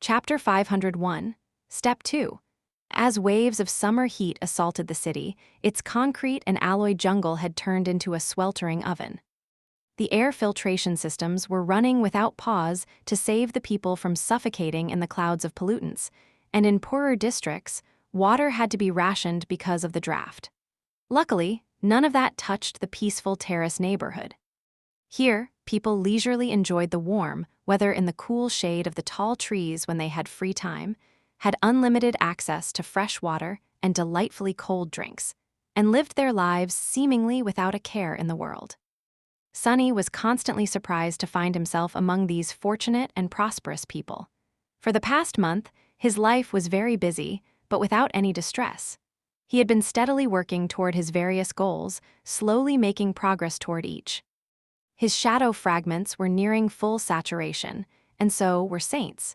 Chapter 501, Step 2. As waves of summer heat assaulted the city, its concrete and alloy jungle had turned into a sweltering oven. The air filtration systems were running without pause to save the people from suffocating in the clouds of pollutants, and in poorer districts, water had to be rationed because of the draft. Luckily, none of that touched the peaceful terrace neighborhood. Here, people leisurely enjoyed the warm, whether in the cool shade of the tall trees when they had free time, had unlimited access to fresh water and delightfully cold drinks, and lived their lives seemingly without a care in the world. Sunny was constantly surprised to find himself among these fortunate and prosperous people. For the past month, his life was very busy, but without any distress. He had been steadily working toward his various goals, slowly making progress toward each. His shadow fragments were nearing full saturation, and so were Saint's.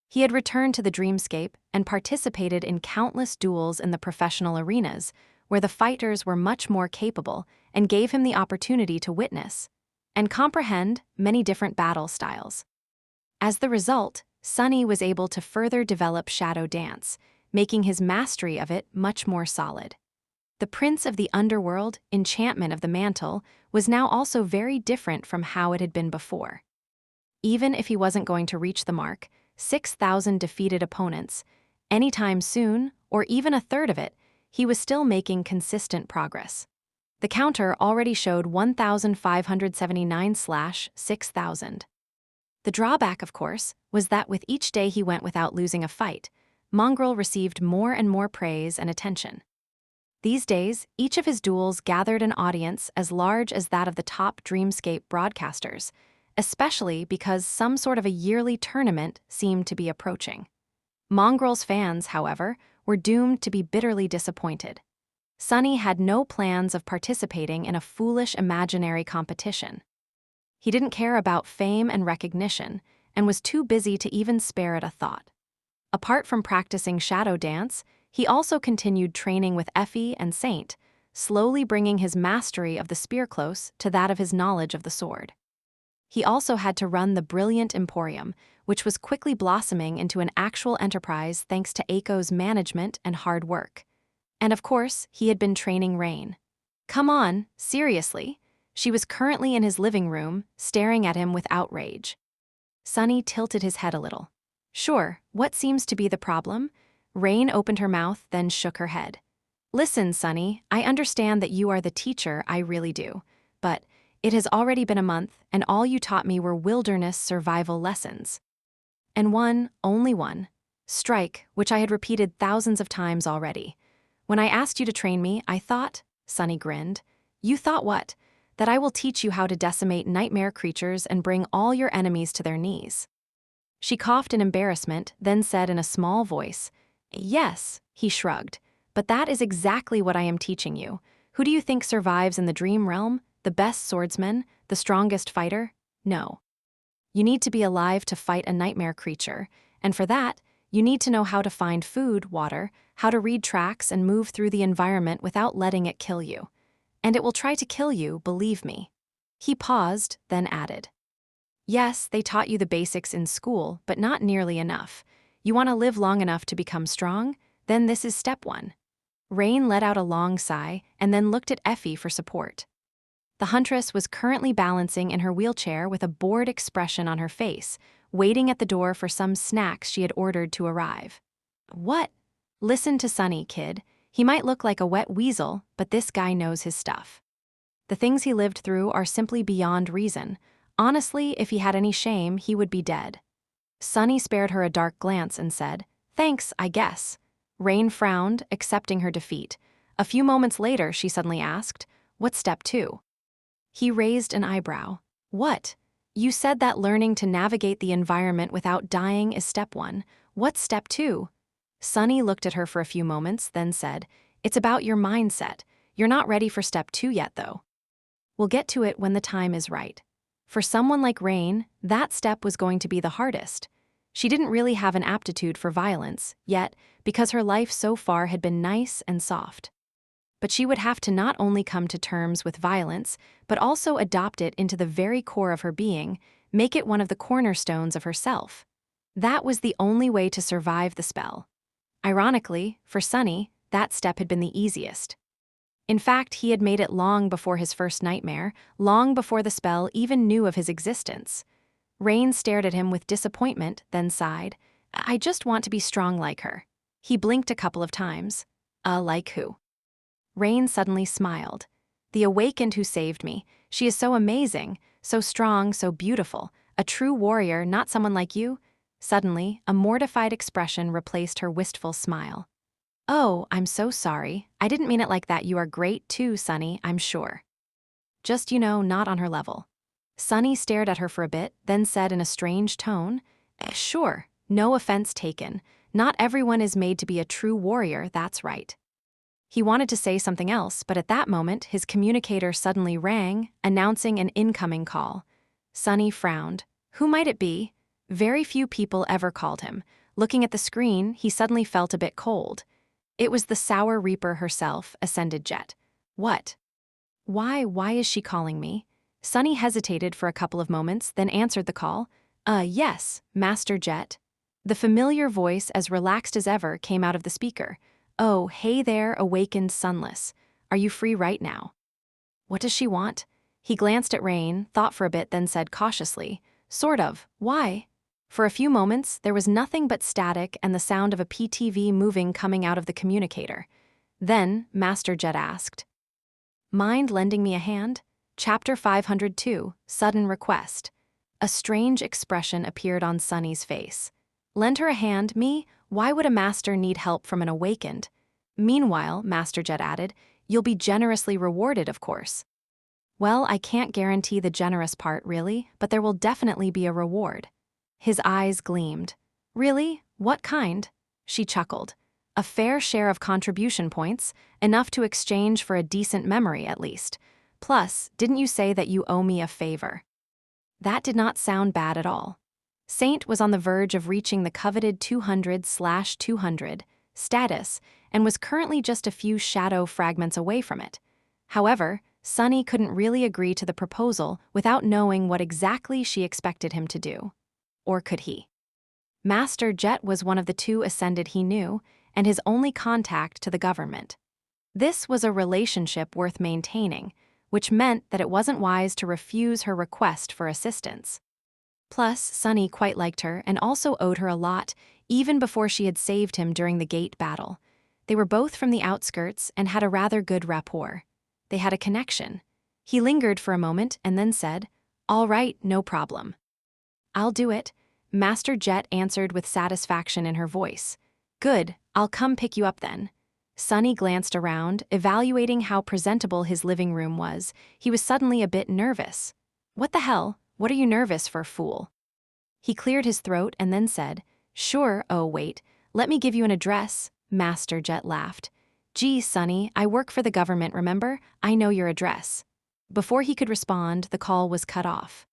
He had returned to the dreamscape and participated in countless duels in the professional arenas, where the fighters were much more capable and gave him the opportunity to witness and comprehend many different battle styles. As the result, Sunny was able to further develop shadow dance, making his mastery of it much more solid. The prince of the underworld, enchantment of the mantle, was now also very different from how it had been before. Even if he wasn't going to reach the mark, 6,000 defeated opponents, anytime soon, or even a third of it, he was still making consistent progress. The counter already showed 1,579/6,000. The drawback, of course, was that with each day he went without losing a fight, Mongrel received more and more praise and attention. These days, each of his duels gathered an audience as large as that of the top Dreamscape broadcasters, especially because some sort of a yearly tournament seemed to be approaching. Mongrel's fans, however, were doomed to be bitterly disappointed. Sunny had no plans of participating in a foolish imaginary competition. He didn't care about fame and recognition, and was too busy to even spare it a thought. Apart from practicing shadow dance, he also continued training with Effie and Saint, slowly bringing his mastery of the spear close to that of his knowledge of the sword. He also had to run the brilliant Emporium, which was quickly blossoming into an actual enterprise thanks to Aiko's management and hard work. And of course, he had been training Rain. Come on, seriously. She was currently in his living room, staring at him with outrage. Sunny tilted his head a little. Sure, what seems to be the problem? Rain opened her mouth, then shook her head. Listen, Sunny, I understand that you are the teacher, I really do. But it has already been a month, and all you taught me were wilderness survival lessons. And one, only one. Strike, which I had repeated thousands of times already. When I asked you to train me, I thought, Sunny grinned. You thought what? That I will teach you how to decimate nightmare creatures and bring all your enemies to their knees. She coughed in embarrassment, then said in a small voice, Yes, he shrugged, but that is exactly what I am teaching you. Who do you think survives in the dream realm? The best swordsman? The strongest fighter? No. You need to be alive to fight a nightmare creature, and for that, you need to know how to find food, water, how to read tracks and move through the environment without letting it kill you. And it will try to kill you, believe me. He paused, then added. Yes, they taught you the basics in school, but not nearly enough. You want to live long enough to become strong? Then this is step 1. Rain let out a long sigh and then looked at Effie for support. The huntress was currently balancing in her wheelchair with a bored expression on her face, waiting at the door for some snacks she had ordered to arrive. What? Listen to Sunny, kid. He might look like a wet weasel, but this guy knows his stuff. The things he lived through are simply beyond reason. Honestly, if he had any shame, he would be dead. Sunny spared her a dark glance and said, Thanks, I guess. Rain frowned, accepting her defeat. A few moments later, she suddenly asked, What's step 2? He raised an eyebrow. What? You said that learning to navigate the environment without dying is step 1. What's step 2? Sunny looked at her for a few moments, then said, It's about your mindset. You're not ready for step 2 yet, though. We'll get to it when the time is right. For someone like Rain, that step was going to be the hardest. She didn't really have an aptitude for violence, yet, because her life so far had been nice and soft. But she would have to not only come to terms with violence, but also adopt it into the very core of her being, make it one of the cornerstones of herself. That was the only way to survive the spell. Ironically, for Sunny, that step had been the easiest. In fact, he had made it long before his first nightmare, long before the spell even knew of his existence. Rain stared at him with disappointment, then sighed. I just want to be strong like her. He blinked a couple of times. Like who? Rain suddenly smiled. The awakened who saved me. She is so amazing, so strong, so beautiful. A true warrior, not someone like you. Suddenly, a mortified expression replaced her wistful smile. Oh, I'm so sorry. I didn't mean it like that. You are great too, Sunny, I'm sure. Just, not on her level. Sunny stared at her for a bit, then said in a strange tone, Sure, no offense taken. Not everyone is made to be a true warrior, that's right. He wanted to say something else, but at that moment, his communicator suddenly rang, announcing an incoming call. Sunny frowned. Who might it be? Very few people ever called him. Looking at the screen, he suddenly felt a bit cold. It was the Sour Reaper herself, Ascended Jet. What? Why is she calling me? Sunny hesitated for a couple of moments, then answered the call. Yes, Master Jet. The familiar voice, as relaxed as ever, came out of the speaker. Oh, hey there, awakened sunless. Are you free right now? What does she want? He glanced at Rain, thought for a bit, then said cautiously, Sort of. Why? For a few moments, there was nothing but static and the sound of a PTV moving coming out of the communicator. Then, Master Jet asked, Mind lending me a hand? Chapter 502, Sudden Request. A strange expression appeared on Sunny's face. Lend her a hand, me? Why would a master need help from an awakened? Meanwhile, Master Jet added, you'll be generously rewarded, of course. Well, I can't guarantee the generous part, really, but there will definitely be a reward. His eyes gleamed. Really? What kind? She chuckled. A fair share of contribution points, enough to exchange for a decent memory at least. Plus, didn't you say that you owe me a favor? That did not sound bad at all. Saint was on the verge of reaching the coveted 200/200 status and was currently just a few shadow fragments away from it. However, Sunny couldn't really agree to the proposal without knowing what exactly she expected him to do. Or could he? Master Jet was one of the two Ascended he knew, and his only contact to the government. This was a relationship worth maintaining, which meant that it wasn't wise to refuse her request for assistance. Plus, Sunny quite liked her and also owed her a lot, even before she had saved him during the gate battle. They were both from the outskirts and had a rather good rapport. They had a connection. He lingered for a moment and then said, All right, no problem. I'll do it, Master Jet answered with satisfaction in her voice. Good, I'll come pick you up then. Sunny glanced around, evaluating how presentable his living room was. He was suddenly a bit nervous. What the hell? What are you nervous for, fool? He cleared his throat and then said, Sure, oh wait, let me give you an address. Master Jet laughed. Gee, Sunny, I work for the government, remember? I know your address. Before he could respond, the call was cut off.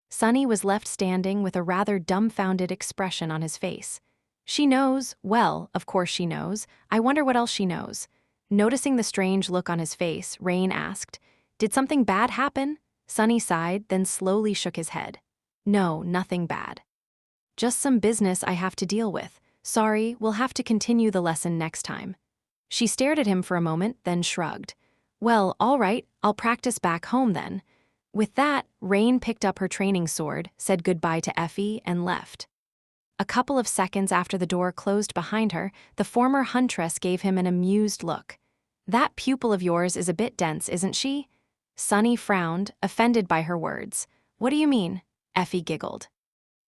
Sunny was left standing with a rather dumbfounded expression on his face. She knows, well, of course she knows. I wonder what else she knows. Noticing the strange look on his face, Rain asked, Did something bad happen? Sunny sighed, then slowly shook his head. No, nothing bad. Just some business I have to deal with. Sorry, we'll have to continue the lesson next time. She stared at him for a moment, then shrugged. Well, all right, I'll practice back home then. With that, Rain picked up her training sword, said goodbye to Effie, and left. A couple of seconds after the door closed behind her, the former huntress gave him an amused look. That pupil of yours is a bit dense, isn't she? Sunny frowned, offended by her words. What do you mean? Effie giggled.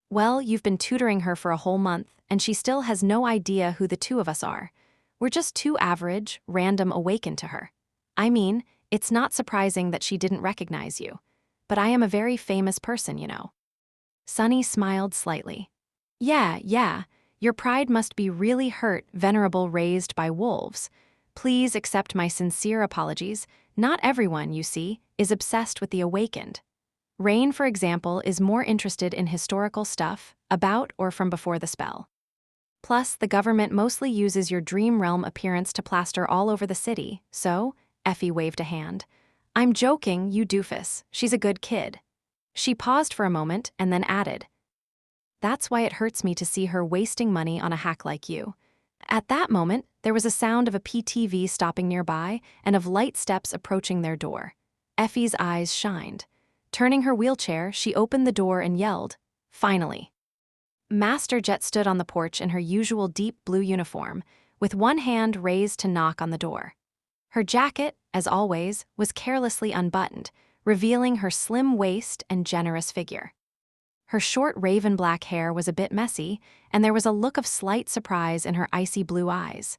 Well, you've been tutoring her for a whole month, and she still has no idea who the two of us are. We're just two average, random awakened to her. I mean, it's not surprising that she didn't recognize you. But I am a very famous person, you know. Sunny smiled slightly. Yeah, your pride must be really hurt, venerable raised by wolves. Please accept my sincere apologies. Not everyone, you see, is obsessed with the awakened. Rain, for example, is more interested in historical stuff, about or from before the spell. Plus, the government mostly uses your dream realm appearance to plaster all over the city, so, Effie waved a hand. I'm joking, you doofus, she's a good kid. She paused for a moment and then added. That's why it hurts me to see her wasting money on a hack like you." At that moment, there was a sound of a PTV stopping nearby and of light steps approaching their door. Effie's eyes shined. Turning her wheelchair, she opened the door and yelled, "Finally." Master Jet stood on the porch in her usual deep blue uniform, with one hand raised to knock on the door. Her jacket, as always, was carelessly unbuttoned, revealing her slim waist and generous figure. Her short raven black hair was a bit messy, and there was a look of slight surprise in her icy blue eyes.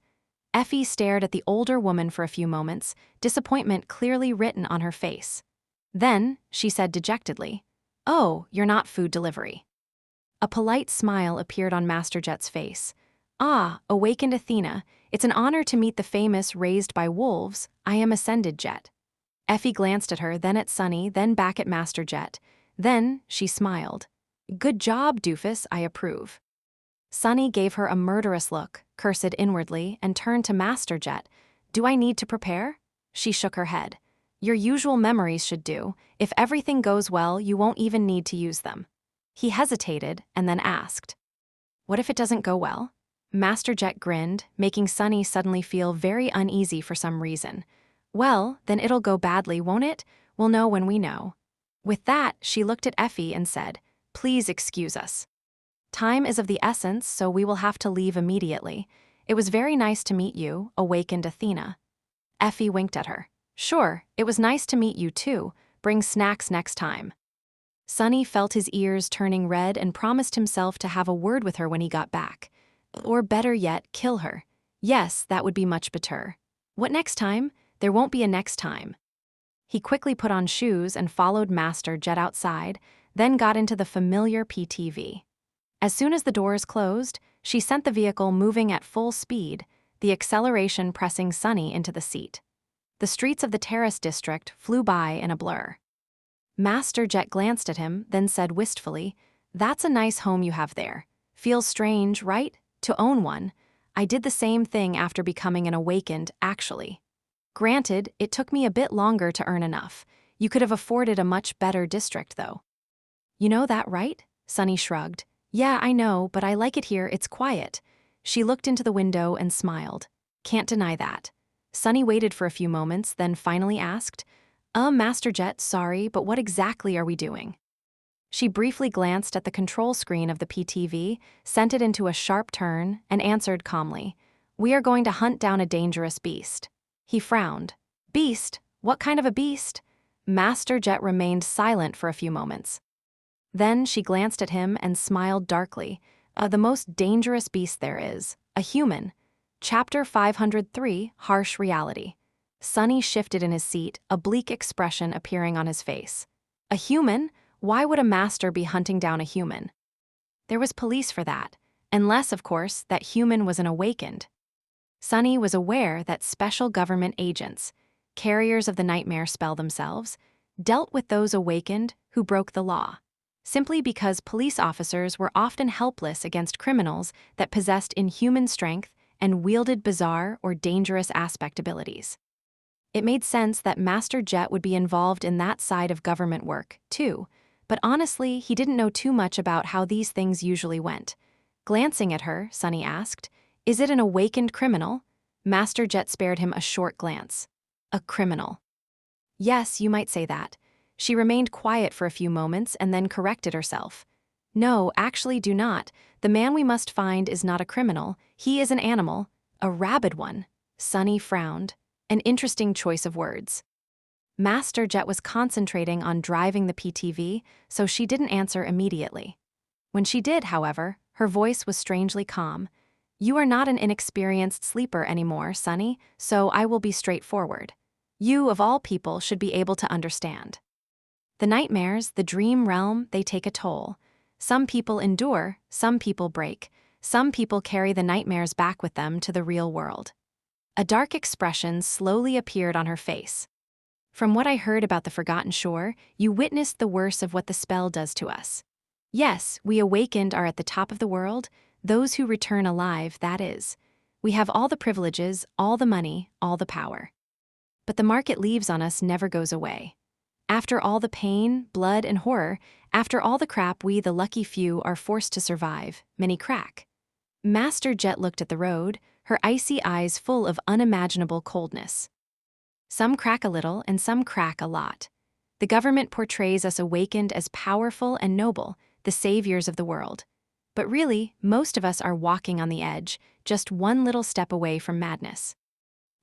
Effie stared at the older woman for a few moments, disappointment clearly written on her face. Then, she said dejectedly, "Oh, you're not food delivery." A polite smile appeared on Master Jet's face. "Ah, awakened Athena, it's an honor to meet the famous raised by wolves. I am Ascended Jet." Effie glanced at her, then at Sunny, then back at Master Jet. Then, she smiled. "Good job, doofus, I approve." Sunny gave her a murderous look, cursed inwardly, and turned to Master Jet. "Do I need to prepare?" She shook her head. "Your usual memories should do. If everything goes well, you won't even need to use them." He hesitated and then asked, "What if it doesn't go well?" Master Jet grinned, making Sunny suddenly feel very uneasy for some reason. "Well, then it'll go badly, won't it? We'll know when we know." With that, she looked at Effie and said, "Please excuse us. Time is of the essence, so we will have to leave immediately. It was very nice to meet you, awakened Athena." Effie winked at her. "Sure, it was nice to meet you too. Bring snacks next time." Sunny felt his ears turning red and promised himself to have a word with her when he got back. Or better yet, kill her. Yes, that would be much better. What next time? There won't be a next time. He quickly put on shoes and followed Master Jet outside, then got into the familiar PTV. As soon as the doors closed, she sent the vehicle moving at full speed, the acceleration pressing Sunny into the seat. The streets of the Terrace district flew by in a blur. Master Jet glanced at him, then said wistfully, "That's a nice home you have there. Feels strange, right? To own one. I did the same thing after becoming an awakened, actually. Granted, it took me a bit longer to earn enough. You could have afforded a much better district, though." "You know that, right?" Sunny shrugged. "Yeah, I know, but I like it here, it's quiet." She looked into the window and smiled. "Can't deny that." Sunny waited for a few moments, then finally asked, Master Jet, sorry, but what exactly are we doing?" She briefly glanced at the control screen of the PTV, sent it into a sharp turn, and answered calmly, "We are going to hunt down a dangerous beast." He frowned. "Beast? What kind of a beast?" Master Jet remained silent for a few moments. Then she glanced at him and smiled darkly. "The most dangerous beast there is. A human." Chapter 503, Harsh Reality. Sunny shifted in his seat, a bleak expression appearing on his face. "A human? Why would a master be hunting down a human?" There was police for that, unless, of course, that human was an awakened. Sunny was aware that special government agents, carriers of the nightmare spell themselves, dealt with those awakened who broke the law, simply because police officers were often helpless against criminals that possessed inhuman strength and wielded bizarre or dangerous aspect abilities. It made sense that Master Jet would be involved in that side of government work, too, but honestly, he didn't know too much about how these things usually went. Glancing at her, Sunny asked, "Is it an awakened criminal?" Master Jet spared him a short glance. "A criminal." "Yes, you might say that." She remained quiet for a few moments and then corrected herself. "No, actually do not. The man we must find is not a criminal. He is an animal. A rabid one." Sunny frowned. An interesting choice of words. Master Jet was concentrating on driving the PTV, so she didn't answer immediately. When she did, however, her voice was strangely calm. "You are not an inexperienced sleeper anymore, Sunny, so I will be straightforward. You, of all people, should be able to understand. The nightmares, the dream realm, they take a toll. Some people endure, some people break, some people carry the nightmares back with them to the real world." A dark expression slowly appeared on her face. "From what I heard about the Forgotten Shore, you witnessed the worst of what the spell does to us. Yes, we awakened are at the top of the world, those who return alive, that is. We have all the privileges, all the money, all the power. But the mark it leaves on us never goes away. After all the pain, blood, and horror, after all the crap we, the lucky few, are forced to survive, many crack. Master Jet looked at the road, her icy eyes full of unimaginable coldness. Some crack a little and some crack a lot. The government portrays us awakened as powerful and noble, the saviors of the world. But really, most of us are walking on the edge, just one little step away from madness.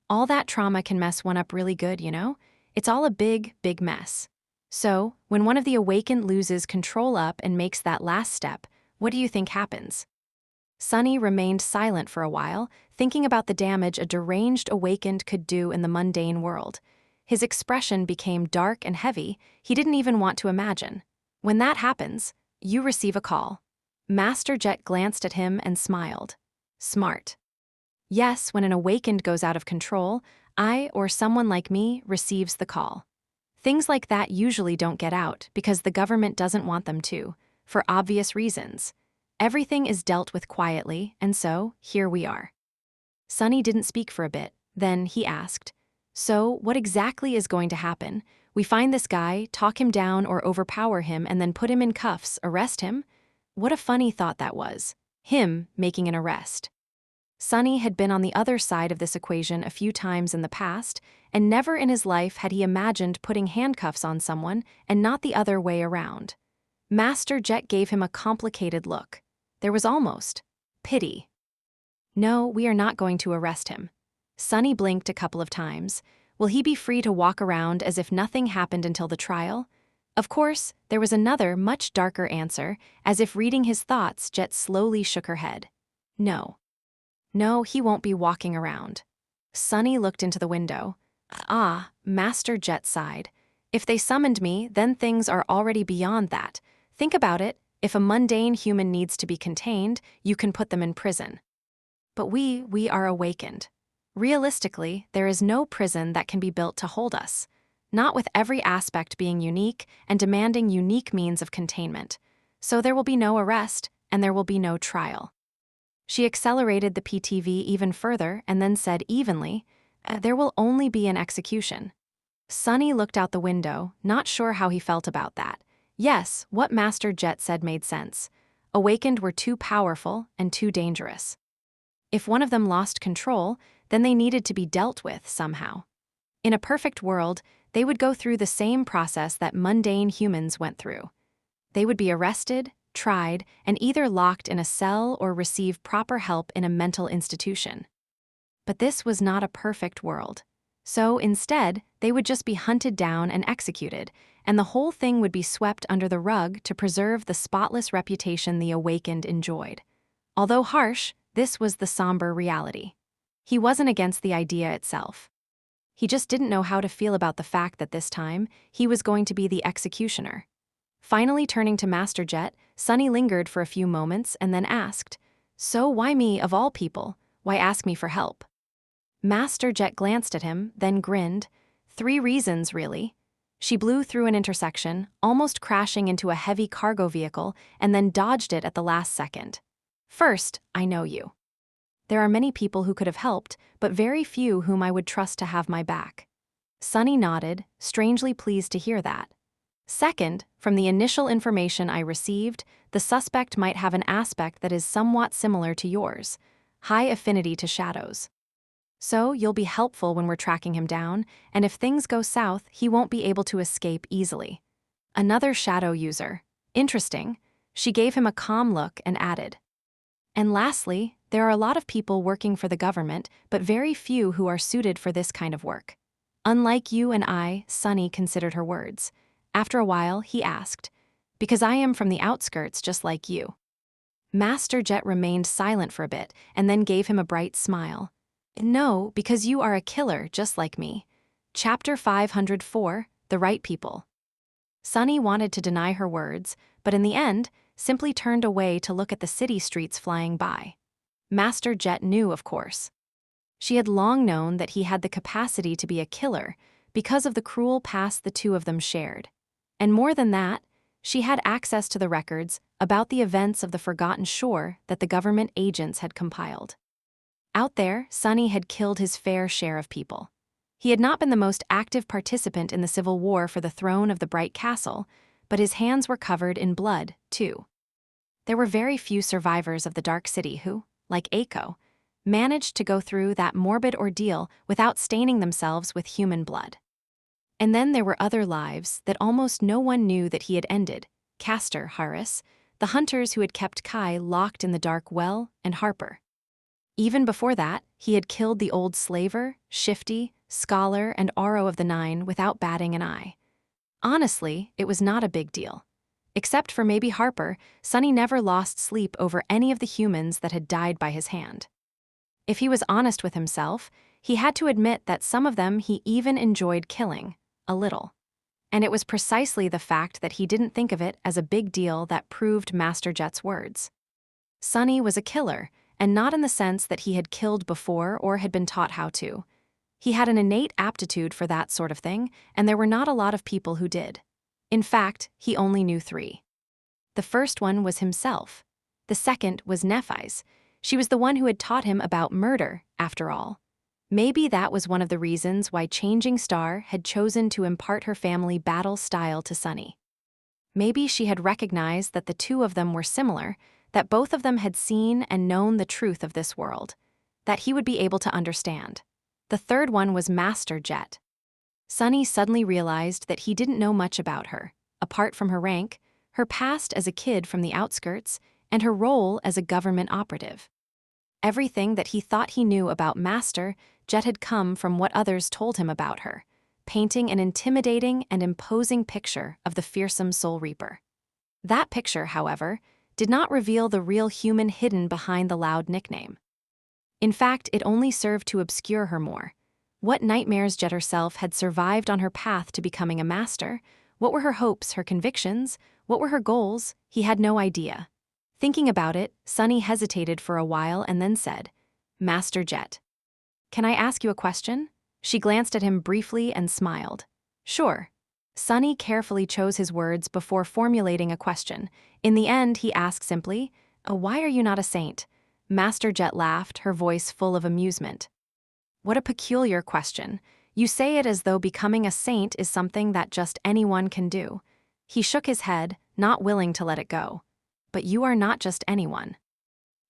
All that trauma can mess one up really good, you know? It's all a big, big mess. So, when one of the awakened loses control up and makes that last step, what do you think happens? Sunny remained silent for a while, thinking about the damage a deranged awakened could do in the mundane world. His expression became dark and heavy, he didn't even want to imagine. When that happens, you receive a call. Master Jet glanced at him and smiled. Smart. Yes, when an awakened goes out of control, I, or someone like me, receives the call. Things like that usually don't get out because the government doesn't want them to, for obvious reasons. Everything is dealt with quietly, and so, here we are. Sunny didn't speak for a bit. Then he asked, "So, what exactly is going to happen? We find this guy, talk him down or overpower him, and then put him in cuffs, arrest him?" What a funny thought that was. Him making an arrest. Sunny had been on the other side of this equation a few times in the past, and never in his life had he imagined putting handcuffs on someone and not the other way around. Master Jet gave him a complicated look. There was almost pity. "No, we are not going to arrest him." Sunny blinked a couple of times. "Will he be free to walk around as if nothing happened until the trial?" Of course, there was another, much darker answer. As if reading his thoughts, Jet slowly shook her head. "No. No, he won't be walking around." Sunny looked into the window. "Ah," Master Jet sighed. "If they summoned me, then things are already beyond that. Think about it. If a mundane human needs to be contained, you can put them in prison. But we are awakened. Realistically, there is no prison that can be built to hold us. Not with every aspect being unique and demanding unique means of containment. So there will be no arrest, and there will be no trial." She accelerated the PTV even further and then said evenly, "There will only be an execution." Sunny looked out the window, not sure how he felt about that. Yes, what Master Jet said made sense. Awakened were too powerful and too dangerous. If one of them lost control, then they needed to be dealt with somehow. In a perfect world, they would go through the same process that mundane humans went through. They would be arrested, tried, and either locked in a cell or receive proper help in a mental institution. But this was not a perfect world. So instead, they would just be hunted down and executed, and the whole thing would be swept under the rug to preserve the spotless reputation the awakened enjoyed. Although harsh, this was the somber reality. He wasn't against the idea itself. He just didn't know how to feel about the fact that this time, he was going to be the executioner. Finally turning to Master Jet, Sunny lingered for a few moments and then asked, "So why me, of all people? Why ask me for help?" Master Jet glanced at him, then grinned. "3 reasons, really." She blew through an intersection, almost crashing into a heavy cargo vehicle, and then dodged it at the last second. "First, I know you. There are many people who could have helped, but very few whom I would trust to have my back." Sunny nodded, strangely pleased to hear that. "Second, from the initial information I received, the suspect might have an aspect that is somewhat similar to yours, high affinity to shadows. So you'll be helpful when we're tracking him down, and if things go south, he won't be able to escape easily." Another shadow user. Interesting. She gave him a calm look and added, "And lastly, there are a lot of people working for the government, but very few who are suited for this kind of work." Unlike you and I, Sunny considered her words. After a while, he asked, "Because I am from the outskirts just like you." Master Jet remained silent for a bit and then gave him a bright smile. "No, because you are a killer just like me." Chapter 504, The Right People. Sunny wanted to deny her words, but in the end, simply turned away to look at the city streets flying by. Master Jet knew, of course. She had long known that he had the capacity to be a killer because of the cruel past the two of them shared. And more than that, she had access to the records about the events of the Forgotten Shore that the government agents had compiled. Out there, Sunny had killed his fair share of people. He had not been the most active participant in the civil war for the throne of the Bright Castle, but his hands were covered in blood, too. There were very few survivors of the Dark City who, like Aiko, managed to go through that morbid ordeal without staining themselves with human blood. And then there were other lives that almost no one knew that he had ended: Castor, Harris, the hunters who had kept Kai locked in the dark well, and Harper. Even before that, he had killed the old slaver, Shifty, Scholar, and Aro of the Nine without batting an eye. Honestly, it was not a big deal. Except for maybe Harper, Sonny never lost sleep over any of the humans that had died by his hand. If he was honest with himself, he had to admit that some of them he even enjoyed killing, a little. And it was precisely the fact that he didn't think of it as a big deal that proved Master Jet's words. Sonny was a killer, and not in the sense that he had killed before or had been taught how to. He had an innate aptitude for that sort of thing, and there were not a lot of people who did. In fact, he only knew 3. The first one was himself. The second was Nephis. She was the one who had taught him about murder, after all. Maybe that was one of the reasons why Changing Star had chosen to impart her family battle style to Sonny. Maybe she had recognized that the two of them were similar, that both of them had seen and known the truth of this world, that he would be able to understand. The third one was Master Jet. Sonny suddenly realized that he didn't know much about her, apart from her rank, her past as a kid from the outskirts, and her role as a government operative. Everything that he thought he knew about Master Jet had come from what others told him about her, painting an intimidating and imposing picture of the fearsome Soul Reaper. That picture, however, did not reveal the real human hidden behind the loud nickname. In fact, it only served to obscure her more. What nightmares Jet herself had survived on her path to becoming a master, what were her hopes, her convictions, what were her goals, he had no idea. Thinking about it, Sonny hesitated for a while and then said, "Master Jet, can I ask you a question?" She glanced at him briefly and smiled. "Sure." Sonny carefully chose his words before formulating a question. In the end, he asked simply, "Why are you not a saint?" Master Jet laughed, her voice full of amusement. "What a peculiar question. You say it as though becoming a saint is something that just anyone can do." He shook his head, not willing to let it go. "But you are not just anyone.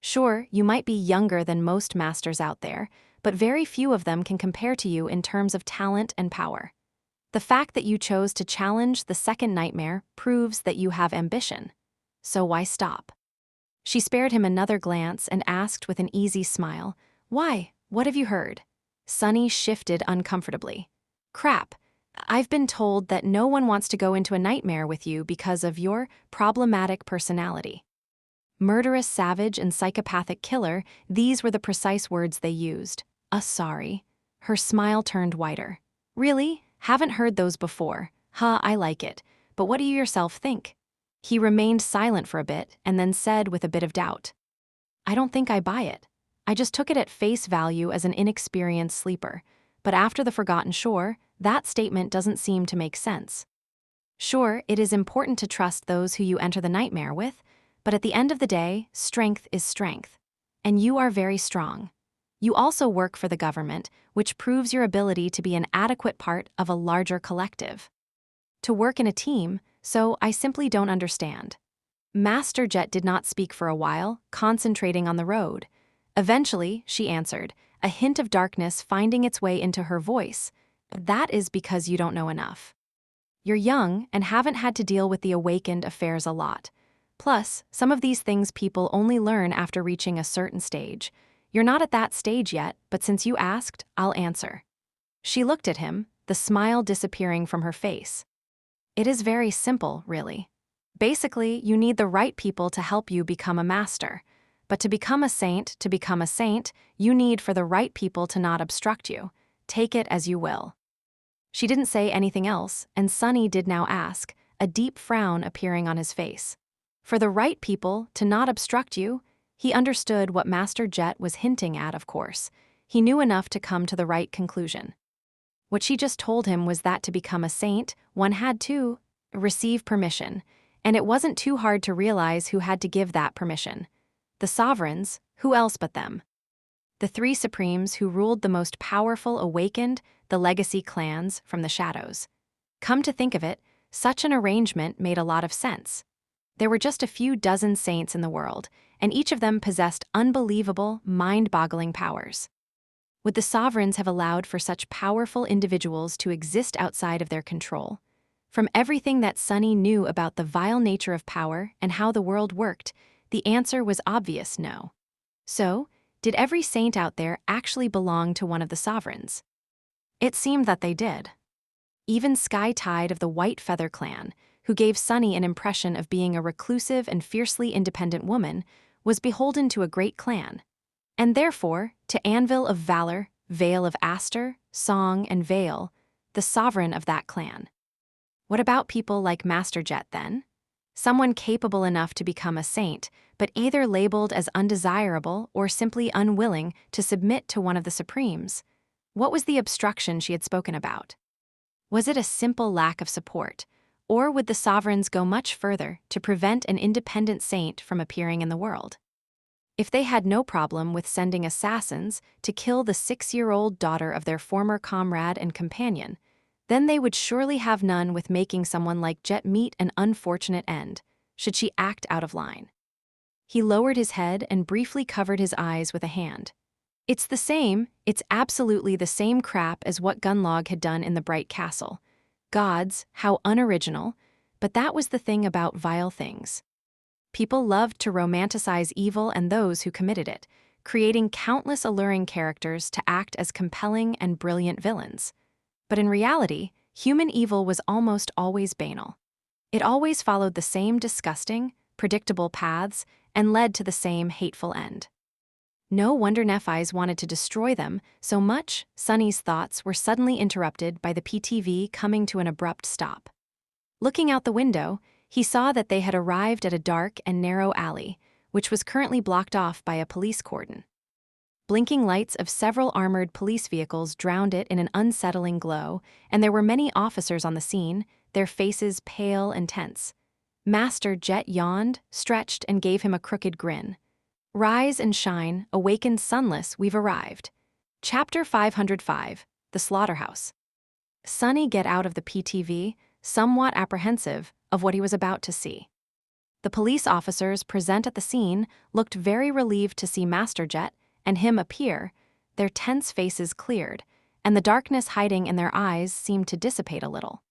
Sure, you might be younger than most masters out there, but very few of them can compare to you in terms of talent and power. The fact that you chose to challenge the second nightmare proves that you have ambition. So why stop?" She spared him another glance and asked with an easy smile, "Why? What have you heard?" Sonny shifted uncomfortably. "Crap. I've been told that no one wants to go into a nightmare with you because of your problematic personality. Murderous savage and psychopathic killer, these were the precise words they used. Sorry." Her smile turned wider. "Really? Haven't heard those before. Huh, I like it. But what do you yourself think?" He remained silent for a bit and then said with a bit of doubt, "I don't think I buy it. I just took it at face value as an inexperienced sleeper. But after the Forgotten Shore, that statement doesn't seem to make sense. Sure, it is important to trust those who you enter the nightmare with, but at the end of the day, strength is strength. And you are very strong. You also work for the government, which proves your ability to be an adequate part of a larger collective. To work in a team, so I simply don't understand." Master Jet did not speak for a while, concentrating on the road. Eventually, she answered, a hint of darkness finding its way into her voice. "That is because you don't know enough. You're young and haven't had to deal with the awakened affairs a lot. Plus, some of these things people only learn after reaching a certain stage. You're not at that stage yet, but since you asked, I'll answer." She looked at him, the smile disappearing from her face. "It is very simple, really. Basically, you need the right people to help you become a master. But to become a saint, you need for the right people to not obstruct you. Take it as you will." She didn't say anything else, and Sonny did now ask, a deep frown appearing on his face. For the right people to not obstruct you? He understood what Master Jet was hinting at, of course. He knew enough to come to the right conclusion. What she just told him was that to become a saint, one had to receive permission, and it wasn't too hard to realize who had to give that permission. The sovereigns, who else but them? The 3 supremes who ruled the most powerful awakened, the legacy clans from the shadows. Come to think of it, such an arrangement made a lot of sense. There were just a few dozen saints in the world, and each of them possessed unbelievable, mind-boggling powers. Would the sovereigns have allowed for such powerful individuals to exist outside of their control? From everything that Sunny knew about the vile nature of power and how the world worked, the answer was obvious no. So, did every saint out there actually belong to one of the sovereigns? It seemed that they did. Even Sky Tide of the White Feather Clan, who gave Sunny an impression of being a reclusive and fiercely independent woman, was beholden to a great clan. And therefore, to Anvil of Valor, Vale of Aster, Song, and Vale, the sovereign of that clan. What about people like Master Jet then? Someone capable enough to become a saint, but either labeled as undesirable or simply unwilling to submit to one of the Supremes. What was the obstruction she had spoken about? Was it a simple lack of support, or would the sovereigns go much further to prevent an independent saint from appearing in the world? If they had no problem with sending assassins to kill the 6-year-old daughter of their former comrade and companion, then they would surely have none with making someone like Jet meet an unfortunate end, should she act out of line. He lowered his head and briefly covered his eyes with a hand. It's absolutely the same crap as what Gunlog had done in the Bright Castle. Gods, how unoriginal, but that was the thing about vile things. People loved to romanticize evil and those who committed it, creating countless alluring characters to act as compelling and brilliant villains. But in reality, human evil was almost always banal. It always followed the same disgusting, predictable paths and led to the same hateful end. No wonder Nephi's wanted to destroy them so much. Sunny's thoughts were suddenly interrupted by the PTV coming to an abrupt stop. Looking out the window, he saw that they had arrived at a dark and narrow alley, which was currently blocked off by a police cordon. Blinking lights of several armored police vehicles drowned it in an unsettling glow, and there were many officers on the scene, their faces pale and tense. Master Jet yawned, stretched, and gave him a crooked grin. Rise and shine, awakened sunless, we've arrived. Chapter 505, The Slaughterhouse. Sunny get out of the PTV, somewhat apprehensive of what he was about to see. The police officers present at the scene looked very relieved to see Master Jet and him appear, their tense faces cleared, and the darkness hiding in their eyes seemed to dissipate a little.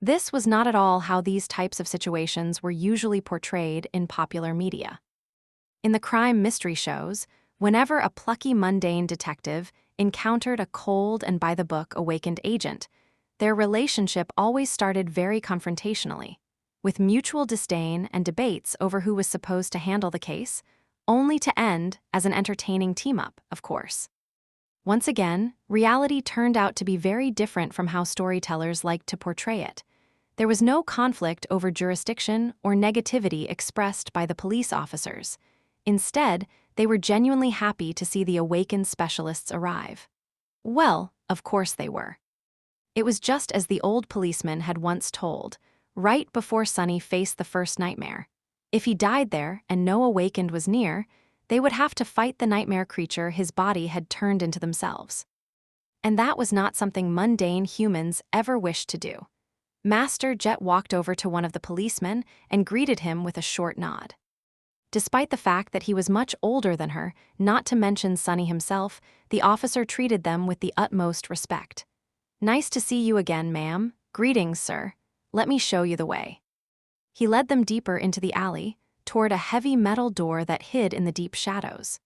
This was not at all how these types of situations were usually portrayed in popular media. In the crime mystery shows, whenever a plucky mundane detective encountered a cold and by-the-book awakened agent, their relationship always started very confrontationally, with mutual disdain and debates over who was supposed to handle the case, only to end as an entertaining team-up, of course. Once again, reality turned out to be very different from how storytellers liked to portray it. There was no conflict over jurisdiction or negativity expressed by the police officers. Instead, they were genuinely happy to see the awakened specialists arrive. Well, of course they were. It was just as the old policeman had once told, right before Sunny faced the first nightmare. If he died there and no awakened was near, they would have to fight the nightmare creature his body had turned into themselves. And that was not something mundane humans ever wished to do. Master Jet walked over to one of the policemen and greeted him with a short nod. Despite the fact that he was much older than her, not to mention Sunny himself, the officer treated them with the utmost respect. "Nice to see you again, ma'am. Greetings, sir. Let me show you the way." He led them deeper into the alley, toward a heavy metal door that hid in the deep shadows.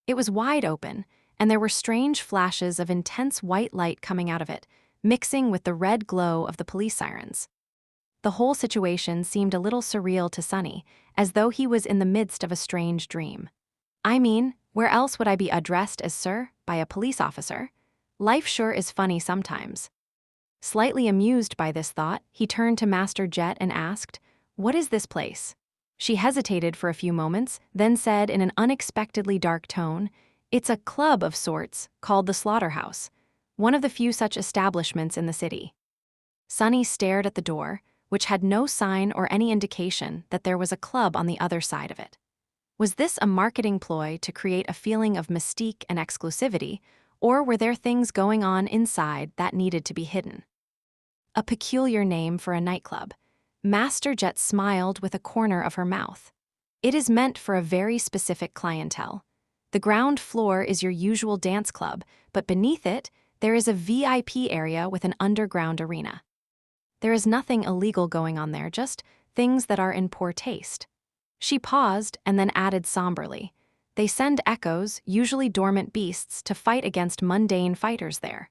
It was wide open, and there were strange flashes of intense white light coming out of it, mixing with the red glow of the police sirens. The whole situation seemed a little surreal to Sunny, as though he was in the midst of a strange dream. I mean, where else would I be addressed as sir by a police officer? Life sure is funny sometimes. Slightly amused by this thought, he turned to Master Jet and asked, "What is this place?" She hesitated for a few moments, then said in an unexpectedly dark tone, "It's a club of sorts called the Slaughterhouse, one of the few such establishments in the city." Sunny stared at the door, which had no sign or any indication that there was a club on the other side of it. Was this a marketing ploy to create a feeling of mystique and exclusivity, Or were there things going on inside that needed to be hidden? A peculiar name for a nightclub. Master Jet smiled with a corner of her mouth. It is meant for a very specific clientele. The ground floor is your usual dance club, but beneath it, there is a VIP area with an underground arena. There is nothing illegal going on there, just things that are in poor taste. She paused and then added somberly, they send echoes, usually dormant beasts, to fight against mundane fighters there.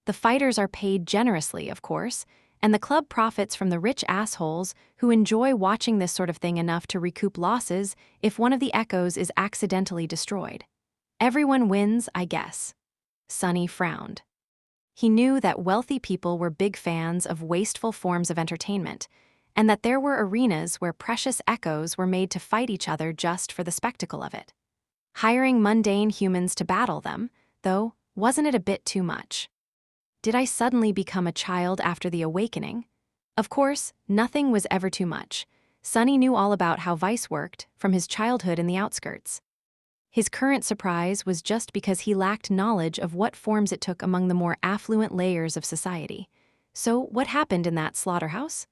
The fighters are paid generously, of course, and the club profits from the rich assholes who enjoy watching this sort of thing enough to recoup losses if one of the echoes is accidentally destroyed. Everyone wins, I guess. Sunny frowned. He knew that wealthy people were big fans of wasteful forms of entertainment, and that there were arenas where precious echoes were made to fight each other just for the spectacle of it. Hiring mundane humans to battle them, though, wasn't it a bit too much? Did I suddenly become a child after the awakening? Of course, nothing was ever too much. Sunny knew all about how Vice worked from his childhood in the outskirts. His current surprise was just because he lacked knowledge of what forms it took among the more affluent layers of society. So, what happened in that slaughterhouse?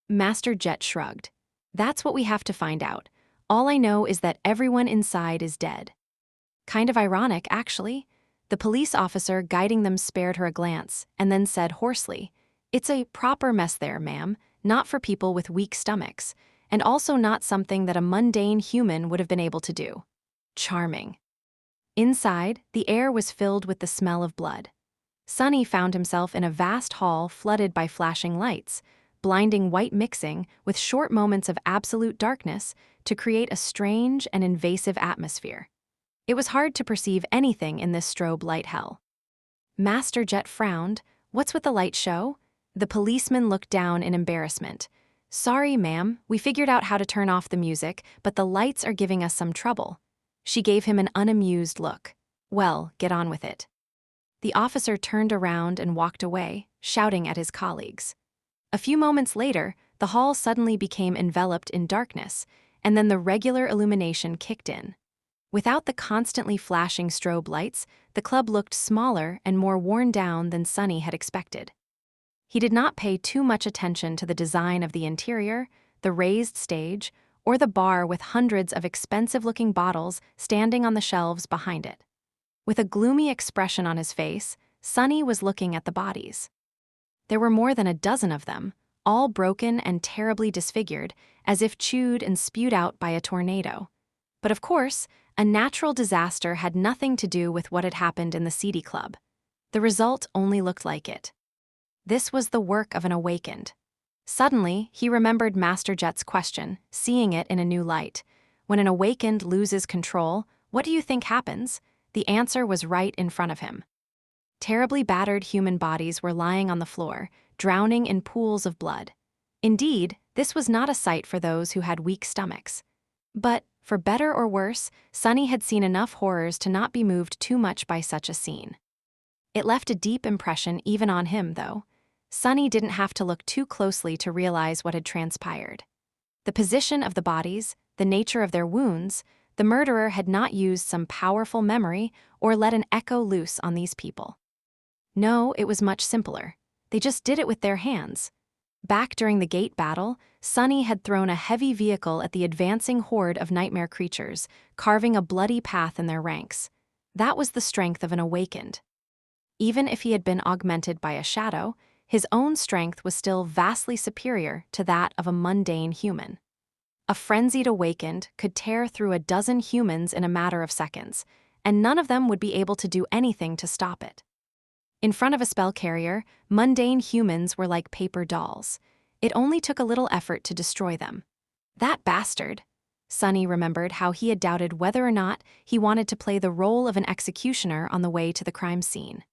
Master Jet shrugged. That's what we have to find out. All I know is that everyone inside is dead. Kind of ironic, actually. The police officer guiding them spared her a glance and then said hoarsely, "It's a proper mess there, ma'am, not for people with weak stomachs, and also not something that a mundane human would have been able to do." Charming. Inside, the air was filled with the smell of blood. Sunny found himself in a vast hall flooded by flashing lights, blinding white mixing with short moments of absolute darkness to create a strange and invasive atmosphere. It was hard to perceive anything in this strobe light hell. Master Jet frowned. "What's with the light show?" The policeman looked down in embarrassment. "Sorry, ma'am, we figured out how to turn off the music, but the lights are giving us some trouble." She gave him an unamused look. "Well, get on with it." The officer turned around and walked away, shouting at his colleagues. A few moments later, the hall suddenly became enveloped in darkness, and then the regular illumination kicked in. Without the constantly flashing strobe lights, the club looked smaller and more worn down than Sunny had expected. He did not pay too much attention to the design of the interior, the raised stage, or the bar with hundreds of expensive-looking bottles standing on the shelves behind it. With a gloomy expression on his face, Sunny was looking at the bodies. There were more than a dozen of them, all broken and terribly disfigured, as if chewed and spewed out by a tornado. But of course, a natural disaster had nothing to do with what had happened in the seedy club. The result only looked like it. This was the work of an awakened. Suddenly, he remembered Master Jet's question, seeing it in a new light. When an awakened loses control, what do you think happens? The answer was right in front of him. Terribly battered human bodies were lying on the floor, drowning in pools of blood. Indeed, this was not a sight for those who had weak stomachs. But, for better or worse, Sunny had seen enough horrors to not be moved too much by such a scene. It left a deep impression even on him, though. Sunny didn't have to look too closely to realize what had transpired. The position of the bodies, the nature of their wounds, the murderer had not used some powerful memory or let an echo loose on these people. No, it was much simpler. They just did it with their hands. Back during the gate battle, Sunny had thrown a heavy vehicle at the advancing horde of nightmare creatures, carving a bloody path in their ranks. That was the strength of an awakened. Even if he had been augmented by a shadow, his own strength was still vastly superior to that of a mundane human. A frenzied awakened could tear through a dozen humans in a matter of seconds, and none of them would be able to do anything to stop it. In front of a spell carrier, mundane humans were like paper dolls. It only took a little effort to destroy them. That bastard! Sunny remembered how he had doubted whether or not he wanted to play the role of an executioner on the way to the crime scene.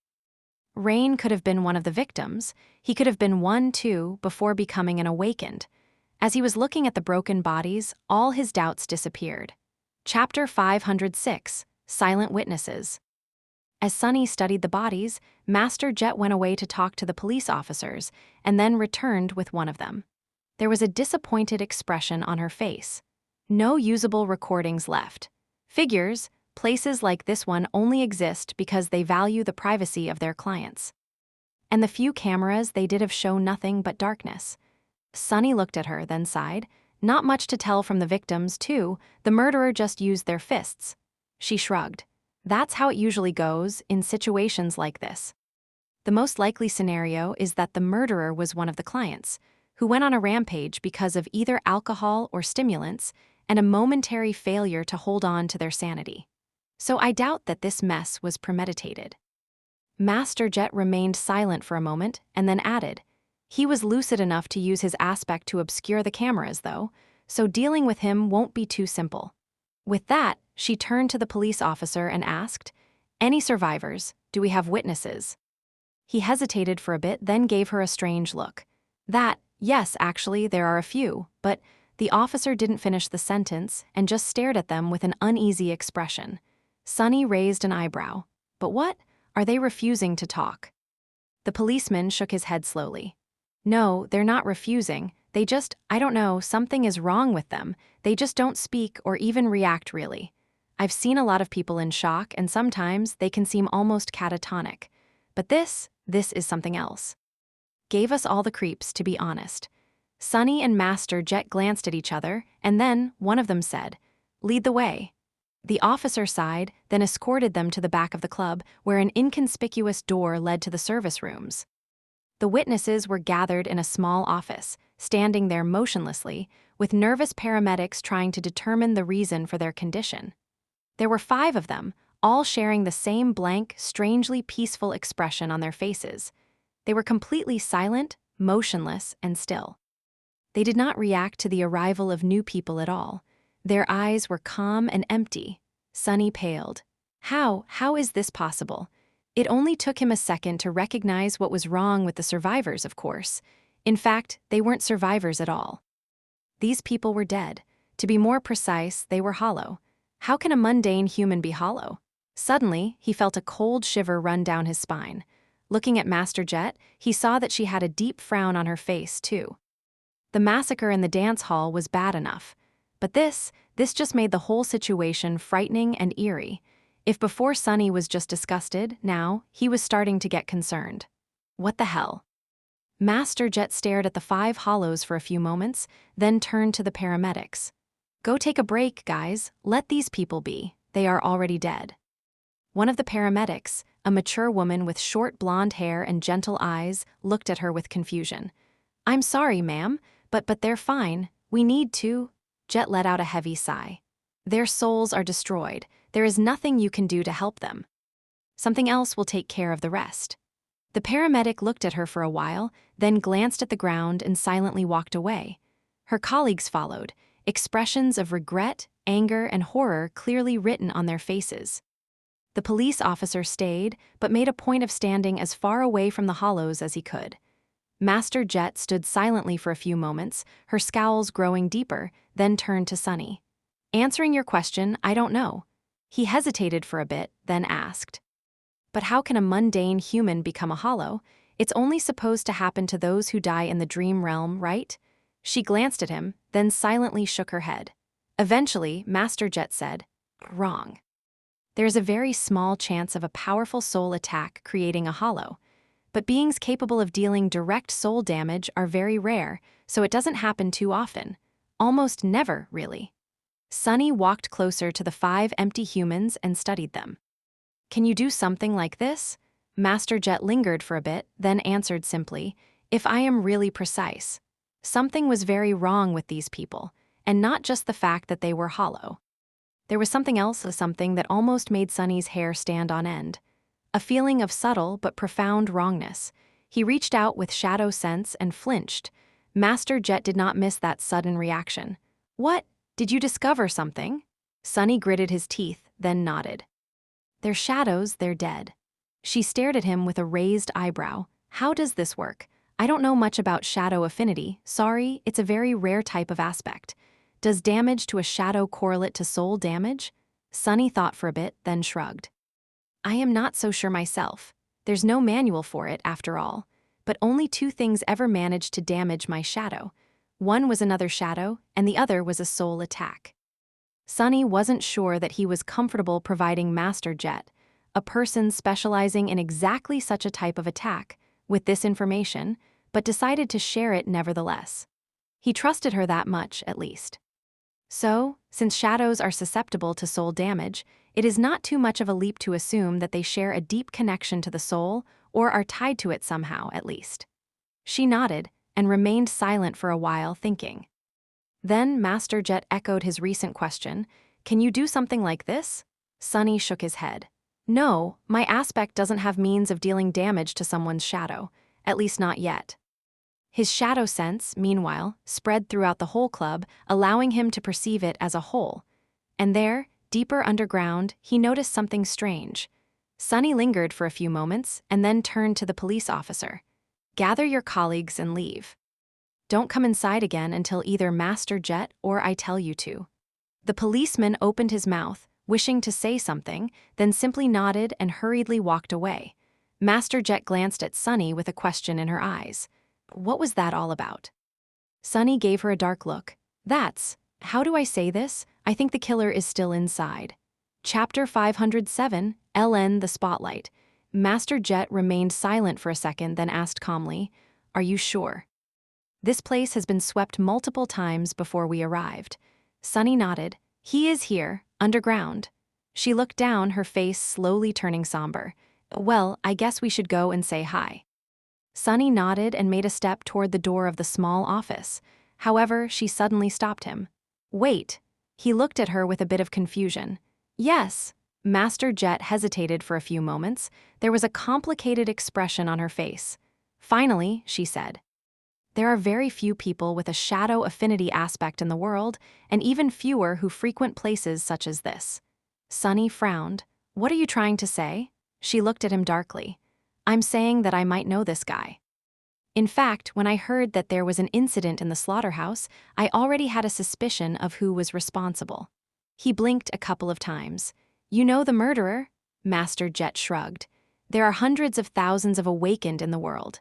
Rain could have been one of the victims. He could have been one, too, before becoming an awakened. As he was looking at the broken bodies, all his doubts disappeared. Chapter 506, Silent Witnesses. As Sunny studied the bodies, Master Jet went away to talk to the police officers and then returned with one of them. There was a disappointed expression on her face. No usable recordings left. Figures, Places like this one only exist because they value the privacy of their clients. And the few cameras they did have show nothing but darkness. Sunny looked at her, then sighed. Not much to tell from the victims, too. The murderer just used their fists. She shrugged. That's how it usually goes in situations like this. The most likely scenario is that the murderer was one of the clients, who went on a rampage because of either alcohol or stimulants and a momentary failure to hold on to their sanity. So I doubt that this mess was premeditated. Master Jet remained silent for a moment and then added, he was lucid enough to use his aspect to obscure the cameras, though, so dealing with him won't be too simple. With that, she turned to the police officer and asked, any survivors? Do we have witnesses? He hesitated for a bit, then gave her a strange look. Yes, actually, there are a few, but the officer didn't finish the sentence and just stared at them with an uneasy expression. Sunny raised an eyebrow. But what? Are they refusing to talk? The policeman shook his head slowly. No, they're not refusing. They just, I don't know, something is wrong with them. They just don't speak or even react really. I've seen a lot of people in shock, and sometimes they can seem almost catatonic. But this is something else. Gave us all the creeps, to be honest. Sunny and Master Jet glanced at each other, and then one of them said, lead the way. The officer sighed, then escorted them to the back of the club, where an inconspicuous door led to the service rooms. The witnesses were gathered in a small office, standing there motionlessly, with nervous paramedics trying to determine the reason for their condition. There were 5 of them, all sharing the same blank, strangely peaceful expression on their faces. They were completely silent, motionless, and still. They did not react to the arrival of new people at all. Their eyes were calm and empty. Sunny paled. How is this possible? It only took him a second to recognize what was wrong with the survivors, of course. In fact, they weren't survivors at all. These people were dead. To be more precise, they were hollow. How can a mundane human be hollow? Suddenly, he felt a cold shiver run down his spine. Looking at Master Jet, he saw that she had a deep frown on her face, too. The massacre in the dance hall was bad enough. But this just made the whole situation frightening and eerie. If before Sunny was just disgusted, now he was starting to get concerned. What the hell? Master Jet stared at the 5 hollows for a few moments, then turned to the paramedics. Go take a break, guys. Let these people be. They are already dead. One of the paramedics, a mature woman with short blonde hair and gentle eyes, looked at her with confusion. I'm sorry, ma'am, but they're fine. We need to. Jet let out a heavy sigh. Their souls are destroyed. There is nothing you can do to help them. Something else will take care of the rest. The paramedic looked at her for a while, then glanced at the ground and silently walked away. Her colleagues followed, expressions of regret, anger, and horror clearly written on their faces. The police officer stayed, but made a point of standing as far away from the hollows as he could. Master Jet stood silently for a few moments, her scowls growing deeper, then turned to Sunny. Answering your question, I don't know. He hesitated for a bit, then asked. But how can a mundane human become a hollow? It's only supposed to happen to those who die in the dream realm, right? She glanced at him, then silently shook her head. Eventually, Master Jet said, wrong. There's a very small chance of a powerful soul attack creating a hollow. But beings capable of dealing direct soul damage are very rare, so it doesn't happen too often. Almost never, really. Sunny walked closer to the 5 empty humans and studied them. Can you do something like this? Master Jet lingered for a bit, then answered simply, if I am really precise. Something was very wrong with these people, and not just the fact that they were hollow. There was something else, something that almost made Sunny's hair stand on end. A feeling of subtle but profound wrongness. He reached out with shadow sense and flinched. Master Jet did not miss that sudden reaction. What? Did you discover something? Sunny gritted his teeth, then nodded. They're shadows, they're dead. She stared at him with a raised eyebrow. How does this work? I don't know much about shadow affinity. Sorry, it's a very rare type of aspect. Does damage to a shadow correlate to soul damage? Sunny thought for a bit, then shrugged. I am not so sure myself. There's no manual for it, after all. But only 2 things ever managed to damage my shadow. One was another shadow, and the other was a soul attack. Sunny wasn't sure that he was comfortable providing Master Jet, a person specializing in exactly such a type of attack, with this information, but decided to share it nevertheless. He trusted her that much, at least. So, since shadows are susceptible to soul damage, it is not too much of a leap to assume that they share a deep connection to the soul or are tied to it somehow, at least. She nodded and remained silent for a while, thinking. Then Master Jet echoed his recent question, "Can you do something like this?" Sunny shook his head. "No, my aspect doesn't have means of dealing damage to someone's shadow, at least not yet." His shadow sense, meanwhile, spread throughout the whole club, allowing him to perceive it as a whole. And there, deeper underground, he noticed something strange. Sunny lingered for a few moments and then turned to the police officer. "Gather your colleagues and leave. Don't come inside again until either Master Jet or I tell you to." The policeman opened his mouth, wishing to say something, then simply nodded and hurriedly walked away. Master Jet glanced at Sunny with a question in her eyes. What was that all about? Sunny gave her a dark look. How do I say this? I think the killer is still inside. Chapter 507, LN the Spotlight. Master Jet remained silent for a second, then asked calmly, "Are you sure?" "This place has been swept multiple times before we arrived." Sunny nodded. "He is here, underground." She looked down, her face slowly turning somber. "Well, I guess we should go and say hi." Sunny nodded and made a step toward the door of the small office. However, she suddenly stopped him. "Wait." He looked at her with a bit of confusion. "Yes." Master Jet hesitated for a few moments. There was a complicated expression on her face. Finally, she said, "There are very few people with a shadow affinity aspect in the world, and even fewer who frequent places such as this." Sunny frowned. "What are you trying to say?" She looked at him darkly. "I'm saying that I might know this guy. In fact, when I heard that there was an incident in the slaughterhouse, I already had a suspicion of who was responsible." He blinked a couple of times. "You know the murderer?" Master Jet shrugged. "There are hundreds of thousands of awakened in the world."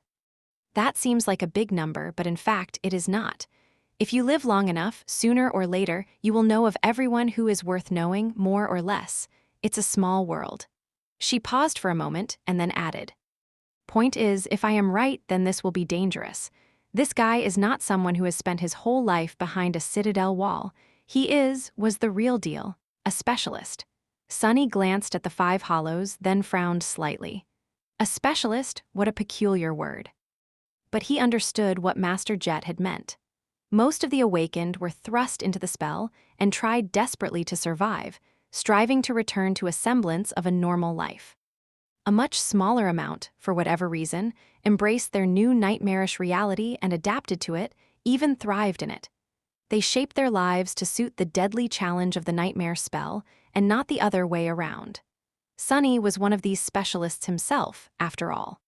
That seems like a big number, but in fact, it is not. If you live long enough, sooner or later, you will know of everyone who is worth knowing, more or less. It's a small world. She paused for a moment and then added, "Point is, if I am right, then this will be dangerous. This guy is not someone who has spent his whole life behind a citadel wall. Was the real deal, a specialist." Sunny glanced at the 5 hollows, then frowned slightly. A specialist? What a peculiar word. But he understood what Master Jet had meant. Most of the awakened were thrust into the spell and tried desperately to survive, striving to return to a semblance of a normal life. A much smaller amount, for whatever reason, embraced their new nightmarish reality and adapted to it, even thrived in it. They shaped their lives to suit the deadly challenge of the nightmare spell, and not the other way around. Sunny was one of these specialists himself, after all.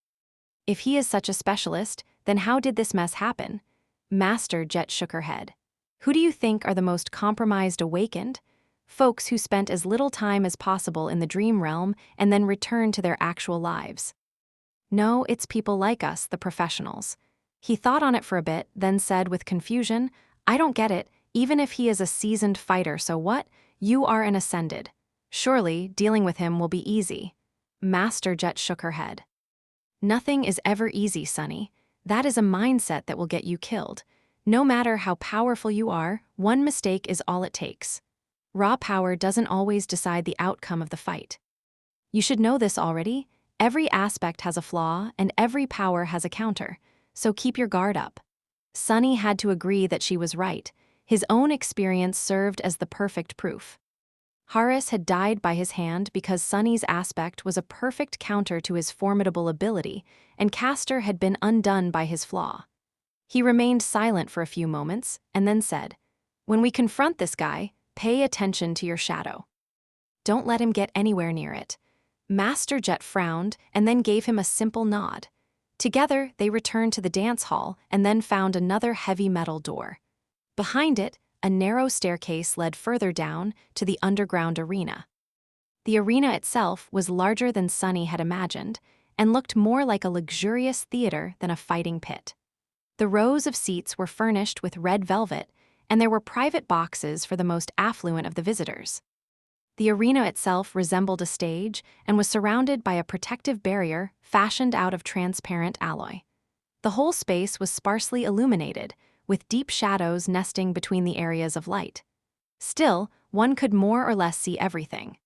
If he is such a specialist, then how did this mess happen? Master Jet shook her head. "Who do you think are the most compromised awakened? Folks who spent as little time as possible in the dream realm and then returned to their actual lives. No, it's people like us, the professionals." He thought on it for a bit, then said with confusion, "I don't get it, even if he is a seasoned fighter, so what? You are an ascended. Surely, dealing with him will be easy." Master Jet shook her head. "Nothing is ever easy, Sunny. That is a mindset that will get you killed. No matter how powerful you are, one mistake is all it takes. Raw power doesn't always decide the outcome of the fight. You should know this already. Every aspect has a flaw, and every power has a counter, so keep your guard up." Sunny had to agree that she was right. His own experience served as the perfect proof. Harris had died by his hand because Sunny's aspect was a perfect counter to his formidable ability, and Castor had been undone by his flaw. He remained silent for a few moments, and then said, "When we confront this guy, pay attention to your shadow. Don't let him get anywhere near it." Master Jet frowned and then gave him a simple nod. Together, they returned to the dance hall and then found another heavy metal door. Behind it, a narrow staircase led further down to the underground arena. The arena itself was larger than Sunny had imagined and looked more like a luxurious theater than a fighting pit. The rows of seats were furnished with red velvet, and there were private boxes for the most affluent of the visitors. The arena itself resembled a stage and was surrounded by a protective barrier fashioned out of transparent alloy. The whole space was sparsely illuminated, with deep shadows nesting between the areas of light. Still, one could more or less see everything.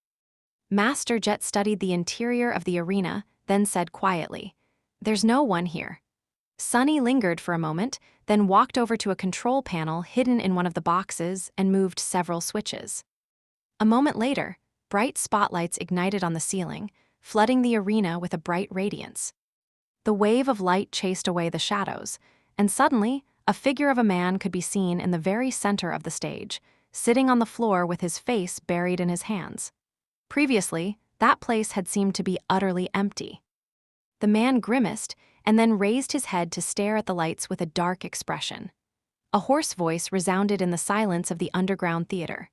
Master Jet studied the interior of the arena, then said quietly, "There's no one here." Sunny lingered for a moment, then walked over to a control panel hidden in one of the boxes and moved several switches. A moment later, bright spotlights ignited on the ceiling, flooding the arena with a bright radiance. The wave of light chased away the shadows, and suddenly, a figure of a man could be seen in the very center of the stage, sitting on the floor with his face buried in his hands. Previously, that place had seemed to be utterly empty. The man grimaced and then raised his head to stare at the lights with a dark expression. A hoarse voice resounded in the silence of the underground theater.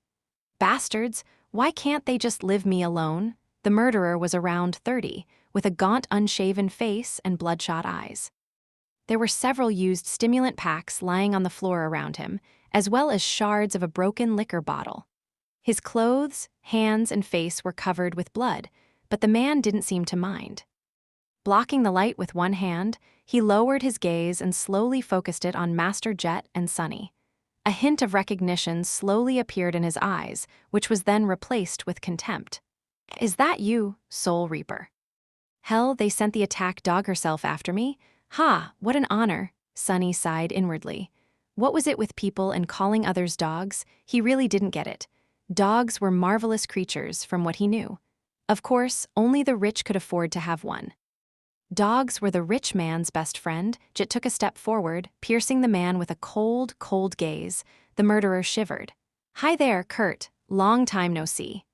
"Bastards, why can't they just leave me alone?" The murderer was around 30, with a gaunt, unshaven face and bloodshot eyes. There were several used stimulant packs lying on the floor around him, as well as shards of a broken liquor bottle. His clothes, hands, and face were covered with blood, but the man didn't seem to mind. Blocking the light with one hand, he lowered his gaze and slowly focused it on Master Jet and Sunny. A hint of recognition slowly appeared in his eyes, which was then replaced with contempt. "Is that you, Soul Reaper?" "Hell, they sent the attack dog herself after me? Ha, what an honor," Sunny sighed inwardly. What was it with people and calling others dogs? He really didn't get it. Dogs were marvelous creatures from what he knew. Of course, only the rich could afford to have one. Dogs were the rich man's best friend. Jet took a step forward, piercing the man with a cold, cold gaze. The murderer shivered. "Hi there, Kurt. Long time no see."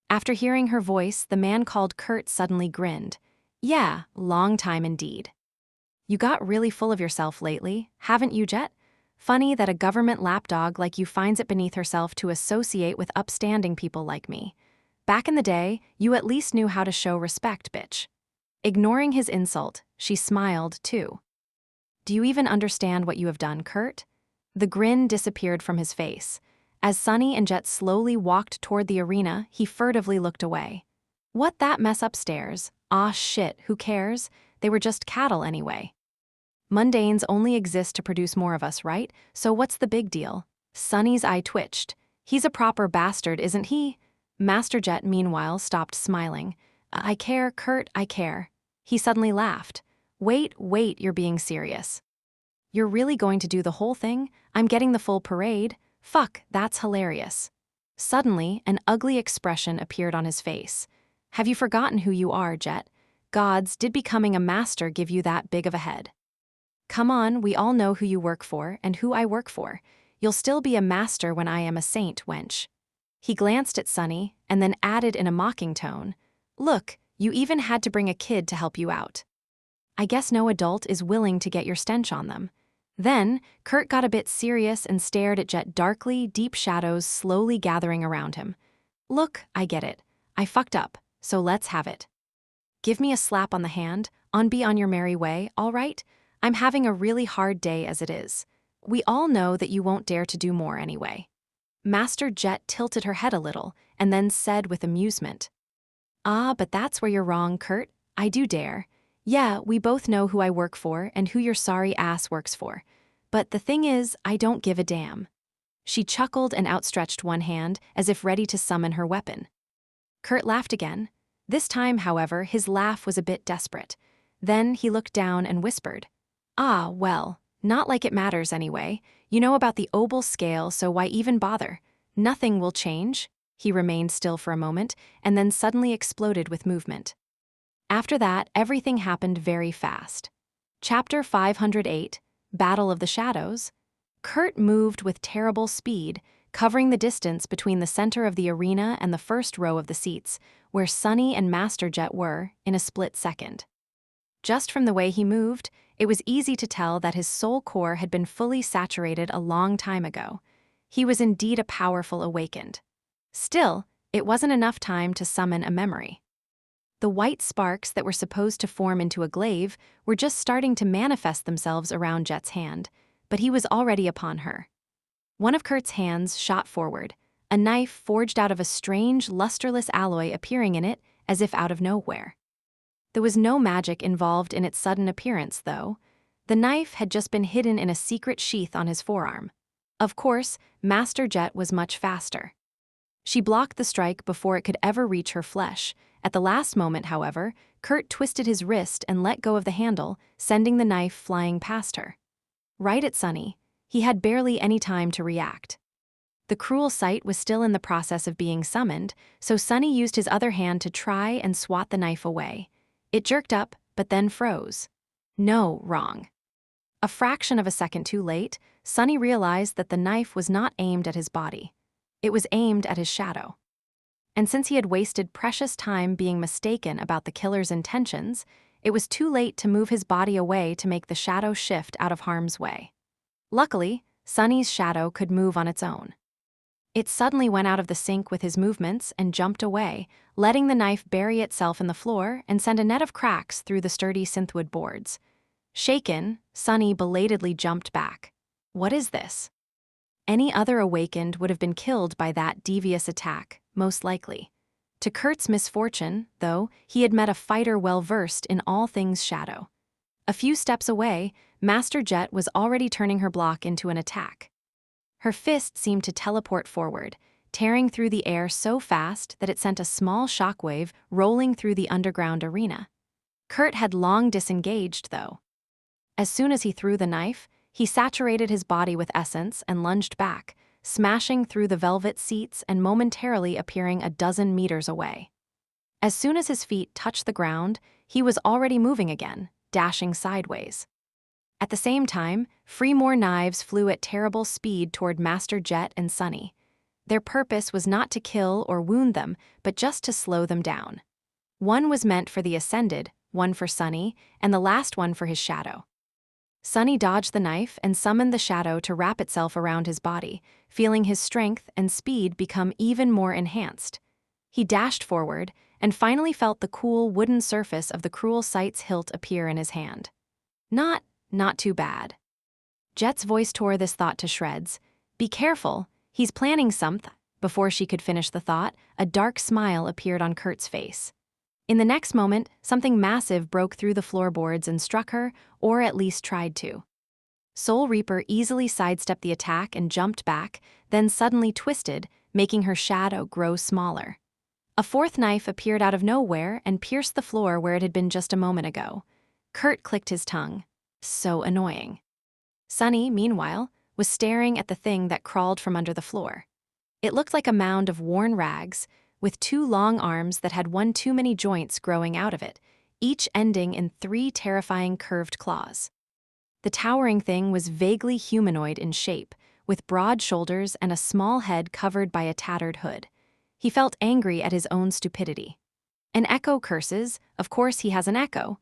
After hearing her voice, the man called Kurt suddenly grinned. "Yeah, long time indeed. You got really full of yourself lately, haven't you, Jet? Funny that a government lapdog like you finds it beneath herself to associate with upstanding people like me. Back in the day, you at least knew how to show respect, bitch." Ignoring his insult, she smiled, too. "Do you even understand what you have done, Kurt?" The grin disappeared from his face. As Sunny and Jet slowly walked toward the arena, he furtively looked away. "What, that mess upstairs? Aw shit, who cares? They were just cattle anyway. Mundanes only exist to produce more of us, right? So what's the big deal?" Sunny's eye twitched. "He's a proper bastard, isn't he?" Master Jet, meanwhile, stopped smiling. "I care, Kurt, I care." He suddenly laughed. Wait, you're being serious. You're really going to do the whole thing? I'm getting the full parade? Fuck, that's hilarious." Suddenly, an ugly expression appeared on his face. "Have you forgotten who you are, Jet? Gods, did becoming a master give you that big of a head? Come on, we all know who you work for and who I work for. You'll still be a master when I am a saint, wench." He glanced at Sunny and then added in a mocking tone, "Look, you even had to bring a kid to help you out. I guess no adult is willing to get your stench on them." Then, Kurt got a bit serious and stared at Jet darkly, deep shadows slowly gathering around him. "Look, I get it. I fucked up, so let's have it. Give me a slap on the hand, be on your merry way, all right? I'm having a really hard day as it is. We all know that you won't dare to do more anyway." Master Jet tilted her head a little and then said with amusement, "Ah, but that's where you're wrong, Kurt. I do dare. Yeah, we both know who I work for and who your sorry ass works for. But the thing is, I don't give a damn." She chuckled and outstretched one hand as if ready to summon her weapon. Kurt laughed again. This time, however, his laugh was a bit desperate. Then he looked down and whispered, "Ah, well, not like it matters anyway. You know about the Obel scale, so why even bother? Nothing will change." He remained still for a moment, and then suddenly exploded with movement. After that, everything happened very fast. Chapter 508, Battle of the Shadows. Kurt moved with terrible speed, covering the distance between the center of the arena and the first row of the seats, where Sunny and Master Jet were, in a split second. Just from the way he moved, it was easy to tell that his soul core had been fully saturated a long time ago. He was indeed a powerful awakened. Still, it wasn't enough time to summon a memory. The white sparks that were supposed to form into a glaive were just starting to manifest themselves around Jet's hand, but he was already upon her. One of Kurt's hands shot forward, a knife forged out of a strange, lusterless alloy appearing in it as if out of nowhere. There was no magic involved in its sudden appearance, though. The knife had just been hidden in a secret sheath on his forearm. Of course, Master Jet was much faster. She blocked the strike before it could ever reach her flesh. At the last moment, however, Kurt twisted his wrist and let go of the handle, sending the knife flying past her. Right at Sunny, he had barely any time to react. The cruel sight was still in the process of being summoned, so Sunny used his other hand to try and swat the knife away. It jerked up, but then froze. No, wrong. A fraction of a second too late, Sunny realized that the knife was not aimed at his body. It was aimed at his shadow. And since he had wasted precious time being mistaken about the killer's intentions, it was too late to move his body away to make the shadow shift out of harm's way. Luckily, Sunny's shadow could move on its own. It suddenly went out of the sync with his movements and jumped away, letting the knife bury itself in the floor and send a net of cracks through the sturdy synthwood boards. Shaken, Sunny belatedly jumped back. What is this? Any other awakened would have been killed by that devious attack, most likely. To Kurt's misfortune, though, he had met a fighter well-versed in all things shadow. A few steps away, Master Jet was already turning her block into an attack. Her fist seemed to teleport forward, tearing through the air so fast that it sent a small shockwave rolling through the underground arena. Kurt had long disengaged, though. As soon as he threw the knife, he saturated his body with essence and lunged back, smashing through the velvet seats and momentarily appearing a dozen meters away. As soon as his feet touched the ground, he was already moving again, dashing sideways. At the same time, more knives flew at terrible speed toward Master Jet and Sunny. Their purpose was not to kill or wound them, but just to slow them down. One was meant for the Ascended, one for Sunny, and the last one for his shadow. Sunny dodged the knife and summoned the shadow to wrap itself around his body, feeling his strength and speed become even more enhanced. He dashed forward and finally felt the cool wooden surface of the cruel sight's hilt appear in his hand. Not too bad. Jet's voice tore this thought to shreds. Be careful, he's planning something. Before she could finish the thought, a dark smile appeared on Kurt's face. In the next moment, something massive broke through the floorboards and struck her, or at least tried to. Soul Reaper easily sidestepped the attack and jumped back, then suddenly twisted, making her shadow grow smaller. A fourth knife appeared out of nowhere and pierced the floor where it had been just a moment ago. Kurt clicked his tongue. So annoying. Sunny, meanwhile, was staring at the thing that crawled from under the floor. It looked like a mound of worn rags, with two long arms that had one too many joints growing out of it, each ending in 3 terrifying curved claws. The towering thing was vaguely humanoid in shape, with broad shoulders and a small head covered by a tattered hood. He felt angry at his own stupidity. An echo curses, of course he has an echo.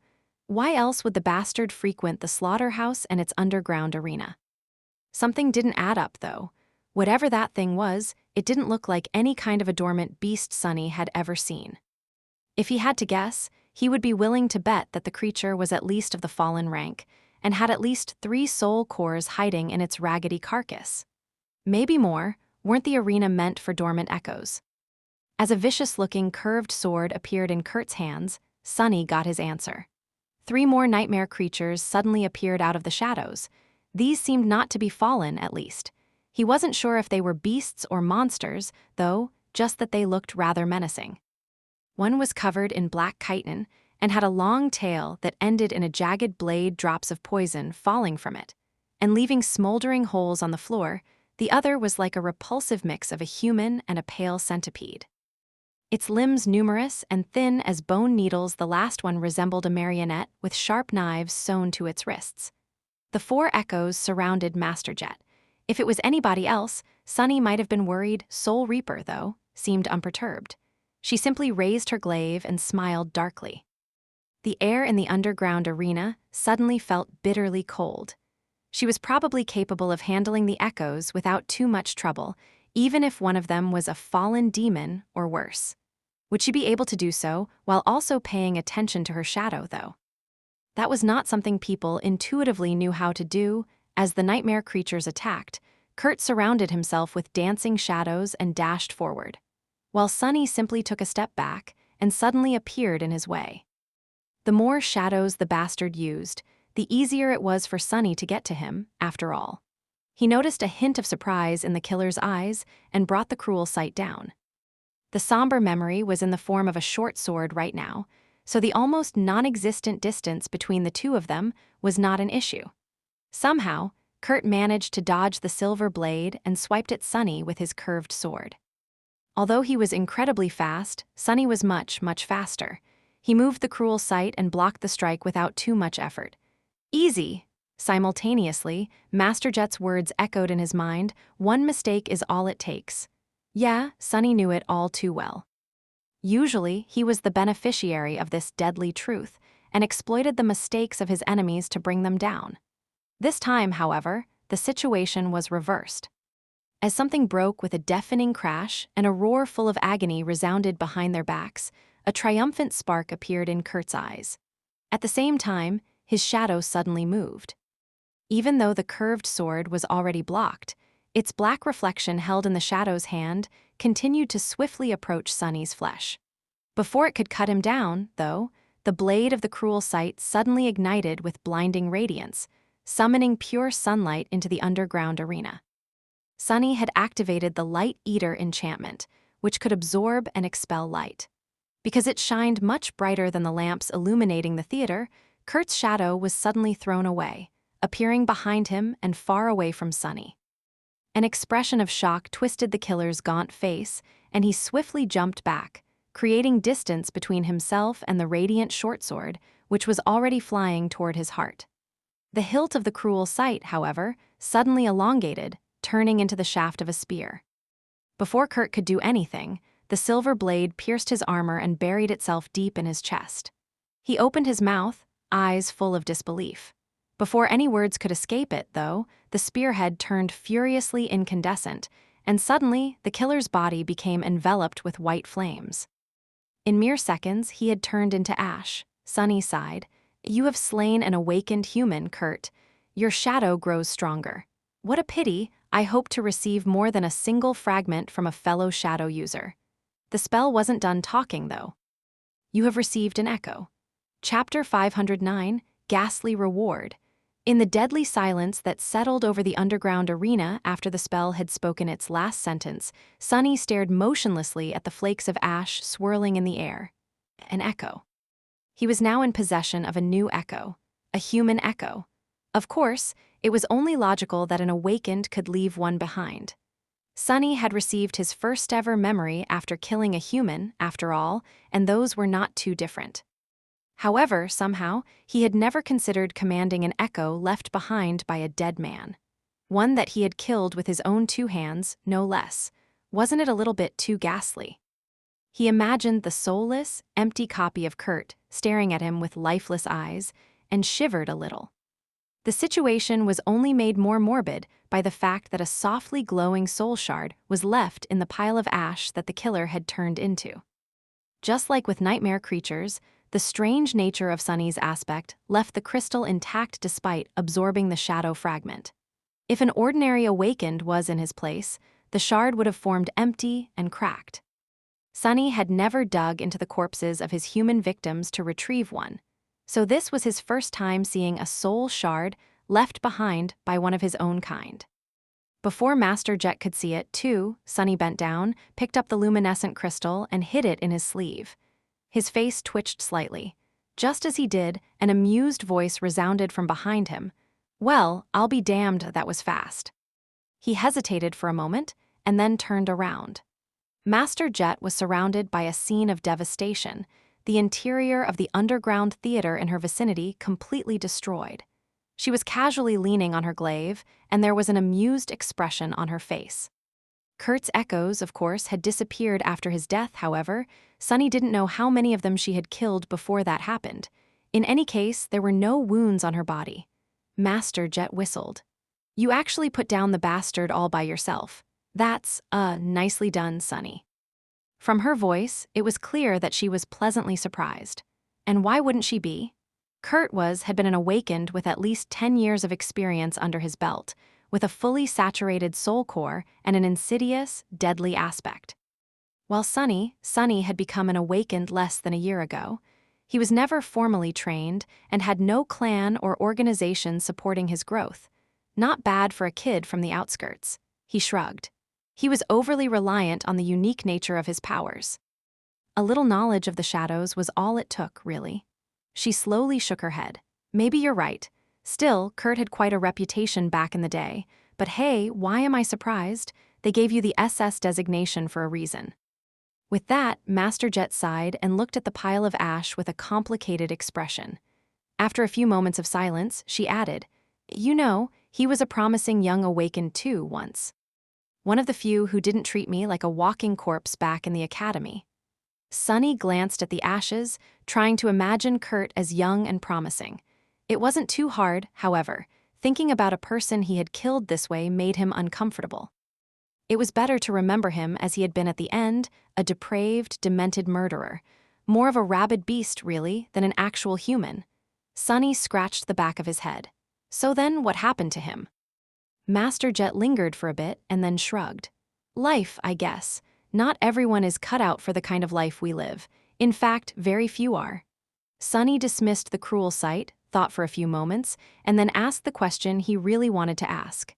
Why else would the bastard frequent the slaughterhouse and its underground arena? Something didn't add up, though. Whatever that thing was, it didn't look like any kind of a dormant beast Sunny had ever seen. If he had to guess, he would be willing to bet that the creature was at least of the fallen rank, and had at least 3 soul cores hiding in its raggedy carcass. Maybe more. Weren't the arena meant for dormant echoes? As a vicious-looking curved sword appeared in Kurt's hands, Sunny got his answer. 3 more nightmare creatures suddenly appeared out of the shadows. These seemed not to be fallen, at least. He wasn't sure if they were beasts or monsters, though, just that they looked rather menacing. One was covered in black chitin and had a long tail that ended in a jagged blade drops of poison falling from it, and leaving smoldering holes on the floor. The other was like a repulsive mix of a human and a pale centipede. Its limbs numerous and thin as bone needles, the last one resembled a marionette with sharp knives sewn to its wrists. The 4 echoes surrounded Master Jet. If it was anybody else, Sunny might have been worried. Soul Reaper, though, seemed unperturbed. She simply raised her glaive and smiled darkly. The air in the underground arena suddenly felt bitterly cold. She was probably capable of handling the echoes without too much trouble, even if one of them was a fallen demon or worse. Would she be able to do so while also paying attention to her shadow, though? That was not something people intuitively knew how to do. As the nightmare creatures attacked, Kurt surrounded himself with dancing shadows and dashed forward, while Sunny simply took a step back and suddenly appeared in his way. The more shadows the bastard used, the easier it was for Sunny to get to him, after all. He noticed a hint of surprise in the killer's eyes and brought the cruel sight down. The somber memory was in the form of a short sword right now, so the almost non-existent distance between the two of them was not an issue. Somehow, Kurt managed to dodge the silver blade and swiped at Sunny with his curved sword. Although he was incredibly fast, Sunny was much, much faster. He moved the cruel sight and blocked the strike without too much effort. Easy! Simultaneously, Master Jet's words echoed in his mind, "One mistake is all it takes." Yeah, Sunny knew it all too well. Usually, he was the beneficiary of this deadly truth and exploited the mistakes of his enemies to bring them down. This time, however, the situation was reversed. As something broke with a deafening crash and a roar full of agony resounded behind their backs, a triumphant spark appeared in Kurt's eyes. At the same time, his shadow suddenly moved. Even though the curved sword was already blocked, its black reflection held in the shadow's hand continued to swiftly approach Sunny's flesh. Before it could cut him down, though, the blade of the cruel sight suddenly ignited with blinding radiance, summoning pure sunlight into the underground arena. Sunny had activated the Light Eater enchantment, which could absorb and expel light. Because it shined much brighter than the lamps illuminating the theater, Kurt's shadow was suddenly thrown away, appearing behind him and far away from Sunny. An expression of shock twisted the killer's gaunt face, and he swiftly jumped back, creating distance between himself and the radiant short sword, which was already flying toward his heart. The hilt of the cruel sight, however, suddenly elongated, turning into the shaft of a spear. Before Kurt could do anything, the silver blade pierced his armor and buried itself deep in his chest. He opened his mouth, eyes full of disbelief. Before any words could escape it, though, the spearhead turned furiously incandescent, and suddenly the killer's body became enveloped with white flames. In mere seconds, he had turned into ash. Sunny sighed. "You have slain an awakened human, Kurt. Your shadow grows stronger. What a pity. I hope to receive more than a single fragment from a fellow shadow user." The spell wasn't done talking, though. You have received an echo. Chapter 509, Ghastly Reward. In the deadly silence that settled over the underground arena after the spell had spoken its last sentence, Sunny stared motionlessly at the flakes of ash swirling in the air. An echo. He was now in possession of a new echo, a human echo. Of course, it was only logical that an awakened could leave one behind. Sunny had received his first ever memory after killing a human, after all, and those were not too different. However, somehow, he had never considered commanding an echo left behind by a dead man. One that he had killed with his own two hands, no less. Wasn't it a little bit too ghastly? He imagined the soulless, empty copy of Kurt staring at him with lifeless eyes, and shivered a little. The situation was only made more morbid by the fact that a softly glowing soul shard was left in the pile of ash that the killer had turned into. Just like with nightmare creatures, the strange nature of Sunny's aspect left the crystal intact despite absorbing the shadow fragment. If an ordinary awakened was in his place, the shard would have formed empty and cracked. Sunny had never dug into the corpses of his human victims to retrieve one, so this was his first time seeing a soul shard left behind by one of his own kind. Before Master Jet could see it, too, Sunny bent down, picked up the luminescent crystal, and hid it in his sleeve. His face twitched slightly. Just as he did, an amused voice resounded from behind him. "Well, I'll be damned, that was fast." He hesitated for a moment, and then turned around. Master Jet was surrounded by a scene of devastation, the interior of the underground theater in her vicinity completely destroyed. She was casually leaning on her glaive, and there was an amused expression on her face. Kurt's echoes, of course, had disappeared after his death, however. Sunny didn't know how many of them she had killed before that happened. In any case, there were no wounds on her body. Master Jet whistled. "You actually put down the bastard all by yourself. That's, nicely done, Sunny." From her voice, it was clear that she was pleasantly surprised. And why wouldn't she be? Kurt had been an awakened with at least 10 years of experience under his belt, with a fully saturated soul core and an insidious, deadly aspect. While Sunny had become an awakened less than a year ago. He was never formally trained and had no clan or organization supporting his growth. Not bad for a kid from the outskirts. He shrugged. He was overly reliant on the unique nature of his powers. A little knowledge of the shadows was all it took, really. She slowly shook her head. Maybe you're right. Still, Kurt had quite a reputation back in the day. But hey, why am I surprised? They gave you the SS designation for a reason. With that, Master Jet sighed and looked at the pile of ash with a complicated expression. After a few moments of silence, she added, "You know, he was a promising young awakened too once. One of the few who didn't treat me like a walking corpse back in the academy." Sunny glanced at the ashes, trying to imagine Kurt as young and promising. It wasn't too hard, however. Thinking about a person he had killed this way made him uncomfortable. It was better to remember him as he had been at the end, a depraved, demented murderer. More of a rabid beast, really, than an actual human. Sunny scratched the back of his head. So then, what happened to him? Master Jet lingered for a bit and then shrugged. Life, I guess. Not everyone is cut out for the kind of life we live. In fact, very few are. Sunny dismissed the cruel sight, thought for a few moments, and then asked the question he really wanted to ask.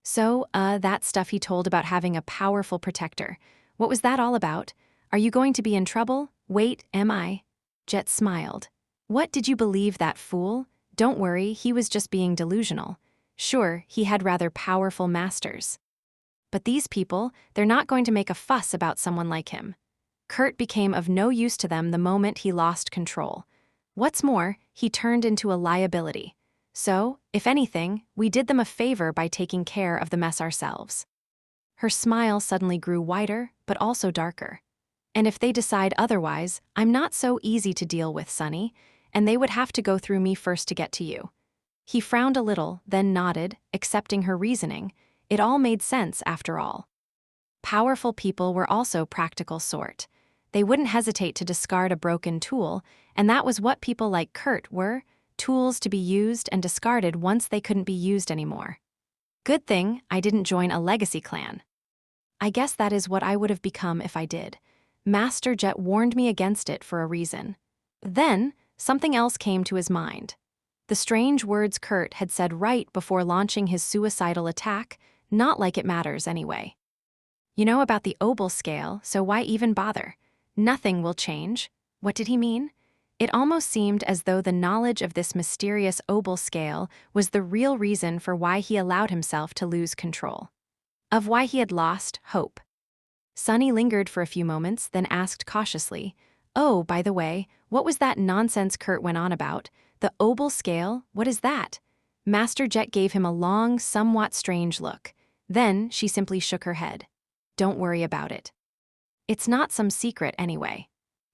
So, that stuff he told about having a powerful protector. What was that all about? Are you going to be in trouble? Wait, am I? Jet smiled. What did you believe, that fool? Don't worry, he was just being delusional. Sure, he had rather powerful masters. But these people, they're not going to make a fuss about someone like him. Kurt became of no use to them the moment he lost control. What's more, he turned into a liability. So, if anything, we did them a favor by taking care of the mess ourselves. Her smile suddenly grew wider, but also darker. And if they decide otherwise, I'm not so easy to deal with, Sunny, and they would have to go through me first to get to you. He frowned a little, then nodded, accepting her reasoning. It all made sense, after all. Powerful people were also practical sort. They wouldn't hesitate to discard a broken tool, and that was what people like Kurt were, tools to be used and discarded once they couldn't be used anymore. Good thing I didn't join a legacy clan. I guess that is what I would have become if I did. Master Jet warned me against it for a reason. Then, something else came to his mind. The strange words Kurt had said right before launching his suicidal attack, not like it matters anyway. You know about the Obel scale, so why even bother? Nothing will change. What did he mean? It almost seemed as though the knowledge of this mysterious Obel scale was the real reason for why he allowed himself to lose control. Of why he had lost hope. Sunny lingered for a few moments, then asked cautiously, "Oh, by the way, what was that nonsense Kurt went on about? The Obel scale, what is that?" Master Jet gave him a long, somewhat strange look. Then she simply shook her head. "Don't worry about it. It's not some secret anyway.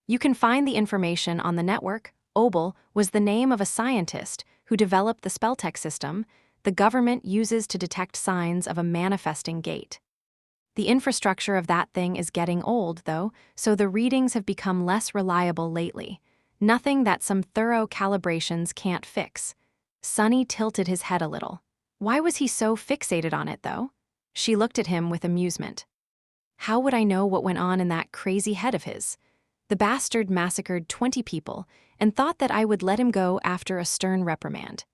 You can find the information on the network. Obel was the name of a scientist who developed the spelltech system the government uses to detect signs of a manifesting gate. The infrastructure of that thing is getting old, though, so the readings have become less reliable lately. Nothing that some thorough calibrations can't fix." Sunny tilted his head a little. Why was he so fixated on it, though? She looked at him with amusement. How would I know what went on in that crazy head of his? The bastard massacred 20 people and thought that I would let him go after a stern reprimand.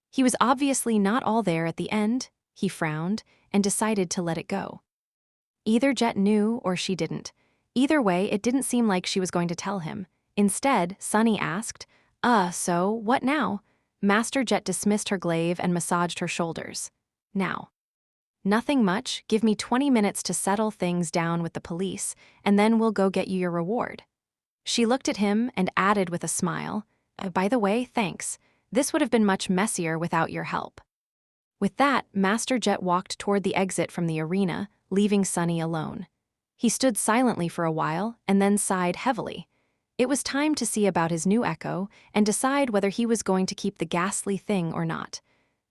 He was obviously not all there at the end. He frowned and decided to let it go. Either Jet knew or she didn't. Either way, it didn't seem like she was going to tell him. Instead, Sunny asked, so what now?" Master Jet dismissed her glaive and massaged her shoulders. "Now. Nothing much. Give me 20 minutes to settle things down with the police, and then we'll go get you your reward." She looked at him and added with a smile, "By the way, thanks. This would have been much messier without your help." With that, Master Jet walked toward the exit from the arena, leaving Sunny alone. He stood silently for a while and then sighed heavily. It was time to see about his new echo and decide whether he was going to keep the ghastly thing or not.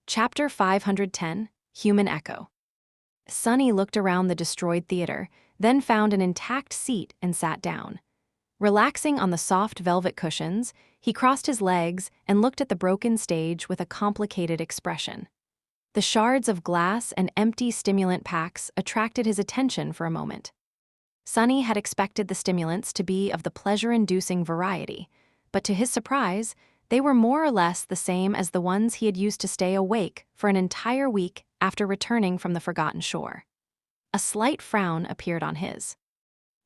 Chapter 510, Human Echo. Sunny looked around the destroyed theater, then found an intact seat and sat down. Relaxing on the soft velvet cushions, he crossed his legs and looked at the broken stage with a complicated expression. The shards of glass and empty stimulant packs attracted his attention for a moment. Sunny had expected the stimulants to be of the pleasure-inducing variety, but to his surprise, they were more or less the same as the ones he had used to stay awake for an entire week after returning from the forgotten shore. A slight frown appeared on his.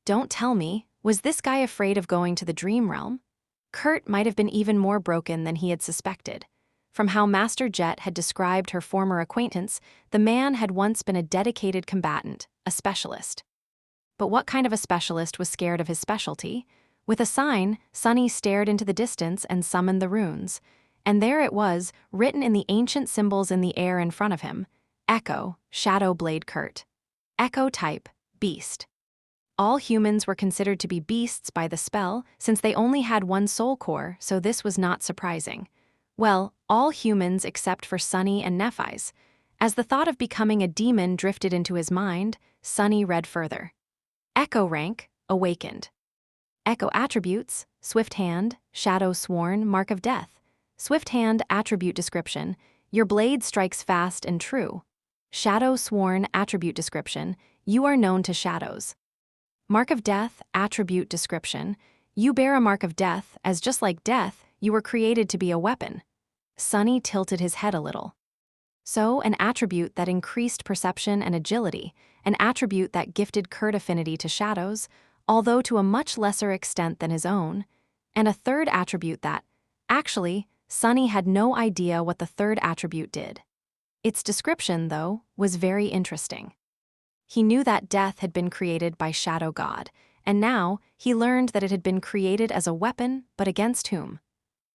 Don't tell me, was this guy afraid of going to the dream realm? Kurt might have been even more broken than he had suspected. From how Master Jet had described her former acquaintance, the man had once been a dedicated combatant, a specialist. But what kind of a specialist was scared of his specialty? With a sign, Sunny stared into the distance and summoned the runes. And there it was, written in the ancient symbols in the air in front of him. Echo, Shadow Blade Kurt. Echo type, beast. All humans were considered to be beasts by the spell, since they only had one soul core, so this was not surprising. Well, all humans except for Sunny and Nephi's. As the thought of becoming a demon drifted into his mind, Sunny read further. Echo rank, awakened. Echo attributes, swift hand, shadow sworn, mark of death. Swift hand attribute description, your blade strikes fast and true. Shadow sworn attribute description, you are known to shadows. Mark of death attribute description, you bear a mark of death, as just like death, you were created to be a weapon. Sunny tilted his head a little. So, an attribute that increased perception and agility, an attribute that gifted Kurt affinity to shadows, although to a much lesser extent than his own, and a third attribute that, actually, Sunny had no idea what the third attribute did. Its description, though, was very interesting. He knew that death had been created by Shadow God, and now he learned that it had been created as a weapon, but against whom?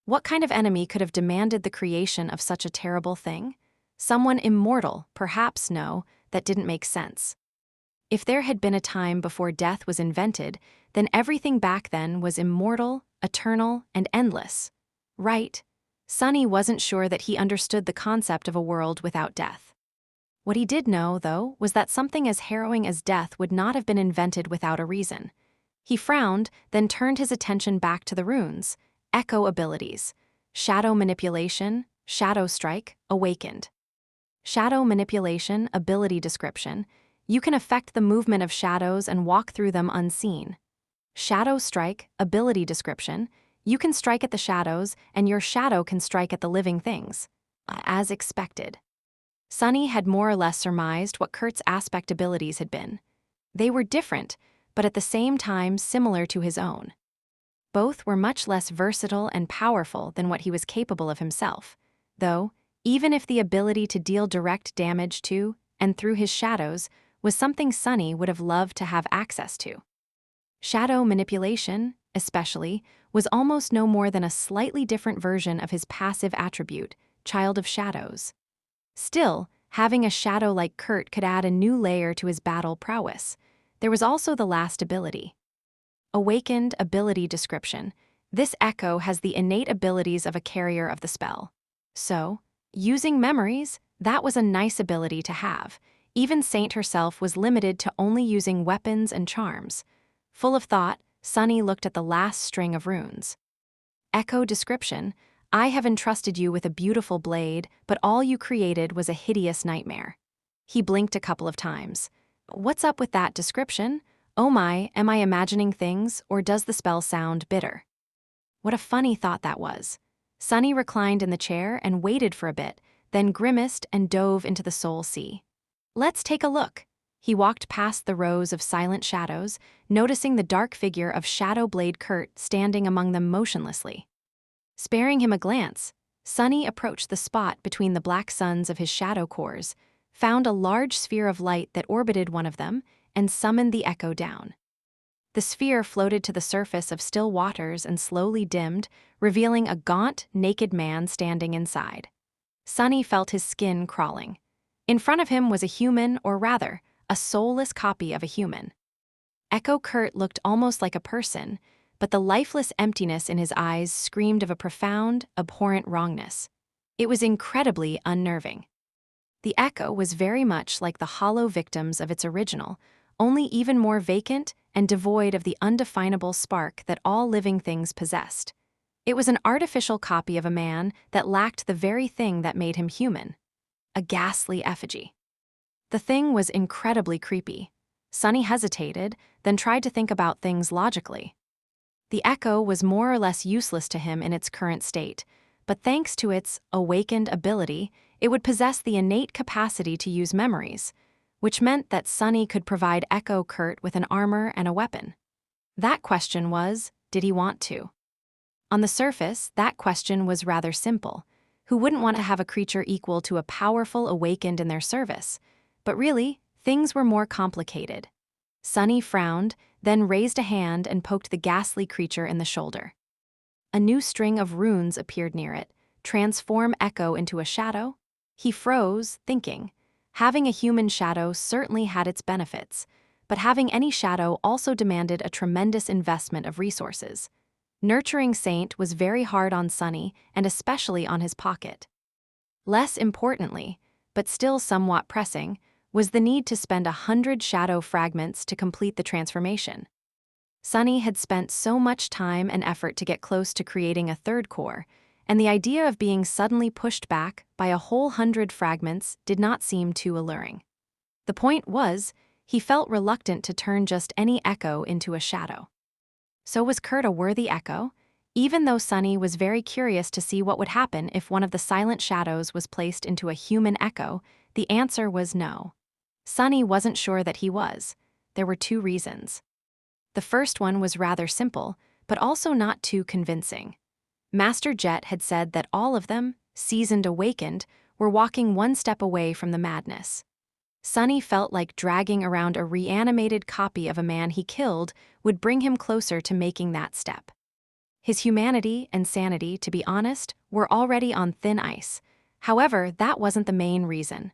What kind of enemy could have demanded the creation of such a terrible thing? Someone immortal, perhaps, no, that didn't make sense. If there had been a time before death was invented, then everything back then was immortal, eternal, and endless. Right? Sunny wasn't sure that he understood the concept of a world without death. What he did know, though, was that something as harrowing as death would not have been invented without a reason. He frowned, then turned his attention back to the runes. Echo abilities. Shadow manipulation, shadow strike, awakened. Shadow manipulation, ability description. You can affect the movement of shadows and walk through them unseen. Shadow strike, ability description. You can strike at the shadows, and your shadow can strike at the living things. As expected. Sunny had more or less surmised what Kurt's aspect abilities had been. They were different, but at the same time similar to his own. Both were much less versatile and powerful than what he was capable of himself, though, even if the ability to deal direct damage to, and through his shadows, was something Sunny would have loved to have access to. Shadow manipulation, especially, was almost no more than a slightly different version of his passive attribute, Child of Shadows. Still, having a shadow like Kurt could add a new layer to his battle prowess. There was also the last ability. Awakened ability description. This echo has the innate abilities of a carrier of the spell. So, using memories, that was a nice ability to have. Even Saint herself was limited to only using weapons and charms. Full of thought, Sunny looked at the last string of runes. Echo description. I have entrusted you with a beautiful blade, but all you created was a hideous nightmare. He blinked a couple of times. What's up with that description? Oh my, am I imagining things, or does the spell sound bitter? What a funny thought that was. Sunny reclined in the chair and waited for a bit, then grimaced and dove into the soul sea. Let's take a look. He walked past the rows of silent shadows, noticing the dark figure of Shadow Blade Kurt standing among them motionlessly. Sparing him a glance, Sunny approached the spot between the black suns of his shadow cores, found a large sphere of light that orbited one of them, and summoned the echo down. The sphere floated to the surface of still waters and slowly dimmed, revealing a gaunt, naked man standing inside. Sunny felt his skin crawling. In front of him was a human, or rather, a soulless copy of a human. Echo Kurt looked almost like a person, but the lifeless emptiness in his eyes screamed of a profound, abhorrent wrongness. It was incredibly unnerving. The echo was very much like the hollow victims of its original, only even more vacant and devoid of the undefinable spark that all living things possessed. It was an artificial copy of a man that lacked the very thing that made him human. a ghastly effigy. The thing was incredibly creepy. Sunny hesitated, then tried to think about things logically. The echo was more or less useless to him in its current state, but thanks to its awakened ability, it would possess the innate capacity to use memories, which meant that Sunny could provide Echo Kurt with an armor and a weapon. That question was, did he want to? On the surface, that question was rather simple. Who wouldn't want to have a creature equal to a powerful awakened in their service? But really, things were more complicated. Sunny frowned, then raised a hand and poked the ghastly creature in the shoulder. A new string of runes appeared near it. Transform Echo into a shadow? He froze, thinking. Having a human shadow certainly had its benefits, but having any shadow also demanded a tremendous investment of resources. Nurturing Saint was very hard on Sunny, and especially on his pocket. Less importantly, but still somewhat pressing, was the need to spend 100 shadow fragments to complete the transformation. Sunny had spent so much time and effort to get close to creating a third core, and the idea of being suddenly pushed back by a whole 100 fragments did not seem too alluring. The point was, he felt reluctant to turn just any echo into a shadow. So was Kurt a worthy echo? Even though Sunny was very curious to see what would happen if one of the silent shadows was placed into a human echo, the answer was no. Sunny wasn't sure that he was. There were two reasons. The first one was rather simple, but also not too convincing. Master Jet had said that all of them, seasoned awakened, were walking one step away from the madness. Sunny felt like dragging around a reanimated copy of a man he killed would bring him closer to making that step. His humanity and sanity, to be honest, were already on thin ice. However, that wasn't the main reason.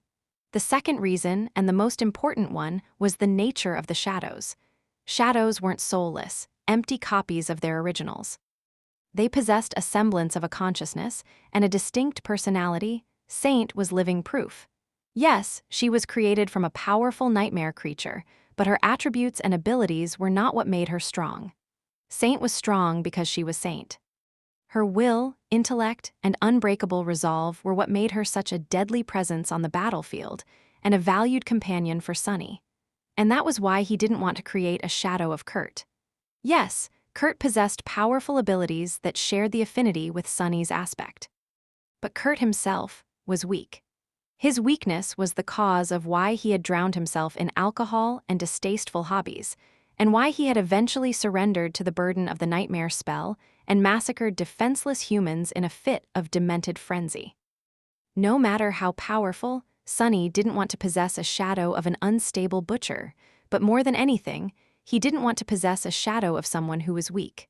The second reason, and the most important one, was the nature of the shadows. Shadows weren't soulless, empty copies of their originals. They possessed a semblance of a consciousness and a distinct personality. Saint was living proof. Yes, she was created from a powerful nightmare creature, but her attributes and abilities were not what made her strong. Saint was strong because she was Saint. Her will, intellect, and unbreakable resolve were what made her such a deadly presence on the battlefield and a valued companion for Sunny. And that was why he didn't want to create a shadow of Kurt. Yes, Kurt possessed powerful abilities that shared the affinity with Sunny's aspect. But Kurt himself was weak. His weakness was the cause of why he had drowned himself in alcohol and distasteful hobbies, and why he had eventually surrendered to the burden of the nightmare spell and massacred defenseless humans in a fit of demented frenzy. No matter how powerful, Sunny didn't want to possess a shadow of an unstable butcher, but more than anything, he didn't want to possess a shadow of someone who was weak.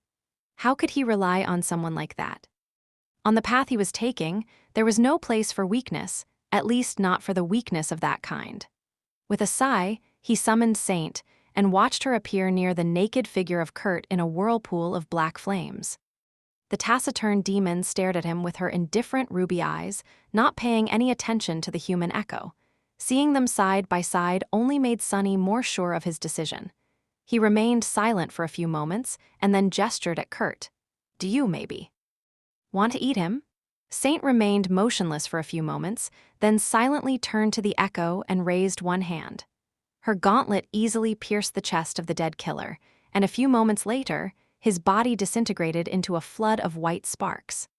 How could he rely on someone like that? On the path he was taking, there was no place for weakness, at least not for the weakness of that kind. With a sigh, he summoned Saint and watched her appear near the naked figure of Kurt in a whirlpool of black flames. The taciturn demon stared at him with her indifferent ruby eyes, not paying any attention to the human echo. Seeing them side by side only made Sunny more sure of his decision. He remained silent for a few moments and then gestured at Kurt. "Do you, maybe? Want to eat him?" Saint remained motionless for a few moments, then silently turned to the echo and raised one hand. Her gauntlet easily pierced the chest of the dead killer, and a few moments later, his body disintegrated into a flood of white sparks.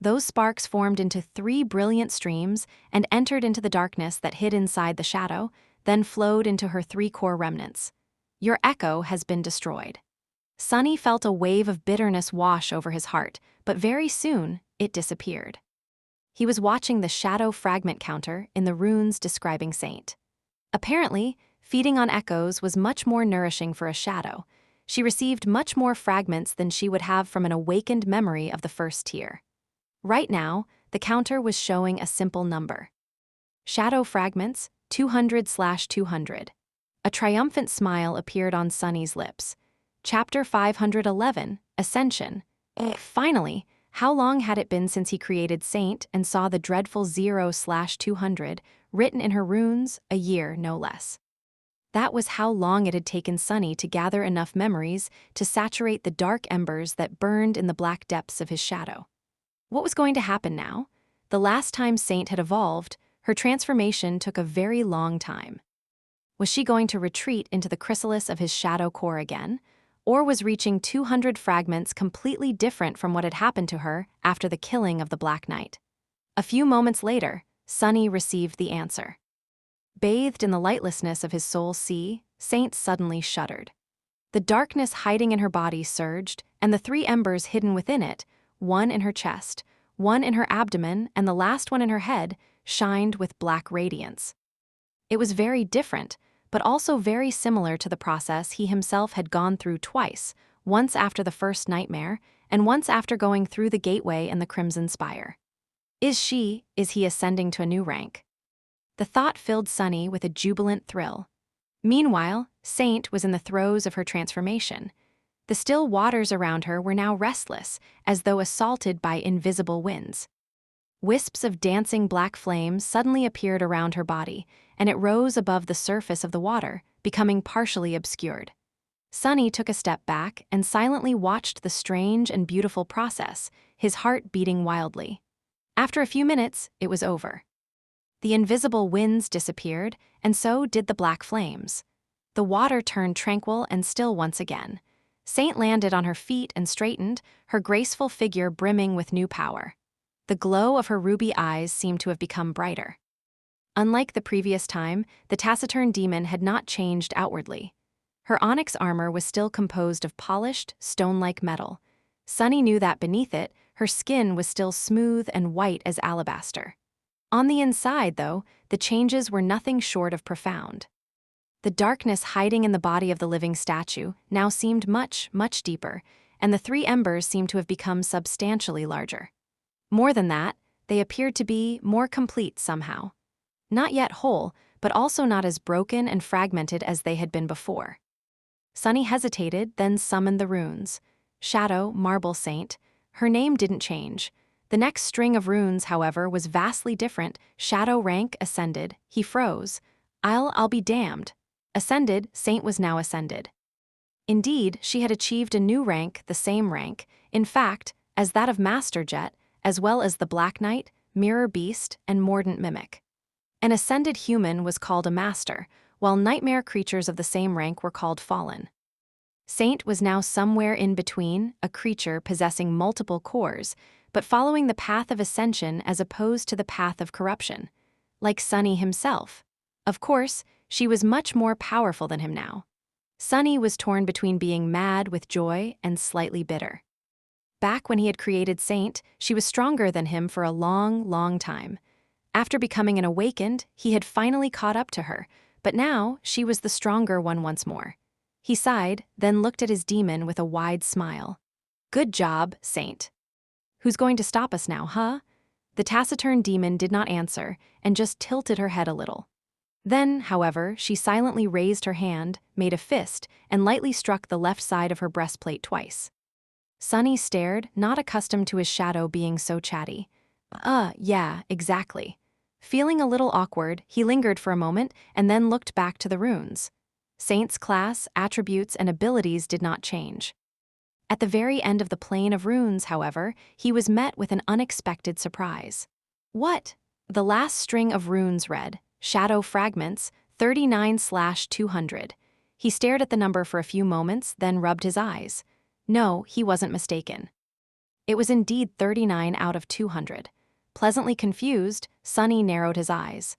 Those sparks formed into 3 brilliant streams and entered into the darkness that hid inside the shadow, then flowed into her 3 core remnants. "Your echo has been destroyed." Sunny felt a wave of bitterness wash over his heart, but very soon, it disappeared. He was watching the shadow fragment counter in the runes describing Saint. Apparently, feeding on echoes was much more nourishing for a shadow. She received much more fragments than she would have from an awakened memory of the first tier. Right now, the counter was showing a simple number. Shadow fragments, 200/200. A triumphant smile appeared on Sunny's lips. Chapter 511, Ascension. Finally, how long had it been since he created Saint and saw the dreadful 0/200 written in her runes? A year, no less. That was how long it had taken Sunny to gather enough memories to saturate the dark embers that burned in the black depths of his shadow. What was going to happen now? The last time Saint had evolved, her transformation took a very long time. Was she going to retreat into the chrysalis of his shadow core again? Or was reaching 200 fragments completely different from what had happened to her after the killing of the Black Knight? A few moments later, Sunny received the answer. Bathed in the lightlessness of his soul's sea, Saint suddenly shuddered. The darkness hiding in her body surged, and the 3 embers hidden within it, one in her chest, one in her abdomen, and the last one in her head, shined with black radiance. It was very different, but also very similar to the process he himself had gone through twice, once after the first nightmare, and once after going through the gateway in the Crimson Spire. Is he ascending to a new rank? The thought filled Sunny with a jubilant thrill. Meanwhile, Saint was in the throes of her transformation. The still waters around her were now restless, as though assaulted by invisible winds. Wisps of dancing black flames suddenly appeared around her body, and it rose above the surface of the water, becoming partially obscured. Sunny took a step back and silently watched the strange and beautiful process, his heart beating wildly. After a few minutes, it was over. The invisible winds disappeared, and so did the black flames. The water turned tranquil and still once again. Saint landed on her feet and straightened, her graceful figure brimming with new power. The glow of her ruby eyes seemed to have become brighter. Unlike the previous time, the taciturn demon had not changed outwardly. Her onyx armor was still composed of polished, stone-like metal. Sunny knew that beneath it, her skin was still smooth and white as alabaster. On the inside, though, the changes were nothing short of profound. The darkness hiding in the body of the living statue now seemed much, much deeper, and the 3 embers seemed to have become substantially larger. More than that, they appeared to be more complete somehow. Not yet whole, but also not as broken and fragmented as they had been before. Sunny hesitated, then summoned the runes. Shadow, Marble Saint. Her name didn't change. The next string of runes, however, was vastly different. Shadow rank ascended. He froze. I'll be damned. Ascended, Saint was now ascended. Indeed, she had achieved a new rank, the same rank, in fact, as that of Master Jet, as well as the Black Knight, Mirror Beast, and Mordant Mimic. An ascended human was called a master, while nightmare creatures of the same rank were called fallen. Saint was now somewhere in between, a creature possessing multiple cores, but following the path of ascension as opposed to the path of corruption. Like Sunny himself. Of course, she was much more powerful than him now. Sunny was torn between being mad with joy and slightly bitter. Back when he had created Saint, she was stronger than him for a long, long time. After becoming an awakened, he had finally caught up to her, but now she was the stronger one once more. He sighed, then looked at his demon with a wide smile. Good job, Saint. Who's going to stop us now, huh? The taciturn demon did not answer, and just tilted her head a little. Then, however, she silently raised her hand, made a fist, and lightly struck the left side of her breastplate twice. Sunny stared, not accustomed to his shadow being so chatty. Yeah, exactly. Feeling a little awkward, he lingered for a moment and then looked back to the runes. Saint's class, attributes, and abilities did not change. At the very end of the plane of runes, however, he was met with an unexpected surprise. What? The last string of runes read, Shadow Fragments, 39/200. He stared at the number for a few moments, then rubbed his eyes. No, he wasn't mistaken. It was indeed 39 out of 200. Pleasantly confused, Sunny narrowed his eyes.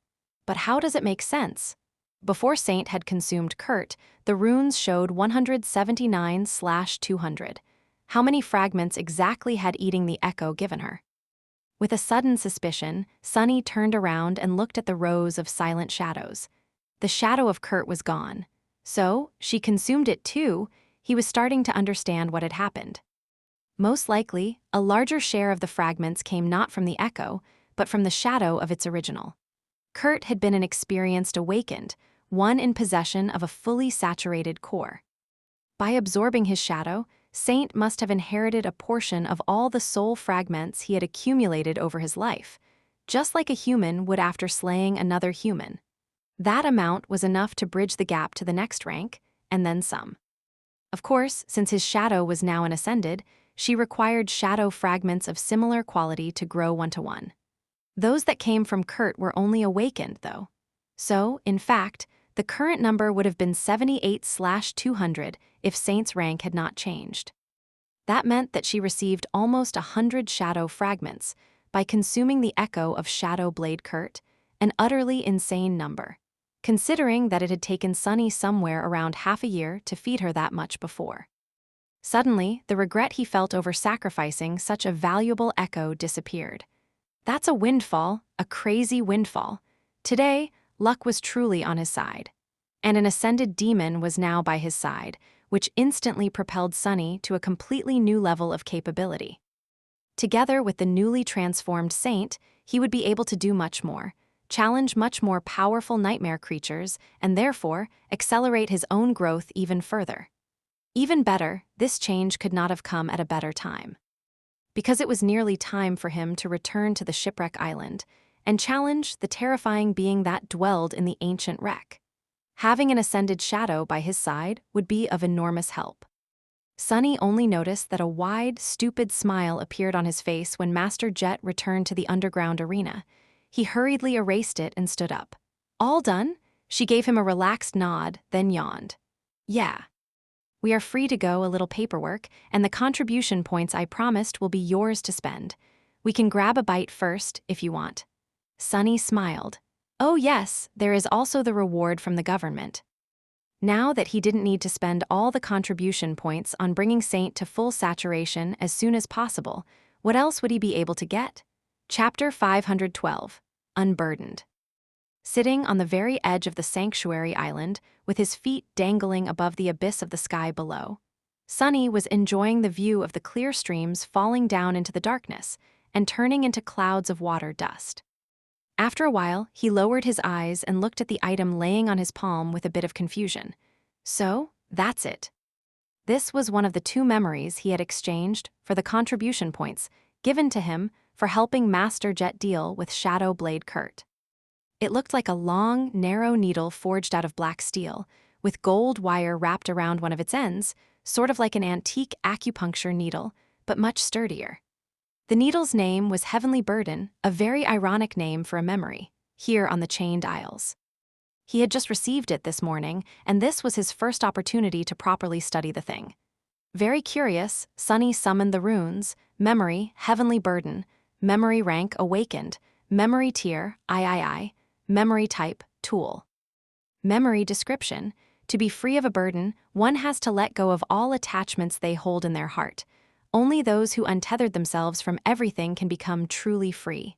But how does it make sense? Before Saint had consumed Kurt, the runes showed 179/200. How many fragments exactly had Eating the Echo given her? With a sudden suspicion, Sunny turned around and looked at the rows of silent shadows. The shadow of Kurt was gone. So, she consumed it too. He was starting to understand what had happened. Most likely, a larger share of the fragments came not from the echo, but from the shadow of its original. Kurt had been an experienced awakened, one in possession of a fully saturated core. By absorbing his shadow, Saint must have inherited a portion of all the soul fragments he had accumulated over his life, just like a human would after slaying another human. That amount was enough to bridge the gap to the next rank, and then some. Of course, since his shadow was now an ascended, she required shadow fragments of similar quality to grow one-to-one. Those that came from Kurt were only awakened, though. So, in fact, the current number would have been 78/200 if Saint's rank had not changed. That meant that she received almost 100 shadow fragments by consuming the echo of Shadow Blade Kurt, an utterly insane number, considering that it had taken Sunny somewhere around half a year to feed her that much before. Suddenly, the regret he felt over sacrificing such a valuable echo disappeared. That's a windfall, a crazy windfall. Today, luck was truly on his side. And an ascended demon was now by his side, which instantly propelled Sunny to a completely new level of capability. Together with the newly transformed Saint, he would be able to do much more, challenge much more powerful nightmare creatures, and therefore accelerate his own growth even further. Even better, this change could not have come at a better time. Because it was nearly time for him to return to the shipwreck island and challenge the terrifying being that dwelled in the ancient wreck. Having an ascended shadow by his side would be of enormous help. Sunny only noticed that a wide, stupid smile appeared on his face when Master Jet returned to the underground arena. He hurriedly erased it and stood up. All done? She gave him a relaxed nod, then yawned. Yeah. We are free to go, a little paperwork, and the contribution points I promised will be yours to spend. We can grab a bite first, if you want. Sunny smiled. Oh yes, there is also the reward from the government. Now that he didn't need to spend all the contribution points on bringing Saint to full saturation as soon as possible, what else would he be able to get? Chapter 512. Unburdened. Sitting on the very edge of the sanctuary island, with his feet dangling above the abyss of the sky below, Sunny was enjoying the view of the clear streams falling down into the darkness and turning into clouds of water dust. After a while, he lowered his eyes and looked at the item laying on his palm with a bit of confusion. So, that's it. This was one of the 2 memories he had exchanged for the contribution points given to him for helping Master Jet deal with Shadow Blade Kurt. It looked like a long, narrow needle forged out of black steel, with gold wire wrapped around one of its ends, sort of like an antique acupuncture needle, but much sturdier. The needle's name was Heavenly Burden, a very ironic name for a memory, here on the Chained Isles. He had just received it this morning, and this was his first opportunity to properly study the thing. Very curious, Sunny summoned the runes: Memory, Heavenly Burden, Memory Rank Awakened, Memory Tier, III, Memory Type, Tool. Memory Description: to be free of a burden, one has to let go of all attachments they hold in their heart. Only those who untethered themselves from everything can become truly free.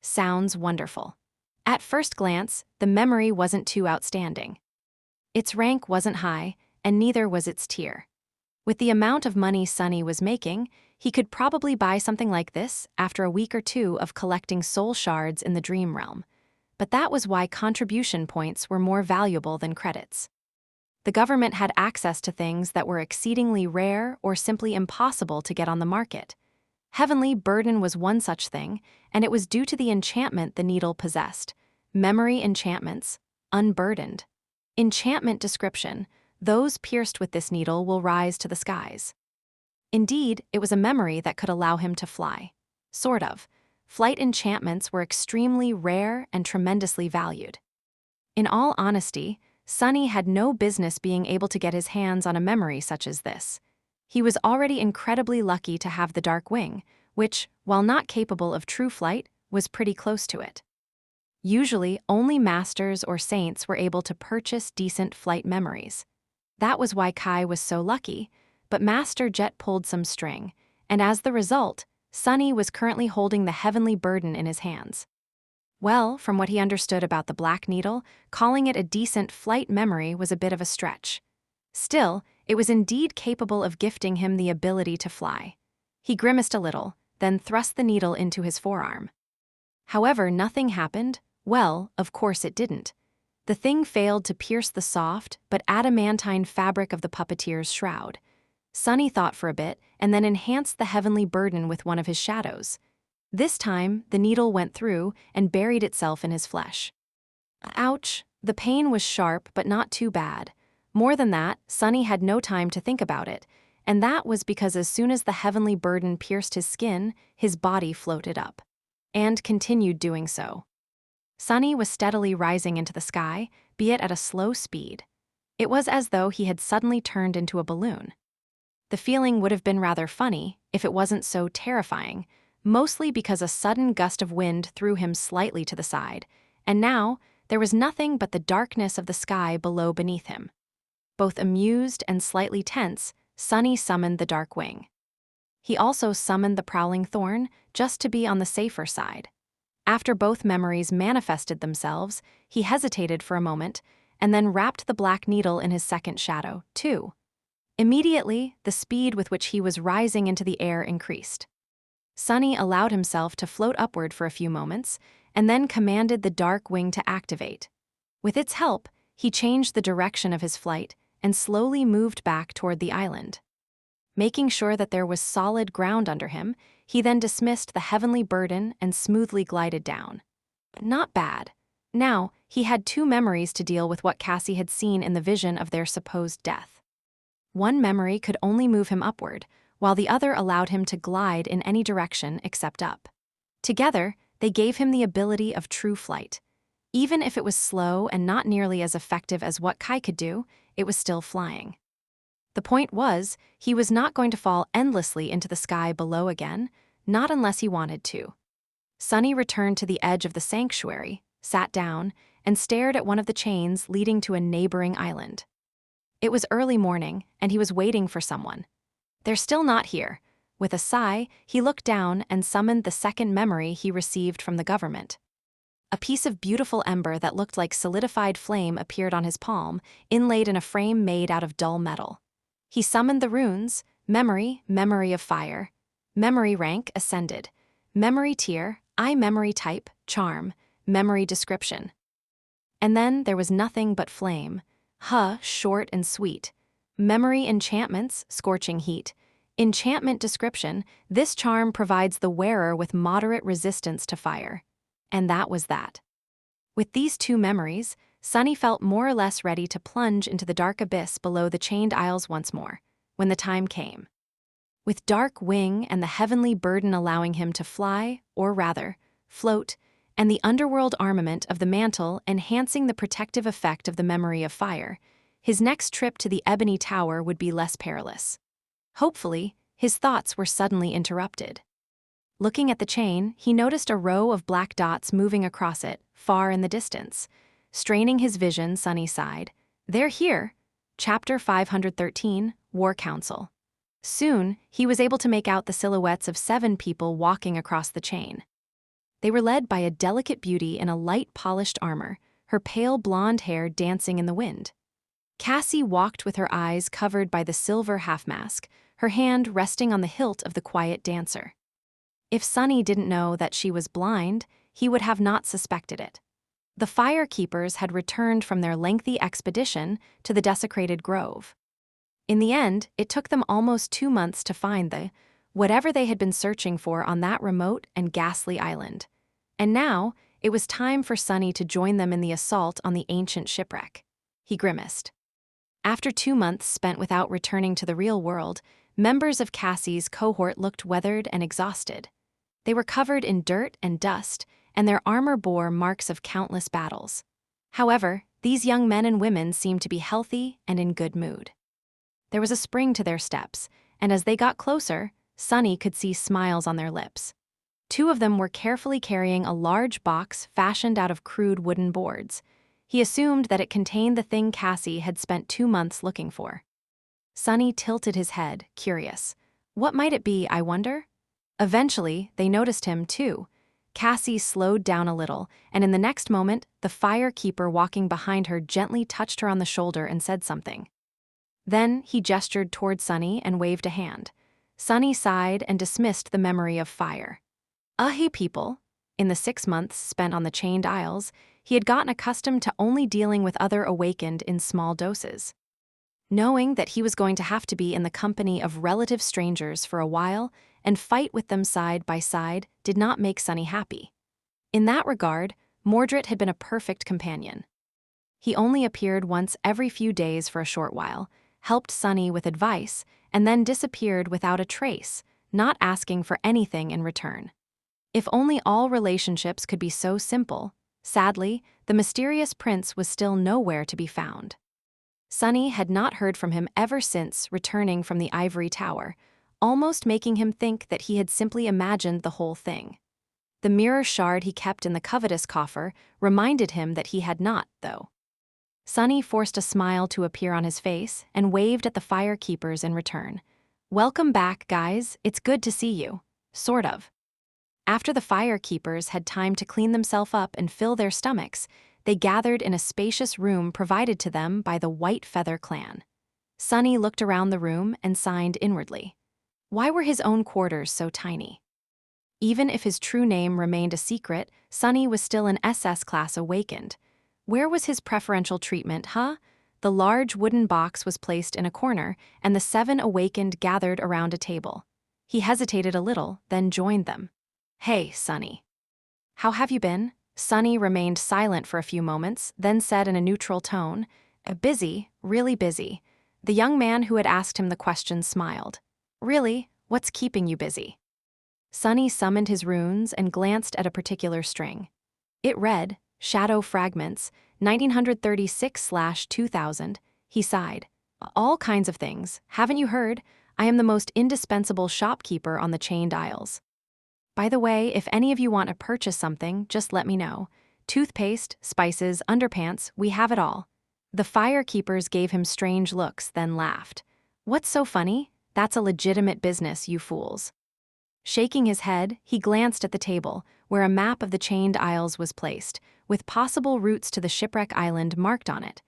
Sounds wonderful. At first glance, the memory wasn't too outstanding. Its rank wasn't high, and neither was its tier. With the amount of money Sunny was making, he could probably buy something like this after a week or 2 of collecting soul shards in the dream realm. But that was why contribution points were more valuable than credits. The government had access to things that were exceedingly rare or simply impossible to get on the market. Heavenly Burden was one such thing, and it was due to the enchantment the needle possessed. Memory enchantments, unburdened. Enchantment description: those pierced with this needle will rise to the skies. Indeed, it was a memory that could allow him to fly. Sort of. Flight enchantments were extremely rare and tremendously valued. In all honesty, Sunny had no business being able to get his hands on a memory such as this. He was already incredibly lucky to have the Dark Wing, which, while not capable of true flight, was pretty close to it. Usually, only masters or saints were able to purchase decent flight memories. That was why Kai was so lucky, but Master Jet pulled some string, and as the result, Sunny was currently holding the Heavenly Burden in his hands. Well, from what he understood about the Black Needle, calling it a decent flight memory was a bit of a stretch. Still, it was indeed capable of gifting him the ability to fly. He grimaced a little, then thrust the needle into his forearm. However, nothing happened. Well, of course it didn't. The thing failed to pierce the soft but adamantine fabric of the puppeteer's shroud. Sunny thought for a bit and then enhanced the Heavenly Burden with one of his shadows. This time, the needle went through and buried itself in his flesh. Ouch! The pain was sharp but not too bad. More than that, Sunny had no time to think about it, and that was because as soon as the Heavenly Burden pierced his skin, his body floated up. and continued doing so. Sunny was steadily rising into the sky, be it at a slow speed. It was as though he had suddenly turned into a balloon. The feeling would have been rather funny if it wasn't so terrifying, mostly because a sudden gust of wind threw him slightly to the side, and now there was nothing but the darkness of the sky beneath him. Both amused and slightly tense, Sunny summoned the dark wing. He also summoned the prowling thorn, just to be on the safer side. After both memories manifested themselves, he hesitated for a moment, and then wrapped the black needle in his second shadow, too. Immediately, the speed with which he was rising into the air increased. Sunny allowed himself to float upward for a few moments, and then commanded the dark wing to activate. With its help, he changed the direction of his flight and slowly moved back toward the island. Making sure that there was solid ground under him, he then dismissed the heavenly burden and smoothly glided down. Not bad. Now, he had two memories to deal with what Cassie had seen in the vision of their supposed death. One memory could only move him upward, while the other allowed him to glide in any direction except up. Together, they gave him the ability of true flight. Even if it was slow and not nearly as effective as what Kai could do, it was still flying. The point was, he was not going to fall endlessly into the sky below again, not unless he wanted to. Sunny returned to the edge of the sanctuary, sat down, and stared at one of the chains leading to a neighboring island. It was early morning, and he was waiting for someone. They're still not here. With a sigh, he looked down and summoned the second memory he received from the government. A piece of beautiful ember that looked like solidified flame appeared on his palm, inlaid in a frame made out of dull metal. He summoned the runes: memory, memory of fire. Memory rank ascended. Memory tier, memory type, charm, memory description. And then there was nothing but flame. Short and sweet. Memory enchantments, scorching heat. Enchantment description: this charm provides the wearer with moderate resistance to fire. And that was that. With these two memories, Sunny felt more or less ready to plunge into the dark abyss below the chained isles once more, when the time came. With dark wing and the heavenly burden allowing him to fly, or rather, float, and the underworld armament of the mantle enhancing the protective effect of the memory of fire, his next trip to the Ebony Tower would be less perilous. Hopefully, his thoughts were suddenly interrupted. Looking at the chain, he noticed a row of black dots moving across it, far in the distance. Straining his vision, Sunny sighed. They're here. Chapter 513, War Council. Soon, he was able to make out the silhouettes of 7 people walking across the chain. They were led by a delicate beauty in a light polished armor, her pale blonde hair dancing in the wind. Cassie walked with her eyes covered by the silver half-mask, her hand resting on the hilt of the quiet dancer. If Sunny didn't know that she was blind, he would have not suspected it. The fire keepers had returned from their lengthy expedition to the desecrated grove. In the end, it took them almost 2 months to find whatever they had been searching for on that remote and ghastly island. And now, it was time for Sunny to join them in the assault on the ancient shipwreck. He grimaced. After 2 months spent without returning to the real world, members of Cassie's cohort looked weathered and exhausted. They were covered in dirt and dust, and their armor bore marks of countless battles. However, these young men and women seemed to be healthy and in good mood. There was a spring to their steps, and as they got closer, Sunny could see smiles on their lips. 2 of them were carefully carrying a large box fashioned out of crude wooden boards. He assumed that it contained the thing Cassie had spent 2 months looking for. Sunny tilted his head, curious. What might it be, I wonder? Eventually, they noticed him, too. Cassie slowed down a little, and in the next moment, the fire keeper walking behind her gently touched her on the shoulder and said something. Then he gestured toward Sunny and waved a hand. Sunny sighed and dismissed the memory of fire. Hey people. In the 6 months spent on the chained isles, he had gotten accustomed to only dealing with other awakened in small doses. Knowing that he was going to have to be in the company of relative strangers for a while and fight with them side by side did not make Sunny happy. In that regard, Mordred had been a perfect companion. He only appeared once every few days for a short while, helped Sunny with advice, and then disappeared without a trace, not asking for anything in return. If only all relationships could be so simple. Sadly, the mysterious prince was still nowhere to be found. Sunny had not heard from him ever since returning from the ivory tower, almost making him think that he had simply imagined the whole thing. The mirror shard he kept in the covetous coffer reminded him that he had not, though. Sunny forced a smile to appear on his face and waved at the firekeepers in return. "Welcome back, guys. It's good to see you." Sort of. After the firekeepers had time to clean themselves up and fill their stomachs, they gathered in a spacious room provided to them by the White Feather clan. Sunny looked around the room and sighed inwardly. Why were his own quarters so tiny? Even if his true name remained a secret, Sunny was still an SS class awakened. Where was his preferential treatment, huh? The large wooden box was placed in a corner, and the 7 awakened gathered around a table. He hesitated a little, then joined them. "Hey, Sunny. How have you been?" Sunny remained silent for a few moments, then said in a neutral tone, "Busy, really busy." The young man who had asked him the question smiled. "Really? What's keeping you busy?" Sunny summoned his runes and glanced at a particular string. It read, "Shadow Fragments, 1936/2000. He sighed. "All kinds of things. Haven't you heard? I am the most indispensable shopkeeper on the chained isles. By the way, if any of you want to purchase something, just let me know. Toothpaste, spices, underpants, we have it all." The firekeepers gave him strange looks, then laughed. "What's so funny? That's a legitimate business, you fools." Shaking his head, he glanced at the table, where a map of the chained isles was placed, with possible routes to the shipwreck island marked on it.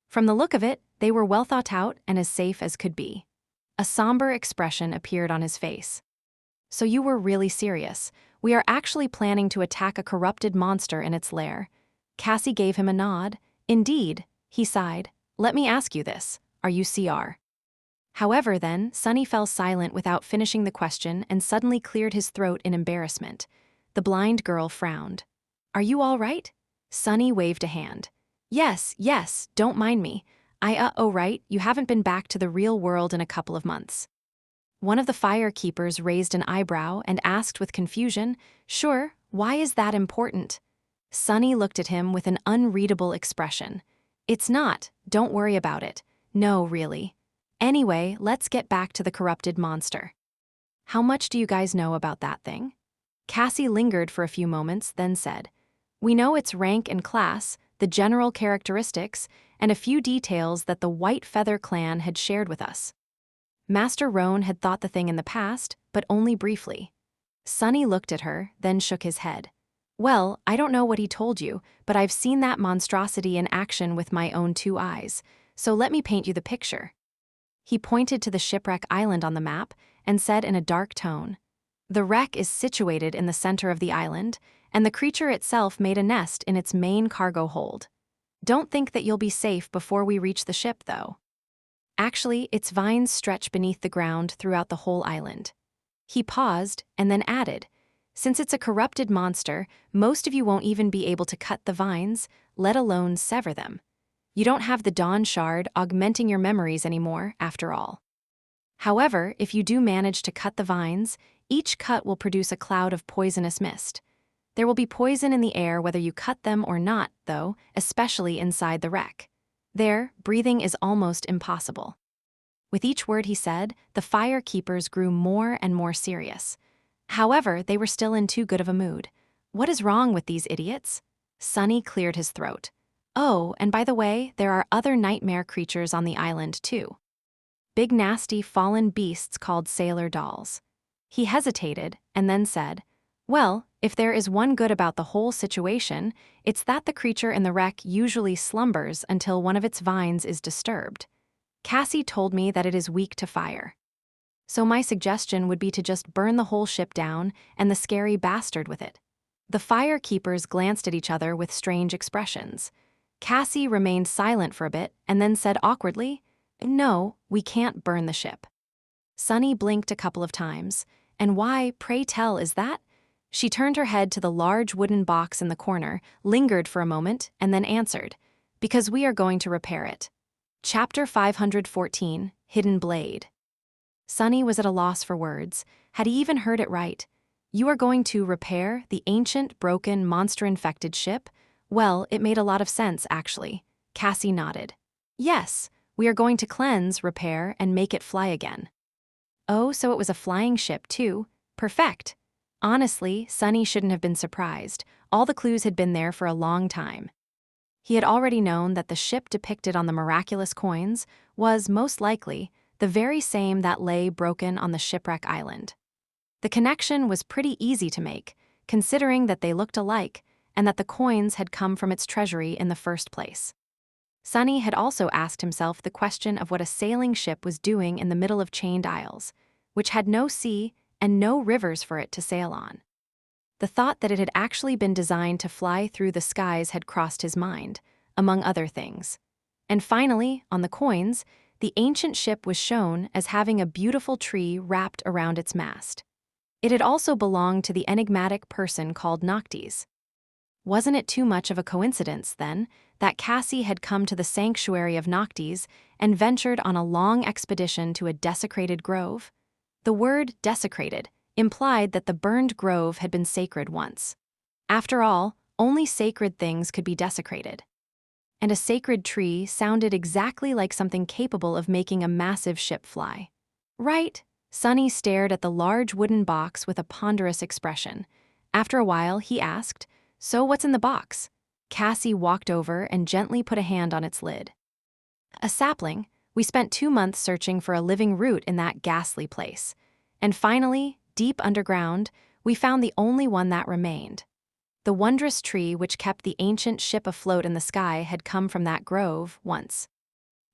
From the look of it, they were well thought out and as safe as could be. A somber expression appeared on his face. "So you were really serious. We are actually planning to attack a corrupted monster in its lair." Cassie gave him a nod. "Indeed," he sighed. "Let me ask you this. Are you CR?" However, then, Sunny fell silent without finishing the question and suddenly cleared his throat in embarrassment. The blind girl frowned. "Are you all right?" Sunny waved a hand. Yes, don't mind me. Oh right, you haven't been back to the real world in a couple of months." One of the firekeepers raised an eyebrow and asked with confusion, "Sure, why is that important?" Sunny looked at him with an unreadable expression. "It's not, don't worry about it. No, really. Anyway, let's get back to the corrupted monster. How much do you guys know about that thing?" Cassie lingered for a few moments, then said, "We know its rank and class, the general characteristics, and a few details that the White Feather clan had shared with us." Master Roan had thought the thing in the past, but only briefly. Sunny looked at her, then shook his head. "Well, I don't know what he told you, but I've seen that monstrosity in action with my own 2 eyes, so let me paint you the picture." He pointed to the shipwreck island on the map and said in a dark tone, "The wreck is situated in the center of the island, and the creature itself made a nest in its main cargo hold. Don't think that you'll be safe before we reach the ship, though. Actually, its vines stretch beneath the ground throughout the whole island." He paused and then added, "Since it's a corrupted monster, most of you won't even be able to cut the vines, let alone sever them. You don't have the Dawn Shard augmenting your memories anymore, after all. However, if you do manage to cut the vines, each cut will produce a cloud of poisonous mist. There will be poison in the air whether you cut them or not, though, especially inside the wreck. There, breathing is almost impossible." With each word he said, the firekeepers grew more and more serious. However, they were still in too good of a mood. "What is wrong with these idiots?" Sunny cleared his throat. "Oh, and by the way, there are other nightmare creatures on the island, too. Big nasty fallen beasts called sailor dolls." He hesitated and then said, "Well, if there is one good about the whole situation, it's that the creature in the wreck usually slumbers until one of its vines is disturbed. Cassie told me that it is weak to fire. So my suggestion would be to just burn the whole ship down and the scary bastard with it." The firekeepers glanced at each other with strange expressions. Cassie remained silent for a bit and then said awkwardly, "No, we can't burn the ship." Sunny blinked a couple of times. "And why, pray tell, is that?" She turned her head to the large wooden box in the corner, lingered for a moment, and then answered, "Because we are going to repair it." Chapter 514, Hidden Blade. Sunny was at a loss for words. Had he even heard it right? You are going to repair the ancient, broken, monster-infected ship? Well, it made a lot of sense, actually. Cassie nodded. Yes, we are going to cleanse, repair, and make it fly again. Oh, so it was a flying ship, too. Perfect. Honestly, Sunny shouldn't have been surprised. All the clues had been there for a long time. He had already known that the ship depicted on the miraculous coins was, most likely, the very same that lay broken on the shipwreck island. The connection was pretty easy to make, considering that they looked alike and that the coins had come from its treasury in the first place. Sunny had also asked himself the question of what a sailing ship was doing in the middle of chained isles, which had no sea and no rivers for it to sail on. The thought that it had actually been designed to fly through the skies had crossed his mind, among other things. And finally, on the coins, the ancient ship was shown as having a beautiful tree wrapped around its mast. It had also belonged to the enigmatic person called Noctis. Wasn't it too much of a coincidence, then, that Cassie had come to the sanctuary of Noctis and ventured on a long expedition to a desecrated grove? The word desecrated implied that the burned grove had been sacred once. After all, only sacred things could be desecrated. And a sacred tree sounded exactly like something capable of making a massive ship fly. Right? Sunny stared at the large wooden box with a ponderous expression. After a while, he asked, "So what's in the box?" Cassie walked over and gently put a hand on its lid. "A sapling. We spent 2 months searching for a living root in that ghastly place. And finally, deep underground, we found the only one that remained. The wondrous tree which kept the ancient ship afloat in the sky had come from that grove once.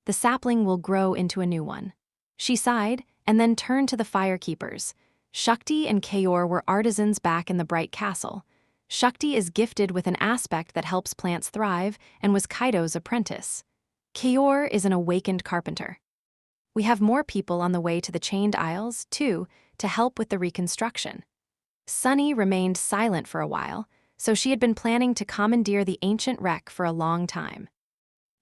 The sapling will grow into a new one." She sighed and then turned to the firekeepers. Shakti and Kayor were artisans back in the bright castle. Shakti is gifted with an aspect that helps plants thrive and was Kaido's apprentice. Kayor is an awakened carpenter. We have more people on the way to the Chained Isles, too, to help with the reconstruction. Sunny remained silent for a while, so she had been planning to commandeer the ancient wreck for a long time.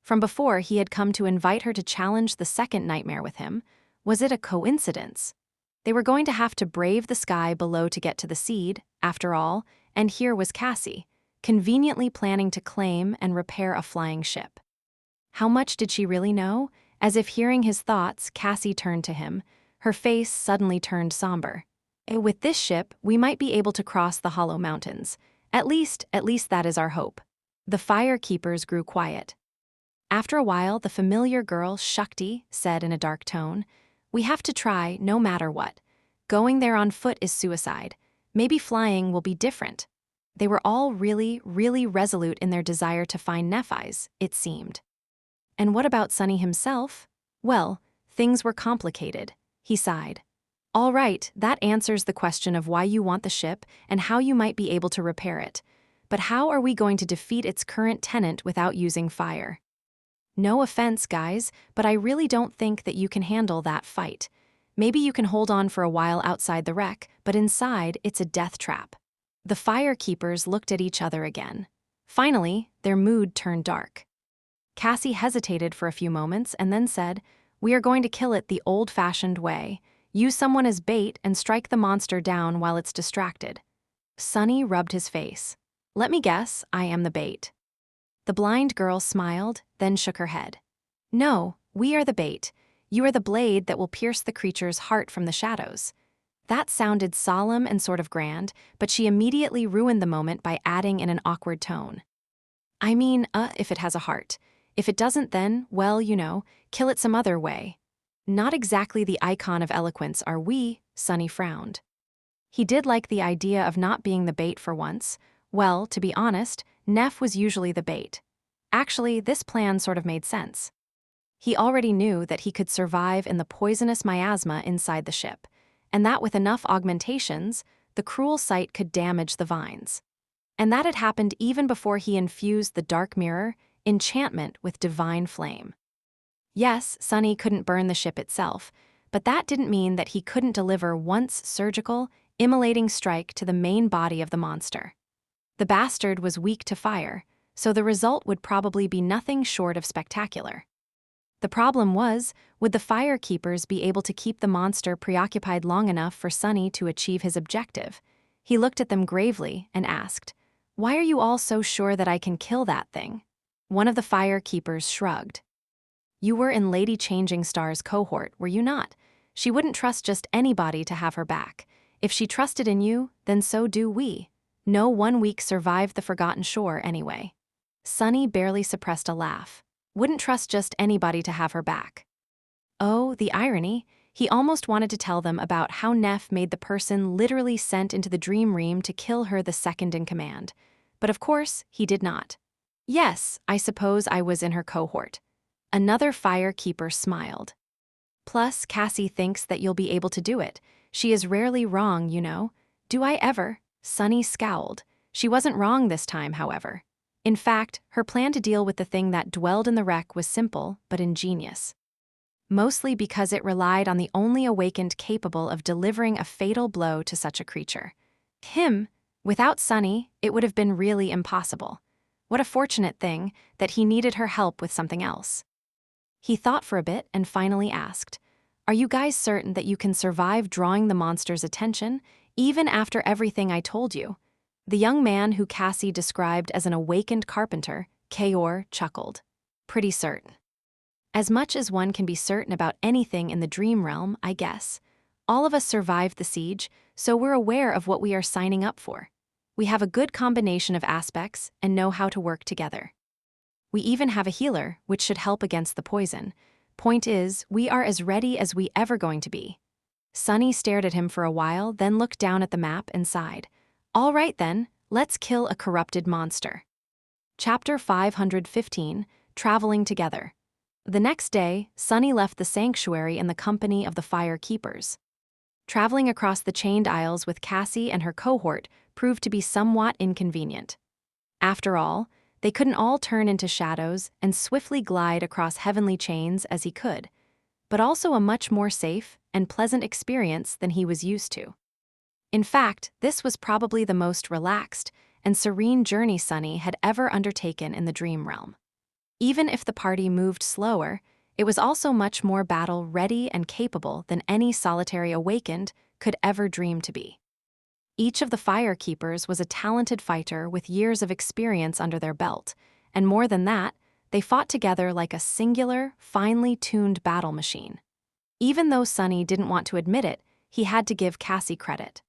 From before, he had come to invite her to challenge the second nightmare with him. Was it a coincidence? They were going to have to brave the sky below to get to the seed, after all, and here was Cassie, conveniently planning to claim and repair a flying ship. How much did she really know? As if hearing his thoughts, Cassie turned to him. Her face suddenly turned somber. "With this ship, we might be able to cross the Hollow Mountains. At least that is our hope." The firekeepers grew quiet. After a while, the familiar girl, Shakti, said in a dark tone, "We have to try, no matter what. Going there on foot is suicide. Maybe flying will be different." They were all really, really resolute in their desire to find Nephi's, it seemed. And what about Sunny himself? Well, things were complicated. He sighed. "All right, that answers the question of why you want the ship and how you might be able to repair it. But how are we going to defeat its current tenant without using fire? No offense, guys, but I really don't think that you can handle that fight. Maybe you can hold on for a while outside the wreck, but inside, it's a death trap." The firekeepers looked at each other again. Finally, their mood turned dark. Cassie hesitated for a few moments and then said, "We are going to kill it the old-fashioned way. Use someone as bait and strike the monster down while it's distracted." Sunny rubbed his face. "Let me guess, I am the bait." The blind girl smiled, then shook her head. "No, we are the bait. You are the blade that will pierce the creature's heart from the shadows." That sounded solemn and sort of grand, but she immediately ruined the moment by adding in an awkward tone. "I mean, if it has a heart. If it doesn't, then, well, kill it some other way." Not exactly the icon of eloquence, are we? Sunny frowned. He did like the idea of not being the bait for once. Well, to be honest, Neff was usually the bait. Actually, this plan sort of made sense. He already knew that he could survive in the poisonous miasma inside the ship, and that with enough augmentations, the cruel sight could damage the vines. And that had happened even before he infused the dark mirror, enchantment, with divine flame. Yes, Sunny couldn't burn the ship itself, but that didn't mean that he couldn't deliver once surgical, immolating strike to the main body of the monster. The bastard was weak to fire, so the result would probably be nothing short of spectacular. The problem was, would the firekeepers be able to keep the monster preoccupied long enough for Sunny to achieve his objective? He looked at them gravely and asked, "Why are you all so sure that I can kill that thing?" One of the fire keepers shrugged. "You were in Lady Changing Star's cohort, were you not? She wouldn't trust just anybody to have her back. If she trusted in you, then so do we. No 1 week survived the Forgotten Shore anyway." Sunny barely suppressed a laugh. Wouldn't trust just anybody to have her back. Oh, the irony. He almost wanted to tell them about how Neff made the person literally sent into the dream realm to kill her the second in command. But of course, he did not. "Yes, I suppose I was in her cohort." Another fire keeper smiled. "Plus, Cassie thinks that you'll be able to do it. She is rarely wrong, you know." "Do I ever?" Sunny scowled. She wasn't wrong this time, however. In fact, her plan to deal with the thing that dwelled in the wreck was simple but ingenious. Mostly because it relied on the only awakened capable of delivering a fatal blow to such a creature. Him. Without Sunny, it would have been really impossible. What a fortunate thing that he needed her help with something else. He thought for a bit and finally asked, "Are you guys certain that you can survive drawing the monster's attention, even after everything I told you?" The young man who Cassie described as an awakened carpenter, Kaor, chuckled. "Pretty certain. As much as one can be certain about anything in the dream realm, I guess. All of us survived the siege, so we're aware of what we are signing up for. We have a good combination of aspects and know how to work together. We even have a healer, which should help against the poison. Point is, we are as ready as we ever going to be." Sunny stared at him for a while, then looked down at the map and sighed. "All right then, let's kill a corrupted monster." Chapter 515, Traveling Together. The next day, Sunny left the sanctuary in the company of the fire keepers. Traveling across the chained aisles with Cassie and her cohort proved to be somewhat inconvenient. After all, they couldn't all turn into shadows and swiftly glide across heavenly chains as he could, but also a much more safe and pleasant experience than he was used to. In fact, this was probably the most relaxed and serene journey Sunny had ever undertaken in the dream realm. Even if the party moved slower, it was also much more battle-ready and capable than any solitary awakened could ever dream to be. Each of the fire keepers was a talented fighter with years of experience under their belt, and more than that, they fought together like a singular, finely tuned battle machine. Even though Sunny didn't want to admit it, he had to give Cassie credit.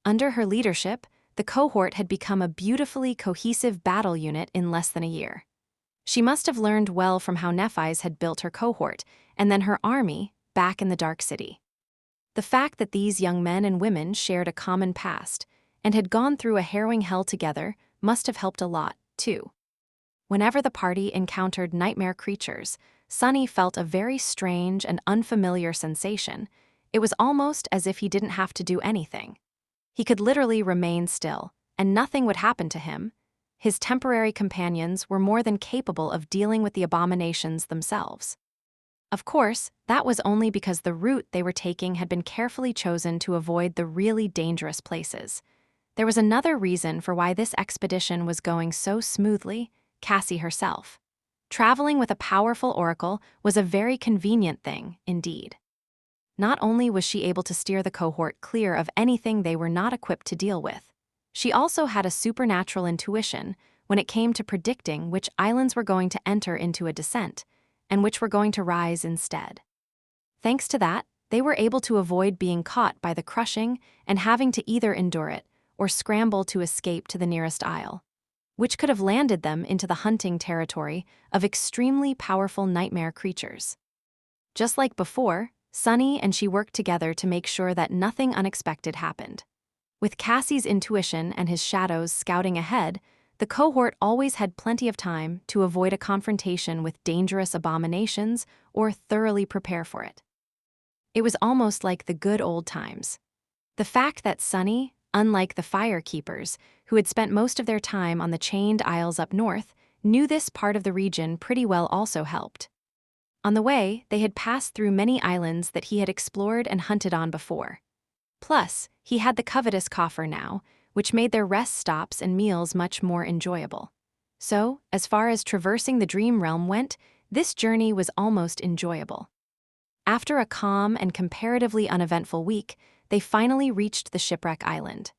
Under her leadership, the cohort had become a beautifully cohesive battle unit in less than a year. She must have learned well from how Nephi's had built her cohort, and then her army, back in the Dark City. The fact that these young men and women shared a common past and had gone through a harrowing hell together must have helped a lot, too. Whenever the party encountered nightmare creatures, Sunny felt a very strange and unfamiliar sensation. It was almost as if he didn't have to do anything. He could literally remain still, and nothing would happen to him. His temporary companions were more than capable of dealing with the abominations themselves. Of course, that was only because the route they were taking had been carefully chosen to avoid the really dangerous places. There was another reason for why this expedition was going so smoothly: Cassie herself. Traveling with a powerful oracle was a very convenient thing, indeed. Not only was she able to steer the cohort clear of anything they were not equipped to deal with, she also had a supernatural intuition when it came to predicting which islands were going to enter into a descent and which were going to rise instead. Thanks to that, they were able to avoid being caught by the crushing and having to either endure it or scramble to escape to the nearest isle, which could have landed them into the hunting territory of extremely powerful nightmare creatures. Just like before, Sunny and she worked together to make sure that nothing unexpected happened. With Cassie's intuition and his shadows scouting ahead, the cohort always had plenty of time to avoid a confrontation with dangerous abominations or thoroughly prepare for it. It was almost like the good old times. The fact that Sunny, unlike the fire keepers, who had spent most of their time on the chained isles up north, knew this part of the region pretty well also helped. On the way, they had passed through many islands that he had explored and hunted on before. Plus, he had the covetous coffer now, which made their rest stops and meals much more enjoyable. So, as far as traversing the dream realm went, this journey was almost enjoyable. After a calm and comparatively uneventful week, they finally reached the shipwreck island.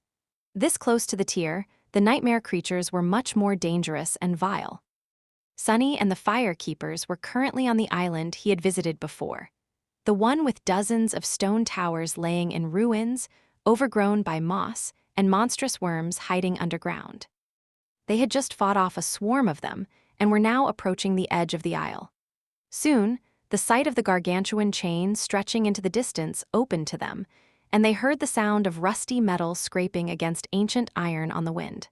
This close to the tier, the nightmare creatures were much more dangerous and vile. Sunny and the fire keepers were currently on the island he had visited before, the one with dozens of stone towers laying in ruins, overgrown by moss and monstrous worms hiding underground. They had just fought off a swarm of them and were now approaching the edge of the isle. Soon, the sight of the gargantuan chain stretching into the distance opened to them, and they heard the sound of rusty metal scraping against ancient iron on the wind.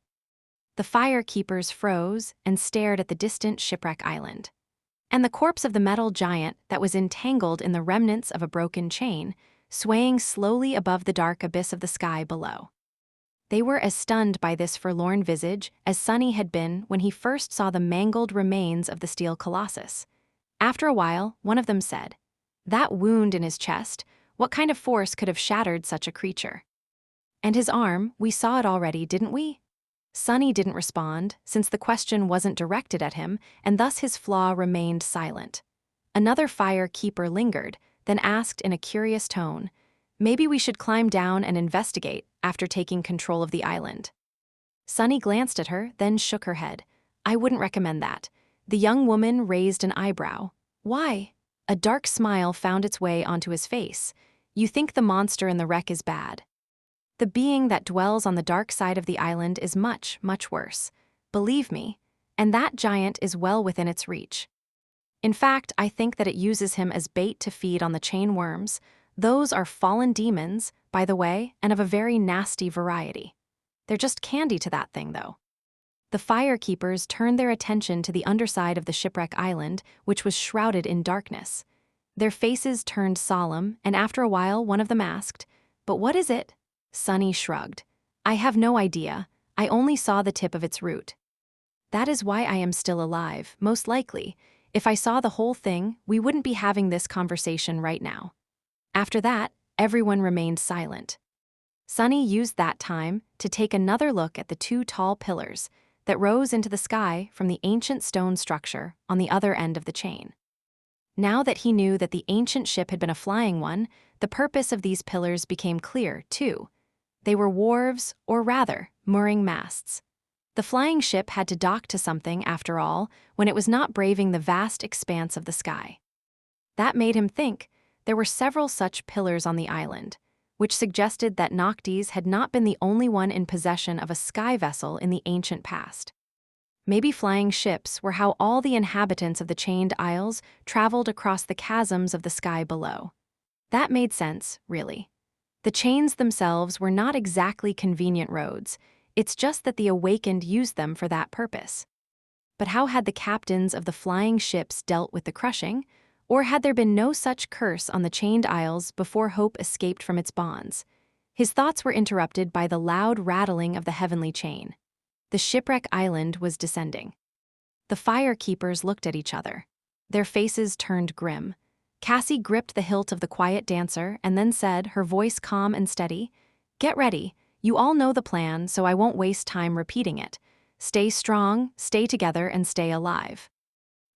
The fire keepers froze and stared at the distant shipwreck island. And the corpse of the metal giant that was entangled in the remnants of a broken chain, swaying slowly above the dark abyss of the sky below. They were as stunned by this forlorn visage as Sunny had been when he first saw the mangled remains of the steel colossus. After a while, one of them said, "That wound in his chest, what kind of force could have shattered such a creature? And his arm, we saw it already, didn't we?" Sunny didn't respond, since the question wasn't directed at him, and thus his Flaw remained silent. Another fire keeper lingered, then asked in a curious tone, "Maybe we should climb down and investigate after taking control of the island." Sunny glanced at her, then shook her head. "I wouldn't recommend that." The young woman raised an eyebrow. "Why?" A dark smile found its way onto his face. "You think the monster in the wreck is bad. The being that dwells on the dark side of the island is much, much worse. Believe me, and that giant is well within its reach. In fact, I think that it uses him as bait to feed on the chain worms. Those are fallen demons, by the way, and of a very nasty variety. They're just candy to that thing, though." The fire keepers turned their attention to the underside of the shipwreck island, which was shrouded in darkness. Their faces turned solemn, and after a while one of them asked, "But what is it?" Sunny shrugged. "I have no idea. I only saw the tip of its root. That is why I am still alive, most likely. If I saw the whole thing, we wouldn't be having this conversation right now." After that, everyone remained silent. Sunny used that time to take another look at the two tall pillars that rose into the sky from the ancient stone structure on the other end of the chain. Now that he knew that the ancient ship had been a flying one, the purpose of these pillars became clear, too. They were wharves, or rather, mooring masts. The flying ship had to dock to something, after all, when it was not braving the vast expanse of the sky. That made him think there were several such pillars on the island, which suggested that Noctis had not been the only one in possession of a sky vessel in the ancient past. Maybe flying ships were how all the inhabitants of the chained isles traveled across the chasms of the sky below. That made sense, really. The chains themselves were not exactly convenient roads, it's just that the awakened used them for that purpose. But how had the captains of the flying ships dealt with the crushing? Or had there been no such curse on the chained isles before hope escaped from its bonds? His thoughts were interrupted by the loud rattling of the heavenly chain. The shipwreck island was descending. The fire keepers looked at each other. Their faces turned grim. Cassie gripped the hilt of the quiet dancer and then said, her voice calm and steady, "Get ready. You all know the plan, so I won't waste time repeating it. Stay strong, stay together, and stay alive.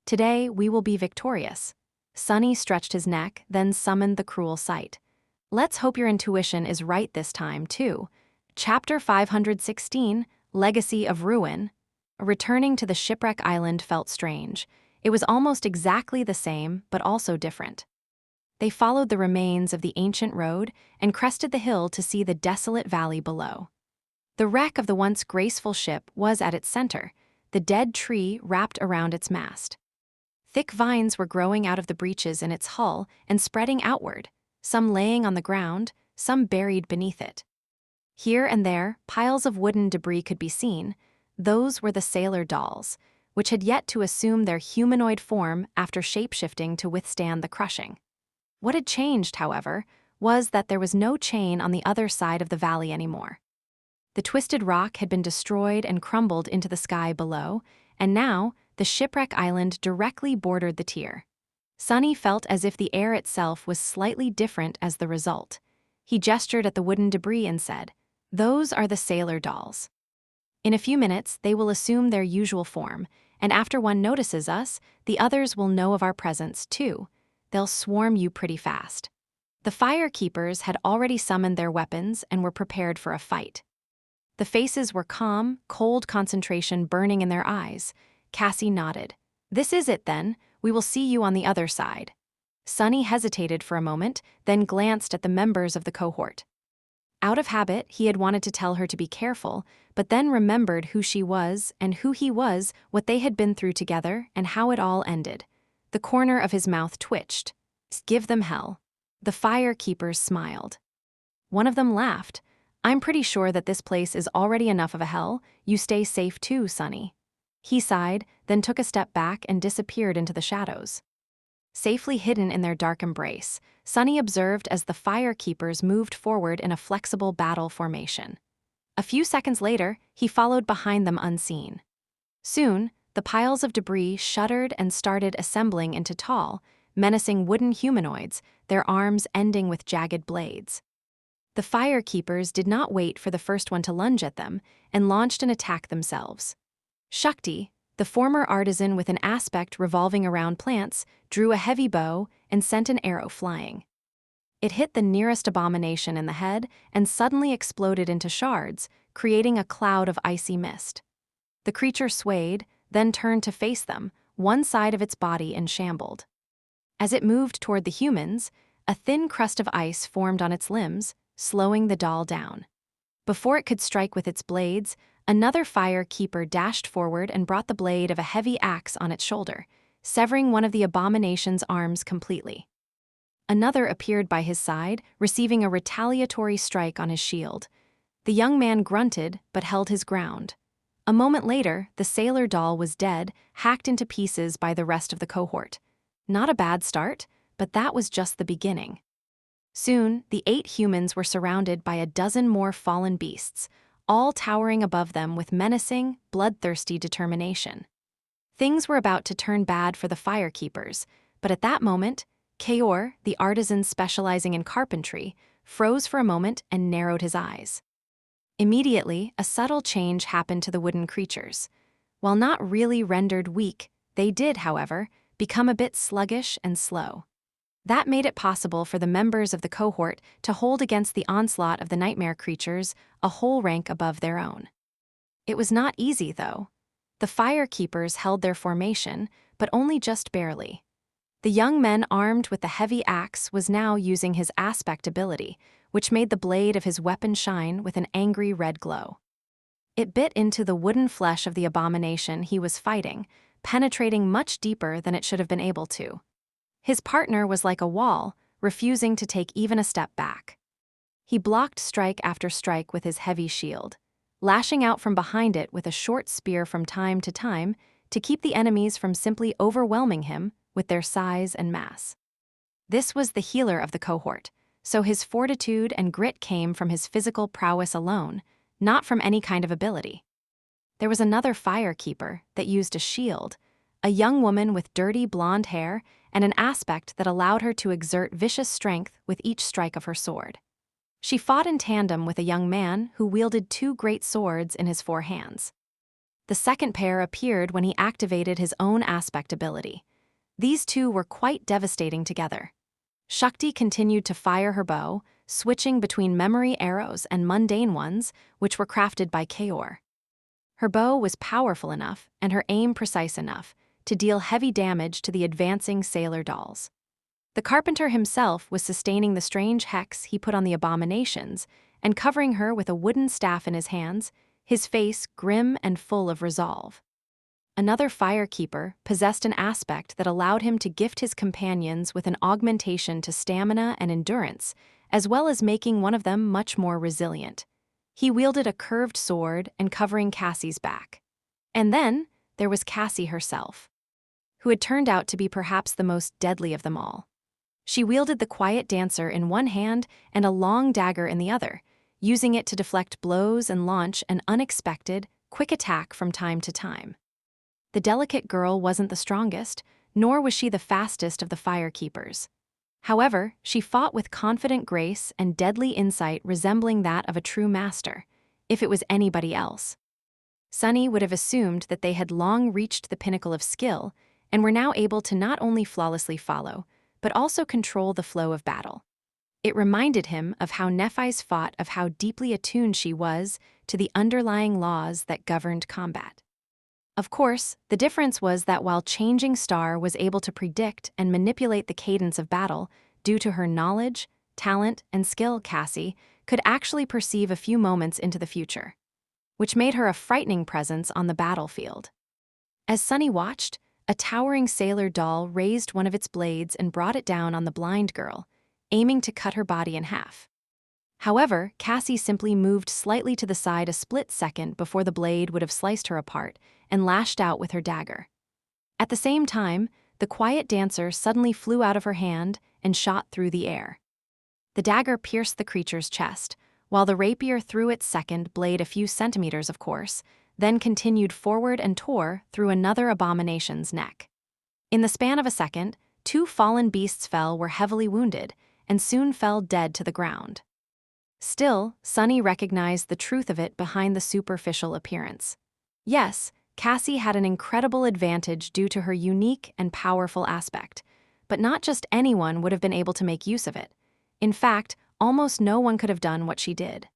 Today, we will be victorious." Sunny stretched his neck, then summoned the cruel sight. "Let's hope your intuition is right this time, too." Chapter 516, Legacy of Ruin. Returning to the shipwreck island felt strange. It was almost exactly the same, but also different. They followed the remains of the ancient road and crested the hill to see the desolate valley below. The wreck of the once graceful ship was at its center, the dead tree wrapped around its mast. Thick vines were growing out of the breaches in its hull and spreading outward, some laying on the ground, some buried beneath it. Here and there, piles of wooden debris could be seen. Those were the sailor dolls, which had yet to assume their humanoid form after shapeshifting to withstand the crushing. What had changed, however, was that there was no chain on the other side of the valley anymore. The twisted rock had been destroyed and crumbled into the sky below, and now the shipwreck island directly bordered the tier. Sunny felt as if the air itself was slightly different as the result. He gestured at the wooden debris and said, "Those are the sailor dolls. In a few minutes, they will assume their usual form, and after one notices us, the others will know of our presence, too. They'll swarm you pretty fast." The fire keepers had already summoned their weapons and were prepared for a fight. The faces were calm, cold concentration burning in their eyes. Cassie nodded. "This is it, then. We will see you on the other side." Sunny hesitated for a moment, then glanced at the members of the cohort. Out of habit, he had wanted to tell her to be careful, but then remembered who she was and who he was, what they had been through together, and how it all ended. The corner of his mouth twitched. "Give them hell." The fire keepers smiled. One of them laughed. "I'm pretty sure that this place is already enough of a hell. You stay safe too, Sunny." He sighed, then took a step back and disappeared into the shadows. Safely hidden in their dark embrace, Sunny observed as the fire keepers moved forward in a flexible battle formation. A few seconds later, he followed behind them unseen. Soon, the piles of debris shuddered and started assembling into tall, menacing wooden humanoids, their arms ending with jagged blades. The fire keepers did not wait for the first one to lunge at them and launched an attack themselves. Shakti, the former artisan with an aspect revolving around plants, drew a heavy bow and sent an arrow flying. It hit the nearest abomination in the head and suddenly exploded into shards, creating a cloud of icy mist. The creature swayed, then turned to face them, one side of its body enshambled. As it moved toward the humans, a thin crust of ice formed on its limbs, slowing the doll down. Before it could strike with its blades, another fire keeper dashed forward and brought the blade of a heavy axe on its shoulder, severing one of the abomination's arms completely. Another appeared by his side, receiving a retaliatory strike on his shield. The young man grunted but held his ground. A moment later, the sailor doll was dead, hacked into pieces by the rest of the cohort. Not a bad start, but that was just the beginning. Soon, the 8 humans were surrounded by a dozen more fallen beasts, all towering above them with menacing, bloodthirsty determination. Things were about to turn bad for the fire keepers, but at that moment, Kaor, the artisan specializing in carpentry, froze for a moment and narrowed his eyes. Immediately, a subtle change happened to the wooden creatures. While not really rendered weak, they did, however, become a bit sluggish and slow. That made it possible for the members of the cohort to hold against the onslaught of the nightmare creatures a whole rank above their own. It was not easy, though. The fire keepers held their formation, but only just barely. The young man armed with the heavy axe was now using his aspect ability, which made the blade of his weapon shine with an angry red glow. It bit into the wooden flesh of the abomination he was fighting, penetrating much deeper than it should have been able to. His partner was like a wall, refusing to take even a step back. He blocked strike after strike with his heavy shield, lashing out from behind it with a short spear from time to keep the enemies from simply overwhelming him with their size and mass. This was the healer of the cohort, so his fortitude and grit came from his physical prowess alone, not from any kind of ability. There was another fire keeper that used a shield, a young woman with dirty blonde hair and an aspect that allowed her to exert vicious strength with each strike of her sword. She fought in tandem with a young man who wielded 2 great swords in his 4 hands. The second pair appeared when he activated his own aspect ability. These two were quite devastating together. Shakti continued to fire her bow, switching between memory arrows and mundane ones, which were crafted by Kaor. Her bow was powerful enough and her aim precise enough to deal heavy damage to the advancing sailor dolls. The carpenter himself was sustaining the strange hex he put on the abominations and covering her with a wooden staff in his hands, his face grim and full of resolve. Another fire keeper possessed an aspect that allowed him to gift his companions with an augmentation to stamina and endurance, as well as making one of them much more resilient. He wielded a curved sword and covering Cassie's back. And then there was Cassie herself, who had turned out to be perhaps the most deadly of them all. She wielded the quiet dancer in one hand and a long dagger in the other, using it to deflect blows and launch an unexpected, quick attack from time to time. The delicate girl wasn't the strongest, nor was she the fastest of the fire keepers. However, she fought with confident grace and deadly insight resembling that of a true master, if it was anybody else. Sunny would have assumed that they had long reached the pinnacle of skill and were now able to not only flawlessly follow, but also control the flow of battle. It reminded him of how Nephi's fought, of how deeply attuned she was to the underlying laws that governed combat. Of course, the difference was that while Changing Star was able to predict and manipulate the cadence of battle due to her knowledge, talent, and skill, Cassie could actually perceive a few moments into the future, which made her a frightening presence on the battlefield. As Sunny watched, a towering sailor doll raised one of its blades and brought it down on the blind girl, aiming to cut her body in half. However, Cassie simply moved slightly to the side a split second before the blade would have sliced her apart and lashed out with her dagger. At the same time, the quiet dancer suddenly flew out of her hand and shot through the air. The dagger pierced the creature's chest, while the rapier threw its second blade a few centimeters, of course, then continued forward and tore through another abomination's neck. In the span of a second, 2 fallen beasts were heavily wounded and soon fell dead to the ground. Still, Sunny recognized the truth of it behind the superficial appearance. Yes, Cassie had an incredible advantage due to her unique and powerful aspect, but not just anyone would have been able to make use of it. In fact, almost no one could have done what she did.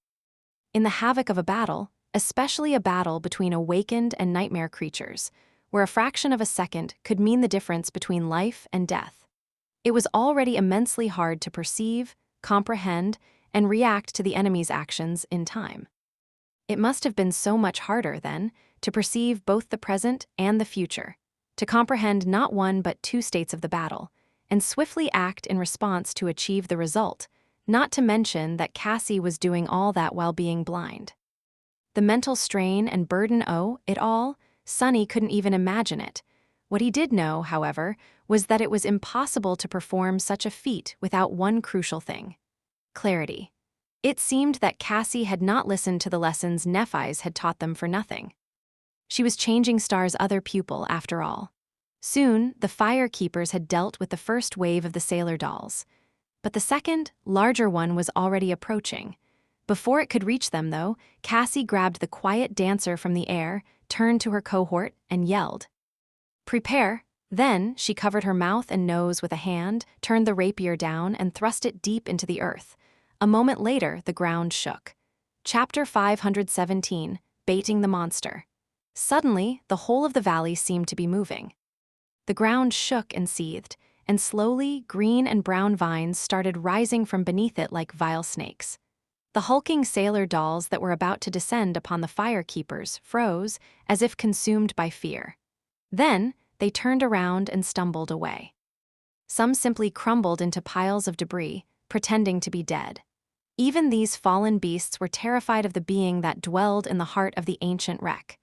In the havoc of a battle, especially a battle between awakened and nightmare creatures, where a fraction of a second could mean the difference between life and death, it was already immensely hard to perceive, comprehend, and react to the enemy's actions in time. It must have been so much harder, then, to perceive both the present and the future, to comprehend not one but 2 states of the battle, and swiftly act in response to achieve the result, not to mention that Cassie was doing all that while being blind. The mental strain and burden it all, Sunny couldn't even imagine it. What he did know, however, was that it was impossible to perform such a feat without one crucial thing: clarity. It seemed that Cassie had not listened to the lessons Nephi's had taught them for nothing. She was Changing Star's other pupil, after all. Soon, the Fire Keepers had dealt with the first wave of the sailor dolls, but the second, larger one was already approaching. Before it could reach them, though, Cassie grabbed the quiet dancer from the air, turned to her cohort, and yelled, "Prepare!" Then, she covered her mouth and nose with a hand, turned the rapier down, and thrust it deep into the earth. A moment later, the ground shook. Chapter 517, Baiting the Monster. Suddenly, the whole of the valley seemed to be moving. The ground shook and seethed, and slowly, green and brown vines started rising from beneath it like vile snakes. The hulking sailor dolls that were about to descend upon the Fire Keepers froze, as if consumed by fear. Then, they turned around and stumbled away. Some simply crumbled into piles of debris, pretending to be dead. Even these fallen beasts were terrified of the being that dwelled in the heart of the ancient wreck.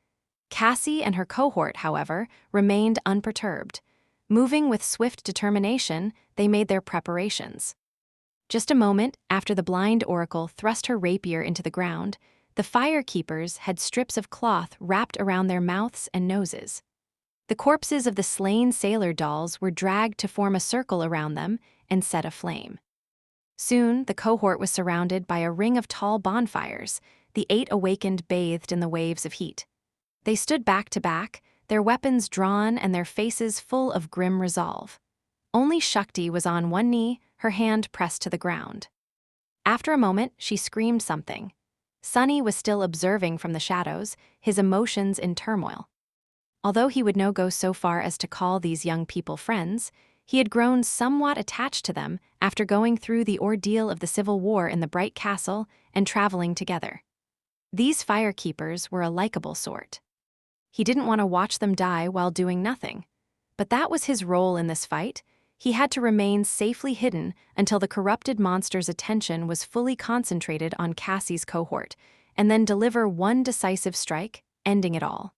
Cassie and her cohort, however, remained unperturbed. Moving with swift determination, they made their preparations. Just a moment after the blind oracle thrust her rapier into the ground, the Fire Keepers had strips of cloth wrapped around their mouths and noses. The corpses of the slain sailor dolls were dragged to form a circle around them and set aflame. Soon, the cohort was surrounded by a ring of tall bonfires. The 8 awakened bathed in the waves of heat. They stood back to back, their weapons drawn and their faces full of grim resolve. Only Shakti was on one knee, her hand pressed to the ground. After a moment, she screamed something. Sunny was still observing from the shadows, his emotions in turmoil. Although he would no go so far as to call these young people friends, he had grown somewhat attached to them after going through the ordeal of the Civil War in the Bright Castle and traveling together. These Fire Keepers were a likable sort. He didn't want to watch them die while doing nothing. But that was his role in this fight. He had to remain safely hidden until the corrupted monster's attention was fully concentrated on Cassie's cohort, and then deliver one decisive strike, ending it all.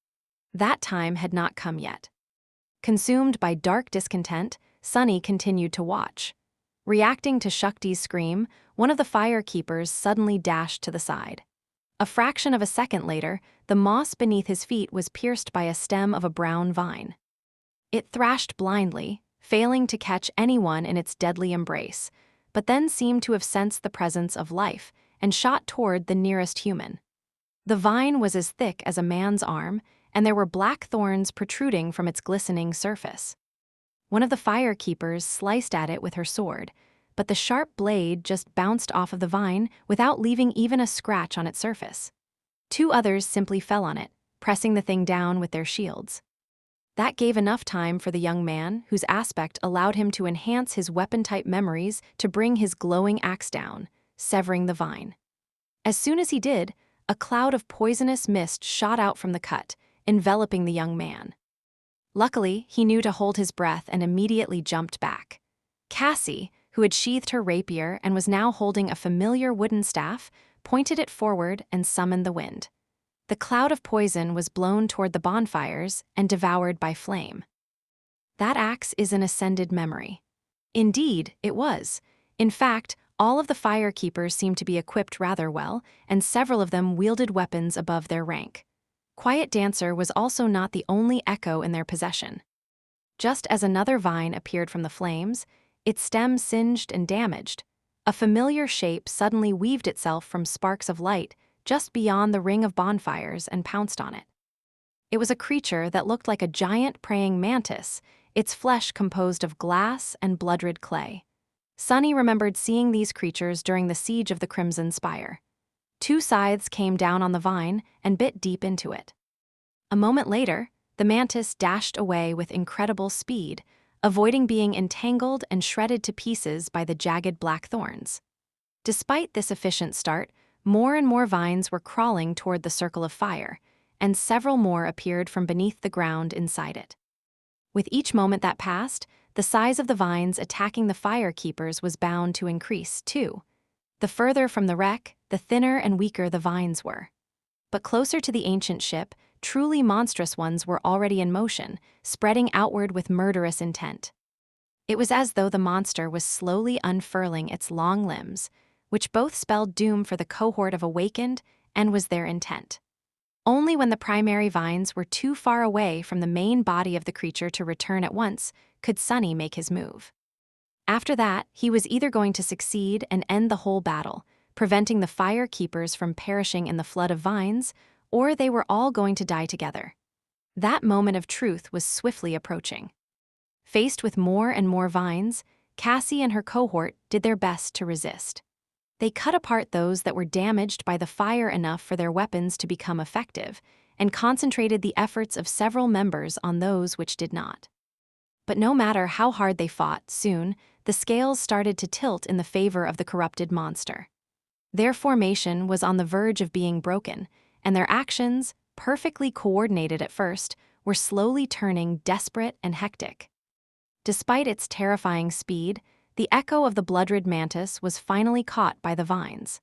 That time had not come yet. Consumed by dark discontent, Sunny continued to watch. Reacting to Shakti's scream, one of the Fire Keepers suddenly dashed to the side. A fraction of a second later, the moss beneath his feet was pierced by a stem of a brown vine. It thrashed blindly, failing to catch anyone in its deadly embrace, but then seemed to have sensed the presence of life and shot toward the nearest human. The vine was as thick as a man's arm, and there were black thorns protruding from its glistening surface. One of the Fire Keepers sliced at it with her sword, but the sharp blade just bounced off of the vine without leaving even a scratch on its surface. Two others simply fell on it, pressing the thing down with their shields. That gave enough time for the young man, whose aspect allowed him to enhance his weapon-type memories, to bring his glowing axe down, severing the vine. As soon as he did, a cloud of poisonous mist shot out from the cut, enveloping the young man. Luckily, he knew to hold his breath and immediately jumped back. Cassie, who had sheathed her rapier and was now holding a familiar wooden staff, pointed it forward and summoned the wind. The cloud of poison was blown toward the bonfires and devoured by flame. That axe is an ascended memory. Indeed, it was. In fact, all of the fire keepers seemed to be equipped rather well, and several of them wielded weapons above their rank. Quiet Dancer was also not the only echo in their possession. Just as another vine appeared from the flames, its stem singed and damaged. A familiar shape suddenly weaved itself from sparks of light just beyond the ring of bonfires and pounced on it. It was a creature that looked like a giant praying mantis, its flesh composed of glass and blood-red clay. Sunny remembered seeing these creatures during the siege of the Crimson Spire. Two scythes came down on the vine and bit deep into it. A moment later, the mantis dashed away with incredible speed, avoiding being entangled and shredded to pieces by the jagged black thorns. Despite this efficient start, more and more vines were crawling toward the circle of fire, and several more appeared from beneath the ground inside it. With each moment that passed, the size of the vines attacking the fire keepers was bound to increase, too. The further from the wreck, the thinner and weaker the vines were. But closer to the ancient ship, truly monstrous ones were already in motion, spreading outward with murderous intent. It was as though the monster was slowly unfurling its long limbs, which both spelled doom for the cohort of awakened and was their intent. Only when the primary vines were too far away from the main body of the creature to return at once could Sunny make his move. After that, he was either going to succeed and end the whole battle, preventing the fire keepers from perishing in the flood of vines, or they were all going to die together. That moment of truth was swiftly approaching. Faced with more and more vines, Cassie and her cohort did their best to resist. They cut apart those that were damaged by the fire enough for their weapons to become effective, and concentrated the efforts of several members on those which did not. But no matter how hard they fought, soon, the scales started to tilt in the favor of the corrupted monster. Their formation was on the verge of being broken, and their actions, perfectly coordinated at first, were slowly turning desperate and hectic. Despite its terrifying speed, the echo of the blood-red mantis was finally caught by the vines.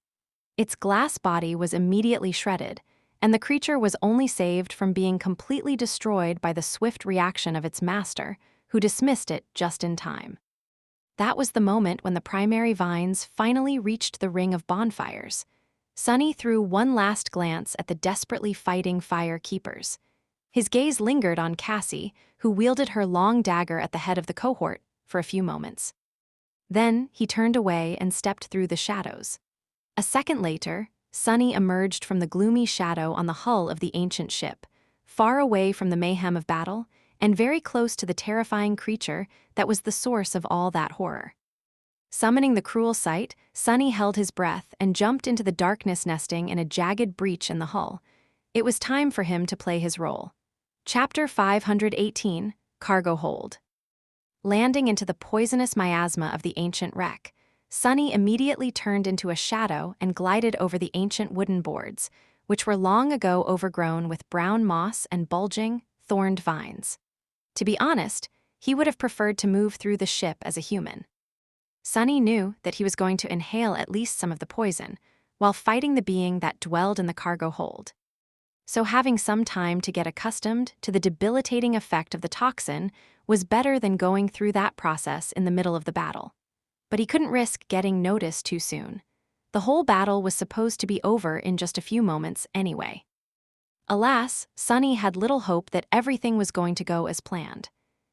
Its glass body was immediately shredded, and the creature was only saved from being completely destroyed by the swift reaction of its master, who dismissed it just in time. That was the moment when the primary vines finally reached the ring of bonfires. Sunny threw one last glance at the desperately fighting fire keepers. His gaze lingered on Cassie, who wielded her long dagger at the head of the cohort, for a few moments. Then he turned away and stepped through the shadows. A second later, Sunny emerged from the gloomy shadow on the hull of the ancient ship, far away from the mayhem of battle, and very close to the terrifying creature that was the source of all that horror. Summoning the cruel sight, Sunny held his breath and jumped into the darkness, nesting in a jagged breach in the hull. It was time for him to play his role. Chapter 518, Cargo Hold. Landing into the poisonous miasma of the ancient wreck, Sunny immediately turned into a shadow and glided over the ancient wooden boards, which were long ago overgrown with brown moss and bulging, thorned vines. To be honest, he would have preferred to move through the ship as a human. Sunny knew that he was going to inhale at least some of the poison, while fighting the being that dwelled in the cargo hold. So having some time to get accustomed to the debilitating effect of the toxin was better than going through that process in the middle of the battle. But he couldn't risk getting noticed too soon. The whole battle was supposed to be over in just a few moments anyway. Alas, Sunny had little hope that everything was going to go as planned.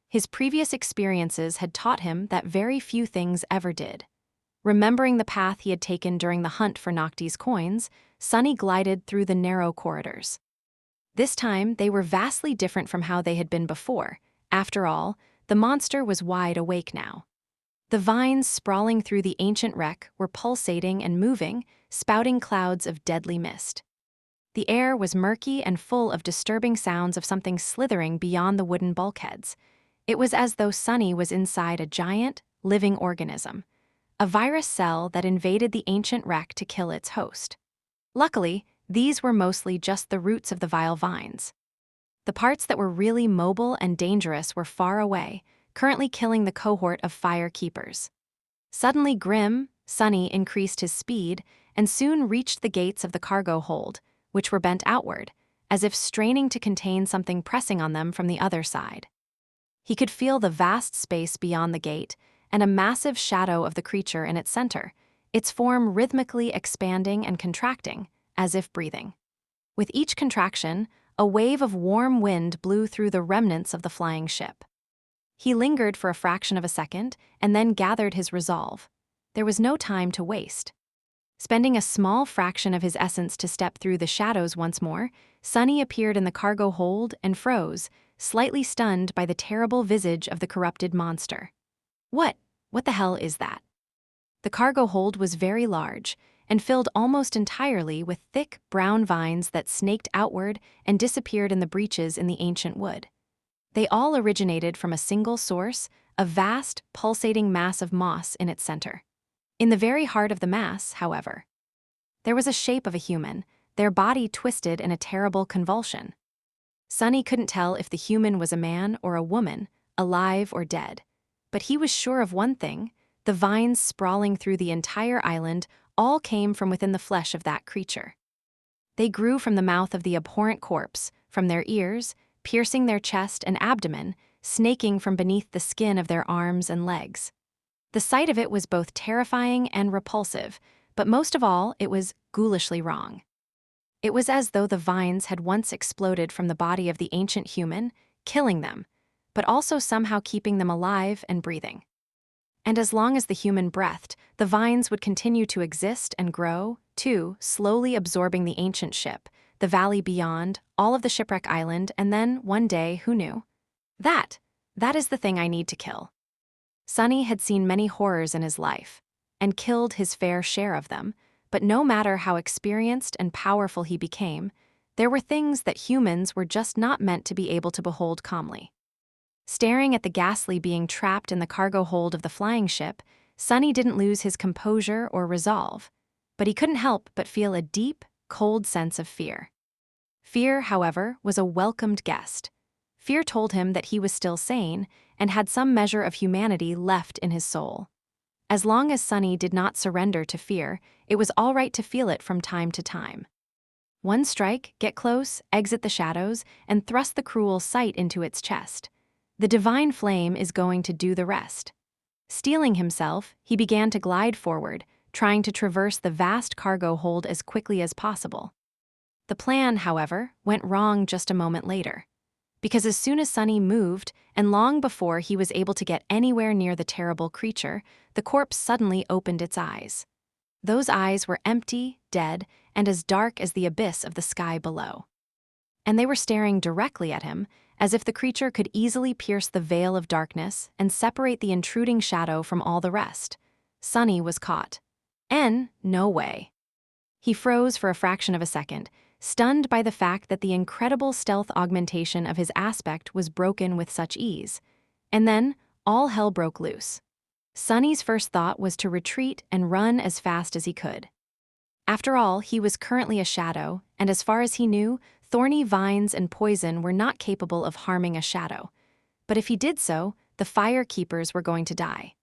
His previous experiences had taught him that very few things ever did. Remembering the path he had taken during the hunt for Nocti's coins, Sunny glided through the narrow corridors. This time, they were vastly different from how they had been before. After all, the monster was wide awake now. The vines sprawling through the ancient wreck were pulsating and moving, spouting clouds of deadly mist. The air was murky and full of disturbing sounds of something slithering beyond the wooden bulkheads. It was as though Sunny was inside a giant, living organism, a virus cell that invaded the ancient wreck to kill its host. Luckily, these were mostly just the roots of the vile vines. The parts that were really mobile and dangerous were far away, currently killing the cohort of fire keepers. Suddenly grim, Sunny increased his speed and soon reached the gates of the cargo hold, which were bent outward, as if straining to contain something pressing on them from the other side. He could feel the vast space beyond the gate and a massive shadow of the creature in its center, its form rhythmically expanding and contracting, as if breathing. With each contraction, a wave of warm wind blew through the remnants of the flying ship. He lingered for a fraction of a second and then gathered his resolve. There was no time to waste. Spending a small fraction of his essence to step through the shadows once more, Sunny appeared in the cargo hold and froze, slightly stunned by the terrible visage of the corrupted monster. What the hell is that? The cargo hold was very large and filled almost entirely with thick, brown vines that snaked outward and disappeared in the breaches in the ancient wood. They all originated from a single source, a vast, pulsating mass of moss in its center. In the very heart of the mass, however, there was a shape of a human, their body twisted in a terrible convulsion. Sunny couldn't tell if the human was a man or a woman, alive or dead. But he was sure of one thing: the vines sprawling through the entire island all came from within the flesh of that creature. They grew from the mouth of the abhorrent corpse, from their ears, piercing their chest and abdomen, snaking from beneath the skin of their arms and legs. The sight of it was both terrifying and repulsive, but most of all, it was ghoulishly wrong. It was as though the vines had once exploded from the body of the ancient human, killing them, but also somehow keeping them alive and breathing. And as long as the human breathed, the vines would continue to exist and grow, too, slowly absorbing the ancient ship, the valley beyond, all of the shipwreck island, and then, one day, who knew? That is the thing I need to kill. Sunny had seen many horrors in his life, and killed his fair share of them, but no matter how experienced and powerful he became, there were things that humans were just not meant to be able to behold calmly. Staring at the ghastly being trapped in the cargo hold of the flying ship, Sunny didn't lose his composure or resolve, but he couldn't help but feel a deep, cold sense of fear. Fear, however, was a welcomed guest. Fear told him that he was still sane and had some measure of humanity left in his soul. As long as Sunny did not surrender to fear, it was all right to feel it from time to time. One strike, get close, exit the shadows, and thrust the cruel sight into its chest. The divine flame is going to do the rest. Steeling himself, he began to glide forward, trying to traverse the vast cargo hold as quickly as possible. The plan, however, went wrong just a moment later. Because as soon as Sunny moved, and long before he was able to get anywhere near the terrible creature, the corpse suddenly opened its eyes. Those eyes were empty, dead, and as dark as the abyss of the sky below. And they were staring directly at him, as if the creature could easily pierce the veil of darkness and separate the intruding shadow from all the rest. Sunny was caught. No way. He froze for a fraction of a second, stunned by the fact that the incredible stealth augmentation of his aspect was broken with such ease. And then, all hell broke loose. Sunny's first thought was to retreat and run as fast as he could. After all, he was currently a shadow, and as far as he knew, thorny vines and poison were not capable of harming a shadow. But if he did so, the fire keepers were going to die.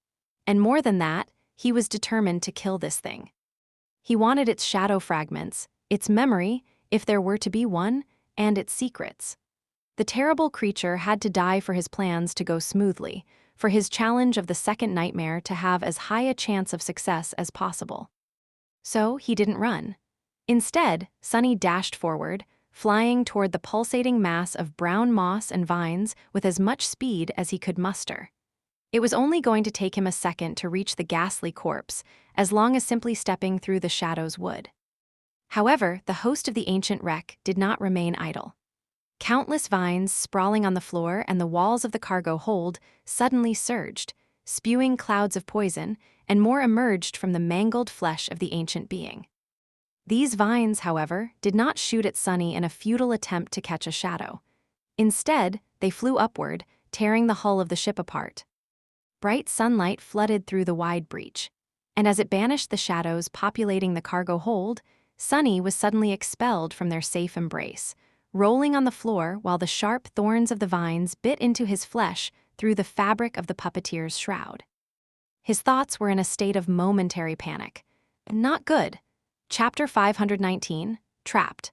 And more than that, he was determined to kill this thing. He wanted its shadow fragments, its memory, if there were to be one, and its secrets. The terrible creature had to die for his plans to go smoothly, for his challenge of the second nightmare to have as high a chance of success as possible. So he didn't run. Instead, Sunny dashed forward, flying toward the pulsating mass of brown moss and vines with as much speed as he could muster. It was only going to take him a second to reach the ghastly corpse, as long as simply stepping through the shadows would. However, the host of the ancient wreck did not remain idle. Countless vines sprawling on the floor and the walls of the cargo hold suddenly surged, spewing clouds of poison, and more emerged from the mangled flesh of the ancient being. These vines, however, did not shoot at Sunny in a futile attempt to catch a shadow. Instead, they flew upward, tearing the hull of the ship apart. Bright sunlight flooded through the wide breach, and as it banished the shadows populating the cargo hold, Sunny was suddenly expelled from their safe embrace, rolling on the floor while the sharp thorns of the vines bit into his flesh through the fabric of the puppeteer's shroud. His thoughts were in a state of momentary panic. Not good. Chapter 519, Trapped.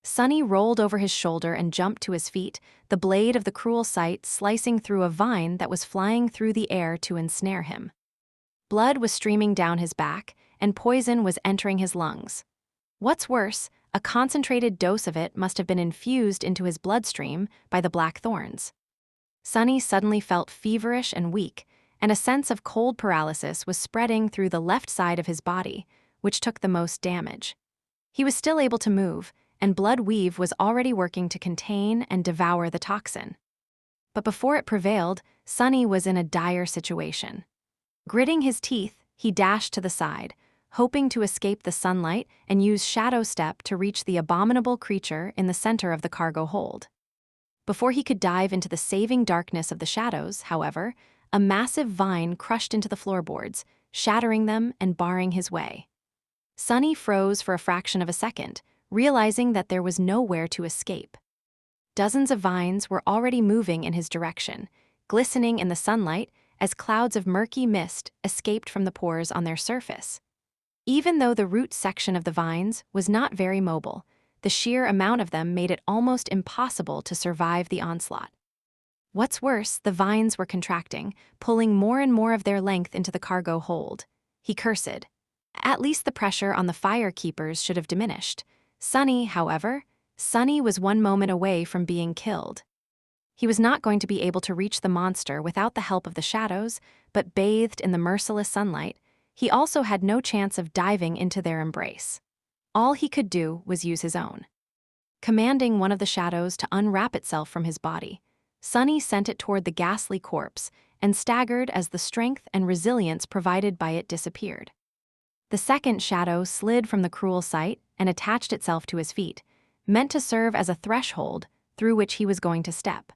Sunny rolled over his shoulder and jumped to his feet, the blade of the cruel sight slicing through a vine that was flying through the air to ensnare him. Blood was streaming down his back, and poison was entering his lungs. What's worse, a concentrated dose of it must have been infused into his bloodstream by the black thorns. Sunny suddenly felt feverish and weak, and a sense of cold paralysis was spreading through the left side of his body, which took the most damage. He was still able to move, and blood weave was already working to contain and devour the toxin. But before it prevailed, Sunny was in a dire situation. Gritting his teeth, he dashed to the side, hoping to escape the sunlight and use shadow step to reach the abominable creature in the center of the cargo hold. Before he could dive into the saving darkness of the shadows, however, a massive vine crushed into the floorboards, shattering them and barring his way. Sunny froze for a fraction of a second, realizing that there was nowhere to escape. Dozens of vines were already moving in his direction, glistening in the sunlight as clouds of murky mist escaped from the pores on their surface. Even though the root section of the vines was not very mobile, the sheer amount of them made it almost impossible to survive the onslaught. What's worse, the vines were contracting, pulling more and more of their length into the cargo hold. He cursed. At least the pressure on the fire keepers should have diminished. Sunny was 1 moment away from being killed. He was not going to be able to reach the monster without the help of the shadows, but bathed in the merciless sunlight, he also had no chance of diving into their embrace. All he could do was use his own. Commanding one of the shadows to unwrap itself from his body, Sunny sent it toward the ghastly corpse and staggered as the strength and resilience provided by it disappeared. The second shadow slid from the cruel sight and attached itself to his feet, meant to serve as a threshold through which he was going to step.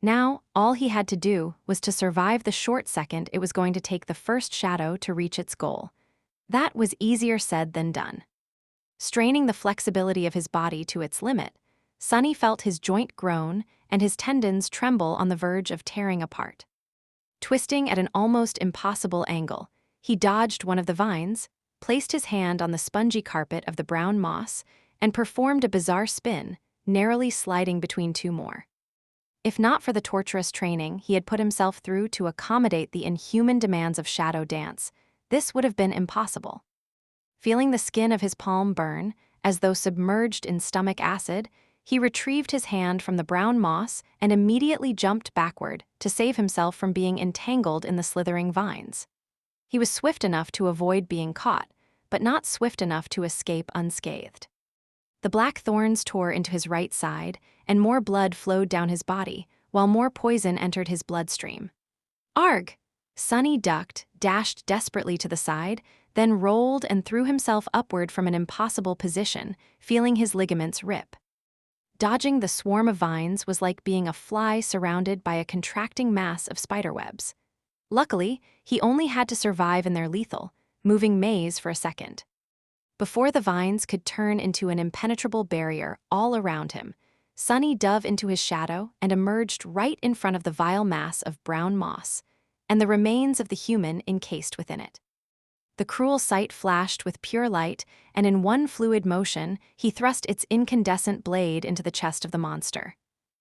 Now, all he had to do was to survive the short second it was going to take the first shadow to reach its goal. That was easier said than done. Straining the flexibility of his body to its limit, Sunny felt his joint groan and his tendons tremble on the verge of tearing apart. Twisting at an almost impossible angle, he dodged one of the vines, placed his hand on the spongy carpet of the brown moss, and performed a bizarre spin, narrowly sliding between 2 more. If not for the torturous training he had put himself through to accommodate the inhuman demands of shadow dance, this would have been impossible. Feeling the skin of his palm burn, as though submerged in stomach acid, he retrieved his hand from the brown moss and immediately jumped backward to save himself from being entangled in the slithering vines. He was swift enough to avoid being caught, but not swift enough to escape unscathed. The black thorns tore into his right side, and more blood flowed down his body, while more poison entered his bloodstream. Arg! Sunny ducked, dashed desperately to the side, then rolled and threw himself upward from an impossible position, feeling his ligaments rip. Dodging the swarm of vines was like being a fly surrounded by a contracting mass of spiderwebs. Luckily, he only had to survive in their lethal, moving maze for a second. Before the vines could turn into an impenetrable barrier all around him, Sunny dove into his shadow and emerged right in front of the vile mass of brown moss, and the remains of the human encased within it. The cruel sight flashed with pure light, and in one fluid motion, he thrust its incandescent blade into the chest of the monster.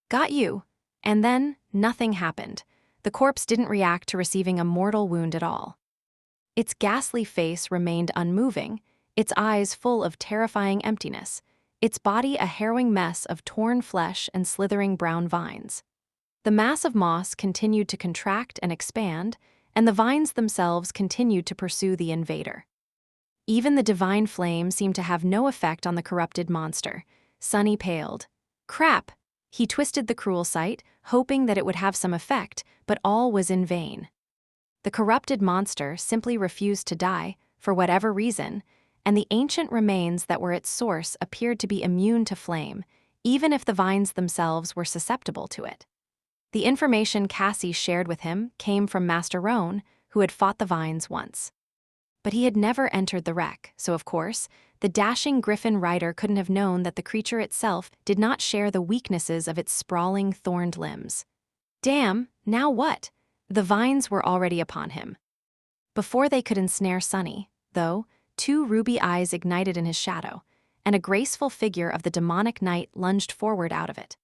Got you. And then, nothing happened. The corpse didn't react to receiving a mortal wound at all. Its ghastly face remained unmoving, its eyes full of terrifying emptiness, its body a harrowing mess of torn flesh and slithering brown vines. The mass of moss continued to contract and expand, and the vines themselves continued to pursue the invader. Even the divine flame seemed to have no effect on the corrupted monster. Sunny paled. Crap! He twisted the cruel sight, hoping that it would have some effect, but all was in vain. The corrupted monster simply refused to die, for whatever reason, and the ancient remains that were its source appeared to be immune to flame, even if the vines themselves were susceptible to it. The information Cassie shared with him came from Master Roan, who had fought the vines once. But he had never entered the wreck, so of course, the dashing griffin rider couldn't have known that the creature itself did not share the weaknesses of its sprawling, thorned limbs. Damn, now what? The vines were already upon him. Before they could ensnare Sunny, though, two ruby eyes ignited in his shadow, and a graceful figure of the demonic knight lunged forward out of it.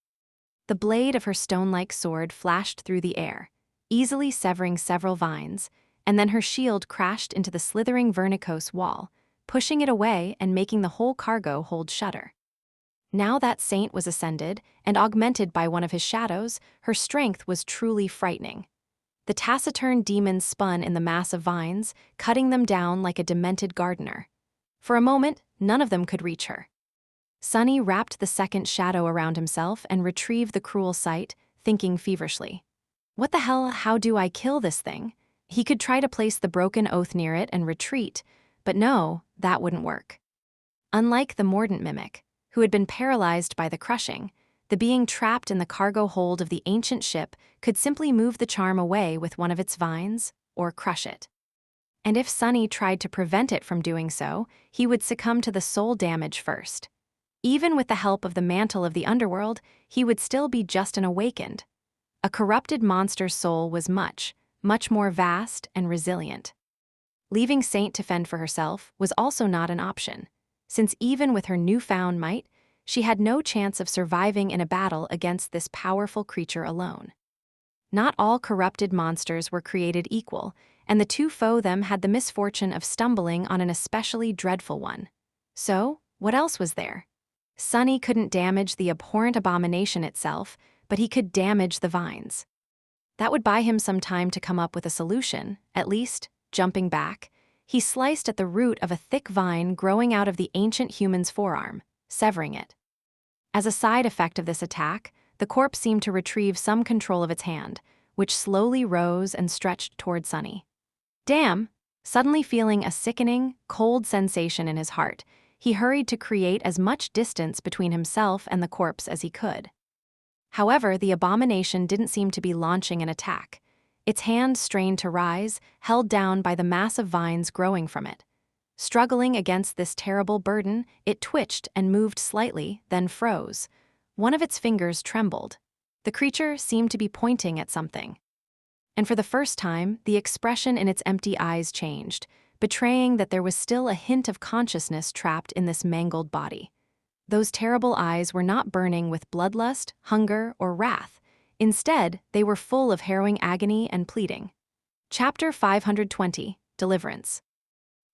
The blade of her stone-like sword flashed through the air, easily severing several vines, and then her shield crashed into the slithering vernicose wall, pushing it away and making the whole cargo hold shudder. Now that saint was ascended, and augmented by one of his shadows, her strength was truly frightening. The taciturn demon spun in the mass of vines, cutting them down like a demented gardener. For a moment, none of them could reach her. Sunny wrapped the second shadow around himself and retrieved the cruel sight, thinking feverishly. What the hell, how do I kill this thing? He could try to place the broken oath near it and retreat, but no, that wouldn't work. Unlike the mordant mimic, who had been paralyzed by the crushing, the being trapped in the cargo hold of the ancient ship could simply move the charm away with one of its vines, or crush it. And if Sunny tried to prevent it from doing so, he would succumb to the soul damage first. Even with the help of the mantle of the underworld, he would still be just an awakened. A corrupted monster's soul was much more vast and resilient. Leaving Saint to fend for herself was also not an option, since even with her newfound might, she had no chance of surviving in a battle against this powerful creature alone. Not all corrupted monsters were created equal, and the two foe them had the misfortune of stumbling on an especially dreadful one. So, what else was there? Sunny couldn't damage the abhorrent abomination itself, but he could damage the vines. That would buy him some time to come up with a solution, at least, jumping back. He sliced at the root of a thick vine growing out of the ancient human's forearm, severing it. As a side effect of this attack, the corpse seemed to retrieve some control of its hand, which slowly rose and stretched toward Sunny. Damn! Suddenly feeling a sickening, cold sensation in his heart, he hurried to create as much distance between himself and the corpse as he could. However, the abomination didn't seem to be launching an attack. Its hand strained to rise, held down by the mass of vines growing from it. Struggling against this terrible burden, it twitched and moved slightly, then froze. One of its fingers trembled. The creature seemed to be pointing at something. And for the first time, the expression in its empty eyes changed, betraying that there was still a hint of consciousness trapped in this mangled body. Those terrible eyes were not burning with bloodlust, hunger, or wrath. Instead, they were full of harrowing agony and pleading. Chapter 520, Deliverance.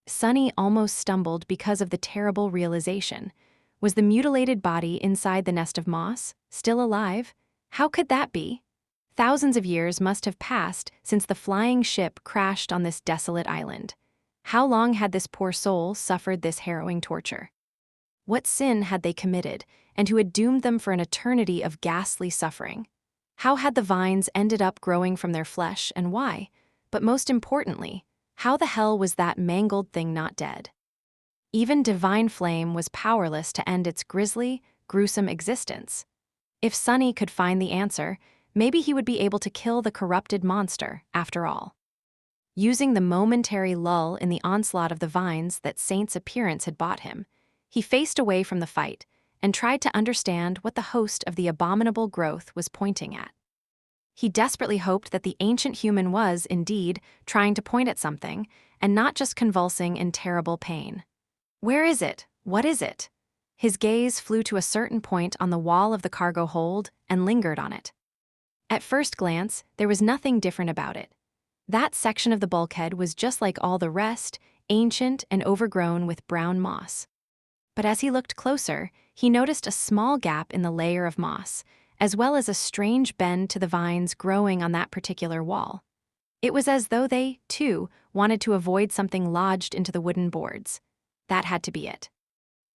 Sunny almost stumbled because of the terrible realization. Was the mutilated body inside the nest of moss still alive? How could that be? Thousands of years must have passed since the flying ship crashed on this desolate island. How long had this poor soul suffered this harrowing torture? What sin had they committed, and who had doomed them for an eternity of ghastly suffering? How had the vines ended up growing from their flesh, and why? But most importantly, how the hell was that mangled thing not dead? Even divine flame was powerless to end its grisly, gruesome existence. If Sunny could find the answer, maybe he would be able to kill the corrupted monster, after all. Using the momentary lull in the onslaught of the vines that Saint's appearance had bought him, he faced away from the fight and tried to understand what the host of the abominable growth was pointing at. He desperately hoped that the ancient human was, indeed, trying to point at something, and not just convulsing in terrible pain. Where is it? What is it? His gaze flew to a certain point on the wall of the cargo hold and lingered on it. At first glance, there was nothing different about it. That section of the bulkhead was just like all the rest, ancient and overgrown with brown moss. But as he looked closer, he noticed a small gap in the layer of moss, as well as a strange bend to the vines growing on that particular wall. It was as though they, too, wanted to avoid something lodged into the wooden boards. That had to be it.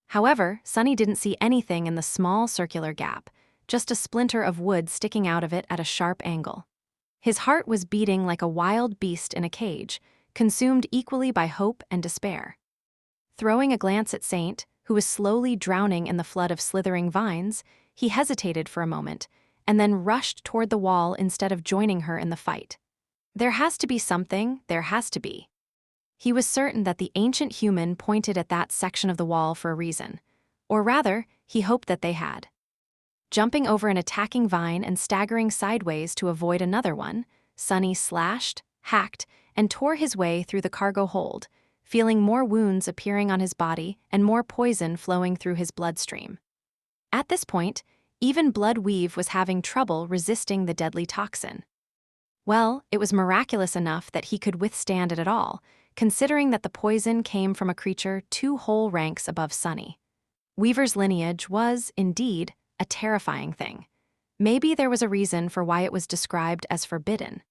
However, Sunny didn't see anything in the small circular gap, just a splinter of wood sticking out of it at a sharp angle. His heart was beating like a wild beast in a cage, consumed equally by hope and despair. Throwing a glance at Saint, who was slowly drowning in the flood of slithering vines, he hesitated for a moment, and then rushed toward the wall instead of joining her in the fight. There has to be something, there has to be. He was certain that the ancient human pointed at that section of the wall for a reason. Or rather, he hoped that they had. Jumping over an attacking vine and staggering sideways to avoid another one, Sunny slashed, hacked, and tore his way through the cargo hold, feeling more wounds appearing on his body and more poison flowing through his bloodstream. At this point, even Blood Weave was having trouble resisting the deadly toxin. Well, it was miraculous enough that he could withstand it at all, considering that the poison came from a creature 2 whole ranks above Sunny. Weaver's lineage was, indeed, a terrifying thing. Maybe there was a reason for why it was described as forbidden.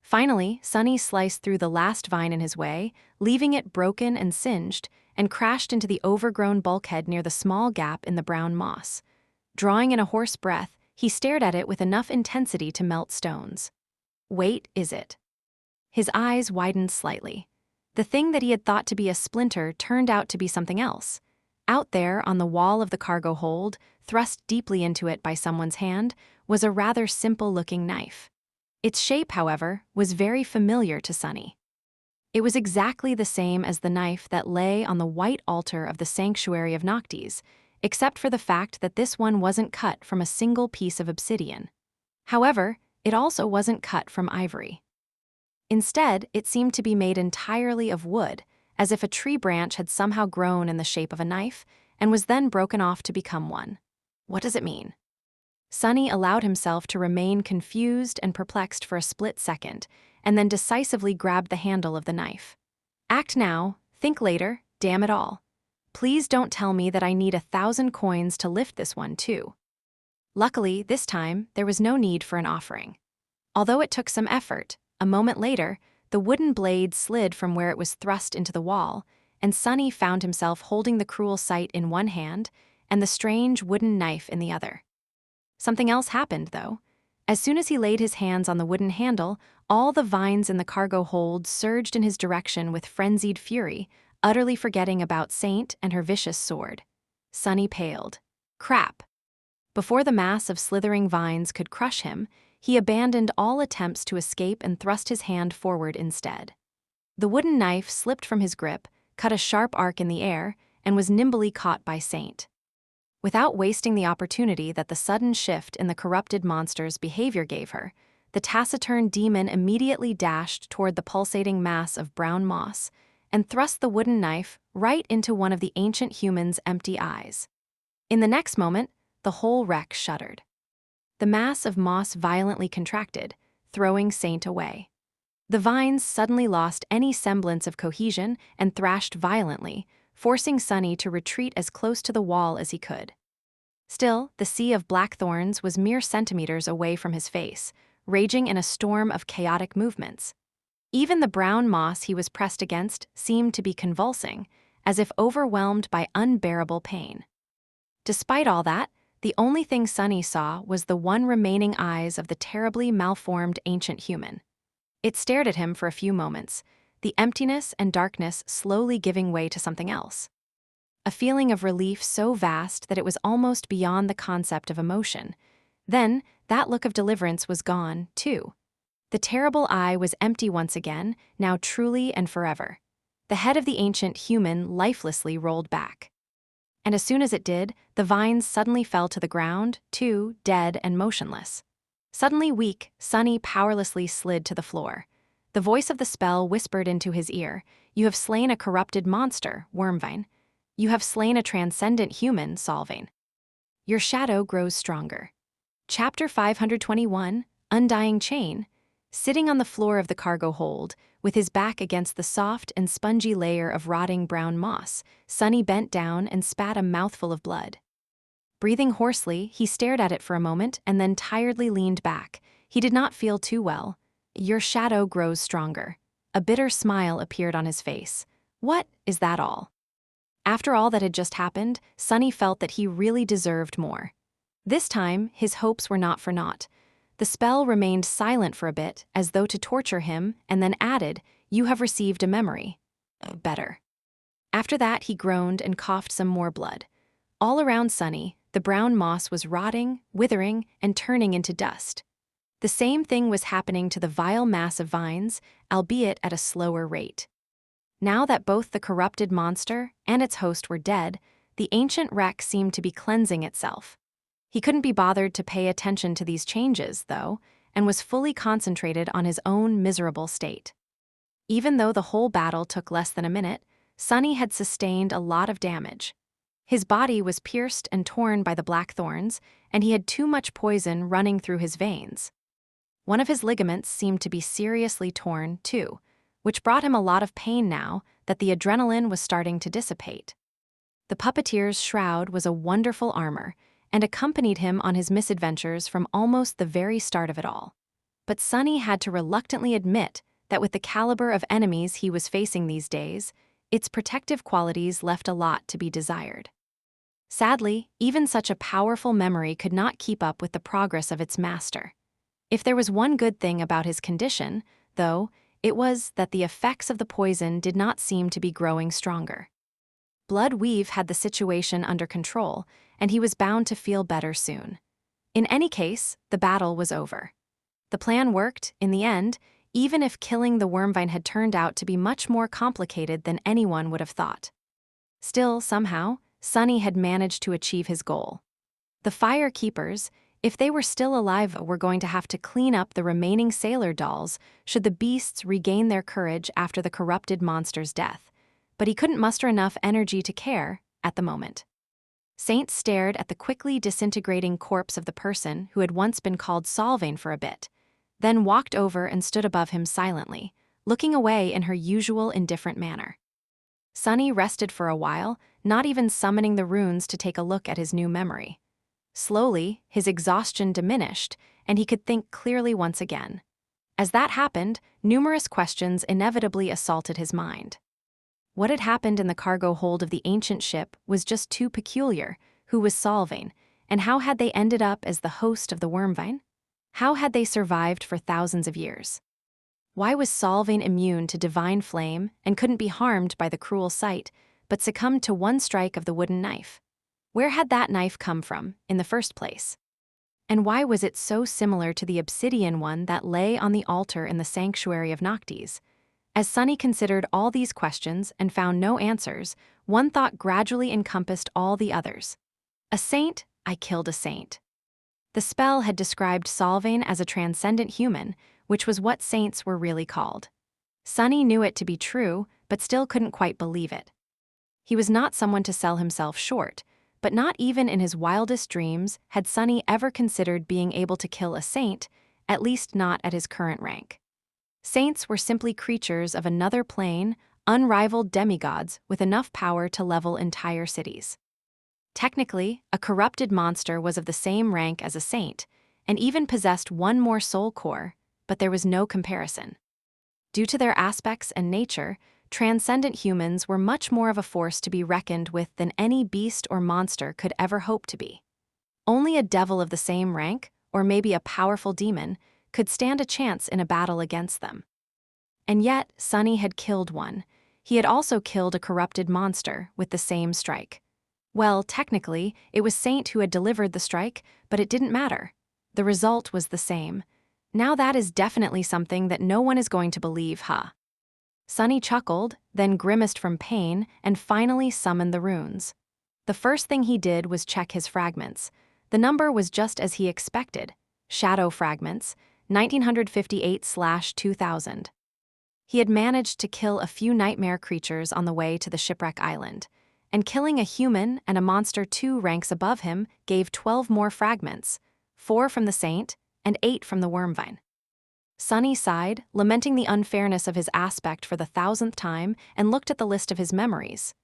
Finally, Sunny sliced through the last vine in his way, leaving it broken and singed, and crashed into the overgrown bulkhead near the small gap in the brown moss. Drawing in a hoarse breath, he stared at it with enough intensity to melt stones. Wait, is it? His eyes widened slightly. The thing that he had thought to be a splinter turned out to be something else. Out there, on the wall of the cargo hold, thrust deeply into it by someone's hand, was a rather simple-looking knife. Its shape, however, was very familiar to Sunny. It was exactly the same as the knife that lay on the white altar of the sanctuary of Noctis, except for the fact that this one wasn't cut from a single piece of obsidian. However, it also wasn't cut from ivory. Instead, it seemed to be made entirely of wood, as if a tree branch had somehow grown in the shape of a knife and was then broken off to become one. What does it mean? Sunny allowed himself to remain confused and perplexed for a split second, and then decisively grabbed the handle of the knife. Act now, think later, damn it all. Please don't tell me that I need 1,000 coins to lift this one too. Luckily, this time, there was no need for an offering. Although it took some effort, a moment later, the wooden blade slid from where it was thrust into the wall, and Sunny found himself holding the cruel sight in one hand and the strange wooden knife in the other. Something else happened, though. As soon as he laid his hands on the wooden handle, all the vines in the cargo hold surged in his direction with frenzied fury, utterly forgetting about Saint and her vicious sword. Sunny paled. Crap! Before the mass of slithering vines could crush him, he abandoned all attempts to escape and thrust his hand forward instead. The wooden knife slipped from his grip, cut a sharp arc in the air, and was nimbly caught by Saint. Without wasting the opportunity that the sudden shift in the corrupted monster's behavior gave her, the taciturn demon immediately dashed toward the pulsating mass of brown moss and thrust the wooden knife right into one of the ancient human's empty eyes. In the next moment, the whole wreck shuddered. The mass of moss violently contracted, throwing Saint away. The vines suddenly lost any semblance of cohesion and thrashed violently, forcing Sunny to retreat as close to the wall as he could. Still, the sea of black thorns was mere centimeters away from his face, raging in a storm of chaotic movements. Even the brown moss he was pressed against seemed to be convulsing, as if overwhelmed by unbearable pain. Despite all that, the only thing Sunny saw was the one remaining eyes of the terribly malformed ancient human. It stared at him for a few moments, the emptiness and darkness slowly giving way to something else. A feeling of relief so vast that it was almost beyond the concept of emotion. Then, that look of deliverance was gone, too. The terrible eye was empty once again, now truly and forever. The head of the ancient human lifelessly rolled back. And as soon as it did, the vines suddenly fell to the ground, too, dead and motionless. Suddenly weak, Sunny powerlessly slid to the floor. The voice of the spell whispered into his ear, "You have slain a corrupted monster, Wormvine. You have slain a transcendent human, Solvane. Your shadow grows stronger." Chapter 521, Undying Chain. Sitting on the floor of the cargo hold, with his back against the soft and spongy layer of rotting brown moss, Sunny bent down and spat a mouthful of blood. Breathing hoarsely, he stared at it for a moment and then tiredly leaned back. He did not feel too well. Your shadow grows stronger. A bitter smile appeared on his face. What, is that all? After all that had just happened, Sunny felt that he really deserved more. This time, his hopes were not for naught. The spell remained silent for a bit, as though to torture him, and then added, "You have received a memory. Better." After that, he groaned and coughed some more blood. All around Sunny, the brown moss was rotting, withering, and turning into dust. The same thing was happening to the vile mass of vines, albeit at a slower rate. Now that both the corrupted monster and its host were dead, the ancient wreck seemed to be cleansing itself. He couldn't be bothered to pay attention to these changes, though, and was fully concentrated on his own miserable state. Even though the whole battle took less than a minute, Sunny had sustained a lot of damage. His body was pierced and torn by the black thorns, and he had too much poison running through his veins. One of his ligaments seemed to be seriously torn, too, which brought him a lot of pain now that the adrenaline was starting to dissipate. The puppeteer's shroud was a wonderful armor and accompanied him on his misadventures from almost the very start of it all. But Sunny had to reluctantly admit that with the caliber of enemies he was facing these days, its protective qualities left a lot to be desired. Sadly, even such a powerful memory could not keep up with the progress of its master. If there was one good thing about his condition, though, it was that the effects of the poison did not seem to be growing stronger. Blood Weave had the situation under control, and he was bound to feel better soon. In any case, the battle was over. The plan worked, in the end, even if killing the Wormvine had turned out to be much more complicated than anyone would have thought. Still, somehow, Sunny had managed to achieve his goal. The Fire Keepers, if they were still alive, were going to have to clean up the remaining sailor dolls should the beasts regain their courage after the corrupted monster's death, but he couldn't muster enough energy to care at the moment. Saint stared at the quickly disintegrating corpse of the person who had once been called Solvane for a bit, then walked over and stood above him silently, looking away in her usual indifferent manner. Sunny rested for a while, not even summoning the runes to take a look at his new memory. Slowly, his exhaustion diminished, and he could think clearly once again. As that happened, numerous questions inevitably assaulted his mind. What had happened in the cargo hold of the ancient ship was just too peculiar. Who was Solvane, and how had they ended up as the host of the Wormvine? How had they survived for thousands of years? Why was Solvane immune to divine flame and couldn't be harmed by the cruel sight, but succumbed to one strike of the wooden knife? Where had that knife come from, in the first place? And why was it so similar to the obsidian one that lay on the altar in the sanctuary of Noctis? As Sunny considered all these questions and found no answers, one thought gradually encompassed all the others. A saint, I killed a saint. The spell had described Solvane as a transcendent human, which was what saints were really called. Sunny knew it to be true, but still couldn't quite believe it. He was not someone to sell himself short, but not even in his wildest dreams had Sunny ever considered being able to kill a saint, at least not at his current rank. Saints were simply creatures of another plane, unrivaled demigods with enough power to level entire cities. Technically, a corrupted monster was of the same rank as a saint, and even possessed one more soul core, but there was no comparison. Due to their aspects and nature, transcendent humans were much more of a force to be reckoned with than any beast or monster could ever hope to be. Only a devil of the same rank, or maybe a powerful demon, could stand a chance in a battle against them. And yet, Sunny had killed one. He had also killed a corrupted monster with the same strike. Well, technically, it was Saint who had delivered the strike, but it didn't matter. The result was the same. Now that is definitely something that no one is going to believe, huh? Sunny chuckled, then grimaced from pain, and finally summoned the runes. The first thing he did was check his fragments. The number was just as he expected. Shadow fragments, 1958/2000. He had managed to kill a few nightmare creatures on the way to the shipwreck island, and killing a human and a monster 2 ranks above him gave 12 more fragments, 4 from the Saint and 8 from the Wormvine. Sunny sighed, lamenting the unfairness of his aspect for the 1000th time, and looked at the list of his memories.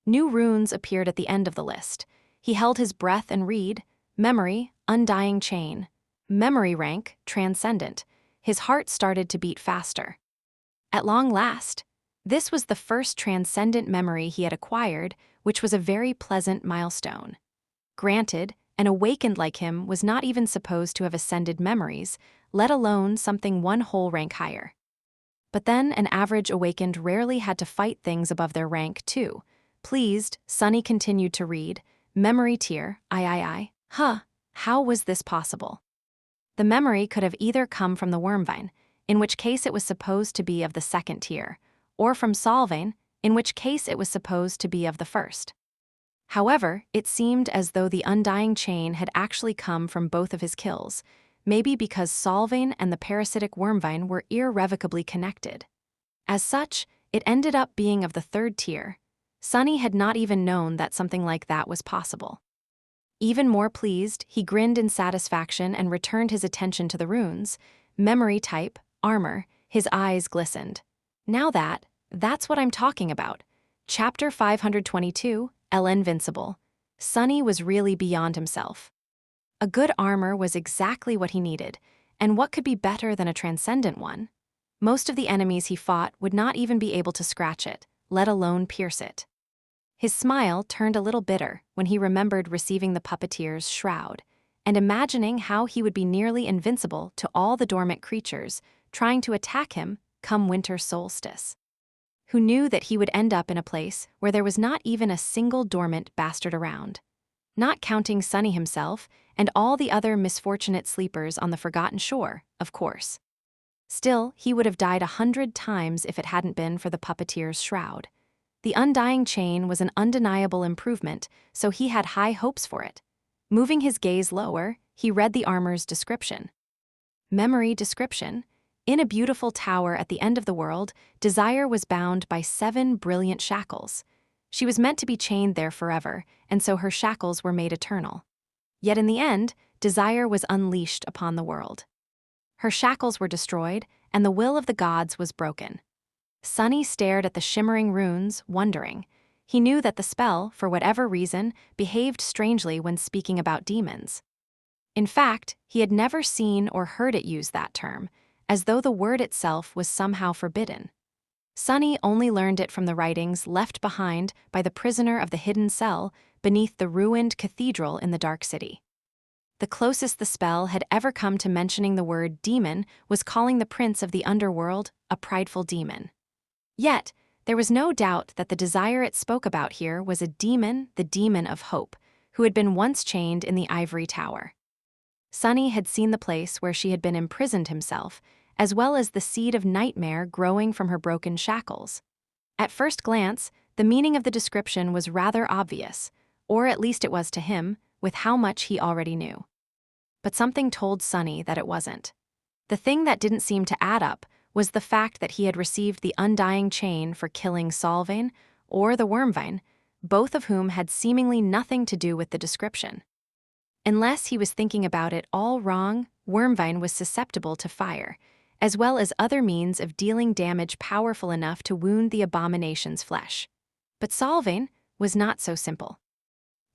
New runes appeared at the end of the list. He held his breath and read, Memory, Undying Chain. Memory rank, Transcendent. His heart started to beat faster. At long last, this was the first transcendent memory he had acquired, which was a very pleasant milestone. Granted, An awakened like him was not even supposed to have ascended memories, let alone something one whole rank higher. But then an average awakened rarely had to fight things above their rank, too. Pleased, Sunny continued to read, memory tier, I. Huh, how was this possible? The memory could have either come from the wormvine, in which case it was supposed to be of the second tier, or from solvane, in which case it was supposed to be of the first. However, it seemed as though the undying chain had actually come from both of his kills, maybe because solvane and the parasitic wormvine were irrevocably connected. As such, it ended up being of the third tier. Sunny had not even known that something like that was possible. Even more pleased, he grinned in satisfaction and returned his attention to the runes. Memory type, armor, his eyes glistened. Now that's what I'm talking about. Chapter 522, El Invincible. Sunny was really beyond himself. A good armor was exactly what he needed, and what could be better than a transcendent one? Most of the enemies he fought would not even be able to scratch it, let alone pierce it. His smile turned a little bitter when he remembered receiving the puppeteer's shroud, and imagining how he would be nearly invincible to all the dormant creatures trying to attack him come winter solstice. Who knew that he would end up in a place where there was not even a single dormant bastard around? Not counting Sunny himself and all the other misfortunate sleepers on the forgotten shore, of course. Still, he would have died 100 times if it hadn't been for the puppeteer's shroud. The undying chain was an undeniable improvement, so he had high hopes for it. Moving his gaze lower, he read the armor's description. Memory description. In a beautiful tower at the end of the world, Desire was bound by 7 brilliant shackles. She was meant to be chained there forever, and so her shackles were made eternal. Yet in the end, Desire was unleashed upon the world. Her shackles were destroyed, and the will of the gods was broken. Sunny stared at the shimmering runes, wondering. He knew that the spell, for whatever reason, behaved strangely when speaking about demons. In fact, he had never seen or heard it use that term, as though the word itself was somehow forbidden. Sunny only learned it from the writings left behind by the prisoner of the hidden cell beneath the ruined cathedral in the Dark City. The closest the spell had ever come to mentioning the word demon was calling the prince of the underworld a prideful demon. Yet, there was no doubt that the Desire it spoke about here was a demon, the demon of hope, who had been once chained in the ivory tower. Sunny had seen the place where she had been imprisoned himself, as well as the seed of nightmare growing from her broken shackles. At first glance, the meaning of the description was rather obvious, or at least it was to him, with how much he already knew. But something told Sunny that it wasn't. The thing that didn't seem to add up was the fact that he had received the undying chain for killing Solvane or the Wormvine, both of whom had seemingly nothing to do with the description. Unless he was thinking about it all wrong, Wormvine was susceptible to fire, as well as other means of dealing damage powerful enough to wound the abomination's flesh. But Solvane was not so simple.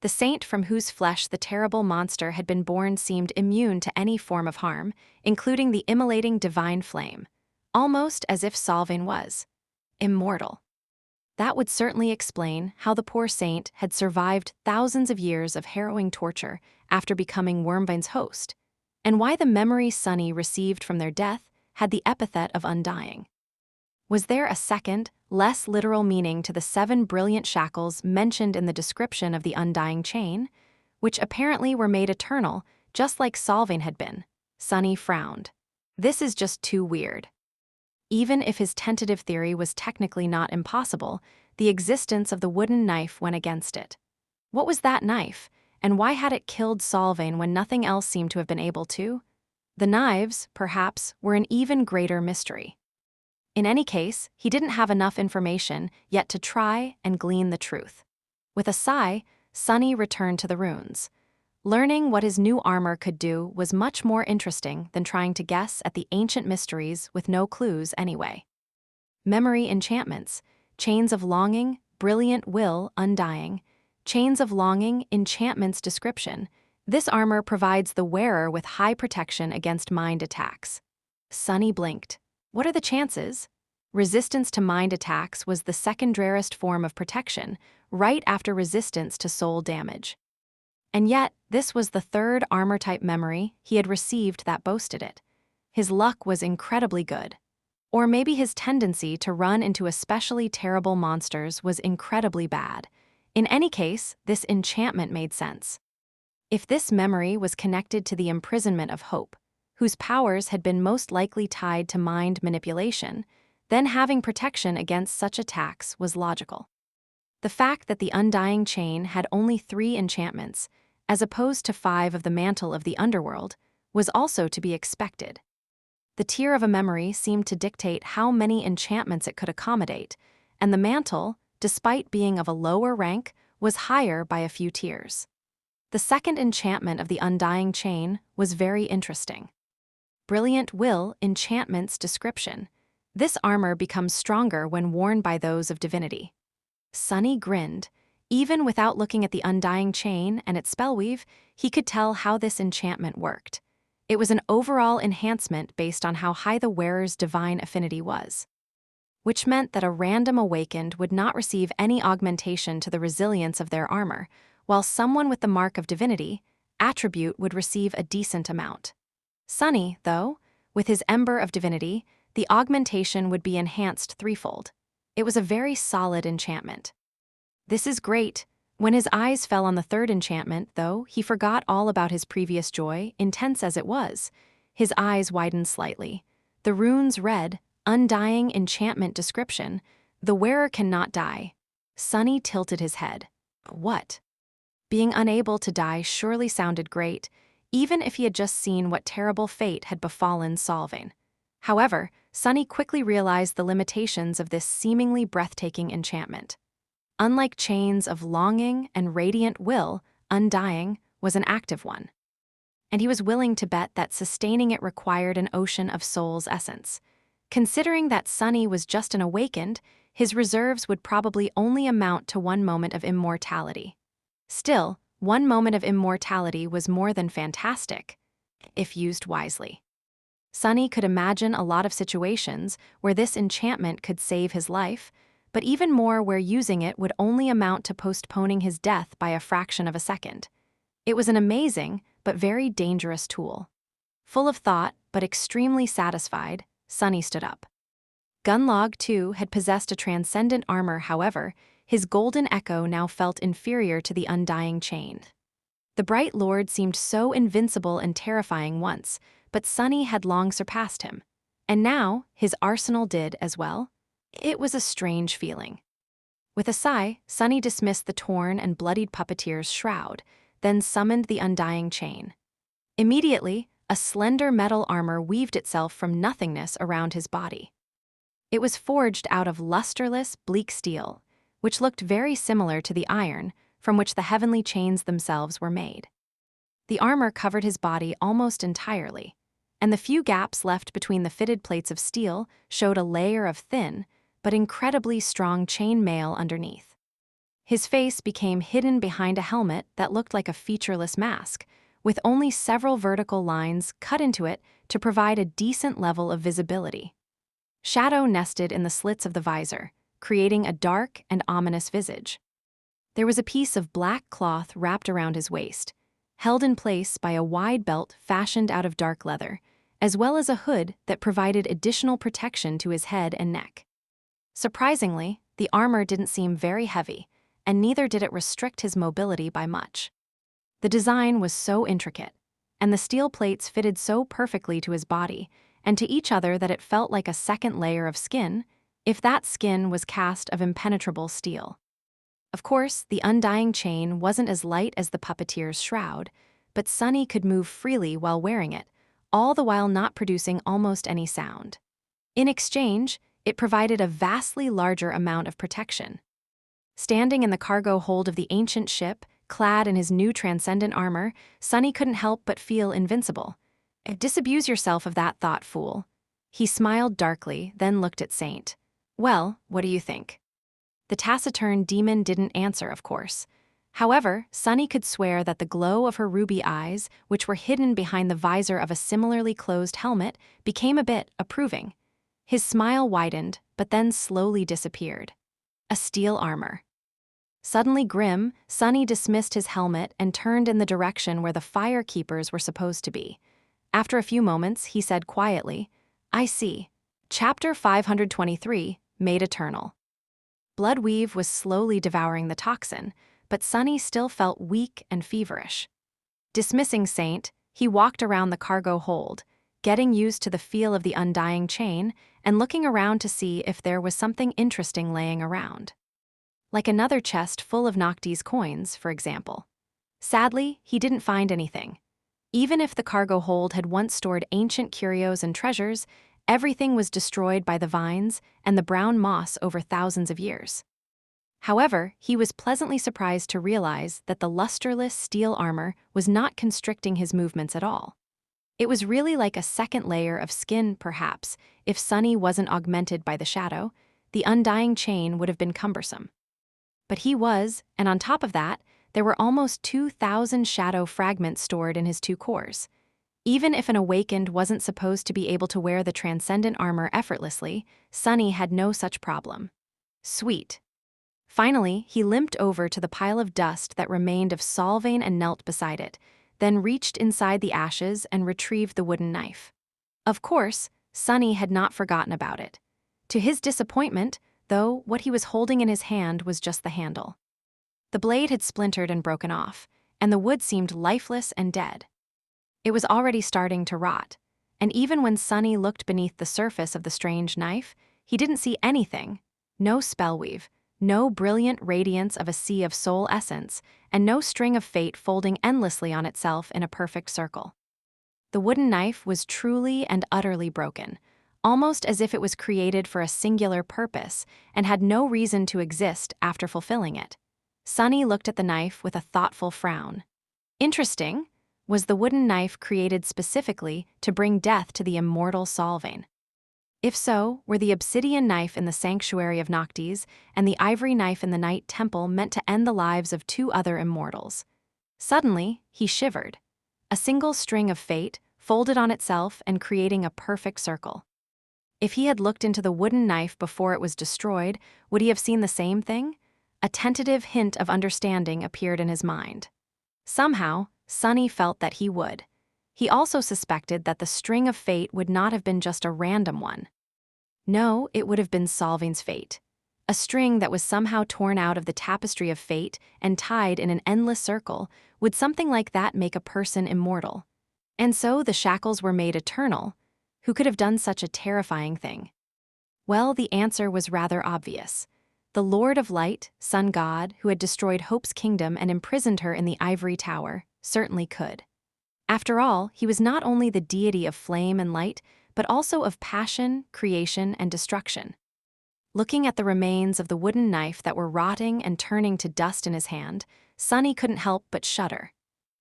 The saint from whose flesh the terrible monster had been born seemed immune to any form of harm, including the immolating divine flame, almost as if Solvane was immortal. That would certainly explain how the poor saint had survived thousands of years of harrowing torture after becoming Wormvine's host, and why the memory Sunny received from their death had the epithet of undying. Was there a second, less literal meaning to the 7 brilliant shackles mentioned in the description of the undying chain, which apparently were made eternal, just like Solvane had been? Sunny frowned. This is just too weird. Even if his tentative theory was technically not impossible, the existence of the wooden knife went against it. What was that knife, and why had it killed Solvane when nothing else seemed to have been able to? The knives, perhaps, were an even greater mystery. In any case, he didn't have enough information yet to try and glean the truth. With a sigh, Sunny returned to the runes. Learning what his new armor could do was much more interesting than trying to guess at the ancient mysteries with no clues anyway. Memory enchantments, chains of longing, brilliant will, undying, chains of longing, enchantments description. This armor provides the wearer with high protection against mind attacks. Sunny blinked. What are the chances? Resistance to mind attacks was the second rarest form of protection, right after resistance to soul damage. And yet, this was the third armor-type memory he had received that boasted it. His luck was incredibly good. Or maybe his tendency to run into especially terrible monsters was incredibly bad. In any case, this enchantment made sense. If this memory was connected to the imprisonment of hope, whose powers had been most likely tied to mind manipulation, then having protection against such attacks was logical. The fact that the Undying Chain had only 3 enchantments, as opposed to 5 of the Mantle of the Underworld, was also to be expected. The tier of a memory seemed to dictate how many enchantments it could accommodate, and the Mantle, despite being of a lower rank, was higher by a few tiers. The second enchantment of the Undying Chain was very interesting. Brilliant Will Enchantment's description. This armor becomes stronger when worn by those of divinity. Sunny grinned. Even without looking at the Undying Chain and its spellweave, he could tell how this enchantment worked. It was an overall enhancement based on how high the wearer's divine affinity was, which meant that a random awakened would not receive any augmentation to the resilience of their armor, while someone with the mark of divinity, attribute, would receive a decent amount. Sunny, though, with his ember of divinity, the augmentation would be enhanced threefold. It was a very solid enchantment. This is great. When his eyes fell on the third enchantment, though, he forgot all about his previous joy, intense as it was. His eyes widened slightly. The runes read, Undying Enchantment Description. The wearer cannot die. Sunny tilted his head. What? Being unable to die surely sounded great, even if he had just seen what terrible fate had befallen Solvane. However, Sunny quickly realized the limitations of this seemingly breathtaking enchantment. Unlike chains of longing and radiant will, Undying was an active one. And he was willing to bet that sustaining it required an ocean of soul's essence. Considering that Sunny was just an awakened, his reserves would probably only amount to 1 moment of immortality. Still, 1 moment of immortality was more than fantastic, if used wisely. Sunny could imagine a lot of situations where this enchantment could save his life, but even more where using it would only amount to postponing his death by a fraction of a second. It was an amazing, but very dangerous tool. Full of thought, but extremely satisfied, Sunny stood up. Gunlog, too, had possessed a transcendent armor. However, his golden echo now felt inferior to the Undying Chain. The Bright Lord seemed so invincible and terrifying once, but Sunny had long surpassed him. And now, his arsenal did as well. It was a strange feeling. With a sigh, Sunny dismissed the torn and bloodied puppeteer's shroud, then summoned the Undying Chain. Immediately, a slender metal armor weaved itself from nothingness around his body. It was forged out of lusterless, bleak steel, which looked very similar to the iron from which the heavenly chains themselves were made. The armor covered his body almost entirely, and the few gaps left between the fitted plates of steel showed a layer of thin, but incredibly strong chain mail underneath. His face became hidden behind a helmet that looked like a featureless mask, with only several vertical lines cut into it to provide a decent level of visibility. Shadow nested in the slits of the visor, creating a dark and ominous visage. There was a piece of black cloth wrapped around his waist, held in place by a wide belt fashioned out of dark leather, as well as a hood that provided additional protection to his head and neck. Surprisingly, the armor didn't seem very heavy, and neither did it restrict his mobility by much. The design was so intricate, and the steel plates fitted so perfectly to his body and to each other that it felt like a second layer of skin, if that skin was cast of impenetrable steel. Of course, the Undying Chain wasn't as light as the puppeteer's shroud, but Sunny could move freely while wearing it, all the while not producing almost any sound. In exchange, it provided a vastly larger amount of protection. Standing in the cargo hold of the ancient ship, clad in his new transcendent armor, Sunny couldn't help but feel invincible. Disabuse yourself of that thought, fool. He smiled darkly, then looked at Saint. Well, what do you think? The taciturn demon didn't answer, of course. However, Sunny could swear that the glow of her ruby eyes, which were hidden behind the visor of a similarly closed helmet, became a bit approving. His smile widened, but then slowly disappeared. A steel armor. Suddenly grim, Sunny dismissed his helmet and turned in the direction where the fire keepers were supposed to be. After a few moments, he said quietly, "I see. Chapter 523, Made Eternal." Bloodweave was slowly devouring the toxin, but Sunny still felt weak and feverish. Dismissing Saint, he walked around the cargo hold, getting used to the feel of the undying chain and looking around to see if there was something interesting laying around. Like another chest full of Nocti's coins, for example. Sadly, he didn't find anything. Even if the cargo hold had once stored ancient curios and treasures, everything was destroyed by the vines and the brown moss over thousands of years. However, he was pleasantly surprised to realize that the lusterless steel armor was not constricting his movements at all. It was really like a second layer of skin, perhaps. If Sunny wasn't augmented by the shadow, the undying chain would have been cumbersome. But he was, and on top of that, there were almost 2,000 shadow fragments stored in his two cores. Even if an awakened wasn't supposed to be able to wear the transcendent armor effortlessly, Sunny had no such problem. Sweet. Finally, he limped over to the pile of dust that remained of Solvane and knelt beside it, then reached inside the ashes and retrieved the wooden knife. Of course, Sunny had not forgotten about it. To his disappointment, though, what he was holding in his hand was just the handle. The blade had splintered and broken off, and the wood seemed lifeless and dead. It was already starting to rot, and even when Sunny looked beneath the surface of the strange knife, he didn't see anything. No spellweave, no brilliant radiance of a sea of soul essence, and no string of fate folding endlessly on itself in a perfect circle. The wooden knife was truly and utterly broken, almost as if it was created for a singular purpose and had no reason to exist after fulfilling it. Sunny looked at the knife with a thoughtful frown. Interesting. Was the wooden knife created specifically to bring death to the immortal Solvane? If so, were the obsidian knife in the sanctuary of Noctis and the ivory knife in the Night Temple meant to end the lives of two other immortals? Suddenly, he shivered. A single string of fate, folded on itself and creating a perfect circle. If he had looked into the wooden knife before it was destroyed, would he have seen the same thing? A tentative hint of understanding appeared in his mind. Somehow, Sunny felt that he would. He also suspected that the string of fate would not have been just a random one. No, it would have been Solvane's fate. A string that was somehow torn out of the tapestry of fate and tied in an endless circle. Would something like that make a person immortal? And so the shackles were made eternal. Who could have done such a terrifying thing? Well, the answer was rather obvious. The Lord of Light, Sun God, who had destroyed Hope's kingdom and imprisoned her in the ivory tower, certainly could. After all, he was not only the deity of flame and light, but also of passion, creation, and destruction. Looking at the remains of the wooden knife that were rotting and turning to dust in his hand, Sunny couldn't help but shudder.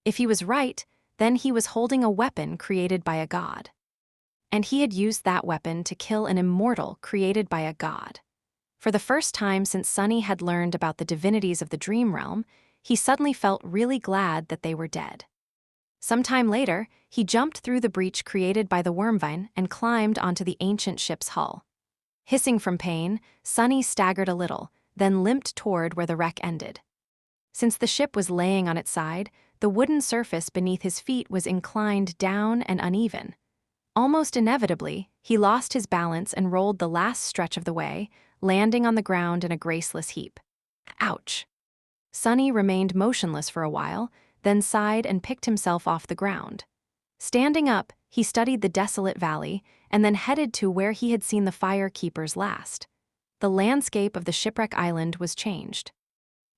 If he was right, then he was holding a weapon created by a god. And he had used that weapon to kill an immortal created by a god. For the first time since Sunny had learned about the divinities of the dream realm, he suddenly felt really glad that they were dead. Sometime later, he jumped through the breach created by the wormvine and climbed onto the ancient ship's hull. Hissing from pain, Sunny staggered a little, then limped toward where the wreck ended. Since the ship was laying on its side, the wooden surface beneath his feet was inclined down and uneven. Almost inevitably, he lost his balance and rolled the last stretch of the way, landing on the ground in a graceless heap. Ouch! Sunny remained motionless for a while, then sighed and picked himself off the ground. Standing up, he studied the desolate valley and then headed to where he had seen the fire keepers last. The landscape of the shipwreck island was changed.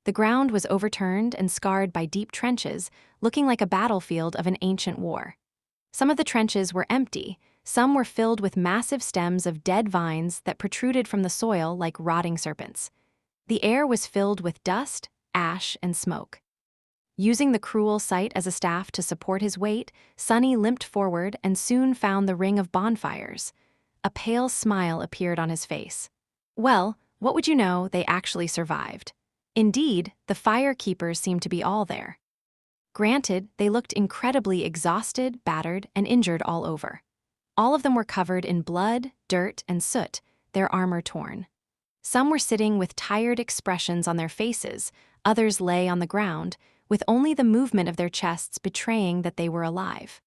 The ground was overturned and scarred by deep trenches, looking like a battlefield of an ancient war. Some of the trenches were empty, some were filled with massive stems of dead vines that protruded from the soil like rotting serpents. The air was filled with dust, ash, and smoke. Using the cruel sight as a staff to support his weight, Sunny limped forward and soon found the ring of bonfires. A pale smile appeared on his face. Well, what would you know, they actually survived. Indeed, the fire keepers seemed to be all there. Granted, they looked incredibly exhausted, battered, and injured all over. All of them were covered in blood, dirt, and soot, their armor torn. Some were sitting with tired expressions on their faces, Others lay on the ground, with only the movement of their chests betraying that they were alive.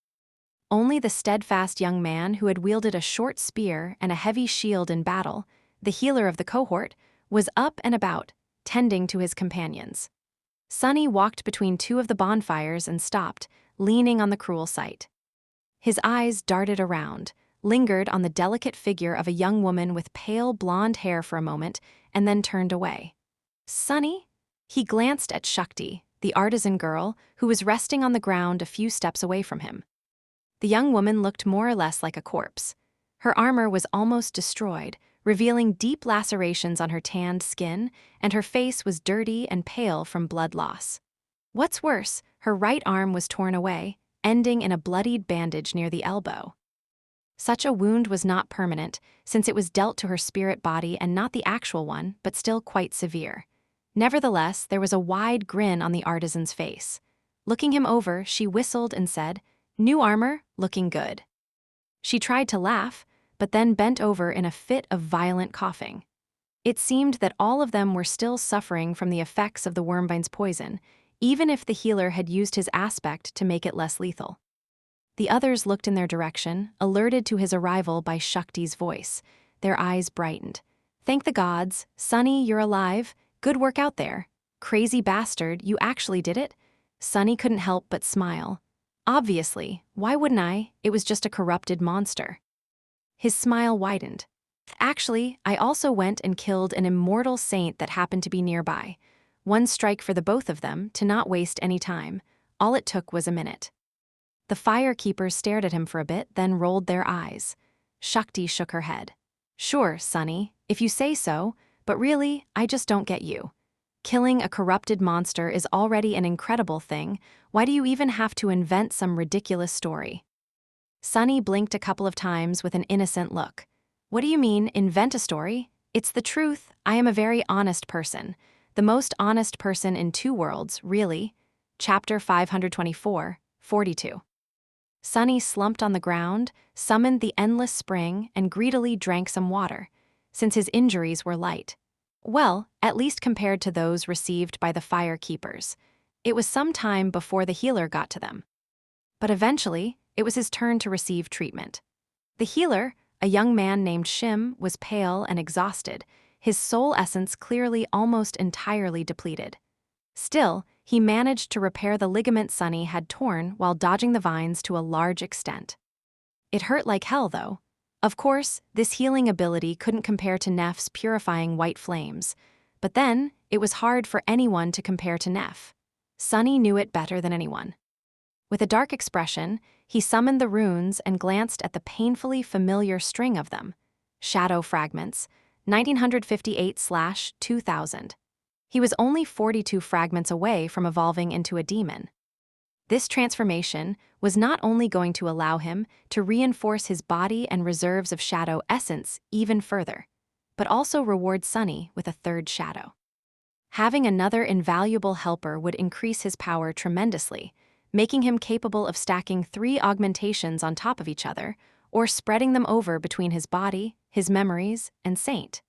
Only the steadfast young man who had wielded a short spear and a heavy shield in battle, the healer of the cohort, was up and about, tending to his companions. Sunny walked between two of the bonfires and stopped, leaning on the cruel sight. His eyes darted around, lingered on the delicate figure of a young woman with pale blonde hair for a moment, and then turned away. "Sunny?" He glanced at Shakti, the artisan girl, who was resting on the ground a few steps away from him. The young woman looked more or less like a corpse. Her armor was almost destroyed, revealing deep lacerations on her tanned skin, and her face was dirty and pale from blood loss. What's worse, her right arm was torn away, ending in a bloodied bandage near the elbow. Such a wound was not permanent, since it was dealt to her spirit body and not the actual one, but still quite severe. Nevertheless, there was a wide grin on the artisan's face. Looking him over, she whistled and said, "New armor, looking good." She tried to laugh, but then bent over in a fit of violent coughing. It seemed that all of them were still suffering from the effects of the wormvine's poison, even if the healer had used his aspect to make it less lethal. The others looked in their direction, alerted to his arrival by Shakti's voice. Their eyes brightened. "Thank the gods. Sunny, you're alive. Good work out there. Crazy bastard, you actually did it?" Sunny couldn't help but smile. "Obviously, why wouldn't I? It was just a corrupted monster." His smile widened. "Actually, I also went and killed an immortal saint that happened to be nearby. One strike for the both of them, to not waste any time. All it took was a minute." The firekeepers stared at him for a bit, then rolled their eyes. Shakti shook her head. "Sure, Sunny, if you say so, but really, I just don't get you. Killing a corrupted monster is already an incredible thing. Why do you even have to invent some ridiculous story?" Sunny blinked a couple of times with an innocent look. "What do you mean, invent a story? It's the truth. I am a very honest person. The most honest person in two worlds, really." Chapter 524, 42. Sunny slumped on the ground, summoned the endless spring, and greedily drank some water, since his injuries were light. Well, at least compared to those received by the firekeepers. It was some time before the healer got to them. But eventually, it was his turn to receive treatment. The healer, a young man named Shim, was pale and exhausted, his soul essence clearly almost entirely depleted. Still, he managed to repair the ligament Sunny had torn while dodging the vines to a large extent. It hurt like hell, though. Of course, this healing ability couldn't compare to Nef's purifying white flames. But then, it was hard for anyone to compare to Nef. Sunny knew it better than anyone. With a dark expression, he summoned the runes and glanced at the painfully familiar string of them. Shadow fragments, 1958/2000. He was only 42 fragments away from evolving into a demon. This transformation was not only going to allow him to reinforce his body and reserves of shadow essence even further, but also reward Sunny with a third shadow. Having another invaluable helper would increase his power tremendously, making him capable of stacking 3 augmentations on top of each other, or spreading them over between his body, his memories, and Saint.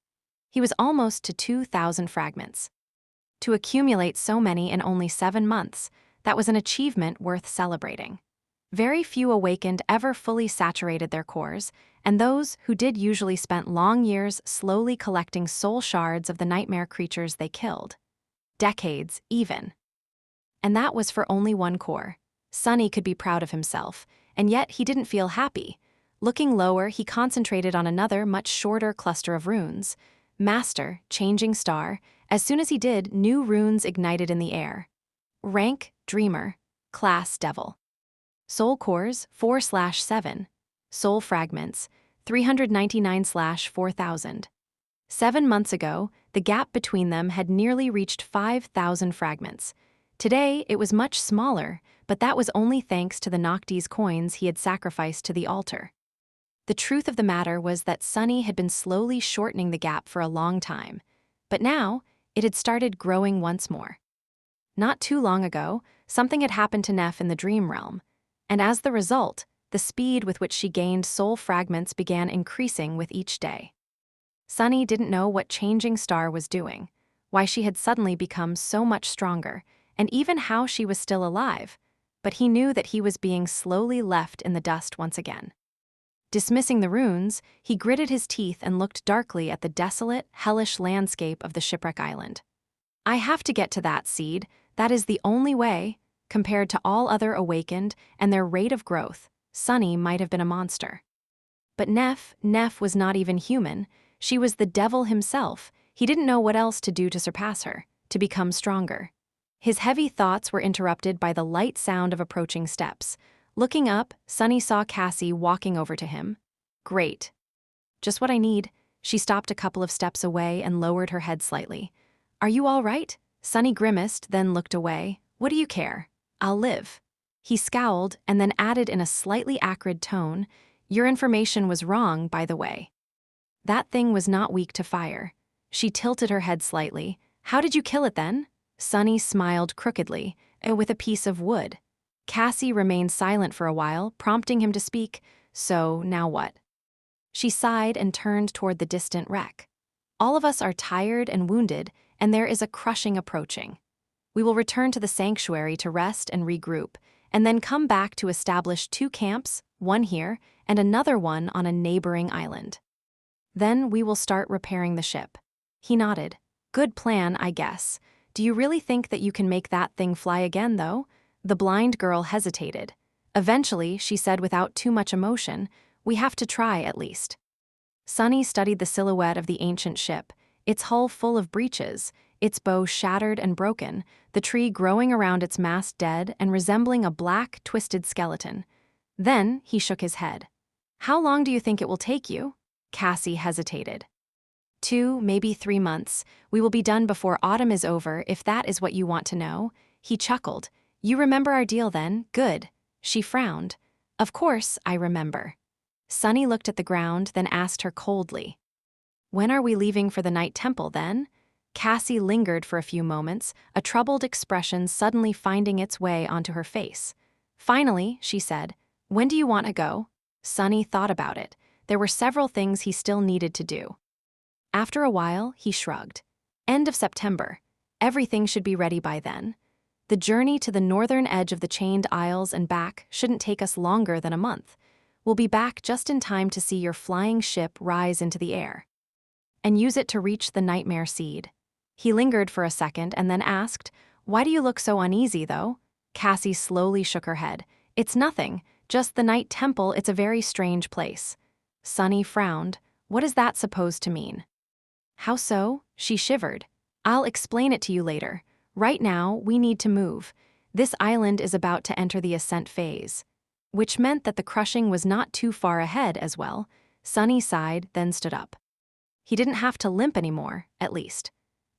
He was almost to 2,000 fragments. To accumulate so many in only 7 months, that was an achievement worth celebrating. Very few awakened ever fully saturated their cores, and those who did usually spent long years slowly collecting soul shards of the nightmare creatures they killed. Decades, even. And that was for only one core. Sunny could be proud of himself, and yet he didn't feel happy. Looking lower, he concentrated on another, much shorter cluster of runes. Master, Changing Star. As soon as he did, new runes ignited in the air. Rank, Dreamer. Class, Devil. Soul cores, 4/7. Soul fragments, 399/4000. 7 months ago, the gap between them had nearly reached 5,000 fragments. Today, it was much smaller, but that was only thanks to the Noctis coins he had sacrificed to the altar. The truth of the matter was that Sunny had been slowly shortening the gap for a long time, but now it had started growing once more. Not too long ago, something had happened to Nef in the dream realm, and as the result, the speed with which she gained soul fragments began increasing with each day. Sunny didn't know what Changing Star was doing. why she had suddenly become so much stronger, and even how she was still alive, but he knew that he was being slowly left in the dust once again. Dismissing the runes, he gritted his teeth and looked darkly at the desolate, hellish landscape of the shipwreck island. I have to get to that seed, that is the only way. Compared to all other awakened and their rate of growth, Sunny might have been a monster. But Neff was not even human. She was the devil himself. He didn't know what else to do to surpass her, to become stronger. His heavy thoughts were interrupted by the light sound of approaching steps. Looking up, Sunny saw Cassie walking over to him. Great. Just what I need. She stopped a couple of steps away and lowered her head slightly. Are you all right? Sunny grimaced, then looked away. What do you care? I'll live. He scowled and then added in a slightly acrid tone, your information was wrong, by the way. That thing was not weak to fire. She tilted her head slightly. How did you kill it then? Sunny smiled crookedly, with a piece of wood. Cassie remained silent for a while, prompting him to speak. So, now what? She sighed and turned toward the distant wreck. All of us are tired and wounded, and there is a crushing approaching. We will return to the sanctuary to rest and regroup, and then come back to establish 2 camps, one here and another one on a neighboring island. Then we will start repairing the ship. He nodded. Good plan, I guess. Do you really think that you can make that thing fly again, though? The blind girl hesitated. Eventually, she said without too much emotion, we have to try at least. Sunny studied the silhouette of the ancient ship, its hull full of breaches, its bow shattered and broken, the tree growing around its mast dead and resembling a black, twisted skeleton. Then he shook his head. How long do you think it will take you? Cassie hesitated. 2, maybe 3 months. We will be done before autumn is over, if that is what you want to know. He chuckled. You remember our deal then? Good. She frowned. Of course, I remember. Sunny looked at the ground, then asked her coldly. When are we leaving for the night temple, then? Cassie lingered for a few moments, a troubled expression suddenly finding its way onto her face. Finally, she said, when do you want to go? Sunny thought about it. There were several things he still needed to do. After a while, he shrugged. End of September. Everything should be ready by then. The journey to the northern edge of the Chained Isles and back shouldn't take us longer than a month. We'll be back just in time to see your flying ship rise into the air. And use it to reach the nightmare seed. He lingered for a second and then asked, why do you look so uneasy, though? Cassie slowly shook her head. It's nothing, just the night temple, it's a very strange place. Sunny frowned. What is that supposed to mean? How so? She shivered. I'll explain it to you later. Right now, we need to move. This island is about to enter the ascent phase. Which meant that the crushing was not too far ahead as well. Sunny sighed, then stood up. He didn't have to limp anymore, at least.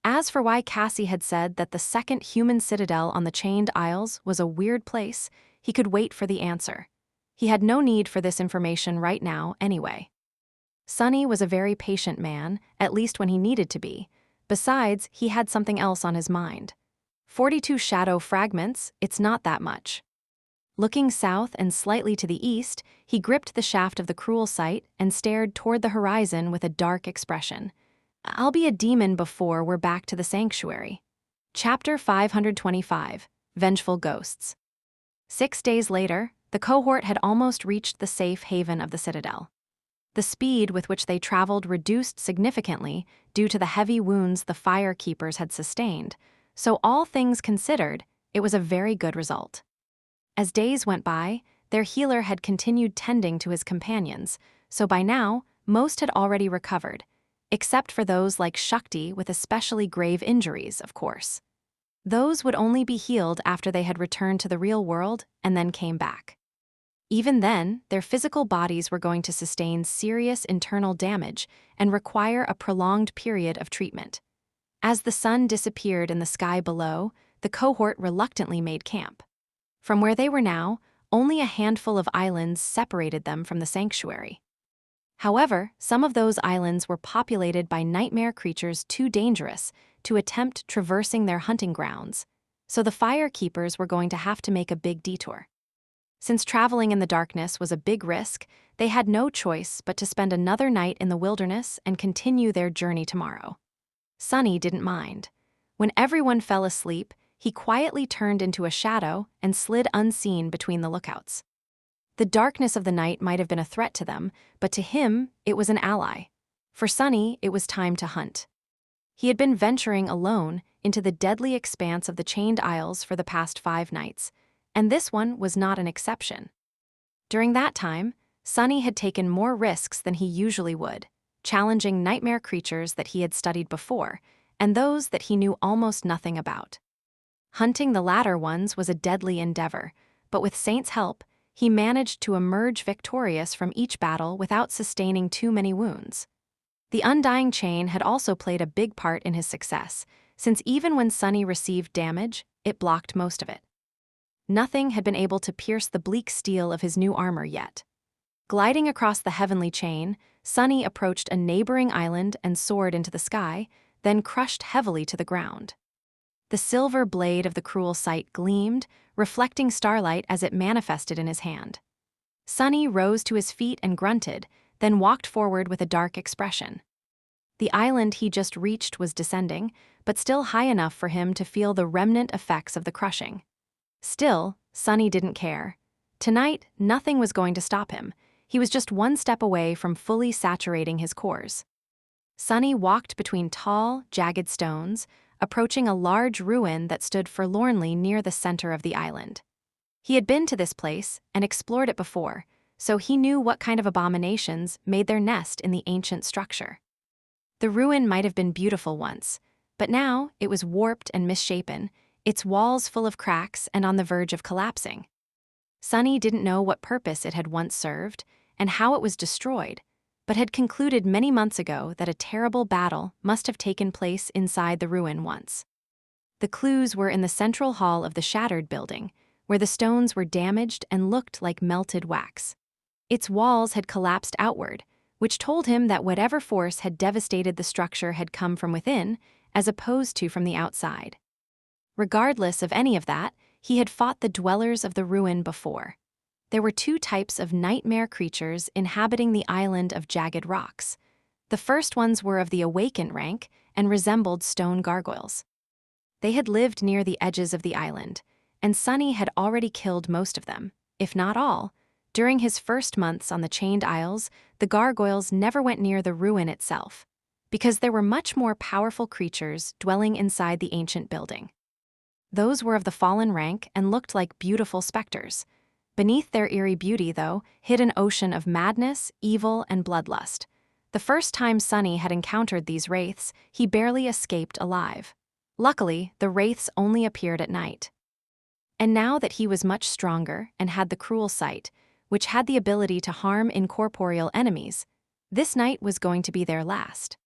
As for why Cassie had said that the second human citadel on the Chained Isles was a weird place, he could wait for the answer. He had no need for this information right now, anyway. Sunny was a very patient man, at least when he needed to be. Besides, he had something else on his mind. 42 shadow fragments, it's not that much. Looking south and slightly to the east, he gripped the shaft of the cruel sight and stared toward the horizon with a dark expression. I'll be a demon before we're back to the sanctuary. Chapter 525, Vengeful Ghosts. 6 days later, the cohort had almost reached the safe haven of the citadel. The speed with which they traveled reduced significantly due to the heavy wounds the fire keepers had sustained, so all things considered, it was a very good result. As days went by, their healer had continued tending to his companions, so by now, most had already recovered, except for those like Shakti with especially grave injuries, of course. Those would only be healed after they had returned to the real world and then came back. Even then, their physical bodies were going to sustain serious internal damage and require a prolonged period of treatment. As the sun disappeared in the sky below, the cohort reluctantly made camp. From where they were now, only a handful of islands separated them from the sanctuary. However, some of those islands were populated by nightmare creatures too dangerous to attempt traversing their hunting grounds, so the fire keepers were going to have to make a big detour. Since traveling in the darkness was a big risk, they had no choice but to spend another night in the wilderness and continue their journey tomorrow. Sunny didn't mind. When everyone fell asleep, he quietly turned into a shadow and slid unseen between the lookouts. The darkness of the night might have been a threat to them, but to him, it was an ally. For Sunny, it was time to hunt. He had been venturing alone into the deadly expanse of the chained isles for the past 5 nights, and this one was not an exception. During that time, Sunny had taken more risks than he usually would, challenging nightmare creatures that he had studied before, and those that he knew almost nothing about. Hunting the latter ones was a deadly endeavor, but with Saint's help, he managed to emerge victorious from each battle without sustaining too many wounds. The undying chain had also played a big part in his success, since even when Sunny received damage, it blocked most of it. Nothing had been able to pierce the bleak steel of his new armor yet. Gliding across the heavenly chain, Sunny approached a neighboring island and soared into the sky, then crushed heavily to the ground. The silver blade of the cruel sight gleamed, reflecting starlight as it manifested in his hand. Sunny rose to his feet and grunted, then walked forward with a dark expression. The island he just reached was descending, but still high enough for him to feel the remnant effects of the crushing. Still, Sunny didn't care. Tonight, nothing was going to stop him. He was just one step away from fully saturating his cores. Sunny walked between tall, jagged stones, approaching a large ruin that stood forlornly near the center of the island. He had been to this place and explored it before, so he knew what kind of abominations made their nest in the ancient structure. The ruin might have been beautiful once, but now it was warped and misshapen, its walls full of cracks and on the verge of collapsing. Sunny didn't know what purpose it had once served and how it was destroyed, but had concluded many months ago that a terrible battle must have taken place inside the ruin once. The clues were in the central hall of the shattered building, where the stones were damaged and looked like melted wax. Its walls had collapsed outward, which told him that whatever force had devastated the structure had come from within, as opposed to from the outside. Regardless of any of that, he had fought the dwellers of the ruin before. There were 2 types of nightmare creatures inhabiting the island of jagged rocks. The first ones were of the awakened rank and resembled stone gargoyles. They had lived near the edges of the island, and Sunny had already killed most of them, if not all. During his first months on the chained isles, the gargoyles never went near the ruin itself, because there were much more powerful creatures dwelling inside the ancient building. Those were of the fallen rank and looked like beautiful specters. Beneath their eerie beauty, though, hid an ocean of madness, evil, and bloodlust. The first time Sunny had encountered these wraiths, he barely escaped alive. Luckily, the wraiths only appeared at night. And now that he was much stronger and had the cruel sight, which had the ability to harm incorporeal enemies, this night was going to be their last.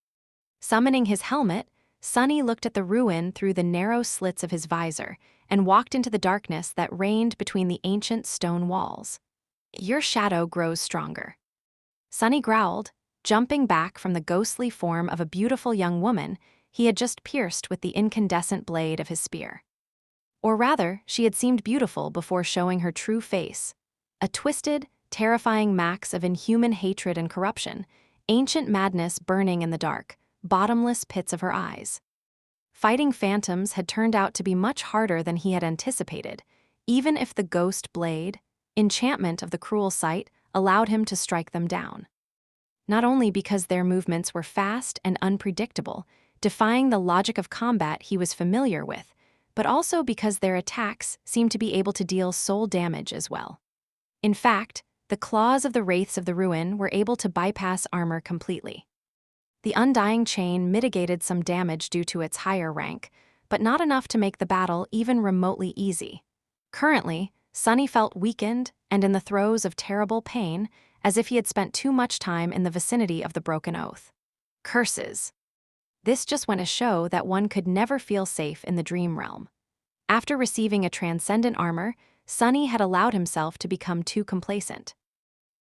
Summoning his helmet, Sunny looked at the ruin through the narrow slits of his visor and walked into the darkness that reigned between the ancient stone walls. "Your shadow grows stronger." Sunny growled, jumping back from the ghostly form of a beautiful young woman he had just pierced with the incandescent blade of his spear. Or rather, she had seemed beautiful before showing her true face. A twisted, terrifying max of inhuman hatred and corruption, ancient madness burning in the dark, bottomless pits of her eyes. Fighting phantoms had turned out to be much harder than he had anticipated, even if the ghost blade, enchantment of the cruel sight, allowed him to strike them down. Not only because their movements were fast and unpredictable, defying the logic of combat he was familiar with, but also because their attacks seemed to be able to deal soul damage as well. In fact, the claws of the wraiths of the ruin were able to bypass armor completely. The undying chain mitigated some damage due to its higher rank, but not enough to make the battle even remotely easy. Currently, Sunny felt weakened and in the throes of terrible pain, as if he had spent too much time in the vicinity of the broken oath. Curses. This just went to show that one could never feel safe in the dream realm. After receiving a transcendent armor, Sunny had allowed himself to become too complacent.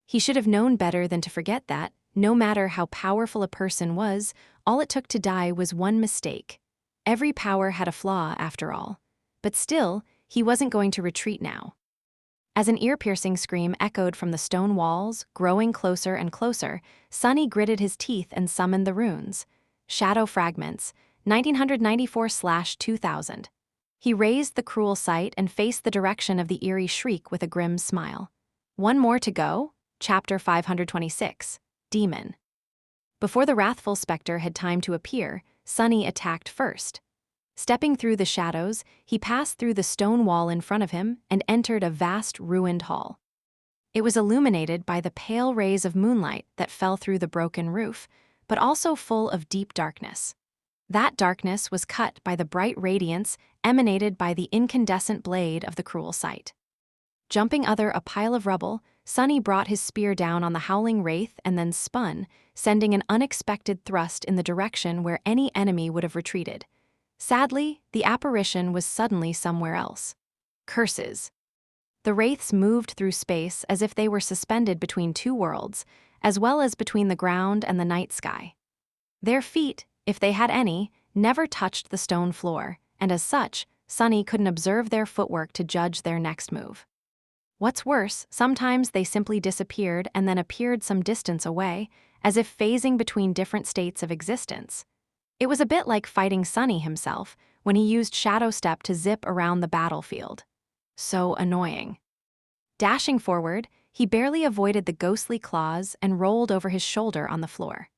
He should have known better than to forget that, no matter how powerful a person was, all it took to die was one mistake. Every power had a flaw, after all. But still, he wasn't going to retreat now. As an ear-piercing scream echoed from the stone walls, growing closer and closer, Sunny gritted his teeth and summoned the runes. Shadow fragments, 1994/2000. He raised the cruel sight and faced the direction of the eerie shriek with a grim smile. One more to go, Chapter 526, Demon. Before the wrathful specter had time to appear, Sunny attacked first. Stepping through the shadows, he passed through the stone wall in front of him and entered a vast ruined hall. It was illuminated by the pale rays of moonlight that fell through the broken roof, but also full of deep darkness. That darkness was cut by the bright radiance emanated by the incandescent blade of the cruel sight. Jumping over a pile of rubble, Sunny brought his spear down on the howling wraith and then spun, sending an unexpected thrust in the direction where any enemy would have retreated. Sadly, the apparition was suddenly somewhere else. Curses. The wraiths moved through space as if they were suspended between two worlds, as well as between the ground and the night sky. Their feet, if they had any, never touched the stone floor, and as such, Sunny couldn't observe their footwork to judge their next move. What's worse, sometimes they simply disappeared and then appeared some distance away, as if phasing between different states of existence. It was a bit like fighting Sunny himself when he used Shadow Step to zip around the battlefield. So annoying. Dashing forward, he barely avoided the ghostly claws and rolled over his shoulder on the floor.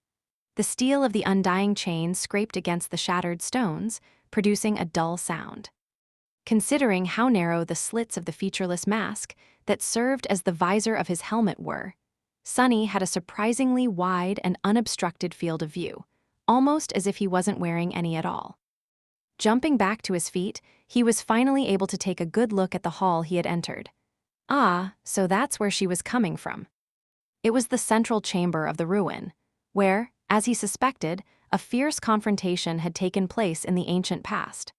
The steel of the undying chain scraped against the shattered stones, producing a dull sound. Considering how narrow the slits of the featureless mask that served as the visor of his helmet were, Sunny had a surprisingly wide and unobstructed field of view, almost as if he wasn't wearing any at all. Jumping back to his feet, he was finally able to take a good look at the hall he had entered. Ah, so that's where she was coming from. It was the central chamber of the ruin, where, as he suspected, a fierce confrontation had taken place in the ancient past.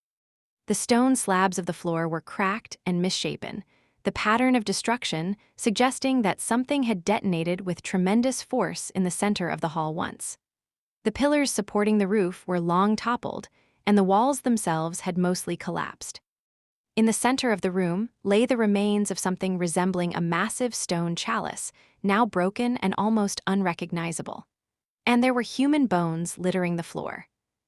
The stone slabs of the floor were cracked and misshapen, the pattern of destruction suggesting that something had detonated with tremendous force in the center of the hall once. The pillars supporting the roof were long toppled, and the walls themselves had mostly collapsed. In the center of the room lay the remains of something resembling a massive stone chalice, now broken and almost unrecognizable. And there were human bones littering the floor.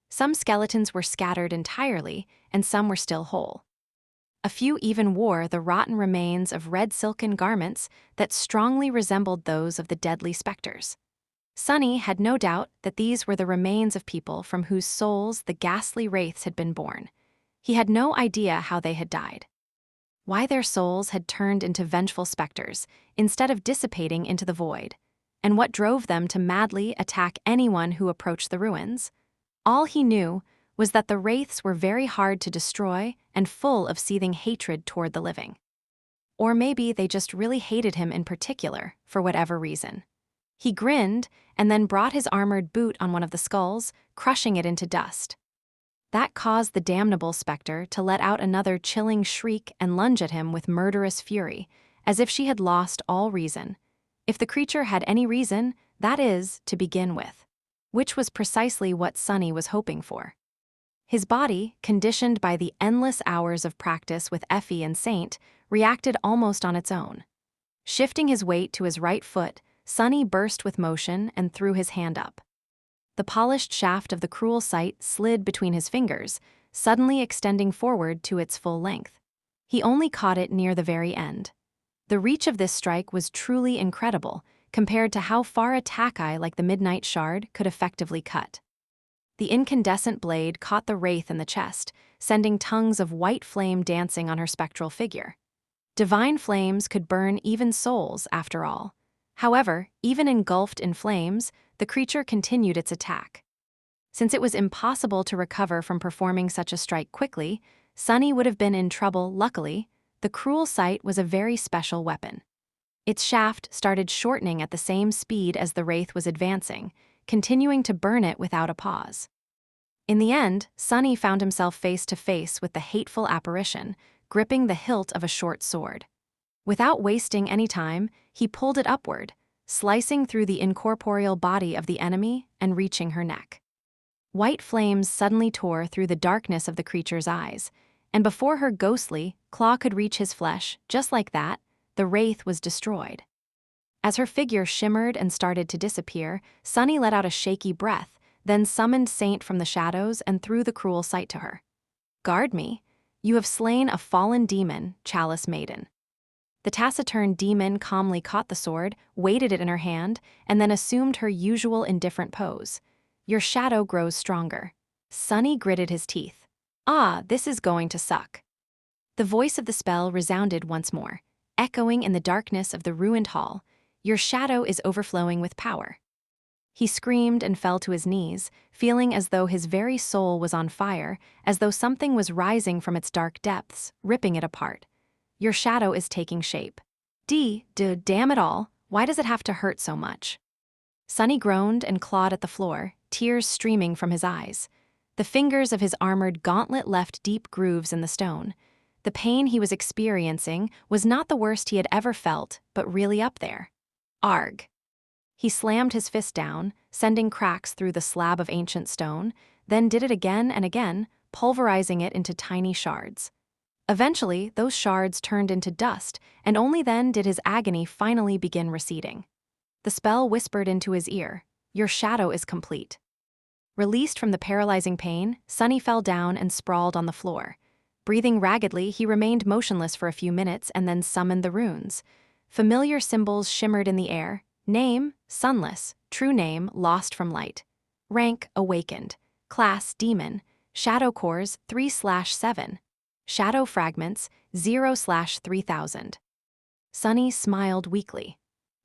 Some skeletons were scattered entirely, and some were still whole. A few even wore the rotten remains of red silken garments that strongly resembled those of the deadly specters. Sunny had no doubt that these were the remains of people from whose souls the ghastly wraiths had been born. He had no idea how they had died. Why their souls had turned into vengeful specters instead of dissipating into the void, and what drove them to madly attack anyone who approached the ruins. All he knew was that the wraiths were very hard to destroy and full of seething hatred toward the living. Or maybe they just really hated him in particular, for whatever reason. He grinned and then brought his armored boot on one of the skulls, crushing it into dust. That caused the damnable specter to let out another chilling shriek and lunge at him with murderous fury, as if she had lost all reason. If the creature had any reason, that is, to begin with. Which was precisely what Sunny was hoping for. His body, conditioned by the endless hours of practice with Effie and Saint, reacted almost on its own. Shifting his weight to his right foot, Sunny burst with motion and threw his hand up. The polished shaft of the cruel sight slid between his fingers, suddenly extending forward to its full length. He only caught it near the very end. The reach of this strike was truly incredible, compared to how far a tack-eye like the Midnight Shard could effectively cut. The incandescent blade caught the wraith in the chest, sending tongues of white flame dancing on her spectral figure. Divine flames could burn even souls, after all. However, even engulfed in flames, the creature continued its attack. Since it was impossible to recover from performing such a strike quickly, Sunny would have been in trouble. Luckily, the cruel sight was a very special weapon. Its shaft started shortening at the same speed as the wraith was advancing, continuing to burn it without a pause. In the end, Sunny found himself face to face with the hateful apparition, gripping the hilt of a short sword. Without wasting any time, he pulled it upward, slicing through the incorporeal body of the enemy and reaching her neck. White flames suddenly tore through the darkness of the creature's eyes, and before her ghostly claw could reach his flesh, just like that, the wraith was destroyed. As her figure shimmered and started to disappear, Sunny let out a shaky breath, then summoned Saint from the shadows and threw the cruel sight to her. "Guard me. You have slain a fallen demon, Chalice Maiden." The taciturn demon calmly caught the sword, weighted it in her hand, and then assumed her usual indifferent pose. "Your shadow grows stronger." Sunny gritted his teeth. "Ah, this is going to suck." The voice of the spell resounded once more, echoing in the darkness of the ruined hall. "Your shadow is overflowing with power." He screamed and fell to his knees, feeling as though his very soul was on fire, as though something was rising from its dark depths, ripping it apart. "Your shadow is taking shape." Damn it all, why does it have to hurt so much?" Sunny groaned and clawed at the floor, tears streaming from his eyes. The fingers of his armored gauntlet left deep grooves in the stone. The pain he was experiencing was not the worst he had ever felt, but really up there. Arg. He slammed his fist down, sending cracks through the slab of ancient stone, then did it again and again, pulverizing it into tiny shards. Eventually, those shards turned into dust, and only then did his agony finally begin receding. The spell whispered into his ear, "Your shadow is complete." Released from the paralyzing pain, Sunny fell down and sprawled on the floor. Breathing raggedly, he remained motionless for a few minutes and then summoned the runes. Familiar symbols shimmered in the air. Name, sunless. True name, lost from light. Rank, awakened. Class, demon. Shadow cores, 3/7. Shadow fragments, 0/3000. Sunny smiled weakly.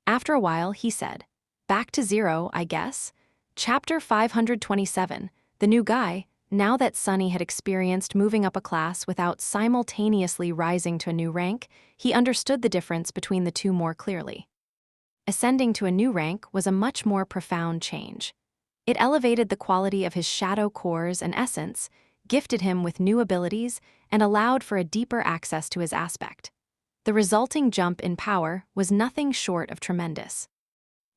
After a while, he said, "Back to 0, I guess." Chapter 527, The New Guy. Now that Sunny had experienced moving up a class without simultaneously rising to a new rank, he understood the difference between the two more clearly. Ascending to a new rank was a much more profound change. It elevated the quality of his shadow cores and essence, gifted him with new abilities, and allowed for a deeper access to his aspect. The resulting jump in power was nothing short of tremendous.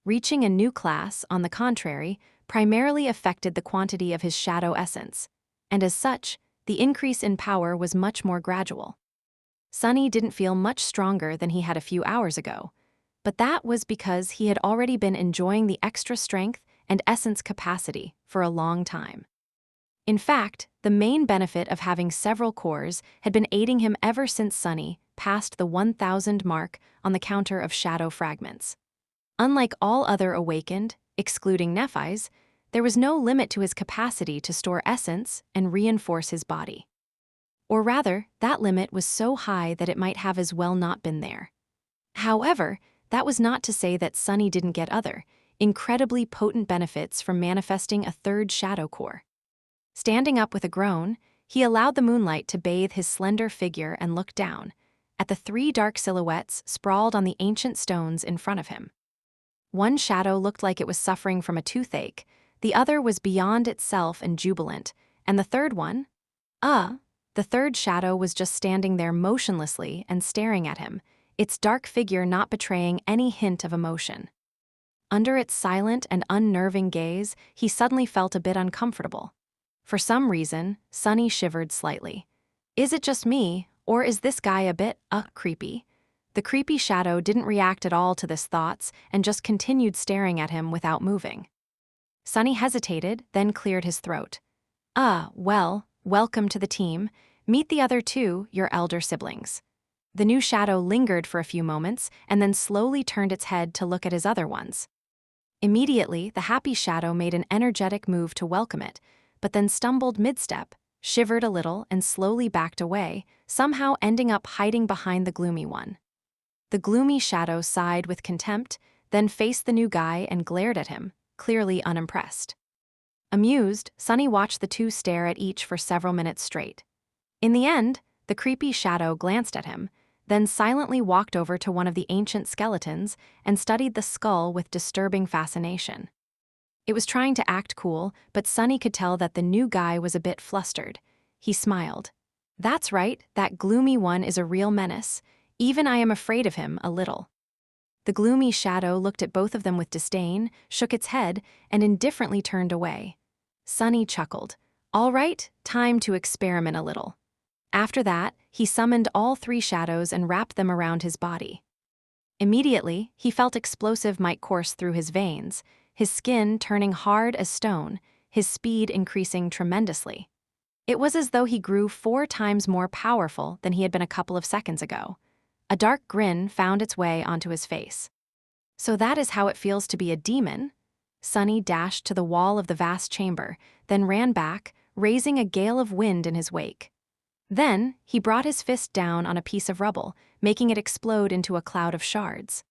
Reaching a new class, on the contrary, primarily affected the quantity of his shadow essence, and as such, the increase in power was much more gradual. Sunny didn't feel much stronger than he had a few hours ago, but that was because he had already been enjoying the extra strength and essence capacity for a long time. In fact, the main benefit of having several cores had been aiding him ever since Sunny passed the 1,000 mark on the counter of shadow fragments. Unlike all other awakened, excluding Nephis, there was no limit to his capacity to store essence and reinforce his body. Or rather, that limit was so high that it might have as well not been there. However, that was not to say that Sunny didn't get other, incredibly potent benefits from manifesting a third shadow core. Standing up with a groan, he allowed the moonlight to bathe his slender figure and looked down at the 3 dark silhouettes sprawled on the ancient stones in front of him. One shadow looked like it was suffering from a toothache, the other was beyond itself and jubilant, and the third one? The third shadow was just standing there motionlessly and staring at him, its dark figure not betraying any hint of emotion. Under its silent and unnerving gaze, he suddenly felt a bit uncomfortable. For some reason, Sunny shivered slightly. Is it just me, or is this guy a bit, creepy? The creepy shadow didn't react at all to this thoughts and just continued staring at him without moving. Sunny hesitated, then cleared his throat. Well, welcome to the team. Meet the other 2, your elder siblings." The new shadow lingered for a few moments and then slowly turned its head to look at his other ones. Immediately, the happy shadow made an energetic move to welcome it, but then stumbled mid-step, shivered a little, and slowly backed away, somehow ending up hiding behind the gloomy one. The gloomy shadow sighed with contempt, then faced the new guy and glared at him, clearly unimpressed. Amused, Sunny watched the 2 stare at each for several minutes straight. In the end, the creepy shadow glanced at him, then silently walked over to one of the ancient skeletons and studied the skull with disturbing fascination. It was trying to act cool, but Sunny could tell that the new guy was a bit flustered. He smiled. "That's right, that gloomy one is a real menace. Even I am afraid of him, a little." The gloomy shadow looked at both of them with disdain, shook its head, and indifferently turned away. Sunny chuckled. All right, time to experiment a little. After that, he summoned all 3 shadows and wrapped them around his body. Immediately, he felt explosive might course through his veins, his skin turning hard as stone, his speed increasing tremendously. It was as though he grew 4 times more powerful than he had been a couple of seconds ago. A dark grin found its way onto his face. "So that is how it feels to be a demon?" Sunny dashed to the wall of the vast chamber, then ran back, raising a gale of wind in his wake. Then, he brought his fist down on a piece of rubble, making it explode into a cloud of shards.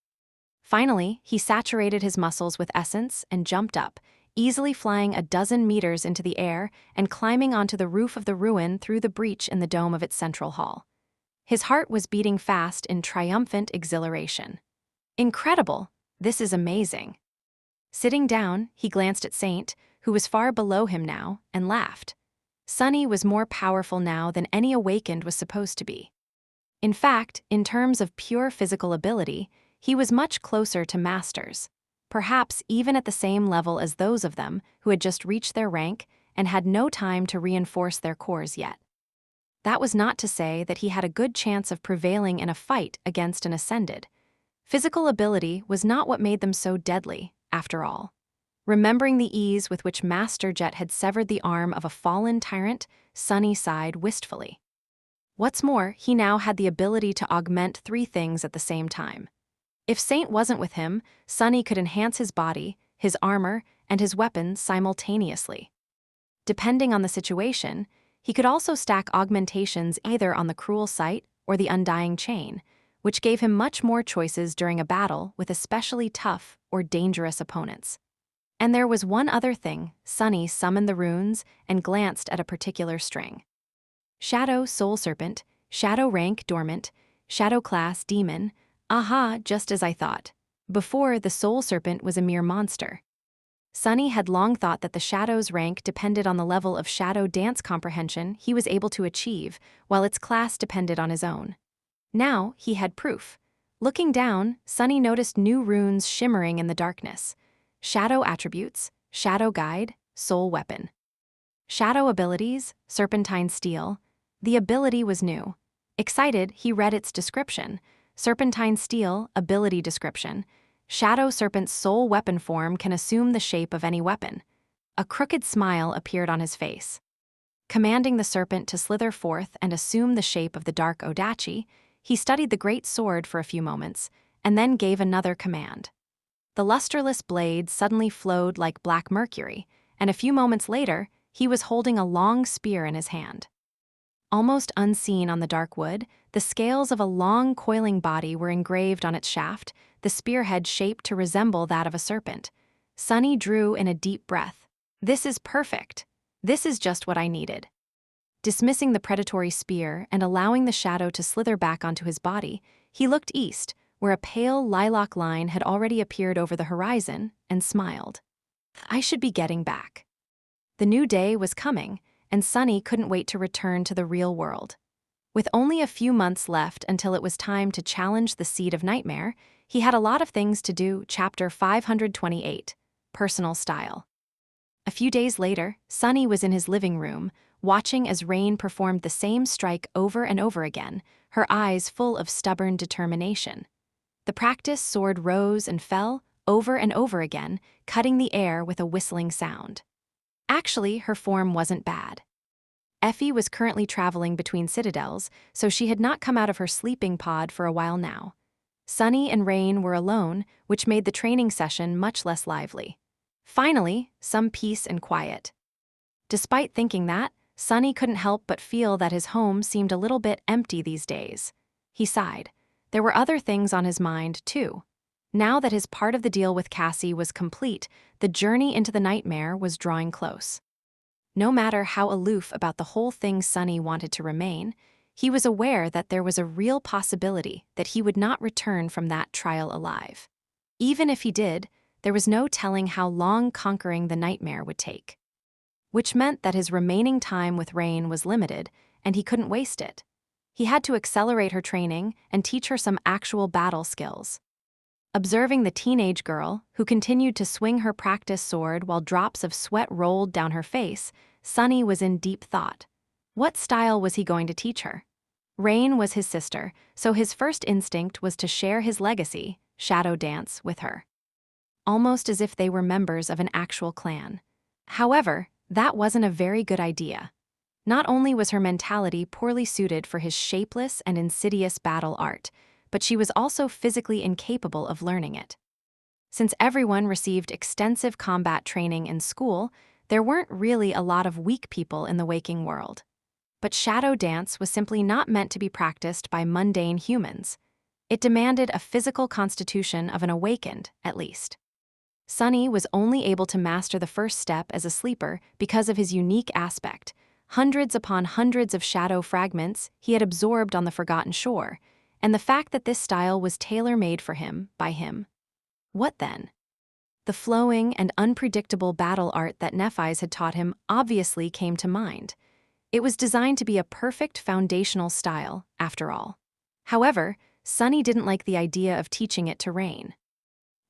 Finally, he saturated his muscles with essence and jumped up, easily flying a dozen meters into the air and climbing onto the roof of the ruin through the breach in the dome of its central hall. His heart was beating fast in triumphant exhilaration. "Incredible! This is amazing." Sitting down, he glanced at Saint, who was far below him now, and laughed. Sunny was more powerful now than any awakened was supposed to be. In fact, in terms of pure physical ability, he was much closer to masters, perhaps even at the same level as those of them who had just reached their rank and had no time to reinforce their cores yet. That was not to say that he had a good chance of prevailing in a fight against an ascended. Physical ability was not what made them so deadly, after all. Remembering the ease with which Master Jet had severed the arm of a fallen tyrant, Sunny sighed wistfully. What's more, he now had the ability to augment 3 things at the same time. If Saint wasn't with him, Sunny could enhance his body, his armor, and his weapons simultaneously. Depending on the situation, he could also stack augmentations either on the cruel sight or the undying chain, which gave him much more choices during a battle with especially tough or dangerous opponents. And there was one other thing. Sunny summoned the runes and glanced at a particular string. Shadow Soul Serpent, Shadow Rank Dormant, Shadow Class Demon. Aha, just as I thought. Before, the Soul Serpent was a mere monster. Sunny had long thought that the Shadow's rank depended on the level of Shadow Dance comprehension he was able to achieve, while its class depended on his own. Now, he had proof. Looking down, Sunny noticed new runes shimmering in the darkness. Shadow Attributes, Shadow Guide, Soul Weapon. Shadow Abilities, Serpentine Steel. The ability was new. Excited, he read its description. Serpentine Steel, Ability Description. Shadow Serpent's soul weapon form can assume the shape of any weapon. A crooked smile appeared on his face. Commanding the serpent to slither forth and assume the shape of the dark Odachi, he studied the great sword for a few moments, and then gave another command. The lusterless blade suddenly flowed like black mercury, and a few moments later, he was holding a long spear in his hand. Almost unseen on the dark wood, the scales of a long, coiling body were engraved on its shaft, the spearhead shaped to resemble that of a serpent. Sunny drew in a deep breath. "This is perfect. This is just what I needed." Dismissing the predatory spear and allowing the shadow to slither back onto his body, he looked east, where a pale lilac line had already appeared over the horizon, and smiled. "I should be getting back." The new day was coming, and Sunny couldn't wait to return to the real world. With only a few months left until it was time to challenge the Seed of Nightmare, he had a lot of things to do. Chapter 528, Personal Style. A few days later, Sunny was in his living room, watching as Rain performed the same strike over and over again, her eyes full of stubborn determination. The practice sword rose and fell, over and over again, cutting the air with a whistling sound. Actually, her form wasn't bad. Effie was currently traveling between citadels, so she had not come out of her sleeping pod for a while now. Sunny and Rain were alone, which made the training session much less lively. Finally, some peace and quiet. Despite thinking that, Sunny couldn't help but feel that his home seemed a little bit empty these days. He sighed. There were other things on his mind, too. Now that his part of the deal with Cassie was complete, the journey into the nightmare was drawing close. No matter how aloof about the whole thing Sunny wanted to remain, he was aware that there was a real possibility that he would not return from that trial alive. Even if he did, there was no telling how long conquering the nightmare would take. Which meant that his remaining time with Rain was limited, and he couldn't waste it. He had to accelerate her training and teach her some actual battle skills. Observing the teenage girl, who continued to swing her practice sword while drops of sweat rolled down her face, Sunny was in deep thought. What style was he going to teach her? Rain was his sister, so his first instinct was to share his legacy, Shadow Dance, with her. Almost as if they were members of an actual clan. However, That wasn't a very good idea. Not only was her mentality poorly suited for his shapeless and insidious battle art, but she was also physically incapable of learning it. Since everyone received extensive combat training in school, there weren't really a lot of weak people in the waking world. But shadow dance was simply not meant to be practiced by mundane humans. It demanded a physical constitution of an awakened, at least. Sunny was only able to master the first step as a sleeper because of his unique aspect. Hundreds upon hundreds of shadow fragments he had absorbed on the Forgotten Shore, and the fact that this style was tailor-made for him, by him. What then? The flowing and unpredictable battle art that Nephis had taught him obviously came to mind. It was designed to be a perfect foundational style, after all. However, Sunny didn't like the idea of teaching it to Rain.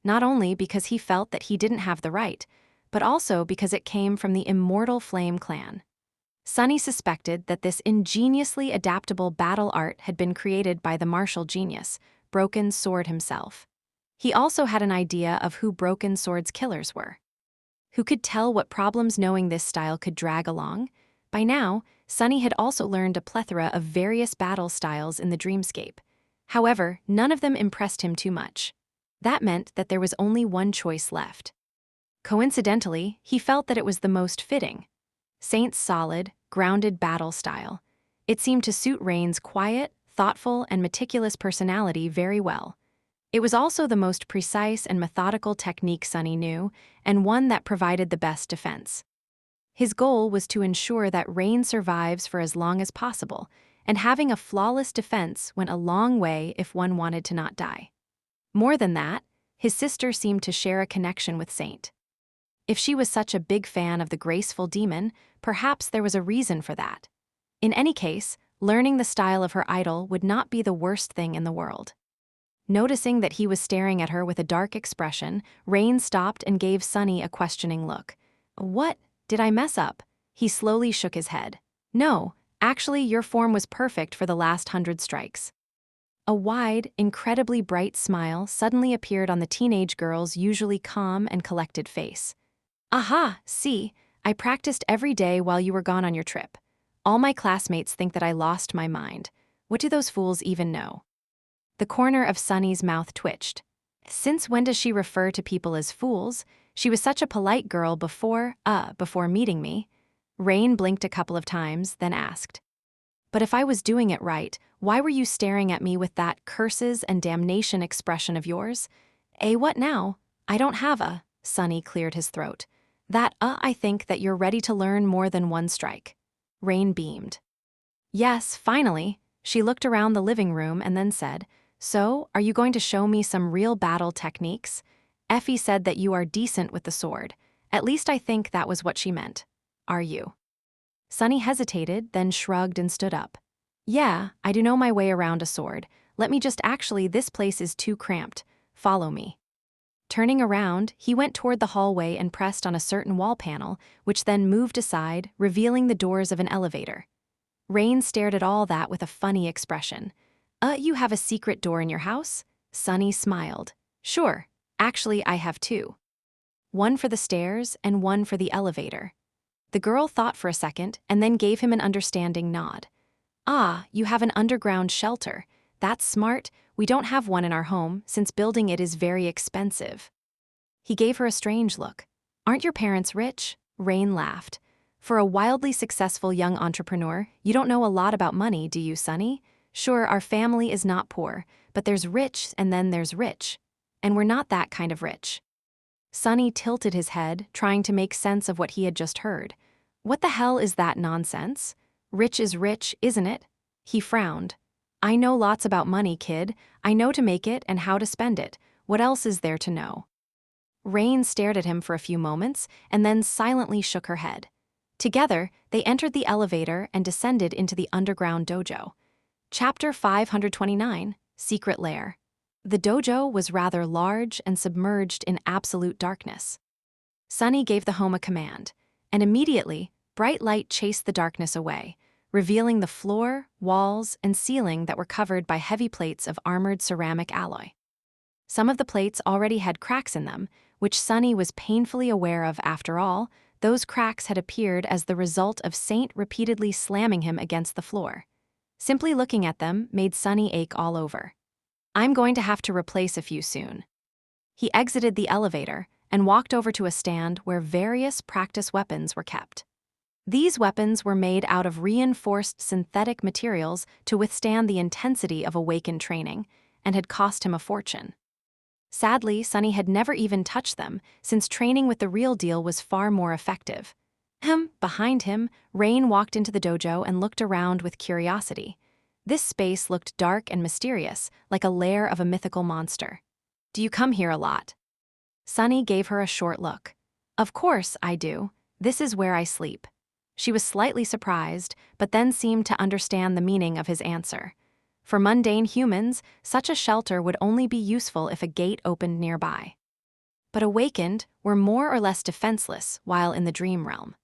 Not only because he felt that he didn't have the right, but also because it came from the immortal Flame clan. Sunny suspected that this ingeniously adaptable battle art had been created by the martial genius, Broken Sword himself. He also had an idea of who Broken Sword's killers were. Who could tell what problems knowing this style could drag along? By now, Sunny had also learned a plethora of various battle styles in the dreamscape. However, none of them impressed him too much. That meant that there was only one choice left. Coincidentally, he felt that it was the most fitting. Saint's solid, grounded battle style. It seemed to suit Rain's quiet, thoughtful, and meticulous personality very well. It was also the most precise and methodical technique Sunny knew, and one that provided the best defense. His goal was to ensure that Rain survives for as long as possible, and having a flawless defense went a long way if one wanted to not die. More than that, his sister seemed to share a connection with Saint. If she was such a big fan of the graceful demon, perhaps there was a reason for that. In any case, learning the style of her idol would not be the worst thing in the world. Noticing that he was staring at her with a dark expression, Rain stopped and gave Sunny a questioning look. "What? Did I mess up?" He slowly shook his head. "No, actually your form was perfect for the last 100 strikes." A wide, incredibly bright smile suddenly appeared on the teenage girl's usually calm and collected face. "Aha, see, I practiced every day while you were gone on your trip. All my classmates think that I lost my mind. What do those fools even know?" The corner of Sunny's mouth twitched. Since when does she refer to people as fools? She was such a polite girl before meeting me. Rain blinked a couple of times, then asked, "But if I was doing it right, why were you staring at me with that curses and damnation expression of yours?" What now? I don't have a," Sunny cleared his throat. I think that you're ready to learn more than one strike." Rain beamed. "Yes, finally." She looked around the living room and then said, "So, are you going to show me some real battle techniques? Effie said that you are decent with the sword. At least I think that was what she meant. Are you?" Sunny hesitated, then shrugged and stood up. "Yeah, I do know my way around a sword. This place is too cramped. Follow me." Turning around, he went toward the hallway and pressed on a certain wall panel, which then moved aside, revealing the doors of an elevator. Rain stared at all that with a funny expression. You have a secret door in your house?" Sunny smiled. "Sure, actually I have two. One for the stairs and one for the elevator." The girl thought for a second and then gave him an understanding nod. "You have an underground shelter. That's smart. We don't have one in our home, since building it is very expensive." He gave her a strange look. "Aren't your parents rich?" Rain laughed. "For a wildly successful young entrepreneur, you don't know a lot about money, do you, Sunny? Sure, our family is not poor, but there's rich and then there's rich. And we're not that kind of rich." Sunny tilted his head, trying to make sense of what he had just heard. "What the hell is that nonsense? Rich is rich, isn't it?" He frowned. "I know lots about money, kid. I know to make it and how to spend it. What else is there to know?" Rain stared at him for a few moments and then silently shook her head. Together, they entered the elevator and descended into the underground dojo. Chapter 529, Secret Lair. The dojo was rather large and submerged in absolute darkness. Sunny gave the home a command, and immediately, bright light chased the darkness away, revealing the floor, walls, and ceiling that were covered by heavy plates of armored ceramic alloy. Some of the plates already had cracks in them, which Sunny was painfully aware of after all. those cracks had appeared as the result of Saint repeatedly slamming him against the floor. Simply looking at them made Sunny ache all over. I'm going to have to replace a few soon. He exited the elevator and walked over to a stand where various practice weapons were kept. These weapons were made out of reinforced synthetic materials to withstand the intensity of awakened training, and had cost him a fortune. Sadly, Sunny had never even touched them, since training with the real deal was far more effective. Behind him, Rain walked into the dojo and looked around with curiosity. This space looked dark and mysterious, like a lair of a mythical monster. Do you come here a lot? Sunny gave her a short look. Of course, I do. This is where I sleep. She was slightly surprised, but then seemed to understand the meaning of his answer. For mundane humans, such a shelter would only be useful if a gate opened nearby. But awakened were more or less defenseless while in the dream realm.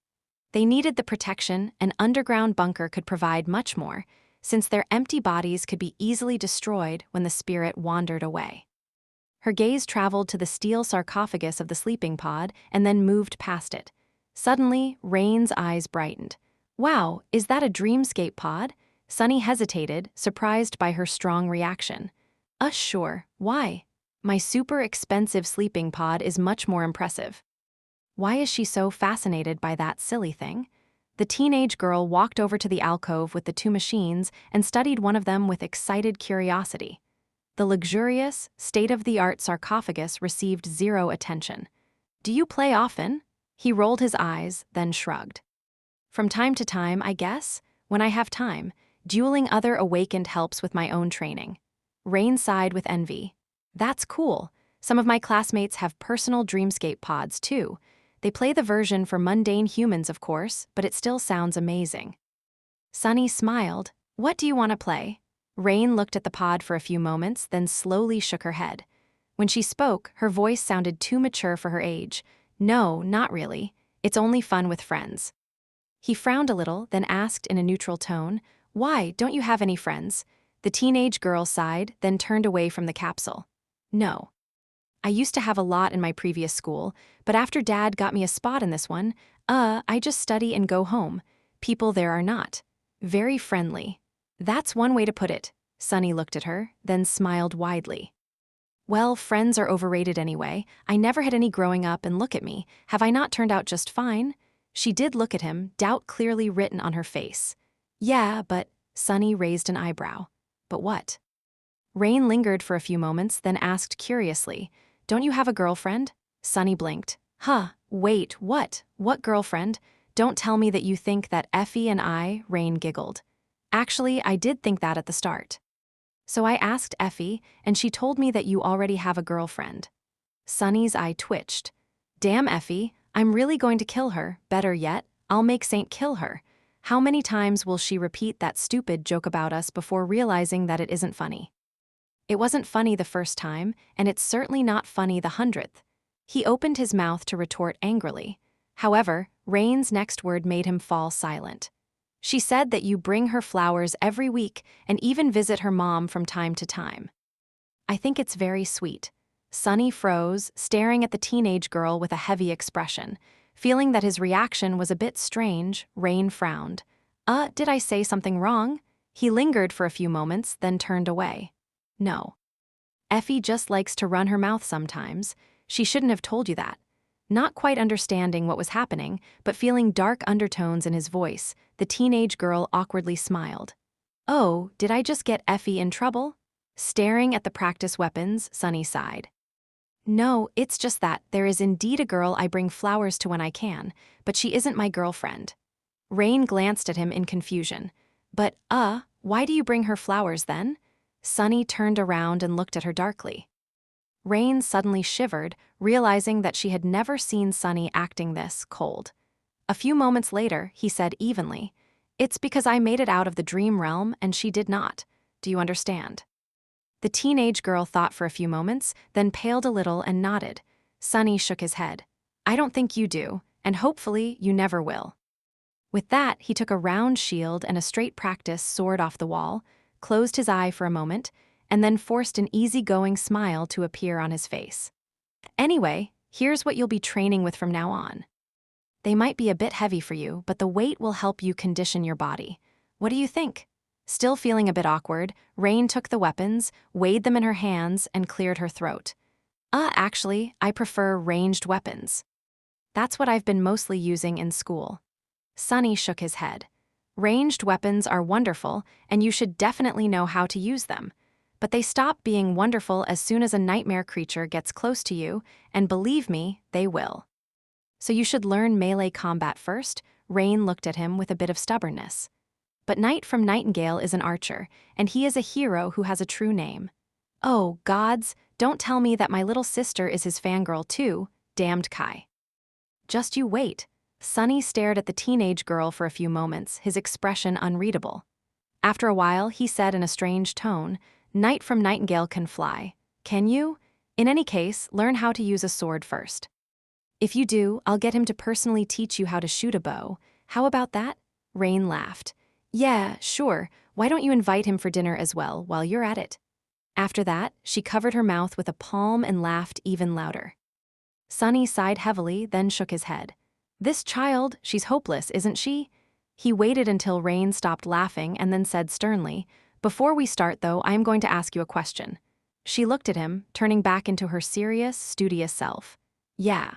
They needed the protection an underground bunker could provide much more, since their empty bodies could be easily destroyed when the spirit wandered away. Her gaze traveled to the steel sarcophagus of the sleeping pod and then moved past it. Suddenly, Rain's eyes brightened. Wow, is that a dreamscape pod? Sunny hesitated, surprised by her strong reaction. Sure. Why? My super expensive sleeping pod is much more impressive. Why is she so fascinated by that silly thing? The teenage girl walked over to the alcove with the two machines and studied one of them with excited curiosity. The luxurious, state-of-the-art sarcophagus received zero attention. Do you play often? He rolled his eyes, then shrugged. From time to time, I guess. When I have time, dueling other awakened helps with my own training. Rain sighed with envy. That's cool. Some of my classmates have personal dreamscape pods, too. They play the version for mundane humans, of course, but it still sounds amazing. Sunny smiled. What do you want to play? Rain looked at the pod for a few moments, then slowly shook her head. When she spoke, her voice sounded too mature for her age. No, not really. It's only fun with friends. He frowned a little, then asked in a neutral tone, Why, don't you have any friends? The teenage girl sighed, then turned away from the capsule. No. I used to have a lot in my previous school, but after Dad got me a spot in this one, I just study and go home. People there are not very friendly. That's one way to put it. Sunny looked at her, then smiled widely. Well, friends are overrated anyway. I never had any growing up, and look at me. Have I not turned out just fine? She did look at him, doubt clearly written on her face. Yeah, but... Sunny raised an eyebrow. But what? Rain lingered for a few moments, then asked curiously, Don't you have a girlfriend? Sunny blinked. Wait, what? What girlfriend? Don't tell me that you think that Effie and I, Rain giggled. Actually, I did think that at the start. So I asked Effie, and she told me that you already have a girlfriend. Sunny's eye twitched. Damn Effie, I'm really going to kill her. Better yet, I'll make Saint kill her. How many times will she repeat that stupid joke about us before realizing that it isn't funny? It wasn't funny the first time, and it's certainly not funny the 100th. He opened his mouth to retort angrily. However, Rain's next word made him fall silent. She said that you bring her flowers every week and even visit her mom from time to time. I think it's very sweet. Sunny froze, staring at the teenage girl with a heavy expression. Feeling that his reaction was a bit strange, Rain frowned. Did I say something wrong? He lingered for a few moments, then turned away. No. Effie just likes to run her mouth sometimes. She shouldn't have told you that. Not quite understanding what was happening, but feeling dark undertones in his voice, the teenage girl awkwardly smiled. Oh, did I just get Effie in trouble? Staring at the practice weapons, Sunny sighed. No, it's just that there is indeed a girl I bring flowers to when I can, but she isn't my girlfriend. Rain glanced at him in confusion. But, why do you bring her flowers then? Sunny turned around and looked at her darkly. Rain suddenly shivered, realizing that she had never seen Sunny acting this cold. A few moments later, he said evenly, It's because I made it out of the dream realm and she did not. Do you understand? The teenage girl thought for a few moments, then paled a little and nodded. Sunny shook his head. I don't think you do, and hopefully you never will. With that, he took a round shield and a straight practice sword off the wall, closed his eye for a moment, and then forced an easygoing smile to appear on his face. Anyway, here's what you'll be training with from now on. They might be a bit heavy for you, but the weight will help you condition your body. What do you think? Still feeling a bit awkward, Rain took the weapons, weighed them in her hands, and cleared her throat. Actually, I prefer ranged weapons. That's what I've been mostly using in school. Sunny shook his head. Ranged weapons are wonderful, and you should definitely know how to use them. But they stop being wonderful as soon as a nightmare creature gets close to you, and believe me, they will. So you should learn melee combat first. Rain looked at him with a bit of stubbornness. But Knight from Nightingale is an archer, and he is a hero who has a true name. Oh, gods, don't tell me that my little sister is his fangirl too, damned Kai. Just you wait. Sunny stared at the teenage girl for a few moments, his expression unreadable. After a while, he said in a strange tone, Knight from Nightingale can fly. Can you? In any case, learn how to use a sword first. If you do, I'll get him to personally teach you how to shoot a bow. How about that? Rain laughed. Yeah, sure. Why don't you invite him for dinner as well, while you're at it? After that, she covered her mouth with a palm and laughed even louder. Sunny sighed heavily, then shook his head. This child, she's hopeless, isn't she? He waited until Rain stopped laughing and then said sternly, Before we start, though, I am going to ask you a question. She looked at him, turning back into her serious, studious self. Yeah.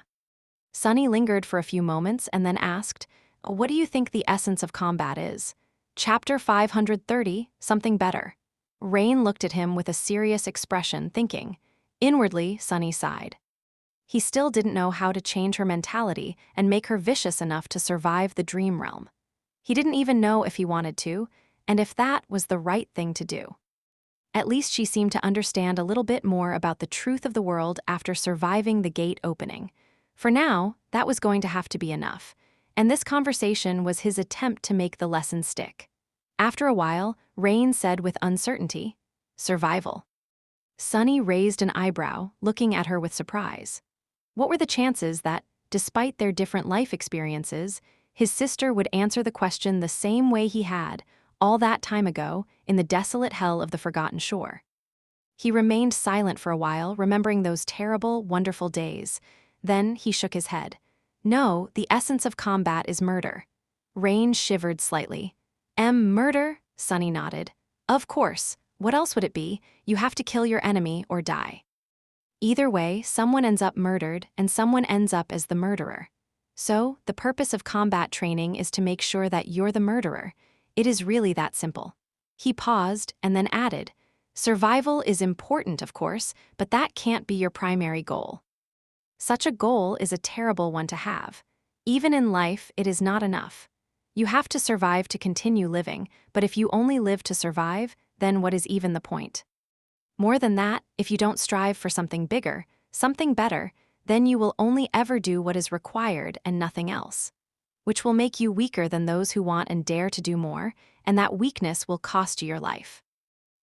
Sunny lingered for a few moments and then asked, What do you think the essence of combat is? Chapter 530, something better. Rain looked at him with a serious expression, thinking. Inwardly, Sunny sighed. He still didn't know how to change her mentality and make her vicious enough to survive the dream realm. He didn't even know if he wanted to, and if that was the right thing to do. At least she seemed to understand a little bit more about the truth of the world after surviving the gate opening. For now, that was going to have to be enough, and this conversation was his attempt to make the lesson stick. After a while, Rain said with uncertainty, Survival. Sunny raised an eyebrow, looking at her with surprise. What were the chances that, despite their different life experiences, his sister would answer the question the same way he had, all that time ago, in the desolate hell of the Forgotten Shore? He remained silent for a while, remembering those terrible, wonderful days. Then he shook his head. No, the essence of combat is murder. Rain shivered slightly. Murder? Sunny nodded. Of course. What else would it be? You have to kill your enemy or die. Either way, someone ends up murdered and someone ends up as the murderer. So, the purpose of combat training is to make sure that you're the murderer. It is really that simple. He paused and then added, Survival is important, of course, but that can't be your primary goal. Such a goal is a terrible one to have. Even in life, it is not enough. You have to survive to continue living, but if you only live to survive, then what is even the point? More than that, if you don't strive for something bigger, something better, then you will only ever do what is required and nothing else, which will make you weaker than those who want and dare to do more, and that weakness will cost you your life.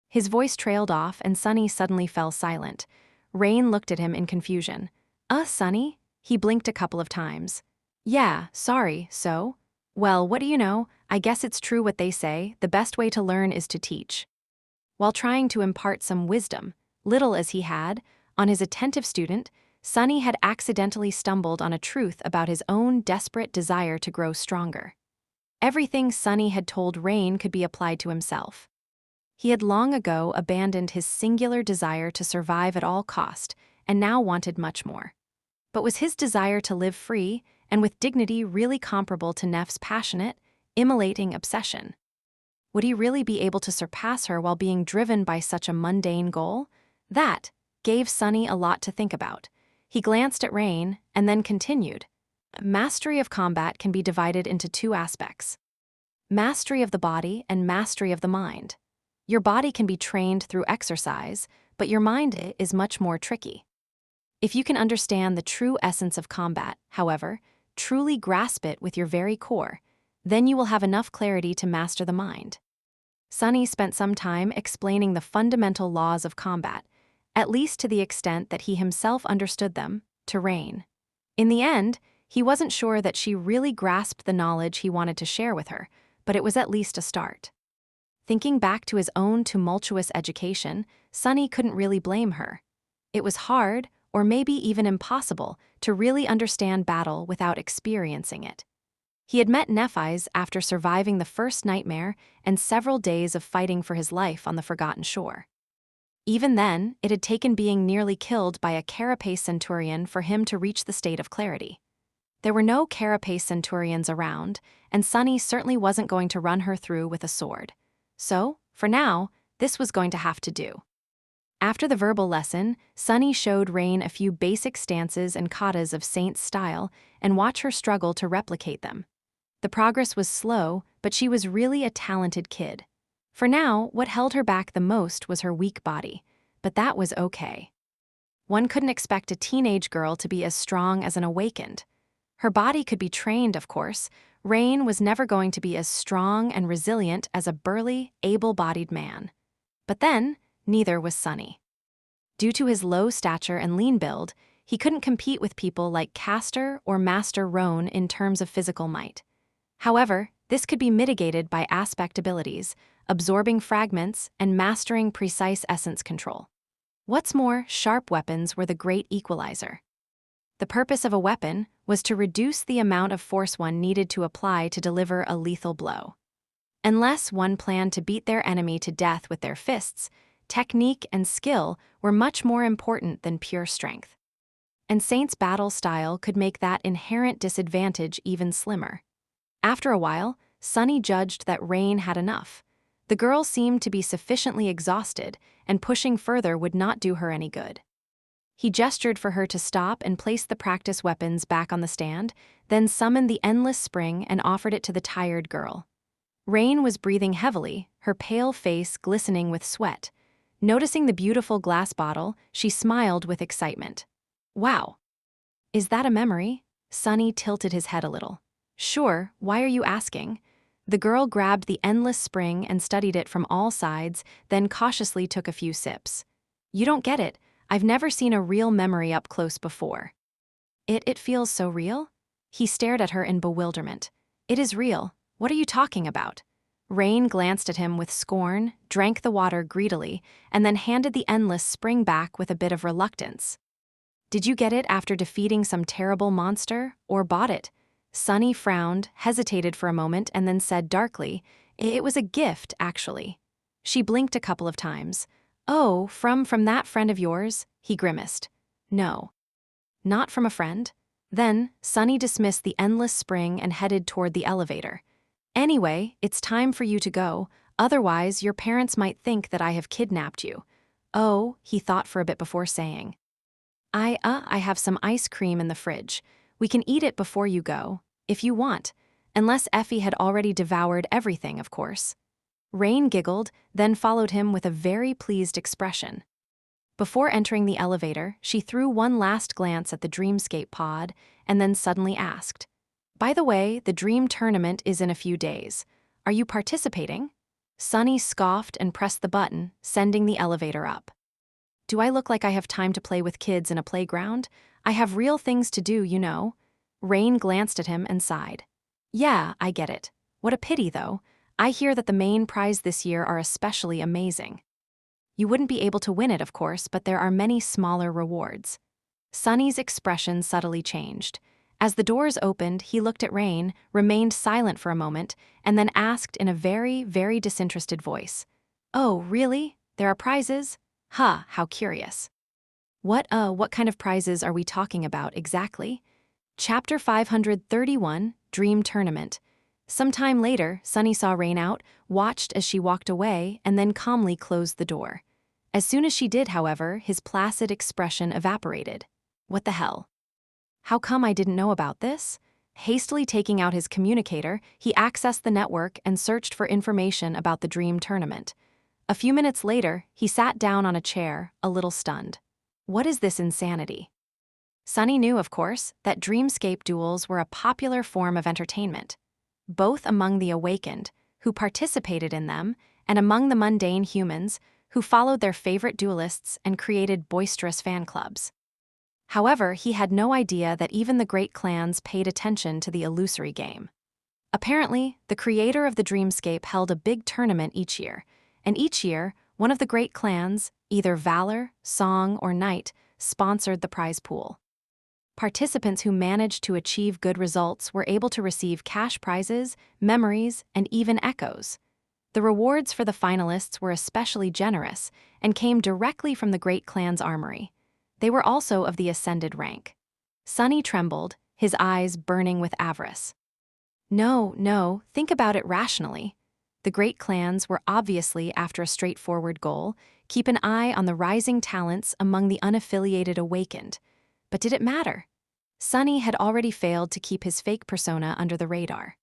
His voice trailed off and Sunny suddenly fell silent. Rain looked at him in confusion. Sunny? He blinked a couple of times. Yeah, sorry, so? Well, what do you know? I guess it's true what they say, the best way to learn is to teach. While trying to impart some wisdom, little as he had, on his attentive student, Sunny had accidentally stumbled on a truth about his own desperate desire to grow stronger. Everything Sunny had told Rain could be applied to himself. He had long ago abandoned his singular desire to survive at all cost, and now wanted much more. But was his desire to live free and with dignity really comparable to Neff's passionate, immolating obsession? Would he really be able to surpass her while being driven by such a mundane goal? That gave Sunny a lot to think about. He glanced at Rain and then continued. Mastery of combat can be divided into two aspects. Mastery of the body and mastery of the mind. Your body can be trained through exercise, but your mind is much more tricky. If you can understand the true essence of combat, however, truly grasp it with your very core, then you will have enough clarity to master the mind. Sunny spent some time explaining the fundamental laws of combat, at least to the extent that he himself understood them, to Rain. In the end, he wasn't sure that she really grasped the knowledge he wanted to share with her, but it was at least a start. Thinking back to his own tumultuous education, Sunny couldn't really blame her. It was hard, or maybe even impossible, to really understand battle without experiencing it. He had met Nephi's after surviving the first nightmare and several days of fighting for his life on the Forgotten Shore. Even then, it had taken being nearly killed by a carapace centurion for him to reach the state of clarity. There were no carapace centurions around, and Sunny certainly wasn't going to run her through with a sword. So, for now, this was going to have to do. After the verbal lesson, Sunny showed Rain a few basic stances and katas of Saint's style and watched her struggle to replicate them. The progress was slow, but she was really a talented kid. For now, what held her back the most was her weak body, but that was okay. One couldn't expect a teenage girl to be as strong as an awakened. Her body could be trained, of course. Rain was never going to be as strong and resilient as a burly, able-bodied man. But then, neither was Sunny. Due to his low stature and lean build, he couldn't compete with people like Castor or Master Roan in terms of physical might. However, this could be mitigated by aspect abilities, absorbing fragments, and mastering precise essence control. What's more, sharp weapons were the great equalizer. The purpose of a weapon was to reduce the amount of force one needed to apply to deliver a lethal blow. Unless one planned to beat their enemy to death with their fists, technique and skill were much more important than pure strength. And Saint's battle style could make that inherent disadvantage even slimmer. After a while, Sunny judged that Rain had enough. The girl seemed to be sufficiently exhausted, and pushing further would not do her any good. He gestured for her to stop and place the practice weapons back on the stand, then summoned the endless spring and offered it to the tired girl. Rain was breathing heavily, her pale face glistening with sweat. Noticing the beautiful glass bottle, she smiled with excitement. Wow! Is that a memory? Sunny tilted his head a little. Sure, why are you asking? The girl grabbed the endless spring and studied it from all sides, then cautiously took a few sips. You don't get it. I've never seen a real memory up close before. It feels so real? He stared at her in bewilderment. It is real. What are you talking about? Rain glanced at him with scorn, drank the water greedily, and then handed the endless spring back with a bit of reluctance. Did you get it after defeating some terrible monster, or bought it? Sunny frowned, hesitated for a moment, and then said darkly, It was a gift, actually. She blinked a couple of times. Oh, from that friend of yours? He grimaced. No. Not from a friend? Then, Sunny dismissed the endless spring and headed toward the elevator. Anyway, it's time for you to go, otherwise your parents might think that I have kidnapped you. Oh, he thought for a bit before saying. I have some ice cream in the fridge. We can eat it before you go, if you want, unless Effie had already devoured everything, of course. Rain giggled, then followed him with a very pleased expression. Before entering the elevator, she threw one last glance at the Dreamscape pod and then suddenly asked, By the way, the Dream Tournament is in a few days. Are you participating? Sunny scoffed and pressed the button, sending the elevator up. Do I look like I have time to play with kids in a playground? I have real things to do, you know. Rain glanced at him and sighed. Yeah, I get it. What a pity, though. I hear that the main prize this year are especially amazing. You wouldn't be able to win it, of course, but there are many smaller rewards. Sunny's expression subtly changed. As the doors opened, he looked at Rain, remained silent for a moment, and then asked in a very, very disinterested voice. Oh, really? There are prizes? Huh, how curious. What kind of prizes are we talking about exactly? Chapter 531, Dream Tournament. Sometime later, Sunny saw Rain out, watched as she walked away, and then calmly closed the door. As soon as she did, however, his placid expression evaporated. What the hell? How come I didn't know about this? Hastily taking out his communicator, he accessed the network and searched for information about the Dream Tournament. A few minutes later, he sat down on a chair, a little stunned. What is this insanity? Sunny knew, of course, that Dreamscape duels were a popular form of entertainment, both among the awakened, who participated in them, and among the mundane humans, who followed their favorite duelists and created boisterous fan clubs. However, he had no idea that even the great clans paid attention to the illusory game. Apparently, the creator of the Dreamscape held a big tournament each year, and each year, one of the great clans, either Valor, Song, or Night, sponsored the prize pool. Participants who managed to achieve good results were able to receive cash prizes, memories, and even echoes. The rewards for the finalists were especially generous and came directly from the great clan's armory. They were also of the ascended rank. Sunny trembled, his eyes burning with avarice. No, think about it rationally. The great clans were obviously after a straightforward goal: keep an eye on the rising talents among the unaffiliated awakened. But did it matter? Sunny had already failed to keep his fake persona under the radar.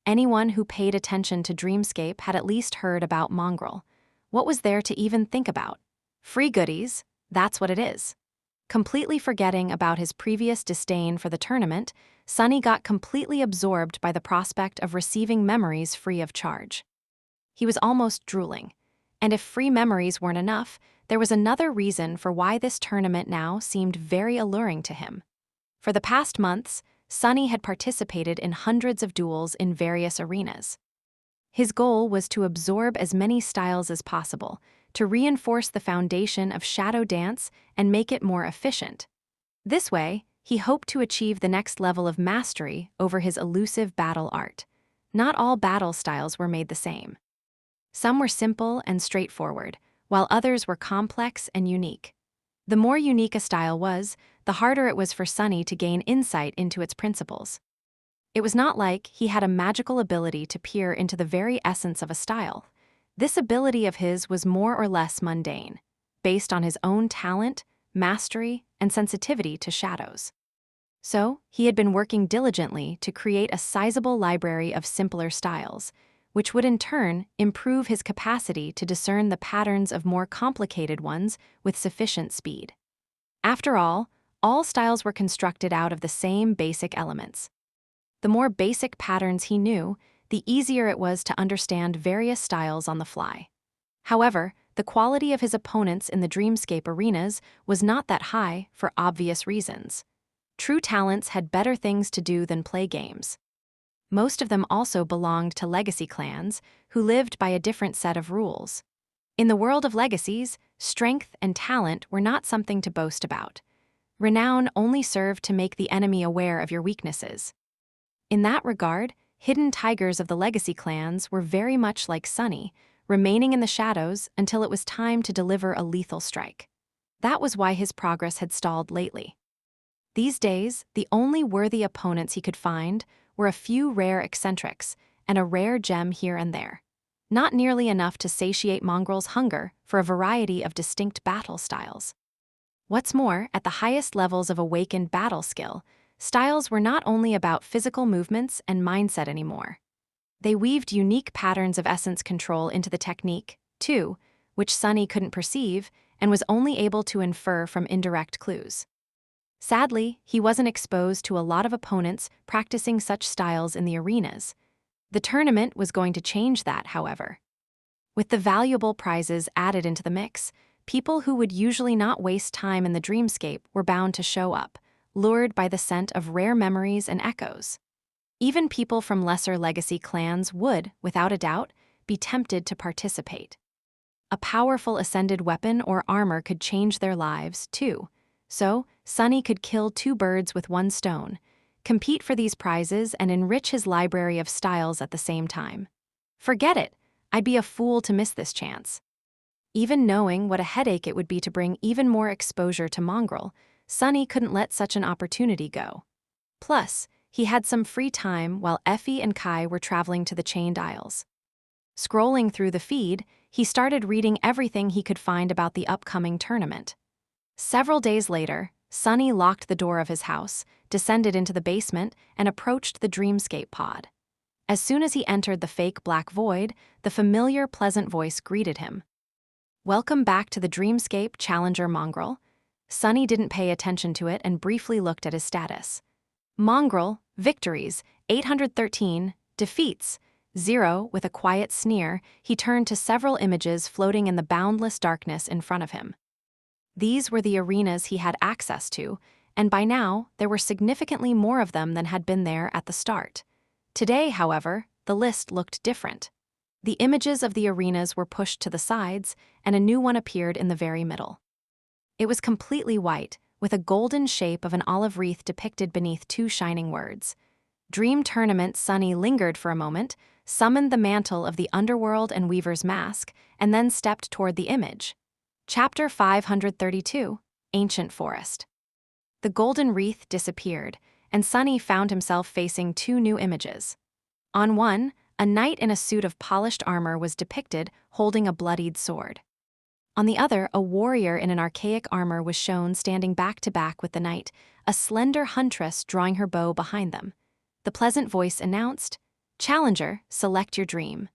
Anyone who paid attention to Dreamscape had at least heard about Mongrel. What was there to even think about? Free goodies, that's what it is. Completely forgetting about his previous disdain for the tournament, Sunny got completely absorbed by the prospect of receiving memories free of charge. He was almost drooling. And if free memories weren't enough, there was another reason for why this tournament now seemed very alluring to him. For the past months, Sunny had participated in hundreds of duels in various arenas. His goal was to absorb as many styles as possible, to reinforce the foundation of shadow dance and make it more efficient. This way, he hoped to achieve the next level of mastery over his elusive battle art. Not all battle styles were made the same. Some were simple and straightforward, while others were complex and unique. The more unique a style was, the harder it was for Sunny to gain insight into its principles. It was not like he had a magical ability to peer into the very essence of a style. This ability of his was more or less mundane, based on his own talent, mastery, and sensitivity to shadows. So, he had been working diligently to create a sizable library of simpler styles, which would in turn improve his capacity to discern the patterns of more complicated ones with sufficient speed. After all styles were constructed out of the same basic elements. The more basic patterns he knew, the easier it was to understand various styles on the fly. However, the quality of his opponents in the Dreamscape arenas was not that high for obvious reasons. True talents had better things to do than play games. Most of them also belonged to legacy clans, who lived by a different set of rules. In the world of legacies, strength and talent were not something to boast about. Renown only served to make the enemy aware of your weaknesses. In that regard, hidden tigers of the legacy clans were very much like Sunny, remaining in the shadows until it was time to deliver a lethal strike. That was why his progress had stalled lately. These days, the only worthy opponents he could find were a few rare eccentrics and a rare gem here and there. Not nearly enough to satiate Mongrel's hunger for a variety of distinct battle styles. What's more, at the highest levels of awakened battle skill, styles were not only about physical movements and mindset anymore. They weaved unique patterns of essence control into the technique, too, which Sunny couldn't perceive and was only able to infer from indirect clues. Sadly, he wasn't exposed to a lot of opponents practicing such styles in the arenas. The tournament was going to change that, however. With the valuable prizes added into the mix, people who would usually not waste time in the Dreamscape were bound to show up, lured by the scent of rare memories and echoes. Even people from lesser legacy clans would, without a doubt, be tempted to participate. A powerful ascended weapon or armor could change their lives, too. So, Sunny could kill two birds with one stone, compete for these prizes and enrich his library of styles at the same time. Forget it, I'd be a fool to miss this chance. Even knowing what a headache it would be to bring even more exposure to Mongrel, Sunny couldn't let such an opportunity go. Plus, he had some free time while Effie and Kai were traveling to the Chained Isles. Scrolling through the feed, he started reading everything he could find about the upcoming tournament. Several days later, Sunny locked the door of his house, descended into the basement, and approached the Dreamscape pod. As soon as he entered the fake black void, the familiar pleasant voice greeted him. "Welcome back to the Dreamscape, Challenger Mongrel." Sunny didn't pay attention to it and briefly looked at his status. Mongrel, victories, 813, defeats, 0. With a quiet sneer, he turned to several images floating in the boundless darkness in front of him. These were the arenas he had access to, and by now, there were significantly more of them than had been there at the start. Today, however, the list looked different. The images of the arenas were pushed to the sides, and a new one appeared in the very middle. It was completely white, with a golden shape of an olive wreath depicted beneath two shining words. Dream Tournament. Sunny lingered for a moment, summoned the mantle of the underworld and Weaver's mask, and then stepped toward the image. Chapter 532, Ancient Forest. The golden wreath disappeared, and Sunny found himself facing two new images. On one, a knight in a suit of polished armor was depicted holding a bloodied sword. On the other, a warrior in an archaic armor was shown standing back to back with the knight, a slender huntress drawing her bow behind them. The pleasant voice announced, "Challenger, select your dream."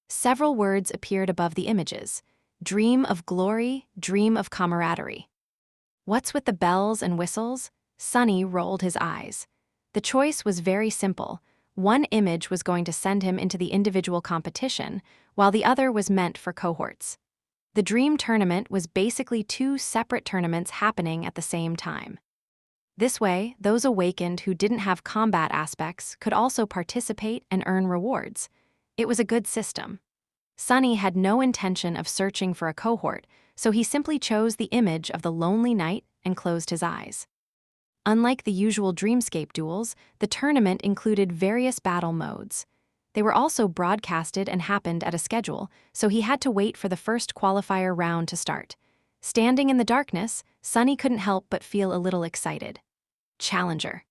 Several words appeared above the images. Dream of glory, dream of camaraderie. What's with the bells and whistles? Sunny rolled his eyes. The choice was very simple. One image was going to send him into the individual competition, while the other was meant for cohorts. The Dream Tournament was basically two separate tournaments happening at the same time. This way, those awakened who didn't have combat aspects could also participate and earn rewards. It was a good system. Sunny had no intention of searching for a cohort, so he simply chose the image of the lonely knight and closed his eyes. Unlike the usual Dreamscape duels, the tournament included various battle modes. They were also broadcasted and happened at a schedule, so he had to wait for the first qualifier round to start. Standing in the darkness, Sunny couldn't help but feel a little excited. Challenger.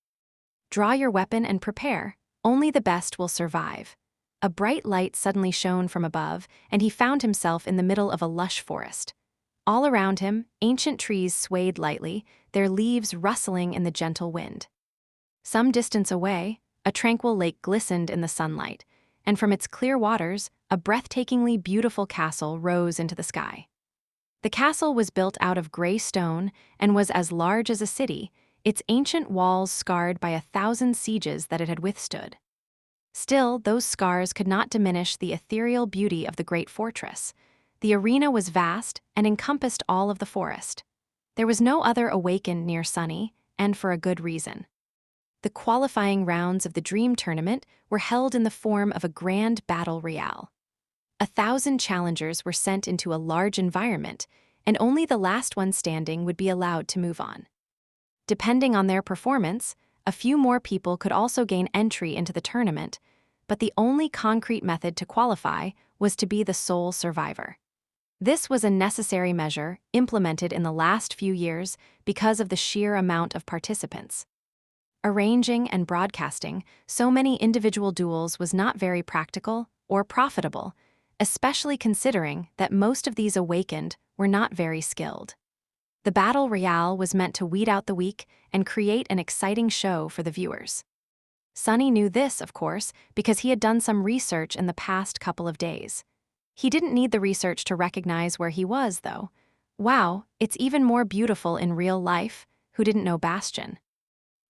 Draw your weapon and prepare. Only the best will survive. A bright light suddenly shone from above, and he found himself in the middle of a lush forest. All around him, ancient trees swayed lightly, their leaves rustling in the gentle wind. Some distance away, a tranquil lake glistened in the sunlight, and from its clear waters, a breathtakingly beautiful castle rose into the sky. The castle was built out of gray stone and was as large as a city, its ancient walls scarred by 1,000 sieges that it had withstood. Still, those scars could not diminish the ethereal beauty of the great fortress. The arena was vast and encompassed all of the forest. There was no other awakened near Sunny, and for a good reason. The qualifying rounds of the Dream Tournament were held in the form of a grand battle royale. 1,000 challengers were sent into a large environment, and only the last one standing would be allowed to move on. Depending on their performance, a few more people could also gain entry into the tournament, but the only concrete method to qualify was to be the sole survivor. This was a necessary measure implemented in the last few years because of the sheer amount of participants. Arranging and broadcasting so many individual duels was not very practical or profitable, especially considering that most of these awakened were not very skilled. The Battle Royale was meant to weed out the weak and create an exciting show for the viewers. Sunny knew this, of course, because he had done some research in the past couple of days. He didn't need the research to recognize where he was, though. Wow, it's even more beautiful in real life. Who didn't know Bastion?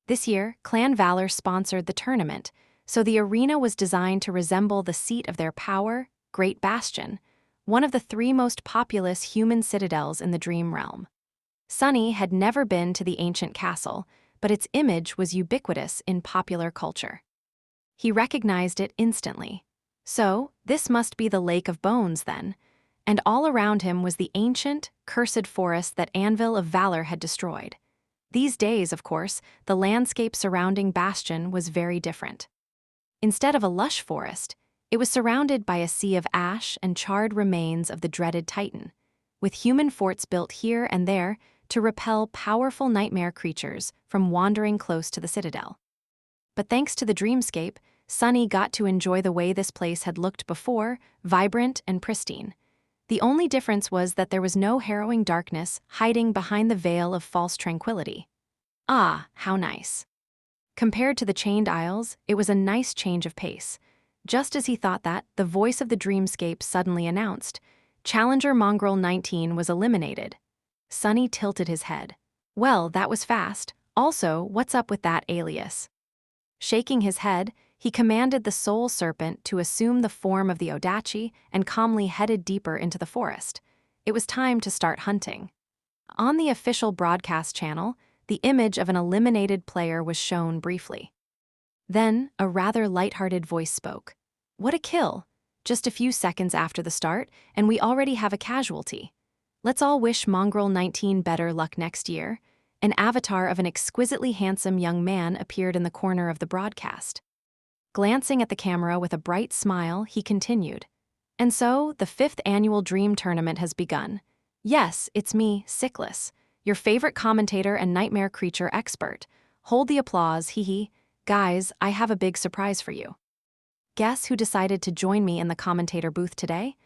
This year, Clan Valor sponsored the tournament, so the arena was designed to resemble the seat of their power, Great Bastion, one of the 3 most populous human citadels in the Dream Realm. Sunny had never been to the ancient castle, but its image was ubiquitous in popular culture. He recognized it instantly. So, this must be the Lake of Bones then, and all around him was the ancient, cursed forest that Anvil of Valor had destroyed. These days, of course, the landscape surrounding Bastion was very different. Instead of a lush forest, it was surrounded by a sea of ash and charred remains of the dreaded Titan, with human forts built here and there to repel powerful nightmare creatures from wandering close to the citadel. But thanks to the dreamscape, Sunny got to enjoy the way this place had looked before, vibrant and pristine. The only difference was that there was no harrowing darkness hiding behind the veil of false tranquility. Ah, how nice. Compared to the Chained Isles, it was a nice change of pace. Just as he thought that, the voice of the dreamscape suddenly announced, Challenger Mongrel 19 was eliminated. Sunny tilted his head. Well, that was fast. Also, what's up with that alias? Shaking his head, he commanded the Soul Serpent to assume the form of the Odachi and calmly headed deeper into the forest. It was time to start hunting. On the official broadcast channel, the image of an eliminated player was shown briefly. Then, a rather lighthearted voice spoke. What a kill! Just a few seconds after the start, and we already have a casualty. Let's all wish Mongrel 19 better luck next year. An avatar of an exquisitely handsome young man appeared in the corner of the broadcast. Glancing at the camera with a bright smile, he continued. And so, the 5th annual Dream Tournament has begun. Yes, it's me, Cyclus, your favorite commentator and nightmare creature expert. Hold the applause, hee hee. Guys, I have a big surprise for you. Guess who decided to join me in the commentator booth today?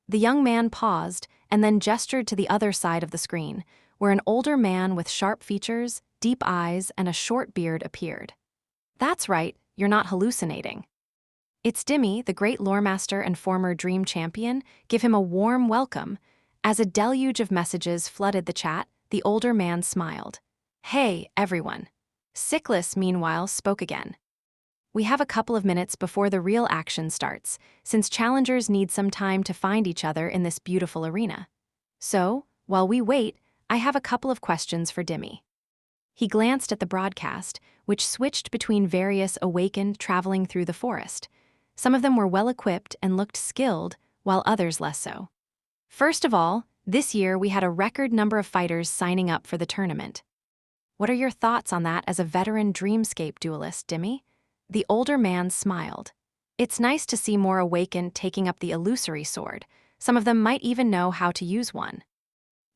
The young man paused and then gestured to the other side of the screen, where an older man with sharp features, deep eyes, and a short beard appeared. That's right, you're not hallucinating. It's Dimmy, the great loremaster and former Dream Champion. Give him a warm welcome. As a deluge of messages flooded the chat, the older man smiled. Hey, everyone. Cyclus, meanwhile, spoke again. We have a couple of minutes before the real action starts, since challengers need some time to find each other in this beautiful arena. So, while we wait, I have a couple of questions for Dimmy. He glanced at the broadcast, which switched between various awakened traveling through the forest. Some of them were well-equipped and looked skilled, while others less so. First of all, this year we had a record number of fighters signing up for the tournament. What are your thoughts on that as a veteran dreamscape duelist, Dimmy? The older man smiled. It's nice to see more awakened taking up the illusory sword. Some of them might even know how to use one.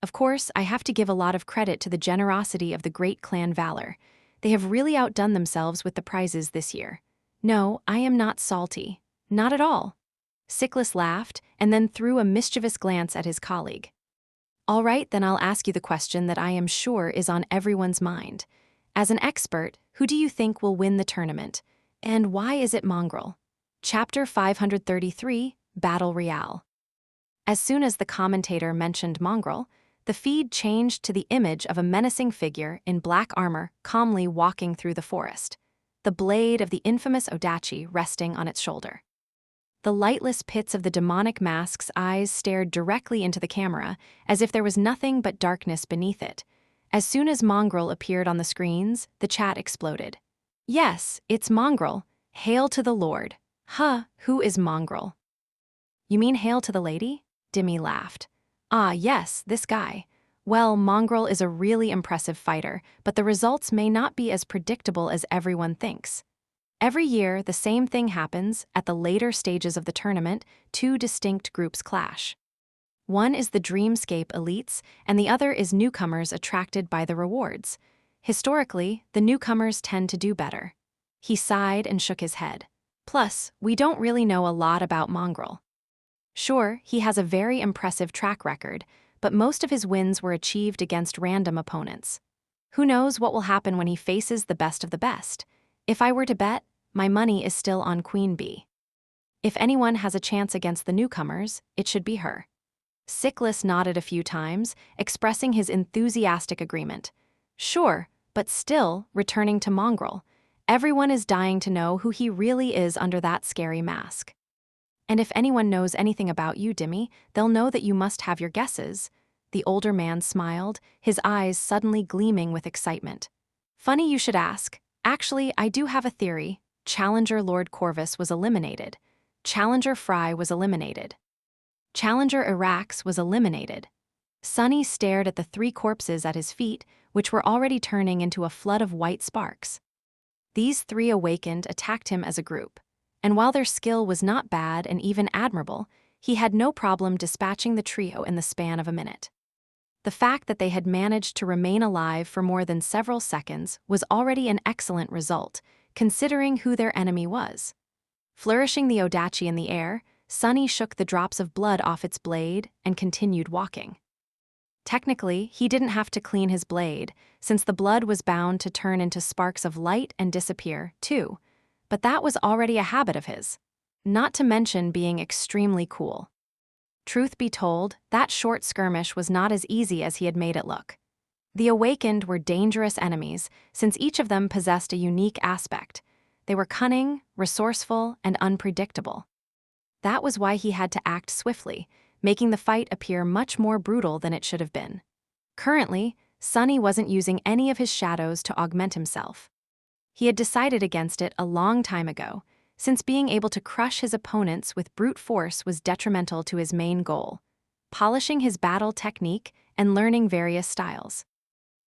Of course, I have to give a lot of credit to the generosity of the great clan Valor. They have really outdone themselves with the prizes this year. No, I am not salty. Not at all. Cyclus laughed and then threw a mischievous glance at his colleague. All right, then I'll ask you the question that I am sure is on everyone's mind. As an expert, who do you think will win the tournament? And why is it Mongrel? Chapter 533, Battle Royale. As soon as the commentator mentioned Mongrel, the feed changed to the image of a menacing figure in black armor calmly walking through the forest, the blade of the infamous Odachi resting on its shoulder. The lightless pits of the demonic mask's eyes stared directly into the camera, as if there was nothing but darkness beneath it. As soon as Mongrel appeared on the screens, the chat exploded. Yes, it's Mongrel. Hail to the Lord. Huh, who is Mongrel? You mean hail to the lady? Dimmy laughed. Ah, yes, this guy. Well, Mongrel is a really impressive fighter, but the results may not be as predictable as everyone thinks. Every year, the same thing happens. At the later stages of the tournament, two distinct groups clash. One is the Dreamscape elites, and the other is newcomers attracted by the rewards. Historically, the newcomers tend to do better. He sighed and shook his head. Plus, we don't really know a lot about Mongrel. Sure, he has a very impressive track record, but most of his wins were achieved against random opponents. Who knows what will happen when he faces the best of the best? If I were to bet, my money is still on Queen Bee. If anyone has a chance against the newcomers, it should be her. Cyclus nodded a few times, expressing his enthusiastic agreement. Sure, but still, returning to Mongrel, everyone is dying to know who he really is under that scary mask. And if anyone knows anything about you, Dimmy, they'll know that you must have your guesses. The older man smiled, his eyes suddenly gleaming with excitement. Funny you should ask. Actually, I do have a theory. Challenger Lord Corvus was eliminated. Challenger Fry was eliminated. Challenger Irax was eliminated. Sunny stared at the three corpses at his feet, which were already turning into a flood of white sparks. These three awakened attacked him as a group, and while their skill was not bad and even admirable, he had no problem dispatching the trio in the span of a minute. The fact that they had managed to remain alive for more than several seconds was already an excellent result, considering who their enemy was. Flourishing the Odachi in the air, Sunny shook the drops of blood off its blade and continued walking. Technically, he didn't have to clean his blade, since the blood was bound to turn into sparks of light and disappear, too. But that was already a habit of his. Not to mention being extremely cool. Truth be told, that short skirmish was not as easy as he had made it look. The Awakened were dangerous enemies, since each of them possessed a unique aspect. They were cunning, resourceful, and unpredictable. That was why he had to act swiftly, making the fight appear much more brutal than it should have been. Currently, Sunny wasn't using any of his shadows to augment himself. He had decided against it a long time ago, since being able to crush his opponents with brute force was detrimental to his main goal, polishing his battle technique and learning various styles.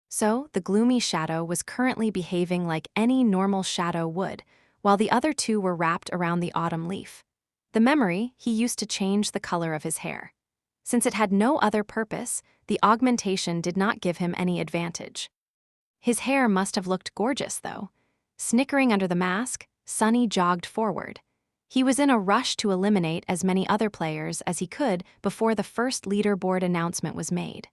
So, the gloomy shadow was currently behaving like any normal shadow would, while the other two were wrapped around the autumn leaf. The memory, he used to change the color of his hair. Since it had no other purpose, the augmentation did not give him any advantage. His hair must have looked gorgeous, though. Snickering under the mask, Sunny jogged forward. He was in a rush to eliminate as many other players as he could before the first leaderboard announcement was made.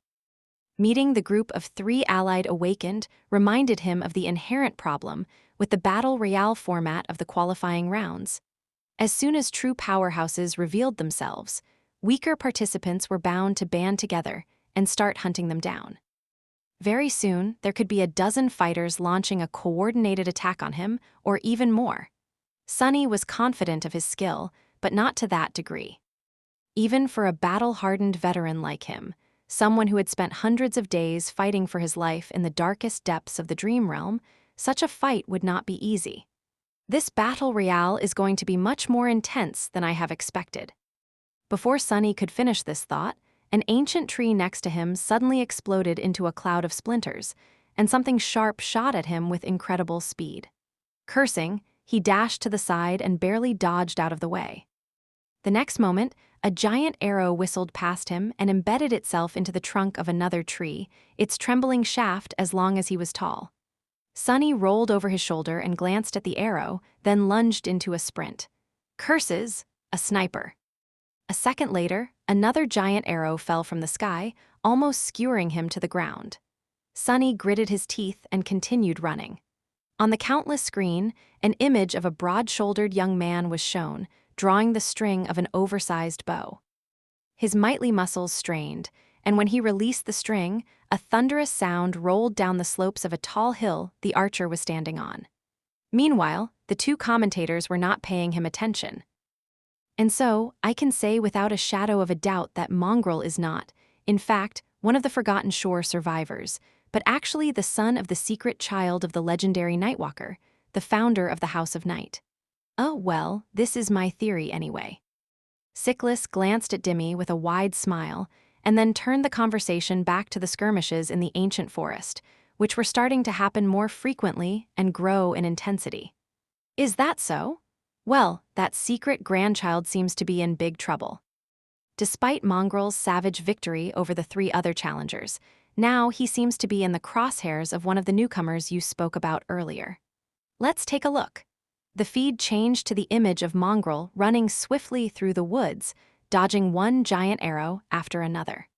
Meeting the group of 3 allied awakened reminded him of the inherent problem with the Battle Royale format of the qualifying rounds. As soon as true powerhouses revealed themselves, weaker participants were bound to band together and start hunting them down. Very soon, there could be a dozen fighters launching a coordinated attack on him, or even more. Sunny was confident of his skill, but not to that degree. Even for a battle-hardened veteran like him, someone who had spent hundreds of days fighting for his life in the darkest depths of the dream realm, such a fight would not be easy. This battle royale is going to be much more intense than I have expected. Before Sunny could finish this thought, an ancient tree next to him suddenly exploded into a cloud of splinters, and something sharp shot at him with incredible speed. Cursing, he dashed to the side and barely dodged out of the way. The next moment, a giant arrow whistled past him and embedded itself into the trunk of another tree, its trembling shaft as long as he was tall. Sunny rolled over his shoulder and glanced at the arrow, then lunged into a sprint. Curses! A sniper. A second later, another giant arrow fell from the sky, almost skewering him to the ground. Sunny gritted his teeth and continued running. On the countless screen, an image of a broad-shouldered young man was shown, drawing the string of an oversized bow. His mighty muscles strained, and when he released the string, a thunderous sound rolled down the slopes of a tall hill the archer was standing on. Meanwhile, the 2 commentators were not paying him attention. And so, I can say without a shadow of a doubt that Mongrel is not, in fact, one of the Forgotten Shore survivors, but actually the son of the secret child of the legendary Nightwalker, the founder of the House of Night. Oh, well, this is my theory anyway. Cyclus glanced at Dimmy with a wide smile, and then turned the conversation back to the skirmishes in the ancient forest, which were starting to happen more frequently and grow in intensity. Is that so? Well, that secret grandchild seems to be in big trouble. Despite Mongrel's savage victory over the 3 other challengers, now he seems to be in the crosshairs of one of the newcomers you spoke about earlier. Let's take a look. The feed changed to the image of Mongrel running swiftly through the woods, dodging one giant arrow after another.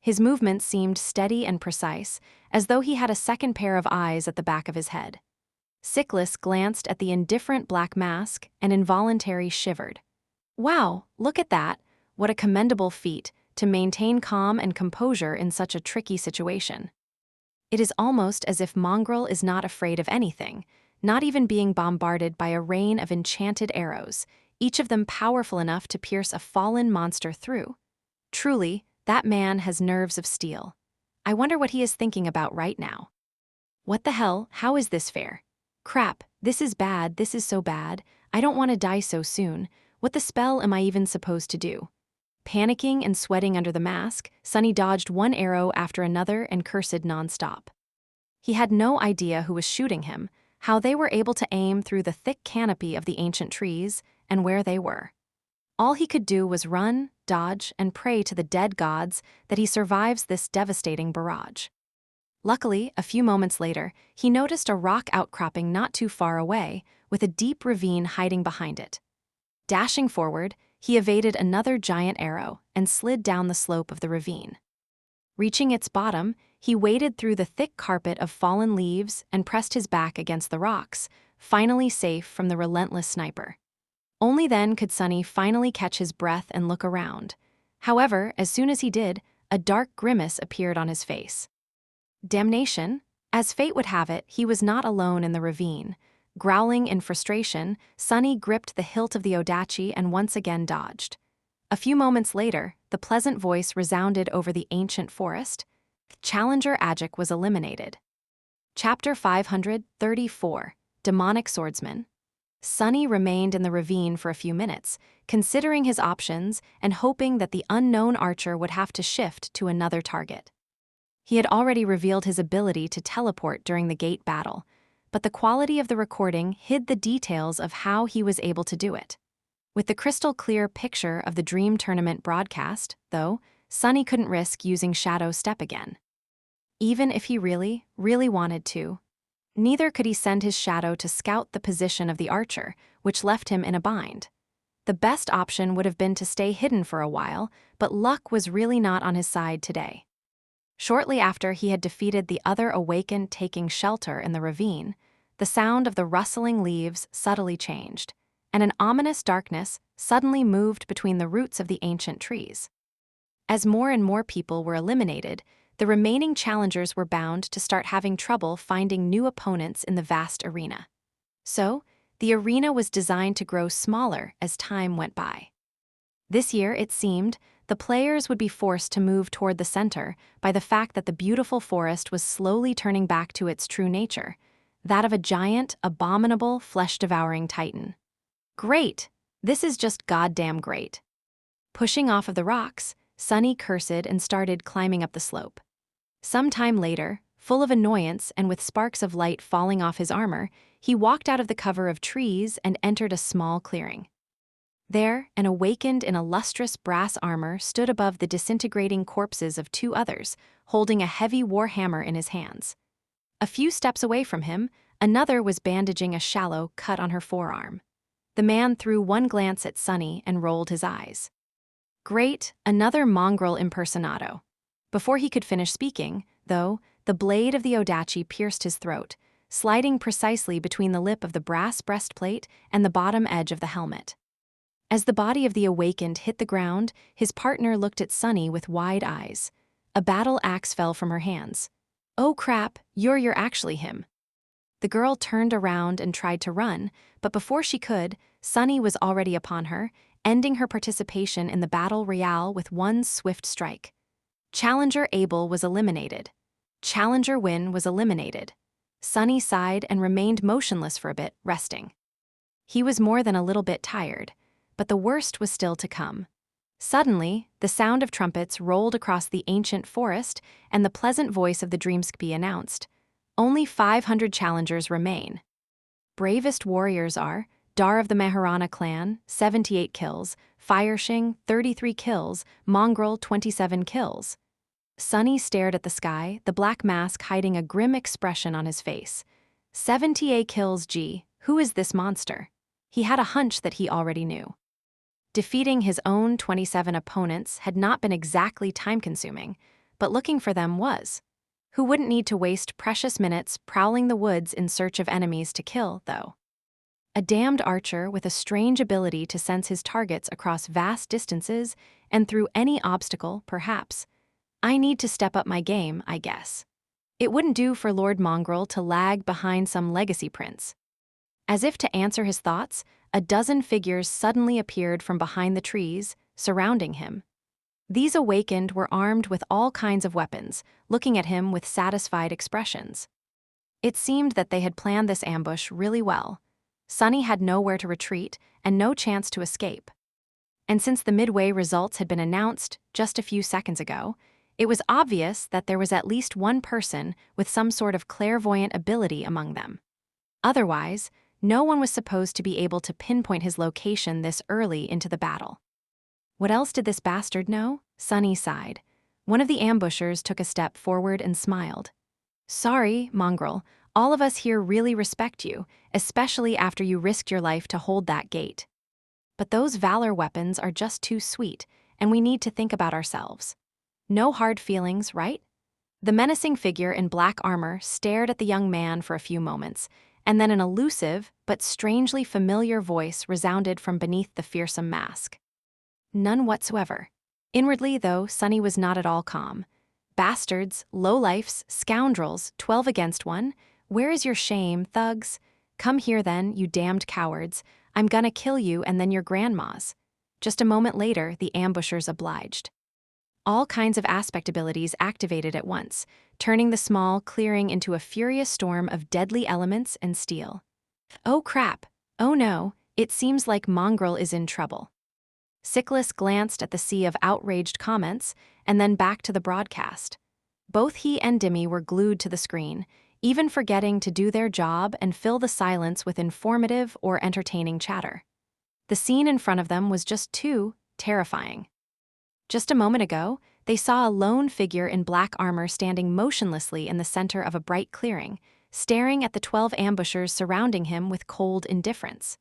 His movements seemed steady and precise, as though he had a second pair of eyes at the back of his head. Cyclus glanced at the indifferent black mask and involuntarily shivered. Wow, look at that! What a commendable feat to maintain calm and composure in such a tricky situation. It is almost as if Mongrel is not afraid of anything, not even being bombarded by a rain of enchanted arrows, each of them powerful enough to pierce a fallen monster through. Truly, that man has nerves of steel. I wonder what he is thinking about right now. What the hell, how is this fair? Crap, this is bad, this is so bad, I don't want to die so soon, what the spell am I even supposed to do? Panicking and sweating under the mask, Sunny dodged one arrow after another and cursed nonstop. He had no idea who was shooting him, how they were able to aim through the thick canopy of the ancient trees, and where they were. All he could do was run, dodge, and pray to the dead gods that he survives this devastating barrage. Luckily, a few moments later, he noticed a rock outcropping not too far away, with a deep ravine hiding behind it. Dashing forward, he evaded another giant arrow and slid down the slope of the ravine. Reaching its bottom, he waded through the thick carpet of fallen leaves and pressed his back against the rocks, finally safe from the relentless sniper. Only then could Sunny finally catch his breath and look around. However, as soon as he did, a dark grimace appeared on his face. Damnation! As fate would have it, he was not alone in the ravine. Growling in frustration, Sunny gripped the hilt of the Odachi and once again dodged. A few moments later, the pleasant voice resounded over the ancient forest. Challenger Ajik was eliminated. Chapter 534, Demonic Swordsman. Sunny remained in the ravine for a few minutes, considering his options and hoping that the unknown archer would have to shift to another target. He had already revealed his ability to teleport during the gate battle, but the quality of the recording hid the details of how he was able to do it. With the crystal-clear picture of the Dream Tournament broadcast, though, Sunny couldn't risk using Shadow Step again. Even if he really, really wanted to. Neither could he send his shadow to scout the position of the archer, which left him in a bind. The best option would have been to stay hidden for a while, but luck was really not on his side today. Shortly after he had defeated the other awakened taking shelter in the ravine, the sound of the rustling leaves subtly changed, and an ominous darkness suddenly moved between the roots of the ancient trees. As more and more people were eliminated, the remaining challengers were bound to start having trouble finding new opponents in the vast arena. So, the arena was designed to grow smaller as time went by. This year, it seemed, the players would be forced to move toward the center by the fact that the beautiful forest was slowly turning back to its true nature, that of a giant, abominable, flesh-devouring titan. Great! This is just goddamn great. Pushing off of the rocks, Sunny cursed and started climbing up the slope. Some time later, full of annoyance and with sparks of light falling off his armor, he walked out of the cover of trees and entered a small clearing. There, an awakened in a lustrous brass armor stood above the disintegrating corpses of two others, holding a heavy war hammer in his hands. A few steps away from him, another was bandaging a shallow cut on her forearm. The man threw one glance at Sunny and rolled his eyes. Great, another mongrel impersonado. Before he could finish speaking, though, the blade of the Odachi pierced his throat, sliding precisely between the lip of the brass breastplate and the bottom edge of the helmet. As the body of the awakened hit the ground, his partner looked at Sunny with wide eyes. A battle axe fell from her hands. "Oh crap, you're actually him." The girl turned around and tried to run, but before she could, Sunny was already upon her, ending her participation in the battle royale with one swift strike. Challenger Abel was eliminated. Challenger Win was eliminated. Sunny sighed and remained motionless for a bit, resting. He was more than a little bit tired, but the worst was still to come. Suddenly, the sound of trumpets rolled across the ancient forest, and the pleasant voice of the Dreamskpi announced, "Only 500 challengers remain. Bravest warriors are Dar of the Meharana clan, 78 kills, Fireshing, 33 kills, Mongrel, 27 kills." Sunny stared at the sky, the black mask hiding a grim expression on his face. 78 kills, gee, who is this monster? He had a hunch that he already knew. Defeating his own 27 opponents had not been exactly time-consuming, but looking for them was. Who wouldn't need to waste precious minutes prowling the woods in search of enemies to kill, though? A damned archer with a strange ability to sense his targets across vast distances and through any obstacle, perhaps. I need to step up my game, I guess. It wouldn't do for Lord Mongrel to lag behind some legacy prince. As if to answer his thoughts, a dozen figures suddenly appeared from behind the trees, surrounding him. These awakened were armed with all kinds of weapons, looking at him with satisfied expressions. It seemed that they had planned this ambush really well. Sunny had nowhere to retreat and no chance to escape. And since the midway results had been announced just a few seconds ago, it was obvious that there was at least one person with some sort of clairvoyant ability among them. Otherwise, no one was supposed to be able to pinpoint his location this early into the battle. What else did this bastard know? Sunny sighed. One of the ambushers took a step forward and smiled. "Sorry, Mongrel, all of us here really respect you, especially after you risked your life to hold that gate. But those valor weapons are just too sweet, and we need to think about ourselves. No hard feelings, right?" The menacing figure in black armor stared at the young man for a few moments, and then an elusive but strangely familiar voice resounded from beneath the fearsome mask. None whatsoever. Inwardly, though, Sunny was not at all calm. "Bastards, lowlifes, scoundrels, 12 against 1. Where is your shame, thugs? Come here then, you damned cowards. I'm gonna kill you and then your grandmas." Just a moment later, the ambushers obliged. All kinds of aspect abilities activated at once, turning the small clearing into a furious storm of deadly elements and steel. "Oh crap! Oh no, it seems like Mongrel is in trouble. Cyclus glanced at the sea of outraged comments and then back to the broadcast. Both he and Dimmy were glued to the screen, even forgetting to do their job and fill the silence with informative or entertaining chatter. The scene in front of them was just too terrifying. Just a moment ago, they saw a lone figure in black armor standing motionlessly in the center of a bright clearing, staring at the 12 ambushers surrounding him with cold indifference.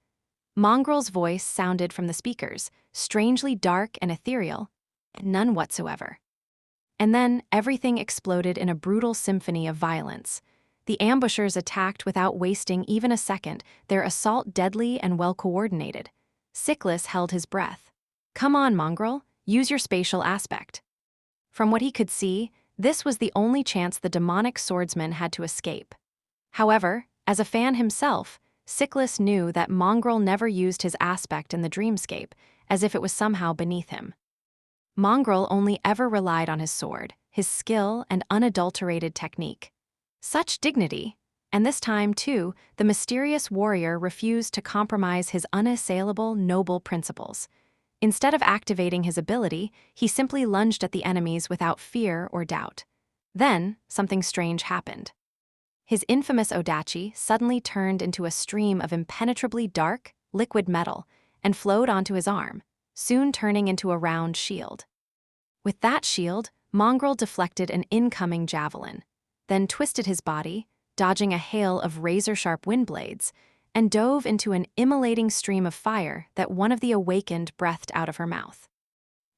Mongrel's voice sounded from the speakers, strangely dark and ethereal, none whatsoever. And then everything exploded in a brutal symphony of violence. The ambushers attacked without wasting even a second, their assault deadly and well-coordinated. Cyclus held his breath. Come on, Mongrel, use your spatial aspect. From what he could see, this was the only chance the demonic swordsman had to escape. However, as a fan himself, Cyclus knew that Mongrel never used his aspect in the dreamscape, as if it was somehow beneath him. Mongrel only ever relied on his sword, his skill, and unadulterated technique. Such dignity, and this time, too, the mysterious warrior refused to compromise his unassailable, noble principles. Instead of activating his ability, he simply lunged at the enemies without fear or doubt. Then, something strange happened. His infamous Odachi suddenly turned into a stream of impenetrably dark, liquid metal and flowed onto his arm, soon turning into a round shield. With that shield, Mongrel deflected an incoming javelin, then twisted his body, dodging a hail of razor-sharp wind blades, and dove into an immolating stream of fire that one of the awakened breathed out of her mouth.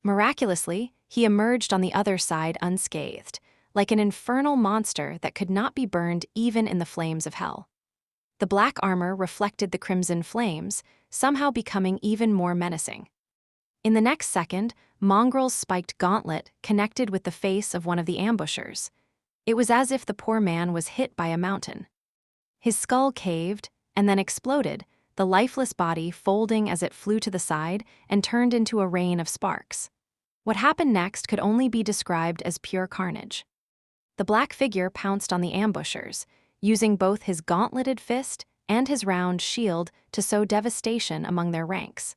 Miraculously, he emerged on the other side unscathed, like an infernal monster that could not be burned even in the flames of hell. The black armor reflected the crimson flames, somehow becoming even more menacing. In the next second, Mongrel's spiked gauntlet connected with the face of one of the ambushers. It was as if the poor man was hit by a mountain. His skull caved and then exploded, the lifeless body folding as it flew to the side and turned into a rain of sparks. What happened next could only be described as pure carnage. The black figure pounced on the ambushers, using both his gauntleted fist and his round shield to sow devastation among their ranks.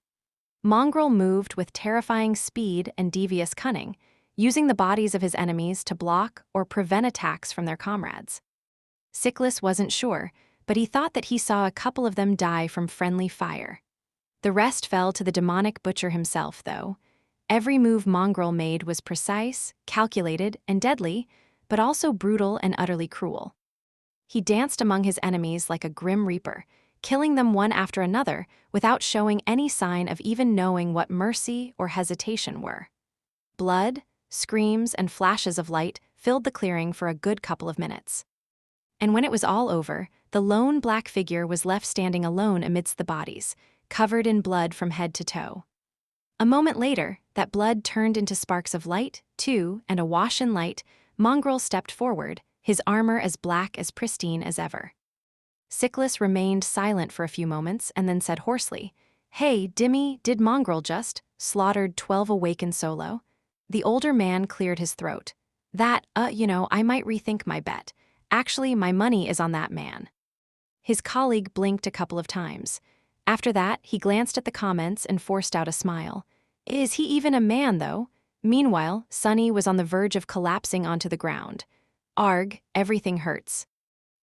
Mongrel moved with terrifying speed and devious cunning, using the bodies of his enemies to block or prevent attacks from their comrades. Cyclus wasn't sure, but he thought that he saw a couple of them die from friendly fire. The rest fell to the demonic butcher himself, though. Every move Mongrel made was precise, calculated, and deadly, but also brutal and utterly cruel. He danced among his enemies like a grim reaper, killing them one after another without showing any sign of even knowing what mercy or hesitation were. Blood, screams, and flashes of light filled the clearing for a good couple of minutes. And when it was all over, the lone black figure was left standing alone amidst the bodies, covered in blood from head to toe. A moment later, that blood turned into sparks of light, too, and awash in light, Mongrel stepped forward, his armor as black as pristine as ever. Cyclus remained silent for a few moments and then said hoarsely, "Hey, Dimmy, did Mongrel just slaughtered 12 awakened solo?" The older man cleared his throat. I might rethink my bet. Actually, my money is on that man." His colleague blinked a couple of times. After that, he glanced at the comments and forced out a smile. Is he even a man, though? Meanwhile, Sonny was on the verge of collapsing onto the ground. Arg, everything hurts.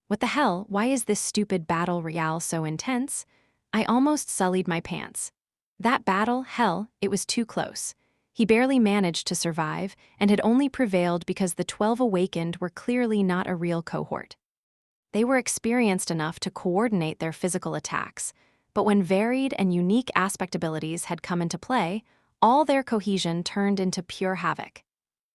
What the hell, why is this stupid battle royale so intense? I almost sullied my pants. That battle, hell, it was too close. He barely managed to survive and had only prevailed because the 12 awakened were clearly not a real cohort. They were experienced enough to coordinate their physical attacks, but when varied and unique aspect abilities had come into play, all their cohesion turned into pure havoc.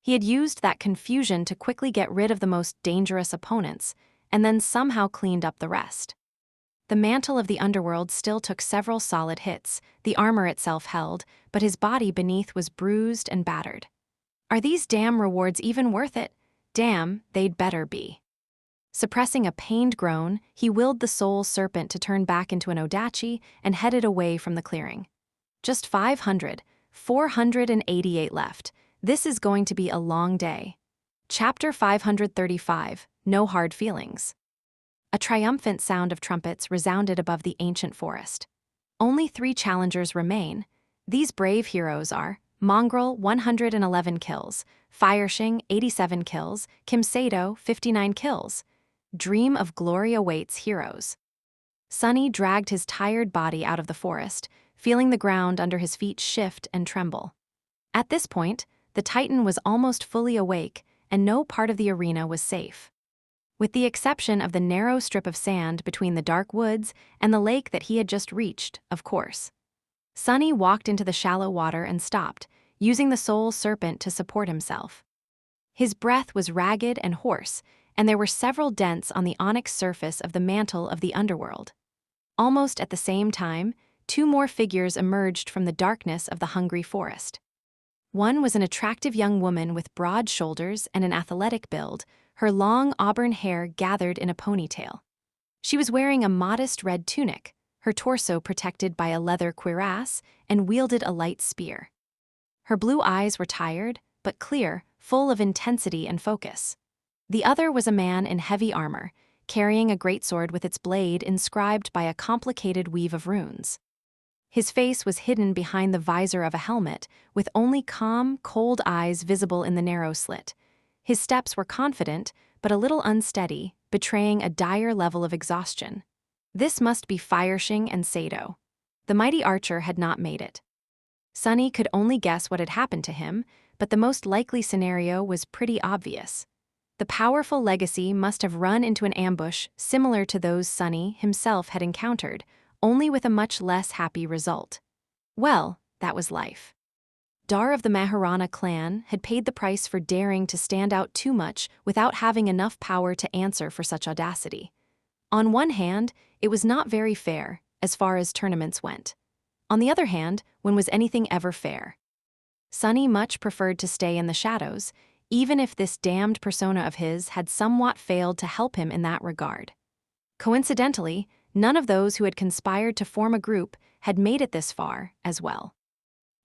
He had used that confusion to quickly get rid of the most dangerous opponents, and then somehow cleaned up the rest. The mantle of the underworld still took several solid hits, the armor itself held, but his body beneath was bruised and battered. Are these damn rewards even worth it? Damn, they'd better be. Suppressing a pained groan, he willed the soul serpent to turn back into an Odachi and headed away from the clearing. Just 488 left. This is going to be a long day. Chapter 535, No Hard Feelings. A triumphant sound of trumpets resounded above the ancient forest. Only 3 challengers remain. These brave heroes are Mongrel, 111 kills, Fireshing, 87 kills, Kimsado, 59 kills. Dream of glory awaits heroes. Sunny dragged his tired body out of the forest, feeling the ground under his feet shift and tremble. At this point, the Titan was almost fully awake, and no part of the arena was safe. With the exception of the narrow strip of sand between the dark woods and the lake that he had just reached, of course. Sunny walked into the shallow water and stopped, using the soul serpent to support himself. His breath was ragged and hoarse, and there were several dents on the onyx surface of the mantle of the underworld. Almost at the same time, 2 more figures emerged from the darkness of the hungry forest. One was an attractive young woman with broad shoulders and an athletic build, her long auburn hair gathered in a ponytail. She was wearing a modest red tunic, her torso protected by a leather cuirass, and wielded a light spear. Her blue eyes were tired, but clear, full of intensity and focus. The other was a man in heavy armor, carrying a greatsword with its blade inscribed by a complicated weave of runes. His face was hidden behind the visor of a helmet, with only calm, cold eyes visible in the narrow slit. His steps were confident, but a little unsteady, betraying a dire level of exhaustion. This must be Fireshing and Sado. The mighty archer had not made it. Sunny could only guess what had happened to him, but the most likely scenario was pretty obvious. The powerful legacy must have run into an ambush similar to those Sunny himself had encountered, only with a much less happy result. Well, that was life. Dar of the Maharana clan had paid the price for daring to stand out too much without having enough power to answer for such audacity. On one hand, it was not very fair, as far as tournaments went. On the other hand, when was anything ever fair? Sunny much preferred to stay in the shadows, even if this damned persona of his had somewhat failed to help him in that regard. Coincidentally, none of those who had conspired to form a group had made it this far as well.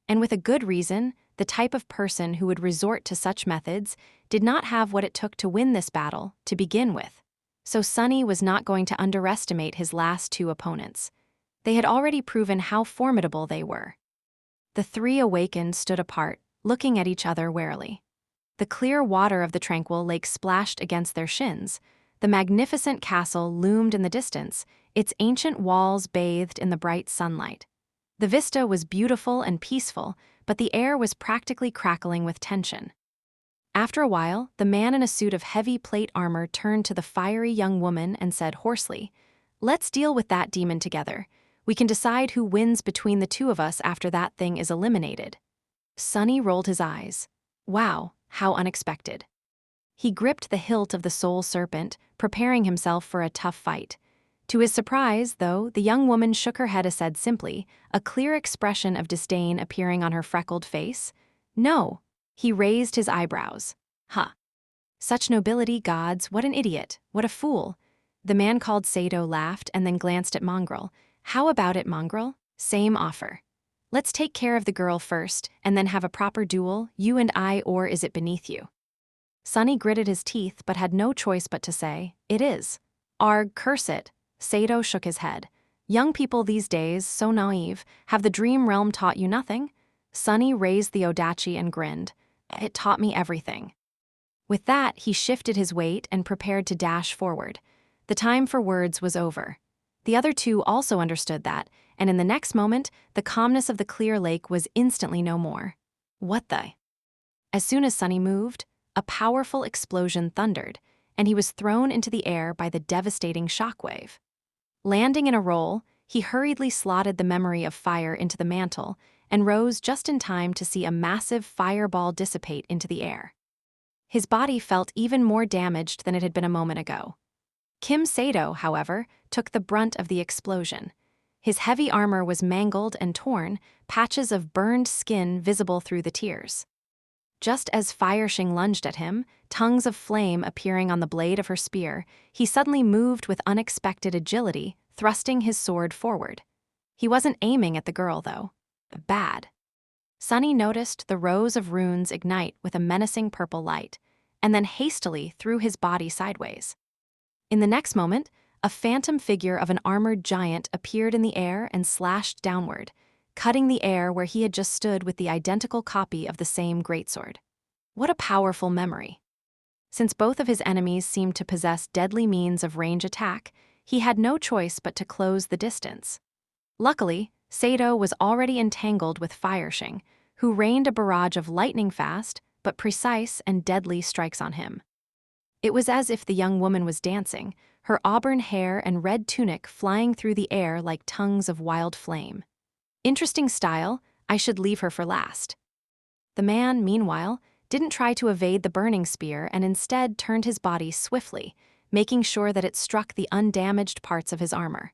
And with a good reason, the type of person who would resort to such methods did not have what it took to win this battle to begin with. So Sunny was not going to underestimate his last 2 opponents. They had already proven how formidable they were. The 3 awakened stood apart, looking at each other warily. The clear water of the tranquil lake splashed against their shins. The magnificent castle loomed in the distance, its ancient walls bathed in the bright sunlight. The vista was beautiful and peaceful, but the air was practically crackling with tension. After a while, the man in a suit of heavy plate armor turned to the fiery young woman and said hoarsely, "Let's deal with that demon together. We can decide who wins between the 2 of us after that thing is eliminated." Sunny rolled his eyes. Wow, how unexpected. He gripped the hilt of the soul serpent, preparing himself for a tough fight. To his surprise, though, the young woman shook her head and said simply, a clear expression of disdain appearing on her freckled face. "No." He raised his eyebrows. "Huh. Such nobility, gods, what an idiot, what a fool." The man called Sado laughed and then glanced at Mongrel. "How about it, Mongrel? Same offer. Let's take care of the girl first, and then have a proper duel, you and I, or is it beneath you?" Sunny gritted his teeth but had no choice but to say, "It is." "Arg, curse it." Sado shook his head. "Young people these days, so naive, have the dream realm taught you nothing?" Sunny raised the odachi and grinned. "It taught me everything." With that, he shifted his weight and prepared to dash forward. The time for words was over. The other 2 also understood that, and in the next moment, the calmness of the clear lake was instantly no more. What the? As soon as Sunny moved, a powerful explosion thundered, and he was thrown into the air by the devastating shockwave. Landing in a roll, he hurriedly slotted the memory of fire into the mantle and rose just in time to see a massive fireball dissipate into the air. His body felt even more damaged than it had been a moment ago. Kimsado, however, took the brunt of the explosion. His heavy armor was mangled and torn, patches of burned skin visible through the tears. Just as Fireshing lunged at him, tongues of flame appearing on the blade of her spear, he suddenly moved with unexpected agility, thrusting his sword forward. He wasn't aiming at the girl, though. Bad. Sunny noticed the rows of runes ignite with a menacing purple light, and then hastily threw his body sideways. In the next moment, A phantom figure of an armored giant appeared in the air and slashed downward, cutting the air where he had just stood with the identical copy of the same greatsword. What a powerful memory. Since both of his enemies seemed to possess deadly means of range attack, he had no choice but to close the distance. Luckily, Sato was already entangled with Fireshing, who rained a barrage of lightning-fast but precise and deadly strikes on him. It was as if the young woman was dancing, her auburn hair and red tunic flying through the air like tongues of wild flame. Interesting style, I should leave her for last. The man, meanwhile, didn't try to evade the burning spear and instead turned his body swiftly, making sure that it struck the undamaged parts of his armor.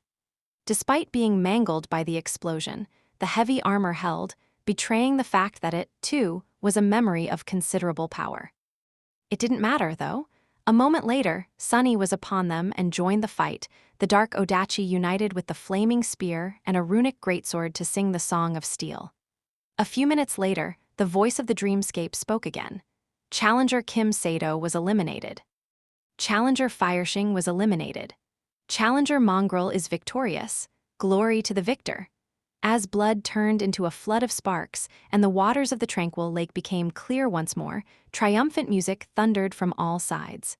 Despite being mangled by the explosion, the heavy armor held, betraying the fact that it, too, was a memory of considerable power. It didn't matter, though. A moment later, Sunny was upon them and joined the fight, the dark Odachi united with the flaming spear and a runic greatsword to sing the Song of Steel. A few minutes later, the voice of the dreamscape spoke again. Challenger Kim Sato was eliminated. Challenger Fireshing was eliminated. Challenger Mongrel is victorious. Glory to the victor. As blood turned into a flood of sparks and the waters of the tranquil lake became clear once more, triumphant music thundered from all sides.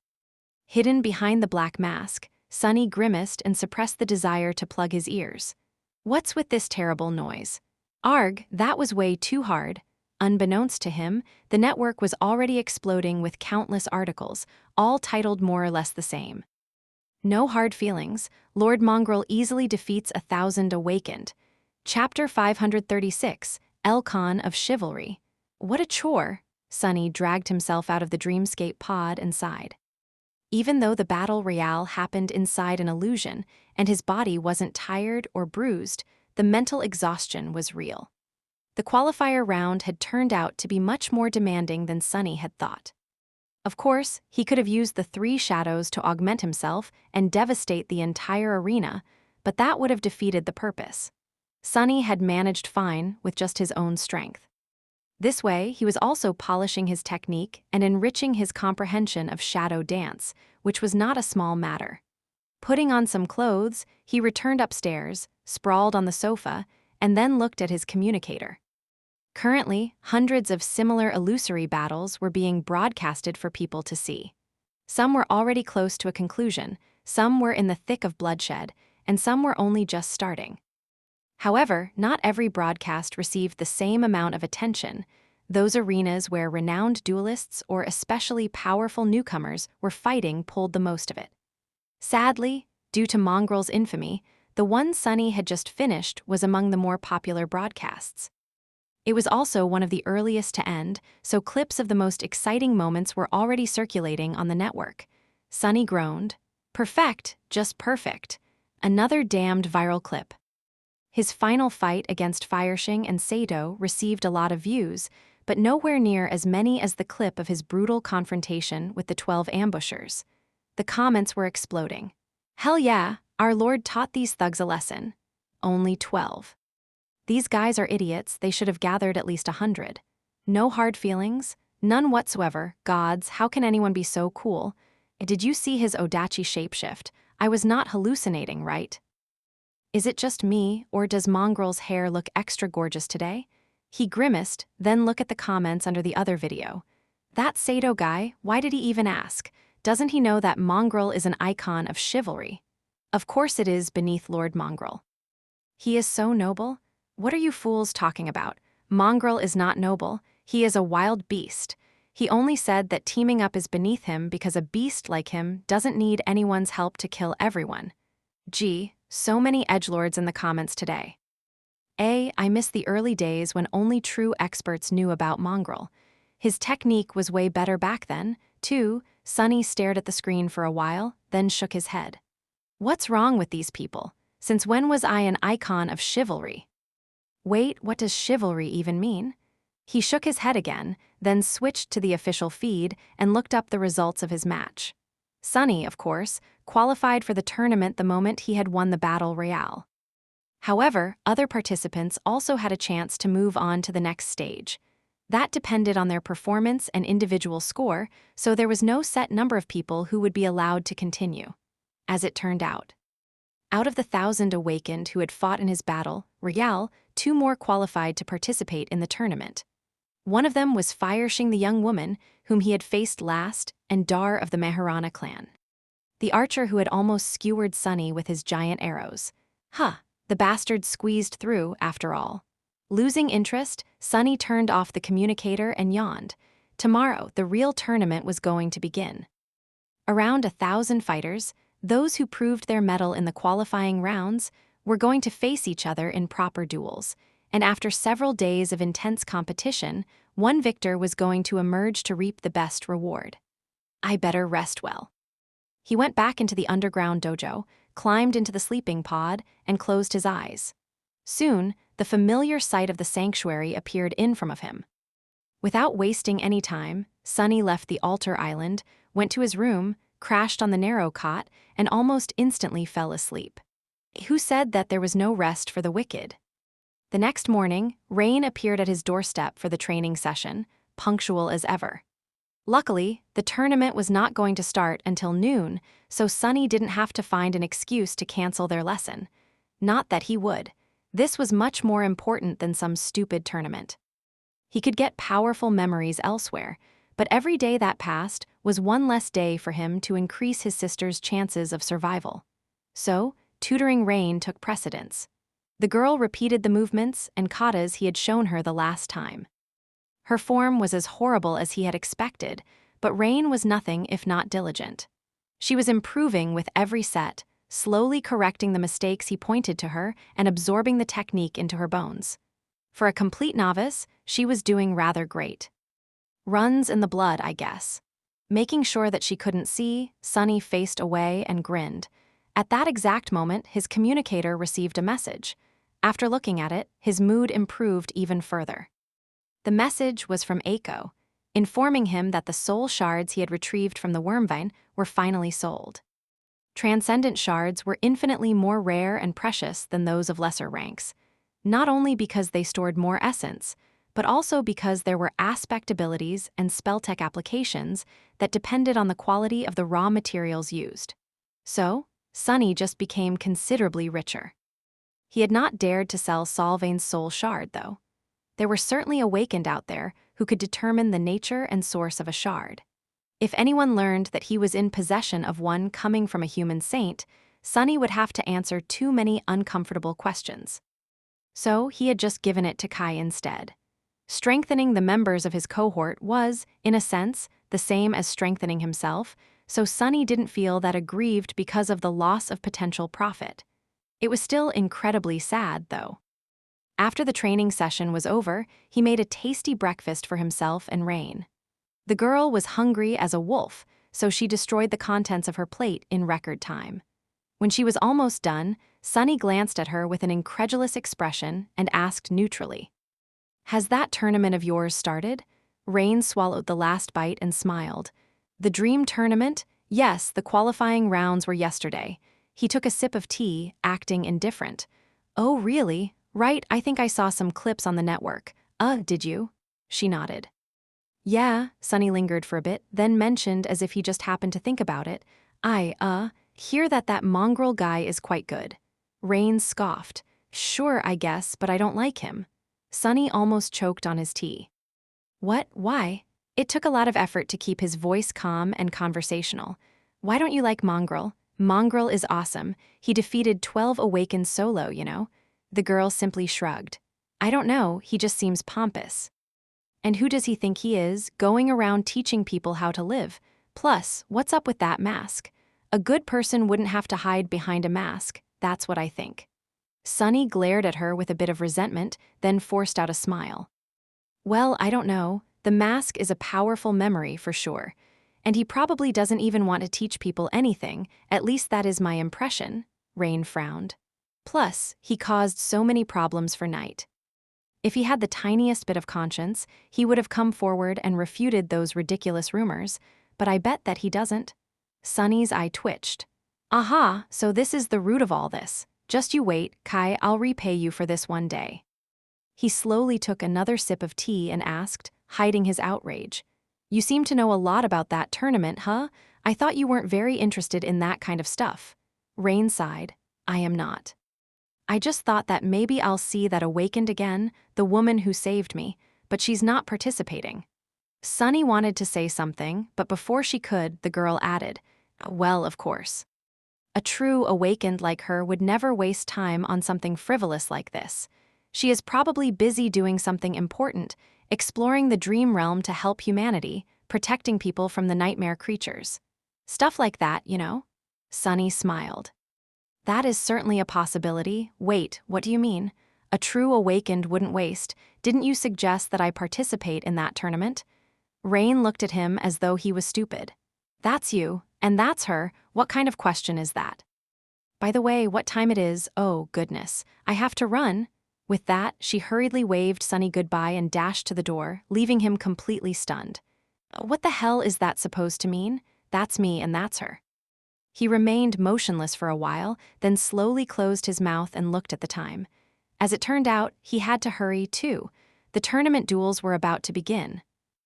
Hidden behind the black mask, Sunny grimaced and suppressed the desire to plug his ears. What's with this terrible noise? Arg, that was way too hard. Unbeknownst to him, the network was already exploding with countless articles, all titled more or less the same. No hard feelings, Lord Mongrel easily defeats 1,000 awakened. Chapter 536, Elcon of Chivalry. What a chore! Sunny dragged himself out of the dreamscape pod and sighed. Even though the battle royale happened inside an illusion and his body wasn't tired or bruised, the mental exhaustion was real. The qualifier round had turned out to be much more demanding than Sunny had thought. Of course, he could have used the 3 shadows to augment himself and devastate the entire arena, but that would have defeated the purpose. Sunny had managed fine with just his own strength. This way, he was also polishing his technique and enriching his comprehension of shadow dance, which was not a small matter. Putting on some clothes, he returned upstairs, sprawled on the sofa, and then looked at his communicator. Currently, hundreds of similar illusory battles were being broadcasted for people to see. Some were already close to a conclusion, some were in the thick of bloodshed, and some were only just starting. However, not every broadcast received the same amount of attention. Those arenas where renowned duelists or especially powerful newcomers were fighting pulled the most of it. Sadly, due to Mongrel's infamy, the one Sunny had just finished was among the more popular broadcasts. It was also one of the earliest to end, so clips of the most exciting moments were already circulating on the network. Sunny groaned. Perfect, just perfect. Another damned viral clip. His final fight against Fireshing and Sato received a lot of views, but nowhere near as many as the clip of his brutal confrontation with the 12 ambushers. The comments were exploding. Hell yeah, our Lord taught these thugs a lesson. Only 12. These guys are idiots, they should have gathered at least 100. No hard feelings? None whatsoever. Gods, how can anyone be so cool? Did you see his Odachi shapeshift? I was not hallucinating, right? Is it just me, or does Mongrel's hair look extra gorgeous today? He grimaced, then looked at the comments under the other video. That Sato guy, why did he even ask? Doesn't he know that Mongrel is an icon of chivalry? Of course it is beneath Lord Mongrel. He is so noble? What are you fools talking about? Mongrel is not noble, he is a wild beast. He only said that teaming up is beneath him because a beast like him doesn't need anyone's help to kill everyone. Gee, so many edgelords in the comments today. I miss the early days when only true experts knew about Mongrel. His technique was way better back then, too. Sunny stared at the screen for a while, then shook his head. What's wrong with these people? Since when was I an icon of chivalry? Wait, what does chivalry even mean? He shook his head again, then switched to the official feed and looked up the results of his match. Sunny, of course, qualified for the tournament the moment he had won the battle royale. However, other participants also had a chance to move on to the next stage. That depended on their performance and individual score, so there was no set number of people who would be allowed to continue. As it turned out, Out of the 1,000 awakened who had fought in his battle, Real, 2 more qualified to participate in the tournament. One of them was Fireshing, the young woman whom he had faced last, and Dar of the Meharana clan, the archer who had almost skewered Sunny with his giant arrows. The bastard squeezed through, after all. Losing interest, Sunny turned off the communicator and yawned. Tomorrow, the real tournament was going to begin. Around 1,000 fighters, those who proved their mettle in the qualifying rounds, were going to face each other in proper duels, and after several days of intense competition, one victor was going to emerge to reap the best reward. I better rest well. He went back into the underground dojo, climbed into the sleeping pod, and closed his eyes. Soon, the familiar sight of the sanctuary appeared in front of him. Without wasting any time, Sunny left the altar island, went to his room, crashed on the narrow cot, and almost instantly fell asleep. Who said that there was no rest for the wicked? The next morning, Rain appeared at his doorstep for the training session, punctual as ever. Luckily, the tournament was not going to start until noon, so Sunny didn't have to find an excuse to cancel their lesson. Not that he would. This was much more important than some stupid tournament. He could get powerful memories elsewhere, but every day that passed was one less day for him to increase his sister's chances of survival. So, tutoring Rain took precedence. The girl repeated the movements and katas he had shown her the last time. Her form was as horrible as he had expected, but Rain was nothing if not diligent. She was improving with every set, slowly correcting the mistakes he pointed to her and absorbing the technique into her bones. For a complete novice, she was doing rather great. Runs in the blood, I guess. Making sure that she couldn't see, Sunny faced away and grinned. At that exact moment, his communicator received a message. After looking at it, his mood improved even further. The message was from Eiko, informing him that the soul shards he had retrieved from the Wormvine were finally sold. Transcendent shards were infinitely more rare and precious than those of lesser ranks, not only because they stored more essence, but also because there were aspect abilities and spell-tech applications that depended on the quality of the raw materials used. So, Sunny just became considerably richer. He had not dared to sell Solvain's soul shard, though. There were certainly awakened out there who could determine the nature and source of a shard. If anyone learned that he was in possession of one coming from a human saint, Sunny would have to answer too many uncomfortable questions. So he had just given it to Kai instead. Strengthening the members of his cohort was, in a sense, the same as strengthening himself, so Sunny didn't feel that aggrieved because of the loss of potential profit. It was still incredibly sad, though. After the training session was over, he made a tasty breakfast for himself and Rain. The girl was hungry as a wolf, so she destroyed the contents of her plate in record time. When she was almost done, Sunny glanced at her with an incredulous expression and asked neutrally, "Has that tournament of yours started?" Rain swallowed the last bite and smiled. "The dream tournament? Yes, the qualifying rounds were yesterday." He took a sip of tea, acting indifferent. "Oh, really? Right, I think I saw some clips on the network. Did you?" She nodded. "Yeah," Sunny lingered for a bit, then mentioned as if he just happened to think about it, "I hear that mongrel guy is quite good." Rain scoffed. "Sure, I guess, but I don't like him." Sunny almost choked on his tea. "What? Why?" It took a lot of effort to keep his voice calm and conversational. "Why don't you like Mongrel? Mongrel is awesome. He defeated 12 awakened solo, you know." The girl simply shrugged. "I don't know, he just seems pompous." "And who does he think he is, going around teaching people how to live? Plus, what's up with that mask? A good person wouldn't have to hide behind a mask, that's what I think." Sunny glared at her with a bit of resentment, then forced out a smile. "Well, I don't know. The mask is a powerful memory for sure. And he probably doesn't even want to teach people anything, at least that is my impression." Rain frowned. "Plus, he caused so many problems for Night. If he had the tiniest bit of conscience, he would have come forward and refuted those ridiculous rumors, but I bet that he doesn't." Sunny's eye twitched. "Aha, so this is the root of all this. Just you wait, Kai, I'll repay you for this one day." He slowly took another sip of tea and asked, hiding his outrage, "You seem to know a lot about that tournament, huh? I thought you weren't very interested in that kind of stuff." Rain sighed. I am not. I just thought that maybe I'll see that awakened again, the woman who saved me, but she's not participating. Sunny wanted to say something, but before she could, the girl added, well, of course. A true awakened like her would never waste time on something frivolous like this. She is probably busy doing something important, exploring the dream realm to help humanity, protecting people from the nightmare creatures. Stuff like that, you know? Sunny smiled. That is certainly a possibility. Wait, what do you mean? A true awakened wouldn't waste. Didn't you suggest that I participate in that tournament? Rain looked at him as though he was stupid. That's you, and that's her. What kind of question is that? By the way, what time it is? Oh, goodness. I have to run. With that, she hurriedly waved Sunny goodbye and dashed to the door, leaving him completely stunned. What the hell is that supposed to mean? That's me and that's her. He remained motionless for a while, then slowly closed his mouth and looked at the time. As it turned out, he had to hurry, too. The tournament duels were about to begin.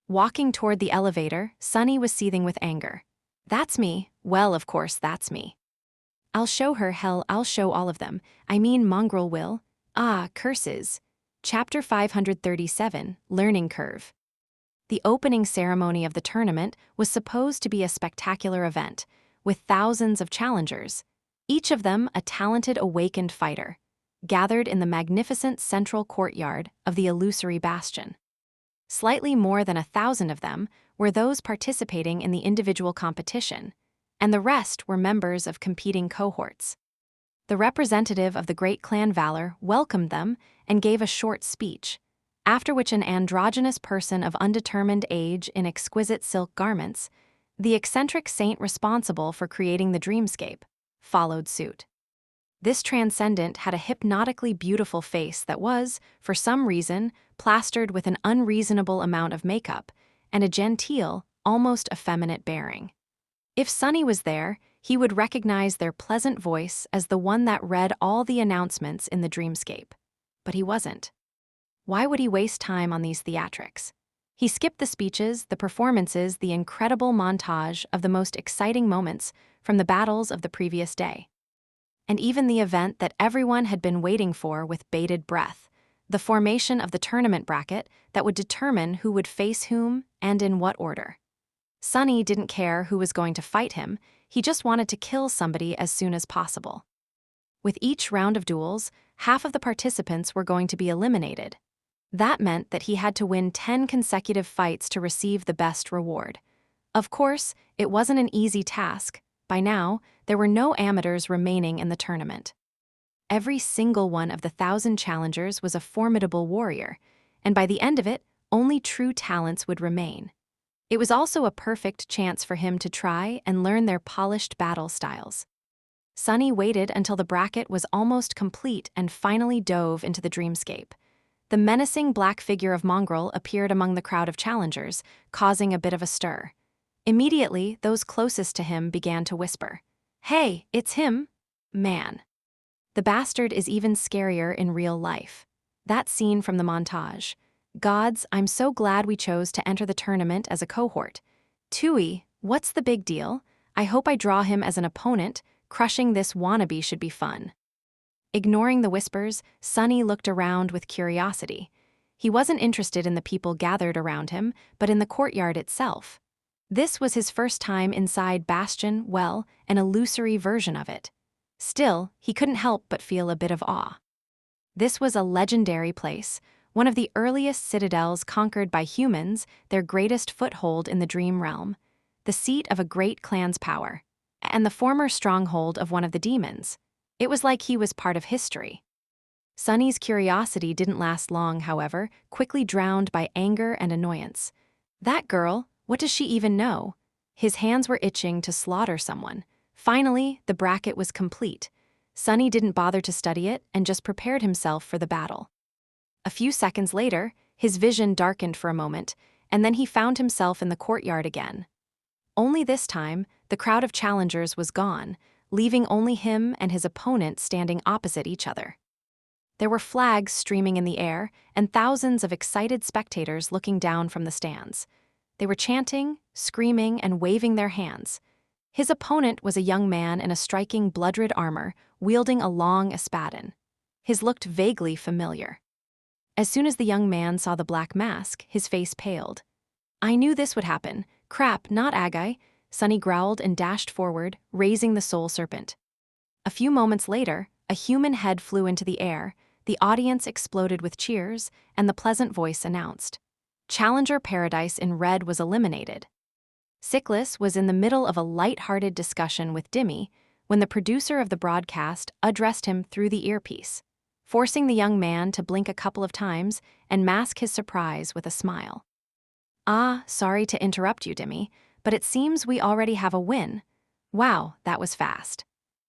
Walking toward the elevator, Sunny was seething with anger. That's me. Well, of course, that's me. I'll show her, hell, I'll show all of them. I mean, Mongrel will. Ah, curses. Chapter 537, Learning Curve. The opening ceremony of the tournament was supposed to be a spectacular event, with thousands of challengers, each of them a talented awakened fighter, gathered in the magnificent central courtyard of the illusory bastion. Slightly more than 1,000 of them were those participating in the individual competition, and the rest were members of competing cohorts. The representative of the great clan Valor welcomed them and gave a short speech, after which an androgynous person of undetermined age in exquisite silk garments, the eccentric saint responsible for creating the dreamscape, followed suit. This transcendent had a hypnotically beautiful face that was, for some reason, plastered with an unreasonable amount of makeup and a genteel, almost effeminate bearing. If Sunny was there, he would recognize their pleasant voice as the one that read all the announcements in the dreamscape. But he wasn't. Why would he waste time on these theatrics? He skipped the speeches, the performances, the incredible montage of the most exciting moments from the battles of the previous day. And even the event that everyone had been waiting for with bated breath, the formation of the tournament bracket that would determine who would face whom and in what order. Sunny didn't care who was going to fight him, he just wanted to kill somebody as soon as possible. With each round of duels, half of the participants were going to be eliminated. That meant that he had to win 10 consecutive fights to receive the best reward. Of course, it wasn't an easy task. By now, there were no amateurs remaining in the tournament. Every single one of the 1,000 challengers was a formidable warrior, and by the end of it, only true talents would remain. It was also a perfect chance for him to try and learn their polished battle styles. Sunny waited until the bracket was almost complete and finally dove into the dreamscape. The menacing black figure of Mongrel appeared among the crowd of challengers, causing a bit of a stir. Immediately, those closest to him began to whisper, "Hey, it's him, man." The bastard is even scarier in real life. That scene from the montage. Gods, I'm so glad we chose to enter the tournament as a cohort. Tui, what's the big deal? I hope I draw him as an opponent. Crushing this wannabe should be fun. Ignoring the whispers, Sunny looked around with curiosity. He wasn't interested in the people gathered around him, but in the courtyard itself. This was his first time inside Bastion, well, an illusory version of it. Still, he couldn't help but feel a bit of awe. This was a legendary place, one of the earliest citadels conquered by humans, their greatest foothold in the dream realm, the seat of a great clan's power, and the former stronghold of one of the demons. It was like he was part of history. Sunny's curiosity didn't last long, however, quickly drowned by anger and annoyance. That girl, what does she even know? His hands were itching to slaughter someone. Finally, the bracket was complete. Sunny didn't bother to study it and just prepared himself for the battle. A few seconds later, his vision darkened for a moment, and then he found himself in the courtyard again. Only this time, the crowd of challengers was gone, leaving only him and his opponent standing opposite each other. There were flags streaming in the air and thousands of excited spectators looking down from the stands. They were chanting, screaming, and waving their hands. His opponent was a young man in a striking blood-red armor, wielding a long espadon. His looked vaguely familiar. As soon as the young man saw the black mask, his face paled. "I knew this would happen. Crap, not Agai," Sunny growled and dashed forward, raising the soul serpent. A few moments later, a human head flew into the air, the audience exploded with cheers, and the pleasant voice announced, "Challenger Paradise in red was eliminated." Cyclus was in the middle of a light-hearted discussion with Dimmy when the producer of the broadcast addressed him through the earpiece, forcing the young man to blink a couple of times and mask his surprise with a smile. "Ah, sorry to interrupt you, Dimmy, but it seems we already have a win. Wow, that was fast."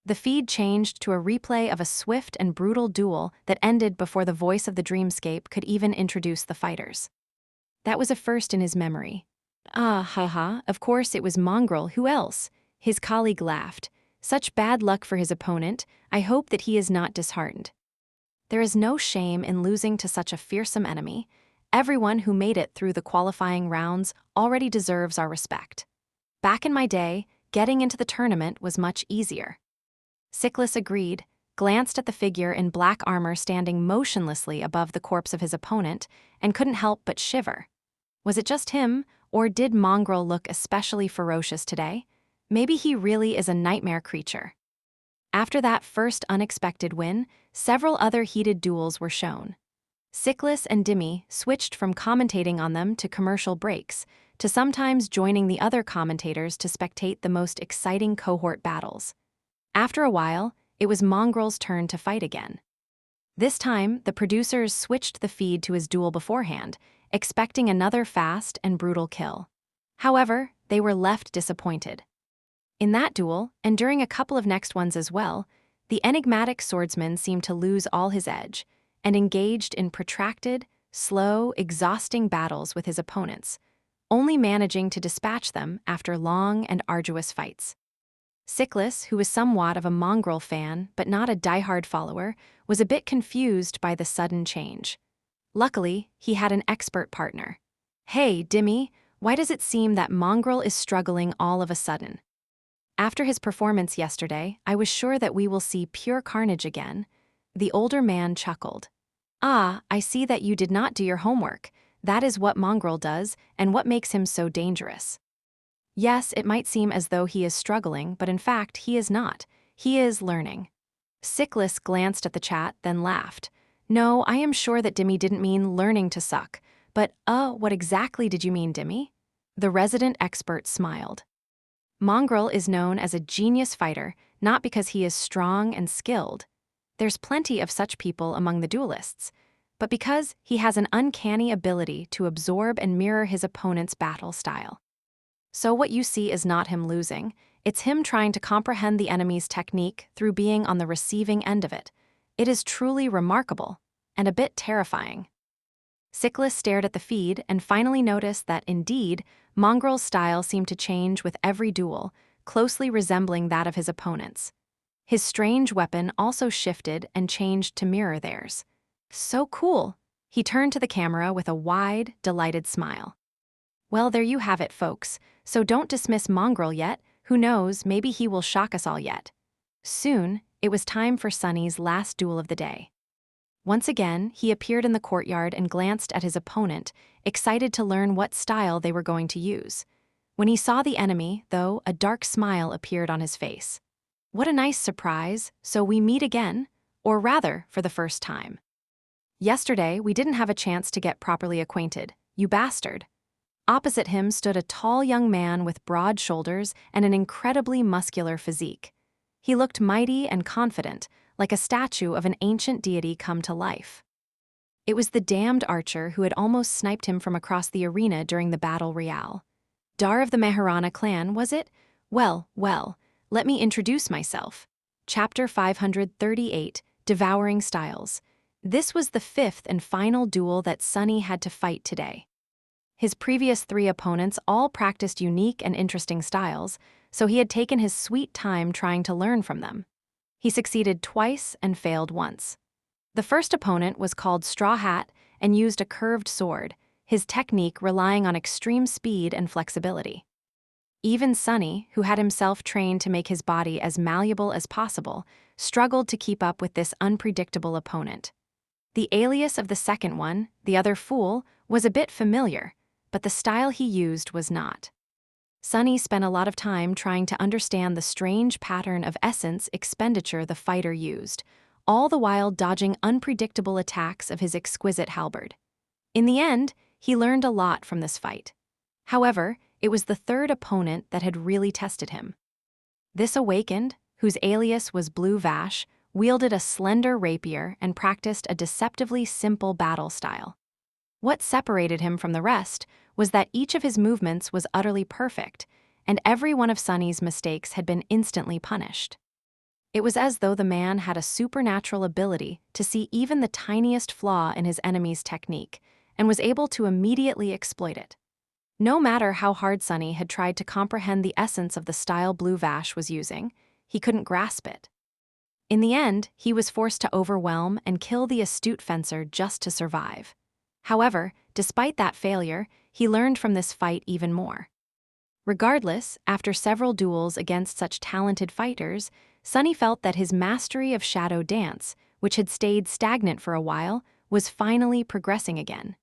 The feed changed to a replay of a swift and brutal duel that ended before the voice of the dreamscape could even introduce the fighters. That was a first in his memory. "Ah, haha, of course it was Mongrel, who else?" His colleague laughed. "Such bad luck for his opponent, I hope that he is not disheartened." There is no shame in losing to such a fearsome enemy. Everyone who made it through the qualifying rounds already deserves our respect. Back in my day, getting into the tournament was much easier. Cyclus agreed, glanced at the figure in black armor standing motionlessly above the corpse of his opponent, and couldn't help but shiver. Was it just him, or did Mongrel look especially ferocious today? Maybe he really is a nightmare creature. After that first unexpected win, several other heated duels were shown. Cyclus and Dimmy switched from commentating on them to commercial breaks, to sometimes joining the other commentators to spectate the most exciting cohort battles. After a while, it was Mongrel's turn to fight again. This time, the producers switched the feed to his duel beforehand, expecting another fast and brutal kill. However, they were left disappointed. In that duel, and during a couple of next ones as well, the enigmatic swordsman seemed to lose all his edge, and engaged in protracted, slow, exhausting battles with his opponents, only managing to dispatch them after long and arduous fights. Cyclus, who was somewhat of a Mongrel fan but not a diehard follower, was a bit confused by the sudden change. Luckily, he had an expert partner. "Hey, Dimmy, why does it seem that Mongrel is struggling all of a sudden? After his performance yesterday, I was sure that we will see pure carnage again." The older man chuckled. "Ah, I see that you did not do your homework. That is what Mongrel does, and what makes him so dangerous. Yes, it might seem as though he is struggling, but in fact, he is not. He is learning." Cyclus glanced at the chat, then laughed. "No, I am sure that Dimmy didn't mean learning to suck. But, what exactly did you mean, Dimmy?" The resident expert smiled. "Mongrel is known as a genius fighter, not because he is strong and skilled. There's plenty of such people among the duelists, but because he has an uncanny ability to absorb and mirror his opponent's battle style. So what you see is not him losing, it's him trying to comprehend the enemy's technique through being on the receiving end of it. It is truly remarkable, and a bit terrifying." Cyclus stared at the feed and finally noticed that, indeed, Mongrel's style seemed to change with every duel, closely resembling that of his opponent's. His strange weapon also shifted and changed to mirror theirs. "So cool!" He turned to the camera with a wide, delighted smile. "Well, there you have it, folks, so don't dismiss Mongrel yet. Who knows, maybe he will shock us all yet." Soon, it was time for Sunny's last duel of the day. Once again, he appeared in the courtyard and glanced at his opponent, excited to learn what style they were going to use. When he saw the enemy, though, a dark smile appeared on his face. "What a nice surprise, so we meet again, or rather, for the first time. Yesterday, we didn't have a chance to get properly acquainted, you bastard." Opposite him stood a tall young man with broad shoulders and an incredibly muscular physique. He looked mighty and confident, like a statue of an ancient deity come to life. It was the damned archer who had almost sniped him from across the arena during the battle royale. Dar of the Meharana clan, was it? Well, let me introduce myself. Chapter 538, Devouring Styles. This was the fifth and final duel that Sunny had to fight today. His previous 3 opponents all practiced unique and interesting styles, so he had taken his sweet time trying to learn from them. He succeeded twice and failed once. The first opponent was called Straw Hat and used a curved sword, his technique relying on extreme speed and flexibility. Even Sunny, who had himself trained to make his body as malleable as possible, struggled to keep up with this unpredictable opponent. The alias of the second one, the other fool, was a bit familiar, but the style he used was not. Sunny spent a lot of time trying to understand the strange pattern of essence expenditure the fighter used, all the while dodging unpredictable attacks of his exquisite halberd. In the end, he learned a lot from this fight. However, it was the third opponent that had really tested him. This awakened, whose alias was Blue Vash, wielded a slender rapier and practiced a deceptively simple battle style. What separated him from the rest was that each of his movements was utterly perfect, and every one of Sunny's mistakes had been instantly punished. It was as though the man had a supernatural ability to see even the tiniest flaw in his enemy's technique, and was able to immediately exploit it. No matter how hard Sunny had tried to comprehend the essence of the style Blue Vash was using, he couldn't grasp it. In the end, he was forced to overwhelm and kill the astute fencer just to survive. However, despite that failure, he learned from this fight even more. Regardless, after several duels against such talented fighters, Sunny felt that his mastery of shadow dance, which had stayed stagnant for a while, was finally progressing again.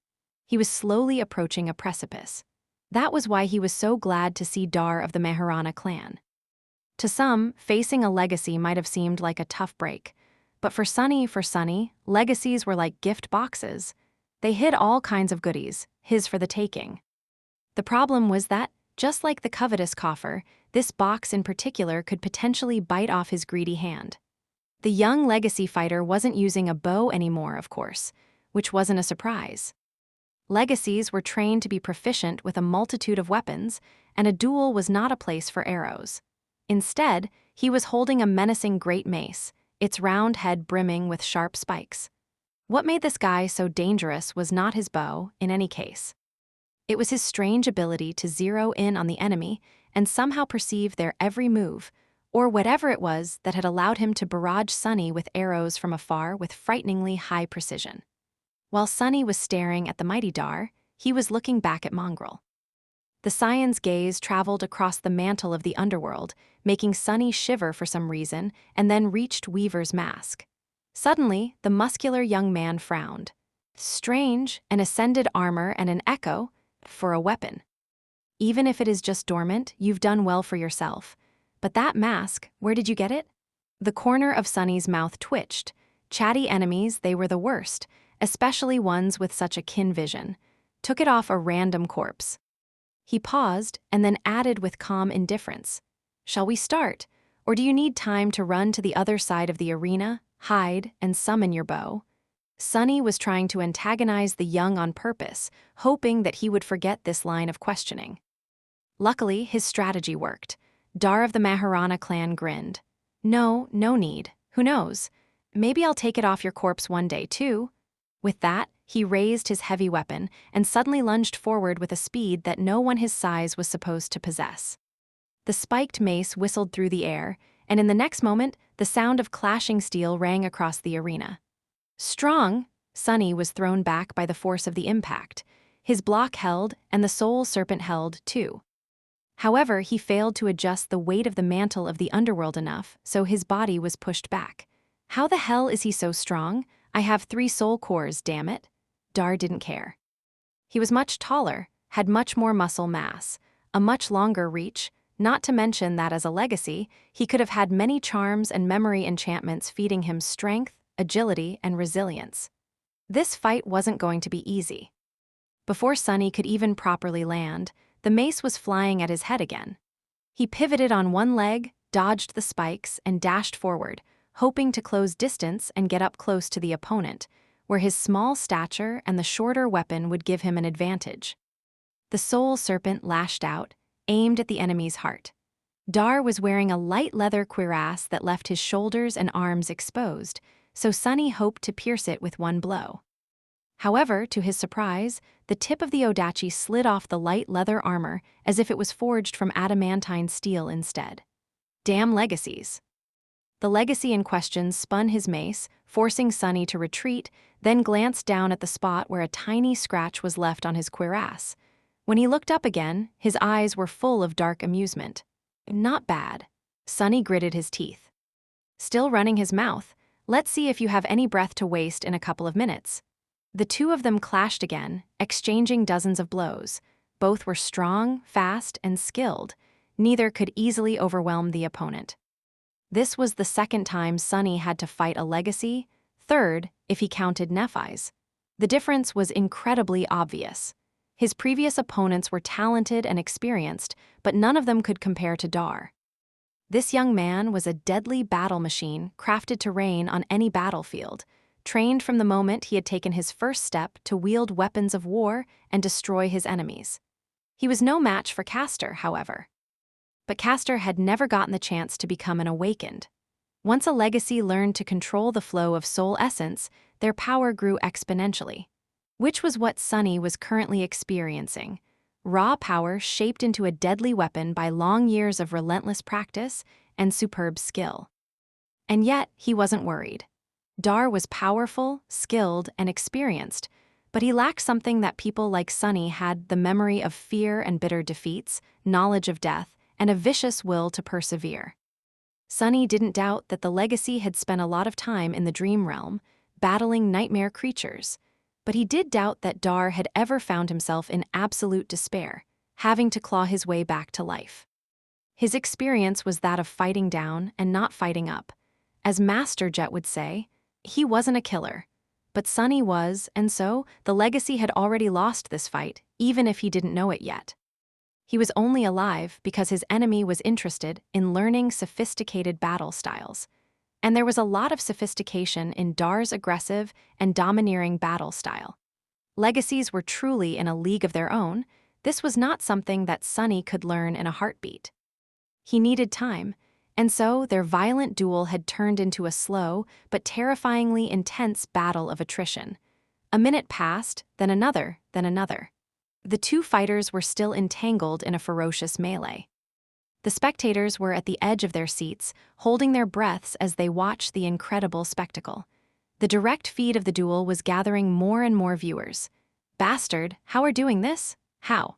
He was slowly approaching a precipice. That was why he was so glad to see Dar of the Meharana clan. To some, facing a legacy might have seemed like a tough break, but for Sunny, legacies were like gift boxes. They hid all kinds of goodies, his for the taking. The problem was that, just like the covetous coffer, this box in particular could potentially bite off his greedy hand. The young legacy fighter wasn't using a bow anymore, of course, which wasn't a surprise. Legacies were trained to be proficient with a multitude of weapons, and a duel was not a place for arrows. Instead, he was holding a menacing great mace, its round head brimming with sharp spikes. What made this guy so dangerous was not his bow, in any case. It was his strange ability to zero in on the enemy and somehow perceive their every move, or whatever it was that had allowed him to barrage Sunny with arrows from afar with frighteningly high precision. While Sunny was staring at the mighty Dar, he was looking back at Mongrel. The Scion's gaze traveled across the mantle of the underworld, making Sunny shiver for some reason, and then reached Weaver's mask. Suddenly, the muscular young man frowned. Strange, an ascended armor and an echo for a weapon. Even if it is just dormant, you've done well for yourself. But that mask, where did you get it? The corner of Sunny's mouth twitched. Chatty enemies, they were the worst, especially ones with such a kin vision. Took it off a random corpse. He paused and then added with calm indifference. Shall we start? Or do you need time to run to the other side of the arena, hide, and summon your bow? Sunny was trying to antagonize the young on purpose, hoping that he would forget this line of questioning. Luckily, his strategy worked. Dar of the Meharana clan grinned. No need. Who knows? Maybe I'll take it off your corpse one day, too. With that, he raised his heavy weapon and suddenly lunged forward with a speed that no one his size was supposed to possess. The spiked mace whistled through the air, and in the next moment, the sound of clashing steel rang across the arena. Strong, Sunny was thrown back by the force of the impact. His block held, and the soul serpent held, too. However, he failed to adjust the weight of the mantle of the underworld enough, so his body was pushed back. How the hell is he so strong? I have 3 soul cores, damn it. Dar didn't care. He was much taller, had much more muscle mass, a much longer reach, not to mention that as a legacy, he could have had many charms and memory enchantments feeding him strength, agility, and resilience. This fight wasn't going to be easy. Before Sunny could even properly land, the mace was flying at his head again. He pivoted on one leg, dodged the spikes, and dashed forward, hoping to close distance and get up close to the opponent, where his small stature and the shorter weapon would give him an advantage. The soul serpent lashed out, aimed at the enemy's heart. Dar was wearing a light leather cuirass that left his shoulders and arms exposed, so Sunny hoped to pierce it with one blow. However, to his surprise, the tip of the Odachi slid off the light leather armor as if it was forged from adamantine steel instead. Damn legacies. The legacy in question spun his mace, forcing Sunny to retreat, then glanced down at the spot where a tiny scratch was left on his cuirass. When he looked up again, his eyes were full of dark amusement. Not bad. Sunny gritted his teeth. Still running his mouth, let's see if you have any breath to waste in a couple of minutes. The two of them clashed again, exchanging dozens of blows. Both were strong, fast, and skilled. Neither could easily overwhelm the opponent. This was the second time Sunny had to fight a legacy, third if he counted Nephi's. The difference was incredibly obvious. His previous opponents were talented and experienced, but none of them could compare to Dar. This young man was a deadly battle machine crafted to reign on any battlefield, trained from the moment he had taken his first step to wield weapons of war and destroy his enemies. He was no match for Castor, however. But Castor had never gotten the chance to become an awakened. Once a legacy learned to control the flow of soul essence, their power grew exponentially. Which was what Sunny was currently experiencing. Raw power shaped into a deadly weapon by long years of relentless practice and superb skill. And yet, he wasn't worried. Dar was powerful, skilled, and experienced, but he lacked something that people like Sunny had: the memory of fear and bitter defeats, knowledge of death, and a vicious will to persevere. Sunny didn't doubt that the legacy had spent a lot of time in the dream realm, battling nightmare creatures, but he did doubt that Dar had ever found himself in absolute despair, having to claw his way back to life. His experience was that of fighting down and not fighting up. As Master Jet would say, he wasn't a killer, but Sunny was, and so the legacy had already lost this fight, even if he didn't know it yet. He was only alive because his enemy was interested in learning sophisticated battle styles. And there was a lot of sophistication in Dar's aggressive and domineering battle style. Legacies were truly in a league of their own. This was not something that Sunny could learn in a heartbeat. He needed time, and so their violent duel had turned into a slow but terrifyingly intense battle of attrition. A minute passed, then another, then another. The two fighters were still entangled in a ferocious melee. The spectators were at the edge of their seats, holding their breaths as they watched the incredible spectacle. The direct feed of the duel was gathering more and more viewers. Bastard, how are doing this? How?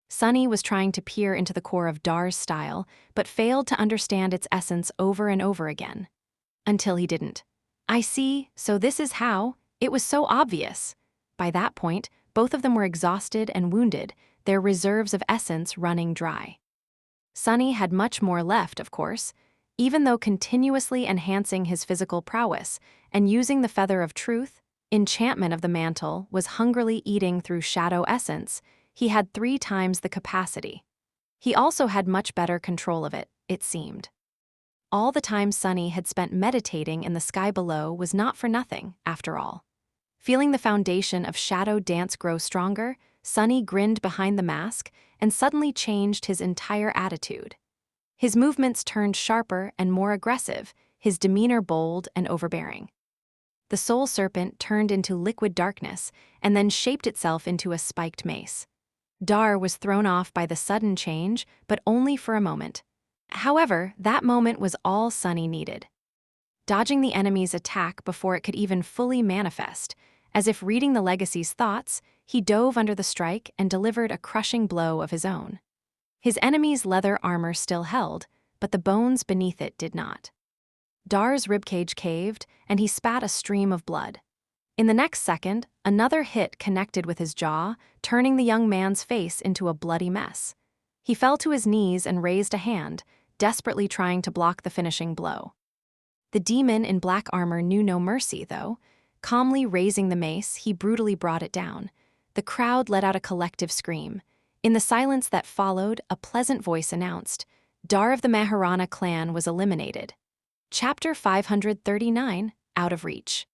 Sunny was trying to peer into the core of Dar's style, but failed to understand its essence over and over again. Until he didn't. I see, so this is how. It was so obvious. By that point, both of them were exhausted and wounded, their reserves of essence running dry. Sunny had much more left, of course. Even though continuously enhancing his physical prowess and using the feather of truth, enchantment of the mantle, was hungrily eating through shadow essence, he had 3 times the capacity. He also had much better control of it, it seemed. All the time Sunny had spent meditating in the sky below was not for nothing, after all. Feeling the foundation of shadow dance grow stronger, Sunny grinned behind the mask and suddenly changed his entire attitude. His movements turned sharper and more aggressive, his demeanor bold and overbearing. The soul serpent turned into liquid darkness and then shaped itself into a spiked mace. Dar was thrown off by the sudden change, but only for a moment. However, that moment was all Sunny needed. Dodging the enemy's attack before it could even fully manifest, as if reading the legacy's thoughts, he dove under the strike and delivered a crushing blow of his own. His enemy's leather armor still held, but the bones beneath it did not. Dar's ribcage caved, and he spat a stream of blood. In the next second, another hit connected with his jaw, turning the young man's face into a bloody mess. He fell to his knees and raised a hand, desperately trying to block the finishing blow. The demon in black armor knew no mercy, though. Calmly raising the mace, he brutally brought it down. The crowd let out a collective scream. In the silence that followed, a pleasant voice announced, Dar of the Maharana clan was eliminated. Chapter 539, Out of Reach.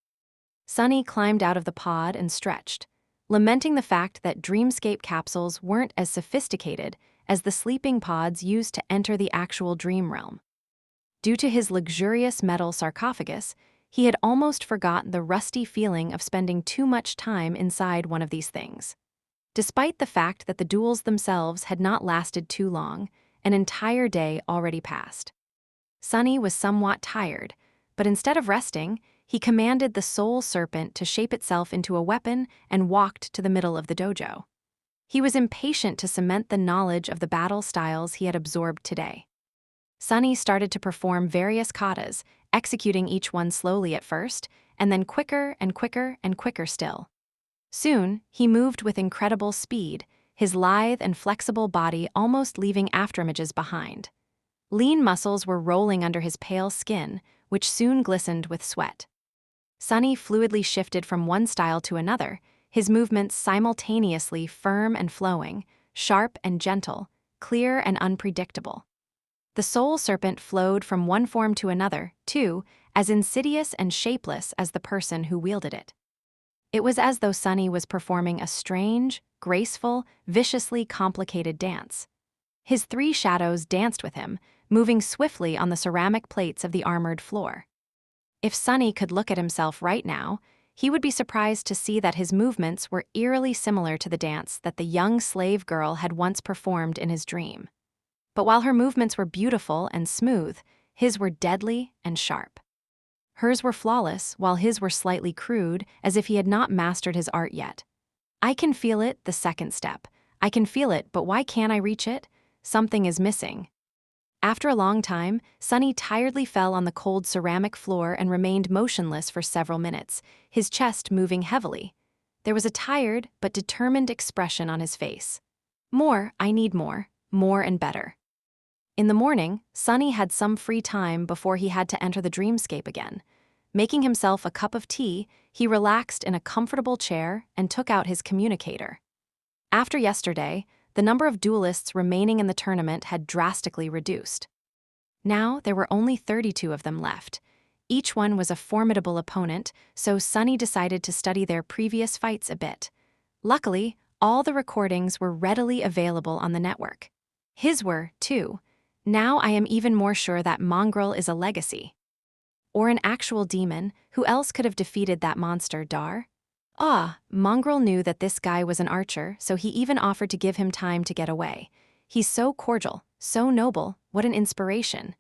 Sunny climbed out of the pod and stretched, lamenting the fact that dreamscape capsules weren't as sophisticated as the sleeping pods used to enter the actual dream realm. Due to his luxurious metal sarcophagus, he had almost forgotten the rusty feeling of spending too much time inside one of these things. Despite the fact that the duels themselves had not lasted too long, an entire day already passed. Sunny was somewhat tired, but instead of resting, he commanded the soul serpent to shape itself into a weapon and walked to the middle of the dojo. He was impatient to cement the knowledge of the battle styles he had absorbed today. Sunny started to perform various katas, executing each one slowly at first, and then quicker and quicker and quicker still. Soon, he moved with incredible speed, his lithe and flexible body almost leaving afterimages behind. Lean muscles were rolling under his pale skin, which soon glistened with sweat. Sunny fluidly shifted from one style to another, his movements simultaneously firm and flowing, sharp and gentle, clear and unpredictable. The soul serpent flowed from one form to another, too, as insidious and shapeless as the person who wielded it. It was as though Sunny was performing a strange, graceful, viciously complicated dance. His three shadows danced with him, moving swiftly on the ceramic plates of the armored floor. If Sunny could look at himself right now, he would be surprised to see that his movements were eerily similar to the dance that the young slave girl had once performed in his dream. But while her movements were beautiful and smooth, his were deadly and sharp. Hers were flawless, while his were slightly crude, as if he had not mastered his art yet. I can feel it, the second step. I can feel it, but why can't I reach it? Something is missing. After a long time, Sunny tiredly fell on the cold ceramic floor and remained motionless for several minutes, his chest moving heavily. There was a tired but determined expression on his face. More, I need more and better. In the morning, Sunny had some free time before he had to enter the dreamscape again. Making himself a cup of tea, he relaxed in a comfortable chair and took out his communicator. After yesterday, the number of duelists remaining in the tournament had drastically reduced. Now there were only 32 of them left. Each one was a formidable opponent, so Sunny decided to study their previous fights a bit. Luckily, all the recordings were readily available on the network. His were, too. Now I am even more sure that Mongrel is a legacy. Or an actual demon. Who else could have defeated that monster, Dar? Mongrel knew that this guy was an archer, so he even offered to give him time to get away. He's so cordial, so noble, what an inspiration.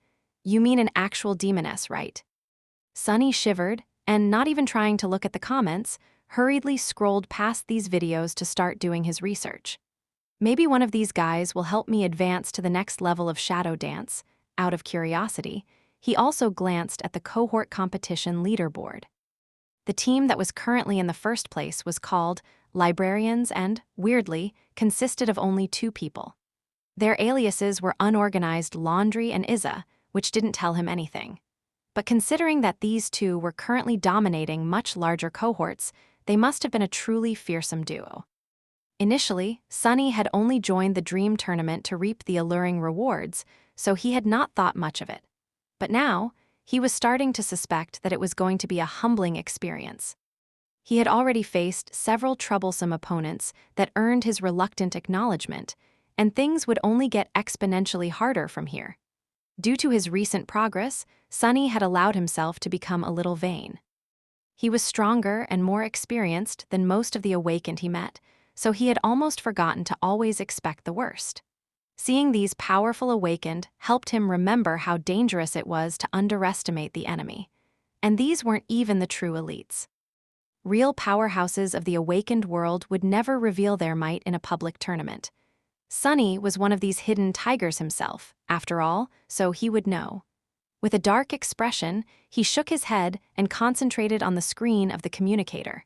You mean an actual demoness, right? Sunny shivered, and not even trying to look at the comments, hurriedly scrolled past these videos to start doing his research. Maybe one of these guys will help me advance to the next level of shadow dance. Out of curiosity, he also glanced at the cohort competition leaderboard. The team that was currently in the first place was called Librarians and, weirdly, consisted of only 2 people. Their aliases were Unorganized Laundry and Izza, which didn't tell him anything. But considering that these 2 were currently dominating much larger cohorts, they must have been a truly fearsome duo. Initially, Sunny had only joined the dream tournament to reap the alluring rewards, so he had not thought much of it. But now, he was starting to suspect that it was going to be a humbling experience. He had already faced several troublesome opponents that earned his reluctant acknowledgement, and things would only get exponentially harder from here. Due to his recent progress, Sunny had allowed himself to become a little vain. He was stronger and more experienced than most of the awakened he met, so he had almost forgotten to always expect the worst. Seeing these powerful awakened helped him remember how dangerous it was to underestimate the enemy. And these weren't even the true elites. Real powerhouses of the awakened world would never reveal their might in a public tournament. Sunny was one of these hidden tigers himself, after all, so he would know. With a dark expression, he shook his head and concentrated on the screen of the communicator.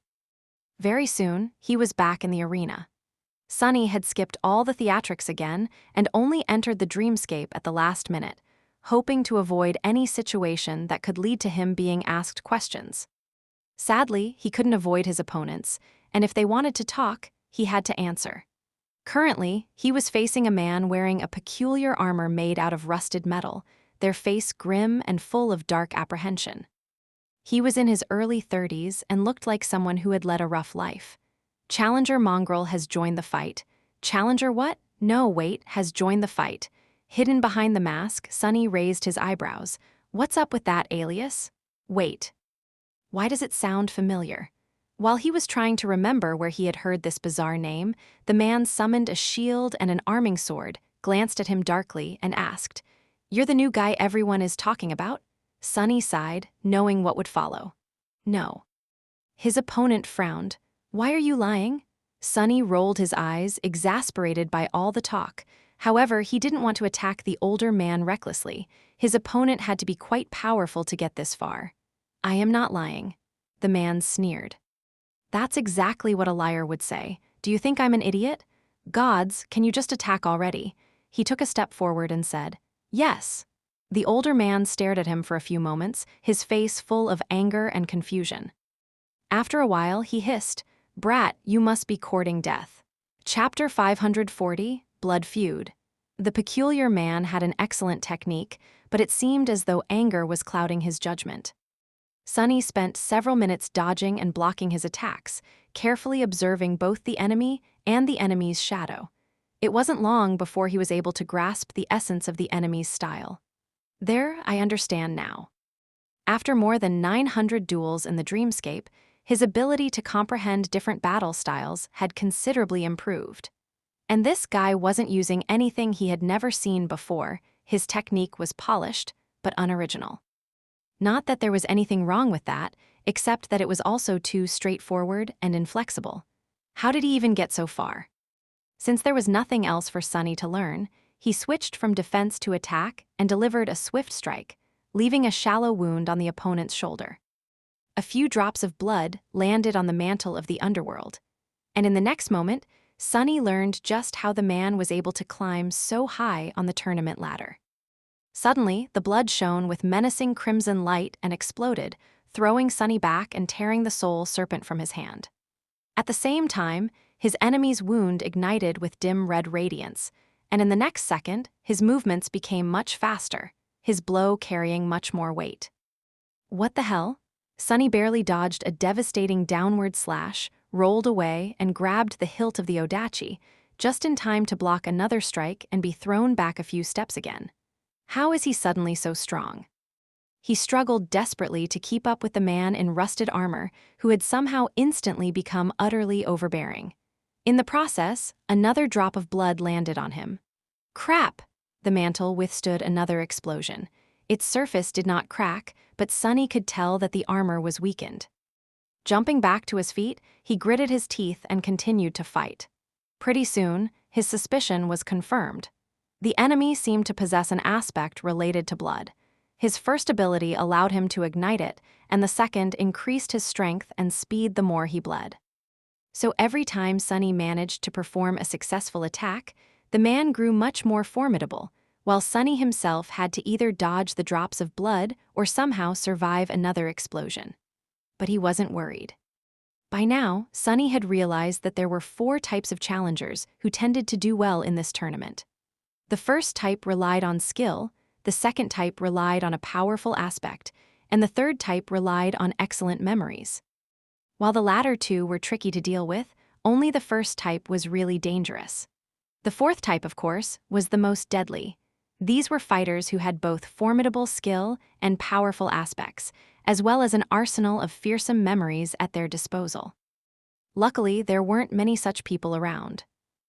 Very soon, he was back in the arena. Sunny had skipped all the theatrics again and only entered the dreamscape at the last minute, hoping to avoid any situation that could lead to him being asked questions. Sadly, he couldn't avoid his opponents, and if they wanted to talk, he had to answer. Currently, he was facing a man wearing a peculiar armor made out of rusted metal, their face grim and full of dark apprehension. He was in his early 30s and looked like someone who had led a rough life. Challenger Mongrel has joined the fight. Challenger what? No, wait, has joined the fight. Hidden behind the mask, Sunny raised his eyebrows. What's up with that alias? Wait. Why does it sound familiar? While he was trying to remember where he had heard this bizarre name, the man summoned a shield and an arming sword, glanced at him darkly, and asked, "You're the new guy everyone is talking about?" Sunny sighed, knowing what would follow. No. His opponent frowned. "Why are you lying?" Sunny rolled his eyes, exasperated by all the talk. However, he didn't want to attack the older man recklessly. His opponent had to be quite powerful to get this far. "I am not lying," the man sneered. "That's exactly what a liar would say. Do you think I'm an idiot? Gods, can you just attack already?" He took a step forward and said, "Yes." The older man stared at him for a few moments, his face full of anger and confusion. After a while, he hissed, "Brat, you must be courting death." Chapter 540, Blood Feud. The peculiar man had an excellent technique, but it seemed as though anger was clouding his judgment. Sunny spent several minutes dodging and blocking his attacks, carefully observing both the enemy and the enemy's shadow. It wasn't long before he was able to grasp the essence of the enemy's style. "There, I understand now." After more than 900 duels in the dreamscape, his ability to comprehend different battle styles had considerably improved. And this guy wasn't using anything he had never seen before. His technique was polished, but unoriginal. Not that there was anything wrong with that, except that it was also too straightforward and inflexible. How did he even get so far? Since there was nothing else for Sunny to learn, he switched from defense to attack and delivered a swift strike, leaving a shallow wound on the opponent's shoulder. A few drops of blood landed on the mantle of the underworld, and in the next moment, Sunny learned just how the man was able to climb so high on the tournament ladder. Suddenly, the blood shone with menacing crimson light and exploded, throwing Sunny back and tearing the soul serpent from his hand. At the same time, his enemy's wound ignited with dim red radiance, and in the next second, his movements became much faster, his blow carrying much more weight. What the hell? Sunny barely dodged a devastating downward slash, rolled away, and grabbed the hilt of the odachi, just in time to block another strike and be thrown back a few steps again. How is he suddenly so strong? He struggled desperately to keep up with the man in rusted armor who had somehow instantly become utterly overbearing. In the process, another drop of blood landed on him. Crap! The mantle withstood another explosion. Its surface did not crack, but Sunny could tell that the armor was weakened. Jumping back to his feet, he gritted his teeth and continued to fight. Pretty soon, his suspicion was confirmed. The enemy seemed to possess an aspect related to blood. His first ability allowed him to ignite it, and the second increased his strength and speed the more he bled. So every time Sunny managed to perform a successful attack, the man grew much more formidable, while Sunny himself had to either dodge the drops of blood or somehow survive another explosion. But he wasn't worried. By now, Sunny had realized that there were 4 types of challengers who tended to do well in this tournament. The first type relied on skill, the second type relied on a powerful aspect, and the third type relied on excellent memories. While the latter two were tricky to deal with, only the first type was really dangerous. The fourth type, of course, was the most deadly. These were fighters who had both formidable skill and powerful aspects, as well as an arsenal of fearsome memories at their disposal. Luckily, there weren't many such people around.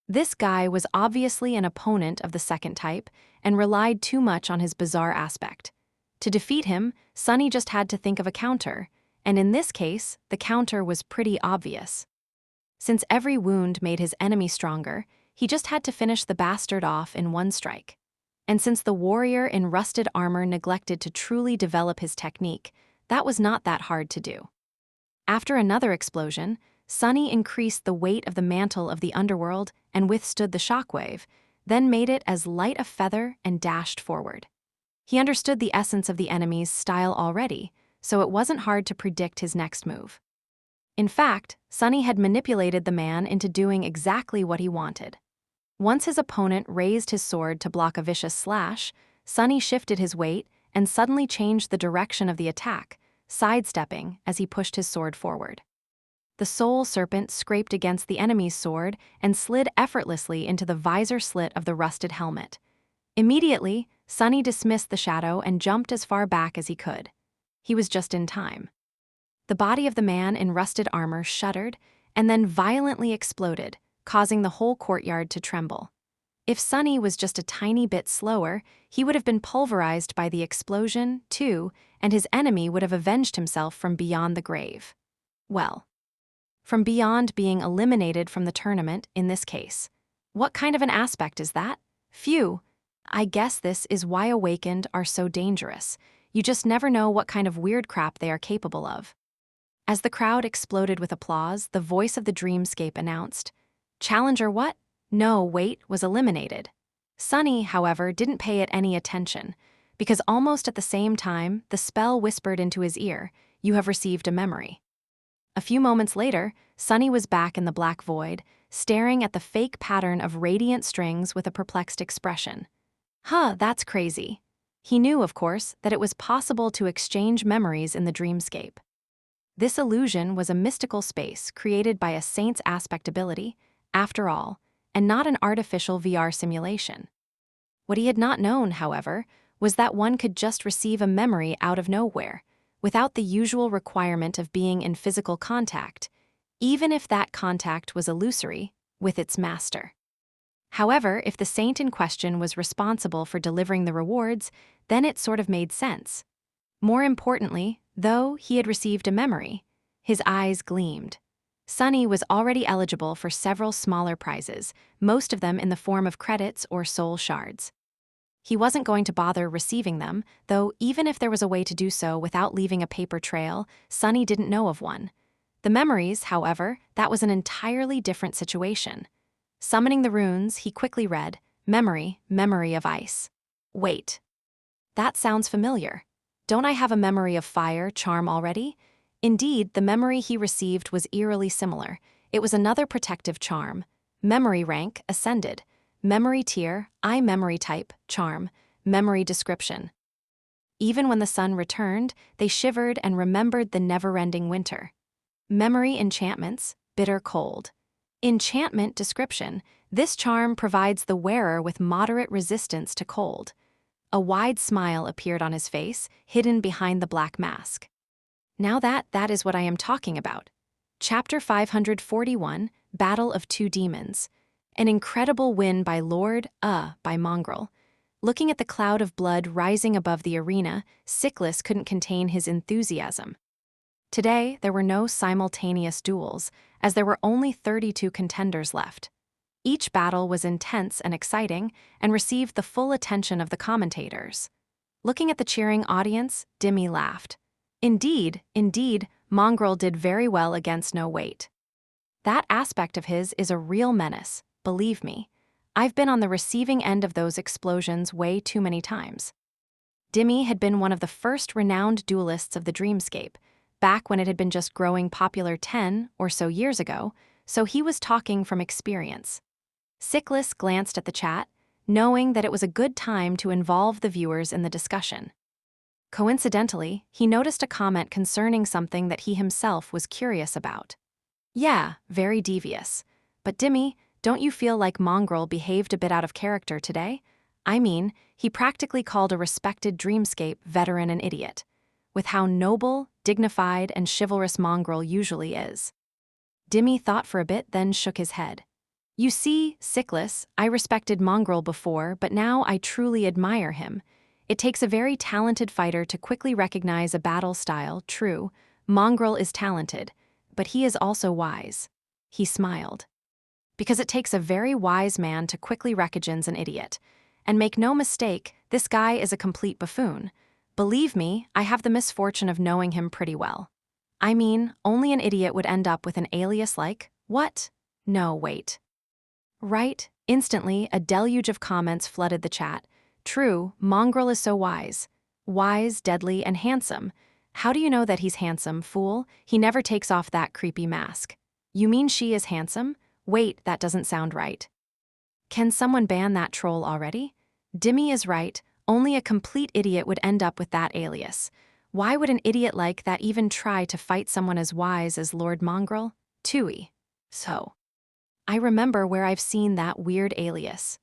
This guy was obviously an opponent of the second type and relied too much on his bizarre aspect. To defeat him, Sunny just had to think of a counter, and in this case, the counter was pretty obvious. Since every wound made his enemy stronger, he just had to finish the bastard off in one strike. And since the warrior in rusted armor neglected to truly develop his technique, that was not that hard to do. After another explosion, Sunny increased the weight of the mantle of the underworld and withstood the shockwave, then made it as light a feather and dashed forward. He understood the essence of the enemy's style already, so it wasn't hard to predict his next move. In fact, Sunny had manipulated the man into doing exactly what he wanted. Once his opponent raised his sword to block a vicious slash, Sunny shifted his weight and suddenly changed the direction of the attack, sidestepping as he pushed his sword forward. The soul serpent scraped against the enemy's sword and slid effortlessly into the visor slit of the rusted helmet. Immediately, Sunny dismissed the shadow and jumped as far back as he could. He was just in time. The body of the man in rusted armor shuddered and then violently exploded, causing the whole courtyard to tremble. If Sunny was just a tiny bit slower, he would have been pulverized by the explosion, too, and his enemy would have avenged himself from beyond the grave. Well, from beyond being eliminated from the tournament in this case. What kind of an aspect is that? Phew. I guess this is why awakened are so dangerous. You just never know what kind of weird crap they are capable of. As the crowd exploded with applause, the voice of the dreamscape announced, "Challenger what? No, wait, was eliminated." Sunny, however, didn't pay it any attention, because almost at the same time, the spell whispered into his ear, "You have received a memory." A few moments later, Sunny was back in the black void, staring at the fake pattern of radiant strings with a perplexed expression. That's crazy. He knew, of course, that it was possible to exchange memories in the dreamscape. This illusion was a mystical space created by a saint's aspect ability, after all, and not an artificial VR simulation. What he had not known, however, was that one could just receive a memory out of nowhere, without the usual requirement of being in physical contact, even if that contact was illusory, with its master. However, if the saint in question was responsible for delivering the rewards, then it sort of made sense. More importantly, though he had received a memory, his eyes gleamed. Sunny was already eligible for several smaller prizes, most of them in the form of credits or soul shards. He wasn't going to bother receiving them, though even if there was a way to do so without leaving a paper trail, Sunny didn't know of one. The memories, however, that was an entirely different situation. Summoning the runes, he quickly read, "Memory, memory of ice." Wait. That sounds familiar. Don't I have a memory of fire charm already? Indeed, the memory he received was eerily similar. It was another protective charm. Memory rank, ascended. Memory tier, I memory type, charm. Memory description. Even when the sun returned, they shivered and remembered the never-ending winter. Memory enchantments, bitter cold. Enchantment description, this charm provides the wearer with moderate resistance to cold. A wide smile appeared on his face, hidden behind the black mask. Now that is what I am talking about. Chapter 541, Battle of Two Demons. An incredible win by by Mongrel. Looking at the cloud of blood rising above the arena, Cyclus couldn't contain his enthusiasm. Today, there were no simultaneous duels, as there were only 32 contenders left. Each battle was intense and exciting, and received the full attention of the commentators. Looking at the cheering audience, Dimmy laughed. Indeed, Mongrel did very well against No Wait. That aspect of his is a real menace, believe me. I've been on the receiving end of those explosions way too many times. Dimmy had been one of the first renowned duelists of the dreamscape, back when it had been just growing popular 10 or so years ago, so he was talking from experience. Cyclus glanced at the chat, knowing that it was a good time to involve the viewers in the discussion. Coincidentally, he noticed a comment concerning something that he himself was curious about. Yeah, very devious. But Dimmy, don't you feel like Mongrel behaved a bit out of character today? I mean, he practically called a respected dreamscape veteran an idiot, with how noble, dignified, and chivalrous Mongrel usually is. Dimmy thought for a bit, then shook his head. You see, Cyclus, I respected Mongrel before, but now I truly admire him. It takes a very talented fighter to quickly recognize a battle style. True, Mongrel is talented, but he is also wise. He smiled. Because it takes a very wise man to quickly recognize an idiot. And make no mistake, this guy is a complete buffoon. Believe me, I have the misfortune of knowing him pretty well. I mean, only an idiot would end up with an alias like, what? No, wait. Right? Instantly, a deluge of comments flooded the chat. True, Mongrel is so wise. Wise, deadly, and handsome. How do you know that he's handsome, fool? He never takes off that creepy mask. You mean she is handsome? Wait, that doesn't sound right. Can someone ban that troll already? Dimmy is right, only a complete idiot would end up with that alias. Why would an idiot like that even try to fight someone as wise as Lord Mongrel? Tooey. So. I remember where I've seen that weird alias.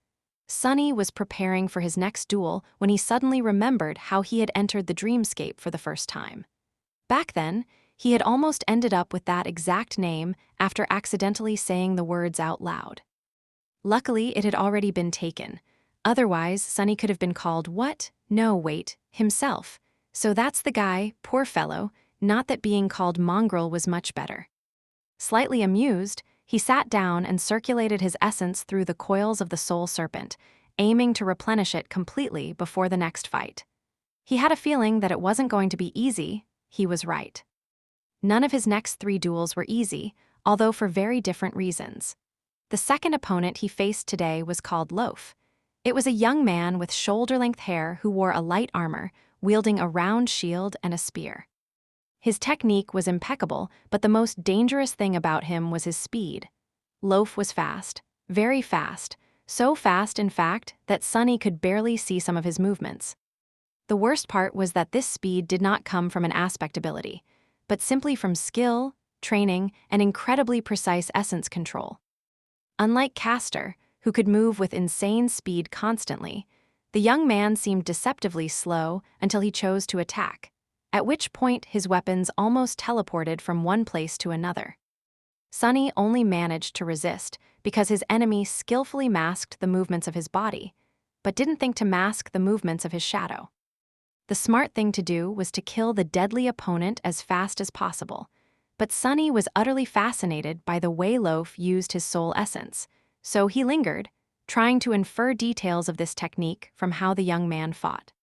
Sunny was preparing for his next duel when he suddenly remembered how he had entered the dreamscape for the first time. Back then, he had almost ended up with that exact name after accidentally saying the words out loud. Luckily, it had already been taken. Otherwise, Sunny could have been called what? No, wait, himself. So that's the guy, poor fellow, not that being called Mongrel was much better. Slightly amused, he sat down and circulated his essence through the coils of the soul serpent, aiming to replenish it completely before the next fight. He had a feeling that it wasn't going to be easy. He was right. None of his next 3 duels were easy, although for very different reasons. The second opponent he faced today was called Loaf. It was a young man with shoulder-length hair who wore a light armor, wielding a round shield and a spear. His technique was impeccable, but the most dangerous thing about him was his speed. Loaf was fast, very fast, so fast, in fact, that Sunny could barely see some of his movements. The worst part was that this speed did not come from an aspect ability, but simply from skill, training, and incredibly precise essence control. Unlike Castor, who could move with insane speed constantly, the young man seemed deceptively slow until he chose to attack, at which point his weapons almost teleported from one place to another. Sunny only managed to resist because his enemy skillfully masked the movements of his body, but didn't think to mask the movements of his shadow. The smart thing to do was to kill the deadly opponent as fast as possible, but Sunny was utterly fascinated by the way Loaf used his soul essence, so he lingered, trying to infer details of this technique from how the young man fought.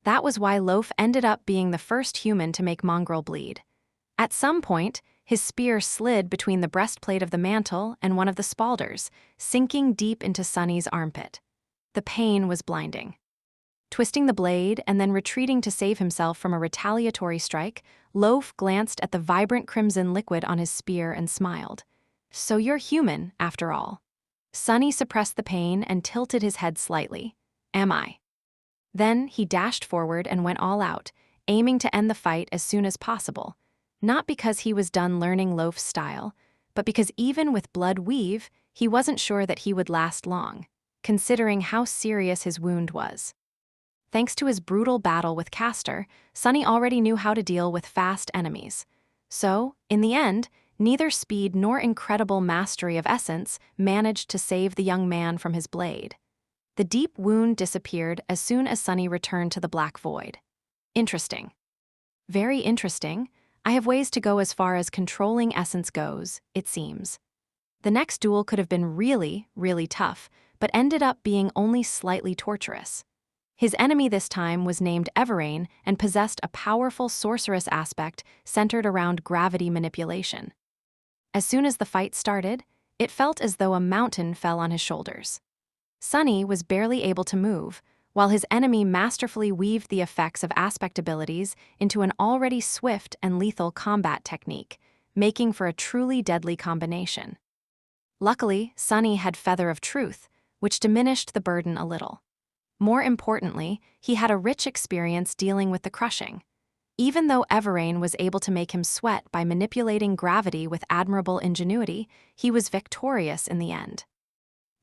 That was why Loaf ended up being the first human to make Mongrel bleed. At some point, his spear slid between the breastplate of the mantle and one of the spaulders, sinking deep into Sunny's armpit. The pain was blinding. Twisting the blade and then retreating to save himself from a retaliatory strike, Loaf glanced at the vibrant crimson liquid on his spear and smiled. "So you're human, after all." Sunny suppressed the pain and tilted his head slightly. "Am I?" Then he dashed forward and went all out, aiming to end the fight as soon as possible, not because he was done learning Loaf's style, but because even with blood weave, he wasn't sure that he would last long, considering how serious his wound was. Thanks to his brutal battle with Castor, Sunny already knew how to deal with fast enemies. So, in the end, neither speed nor incredible mastery of essence managed to save the young man from his blade. The deep wound disappeared as soon as Sunny returned to the black void. Interesting. Very interesting. I have ways to go as far as controlling essence goes, it seems. The next duel could have been really, really tough, but ended up being only slightly torturous. His enemy this time was named Everrain and possessed a powerful sorceress aspect centered around gravity manipulation. As soon as the fight started, it felt as though a mountain fell on his shoulders. Sunny was barely able to move, while his enemy masterfully weaved the effects of aspect abilities into an already swift and lethal combat technique, making for a truly deadly combination. Luckily, Sunny had Feather of Truth, which diminished the burden a little. More importantly, he had a rich experience dealing with the crushing. Even though Everrain was able to make him sweat by manipulating gravity with admirable ingenuity, he was victorious in the end.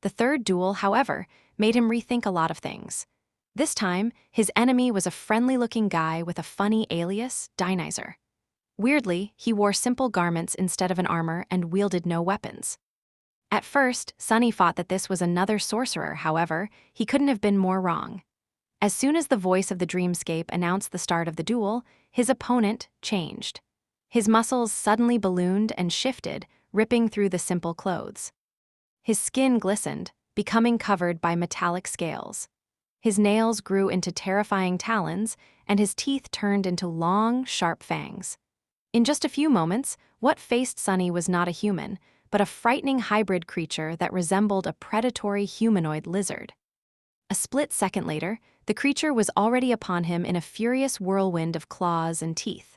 The third duel, however, made him rethink a lot of things. This time, his enemy was a friendly-looking guy with a funny alias, Dionyzer. Weirdly, he wore simple garments instead of an armor and wielded no weapons. At first, Sunny thought that this was another sorcerer, however, he couldn't have been more wrong. As soon as the voice of the dreamscape announced the start of the duel, his opponent changed. His muscles suddenly ballooned and shifted, ripping through the simple clothes. His skin glistened, becoming covered by metallic scales. His nails grew into terrifying talons, and his teeth turned into long, sharp fangs. In just a few moments, what faced Sunny was not a human, but a frightening hybrid creature that resembled a predatory humanoid lizard. A split second later, the creature was already upon him in a furious whirlwind of claws and teeth.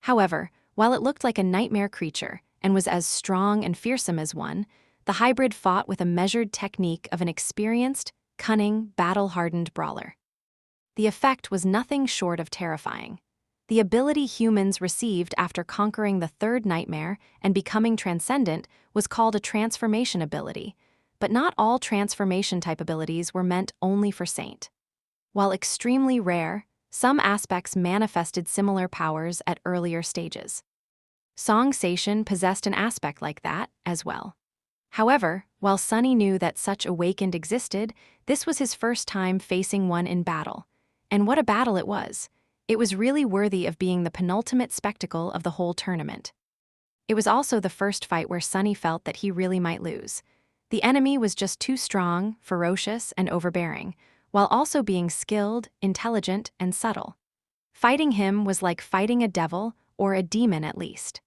However, while it looked like a nightmare creature and was as strong and fearsome as one, the hybrid fought with a measured technique of an experienced, cunning, battle-hardened brawler. The effect was nothing short of terrifying. The ability humans received after conquering the third nightmare and becoming transcendent was called a transformation ability, but not all transformation-type abilities were meant only for Saint. While extremely rare, some aspects manifested similar powers at earlier stages. Song Sation possessed an aspect like that as well. However, while Sunny knew that such awakened existed, this was his first time facing one in battle. And what a battle it was! It was really worthy of being the penultimate spectacle of the whole tournament. It was also the first fight where Sunny felt that he really might lose. The enemy was just too strong, ferocious, and overbearing, while also being skilled, intelligent, and subtle. Fighting him was like fighting a devil, or a demon at least.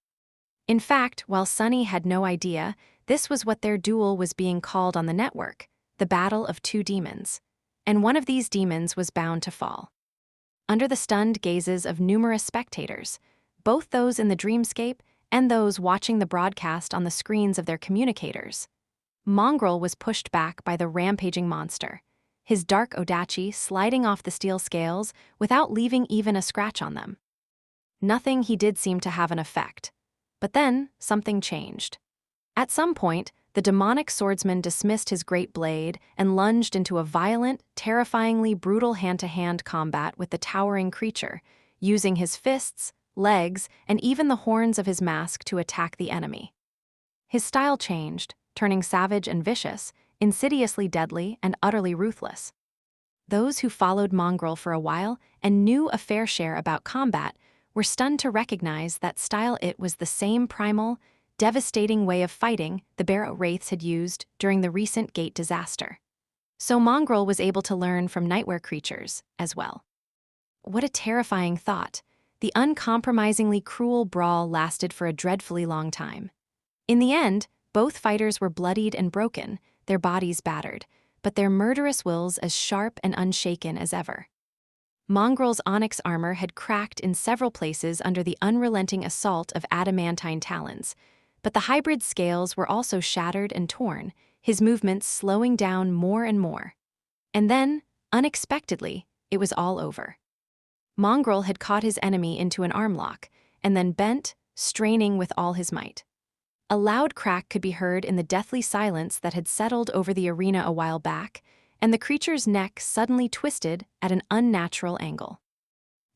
In fact, while Sunny had no idea, this was what their duel was being called on the network, the Battle of Two Demons. And one of these demons was bound to fall. Under the stunned gazes of numerous spectators, both those in the dreamscape and those watching the broadcast on the screens of their communicators, Mongrel was pushed back by the rampaging monster, his dark odachi sliding off the steel scales without leaving even a scratch on them. Nothing he did seemed to have an effect. But then, something changed. At some point, the demonic swordsman dismissed his great blade and lunged into a violent, terrifyingly brutal hand-to-hand combat with the towering creature, using his fists, legs, and even the horns of his mask to attack the enemy. His style changed, turning savage and vicious, insidiously deadly, and utterly ruthless. Those who followed Mongrel for a while and knew a fair share about combat were stunned to recognize that style. It was the same primal, devastating way of fighting the Barrow Wraiths had used during the recent Gate disaster. So Mongrel was able to learn from nightmare creatures as well. What a terrifying thought. The uncompromisingly cruel brawl lasted for a dreadfully long time. In the end, both fighters were bloodied and broken, their bodies battered, but their murderous wills as sharp and unshaken as ever. Mongrel's onyx armor had cracked in several places under the unrelenting assault of adamantine talons, but the hybrid scales were also shattered and torn, his movements slowing down more and more. And then, unexpectedly, it was all over. Mongrel had caught his enemy into an arm lock, and then bent, straining with all his might. A loud crack could be heard in the deathly silence that had settled over the arena a while back, and the creature's neck suddenly twisted at an unnatural angle.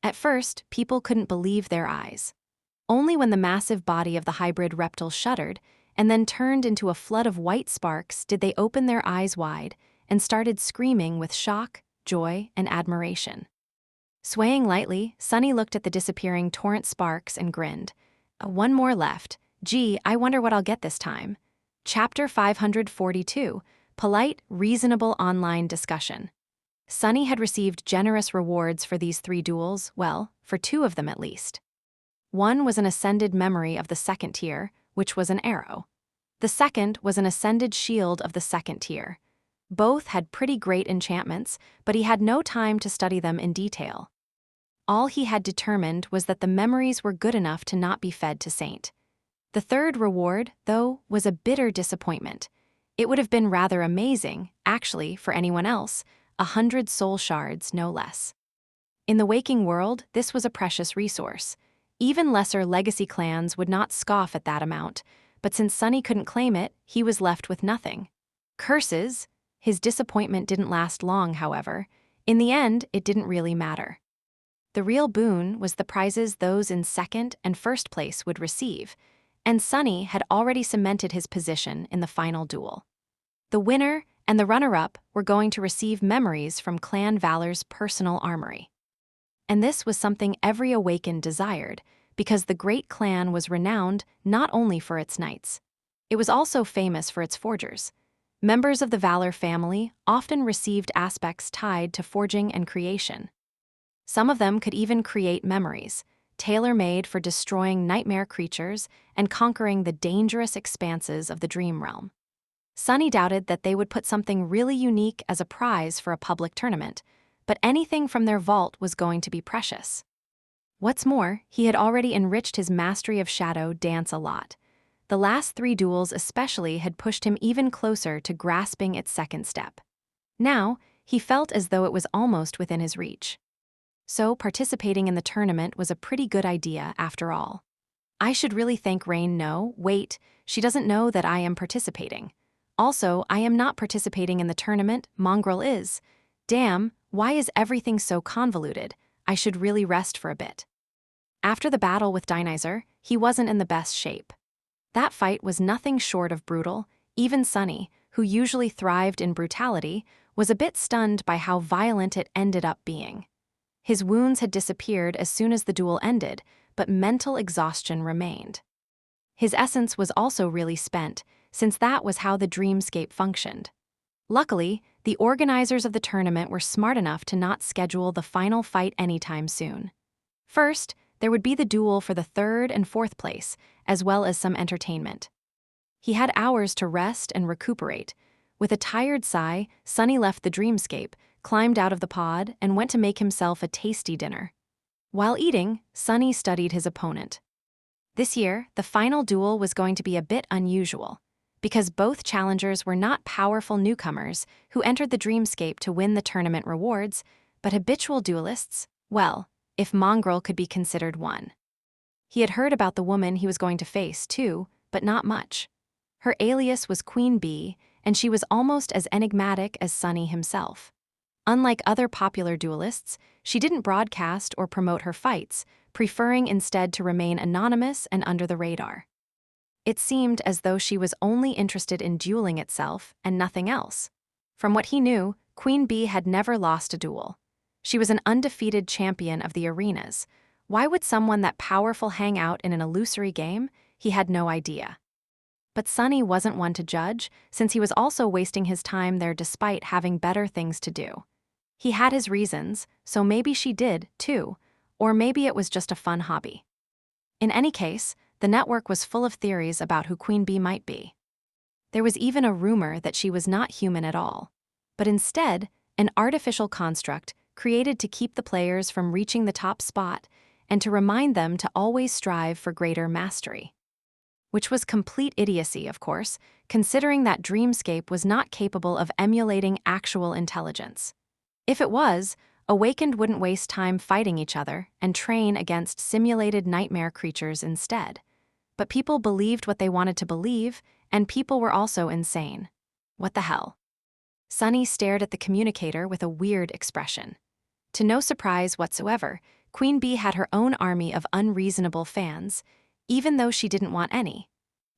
At first, people couldn't believe their eyes. Only when the massive body of the hybrid reptile shuddered and then turned into a flood of white sparks did they open their eyes wide and started screaming with shock, joy, and admiration. Swaying lightly, Sunny looked at the disappearing torrent sparks and grinned. One more left. Gee, I wonder what I'll get this time. Chapter 542. Polite, reasonable online discussion. Sunny had received generous rewards for these 3 duels, well, for 2 of them at least. One was an ascended memory of the 2nd tier, which was an arrow. The second was an ascended shield of the 2nd tier. Both had pretty great enchantments, but he had no time to study them in detail. All he had determined was that the memories were good enough to not be fed to Saint. The third reward, though, was a bitter disappointment. It would have been rather amazing, actually, for anyone else, 100 soul shards, no less. In the waking world, this was a precious resource. Even lesser legacy clans would not scoff at that amount, but since Sunny couldn't claim it, he was left with nothing. Curses! His disappointment didn't last long, however. In the end, it didn't really matter. The real boon was the prizes those in 2nd and 1st place would receive, and Sunny had already cemented his position in the final duel. The winner and the runner-up were going to receive memories from Clan Valor's personal armory. And this was something every awakened desired, because the great clan was renowned not only for its knights. It was also famous for its forgers. Members of the Valor family often received aspects tied to forging and creation. Some of them could even create memories, tailor-made for destroying nightmare creatures and conquering the dangerous expanses of the dream realm. Sunny doubted that they would put something really unique as a prize for a public tournament, but anything from their vault was going to be precious. What's more, he had already enriched his mastery of Shadow Dance a lot. The last 3 duels especially had pushed him even closer to grasping its 2nd step. Now, he felt as though it was almost within his reach. So participating in the tournament was a pretty good idea after all. I should really thank Rain. No, wait, she doesn't know that I am participating. Also, I am not participating in the tournament, Mongrel is. Damn, why is everything so convoluted? I should really rest for a bit. After the battle with Dionyser, he wasn't in the best shape. That fight was nothing short of brutal. Even Sunny, who usually thrived in brutality, was a bit stunned by how violent it ended up being. His wounds had disappeared as soon as the duel ended, but mental exhaustion remained. His essence was also really spent, since that was how the dreamscape functioned. Luckily, the organizers of the tournament were smart enough to not schedule the final fight anytime soon. First, there would be the duel for the third and fourth place, as well as some entertainment. He had hours to rest and recuperate. With a tired sigh, Sunny left the dreamscape, climbed out of the pod, and went to make himself a tasty dinner. While eating, Sunny studied his opponent. This year, the final duel was going to be a bit unusual, because both challengers were not powerful newcomers who entered the dreamscape to win the tournament rewards, but habitual duelists, well, if Mongrel could be considered one. He had heard about the woman he was going to face, too, but not much. Her alias was Queen Bee, and she was almost as enigmatic as Sunny himself. Unlike other popular duelists, she didn't broadcast or promote her fights, preferring instead to remain anonymous and under the radar. It seemed as though she was only interested in dueling itself and nothing else. From what he knew, Queen Bee had never lost a duel. She was an undefeated champion of the arenas. Why would someone that powerful hang out in an illusory game? He had no idea. But Sunny wasn't one to judge, since he was also wasting his time there despite having better things to do. He had his reasons, so maybe she did, too, or maybe it was just a fun hobby. In any case, the network was full of theories about who Queen Bee might be. There was even a rumor that she was not human at all, but instead, an artificial construct created to keep the players from reaching the top spot and to remind them to always strive for greater mastery. Which was complete idiocy, of course, considering that Dreamscape was not capable of emulating actual intelligence. If it was, Awakened wouldn't waste time fighting each other and train against simulated nightmare creatures instead. But people believed what they wanted to believe, and people were also insane. What the hell? Sunny stared at the communicator with a weird expression. To no surprise whatsoever, Queen Bee had her own army of unreasonable fans, even though she didn't want any.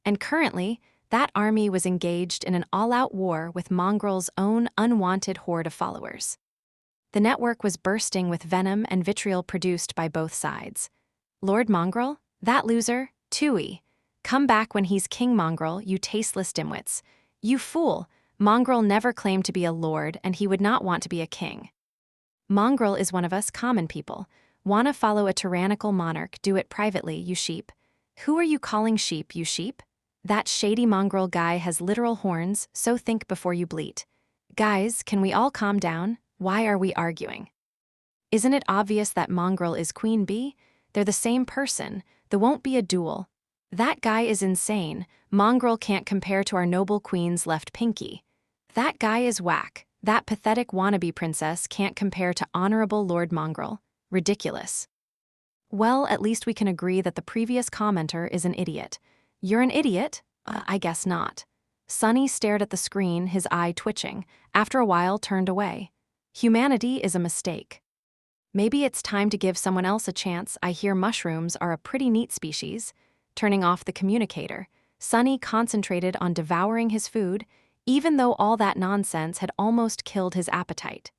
And currently, that army was engaged in an all-out war with Mongrel's own unwanted horde of followers. The network was bursting with venom and vitriol produced by both sides. Lord Mongrel? That loser? Tooey. Come back when he's King Mongrel, you tasteless dimwits. You fool! Mongrel never claimed to be a lord, and he would not want to be a king. Mongrel is one of us common people. Wanna follow a tyrannical monarch, do it privately, you sheep. Who are you calling sheep, you sheep? That shady Mongrel guy has literal horns, so think before you bleat. Guys, can we all calm down? Why are we arguing? Isn't it obvious that Mongrel is Queen Bee? They're the same person. There won't be a duel. That guy is insane. Mongrel can't compare to our noble queen's left pinky. That guy is whack. That pathetic wannabe princess can't compare to honorable Lord Mongrel. Ridiculous. Well, at least we can agree that the previous commenter is an idiot. You're an idiot? I guess not. Sunny stared at the screen, his eye twitching. After a while, turned away. Humanity is a mistake. Maybe it's time to give someone else a chance. I hear mushrooms are a pretty neat species. Turning off the communicator, Sunny concentrated on devouring his food, even though all that nonsense had almost killed his appetite.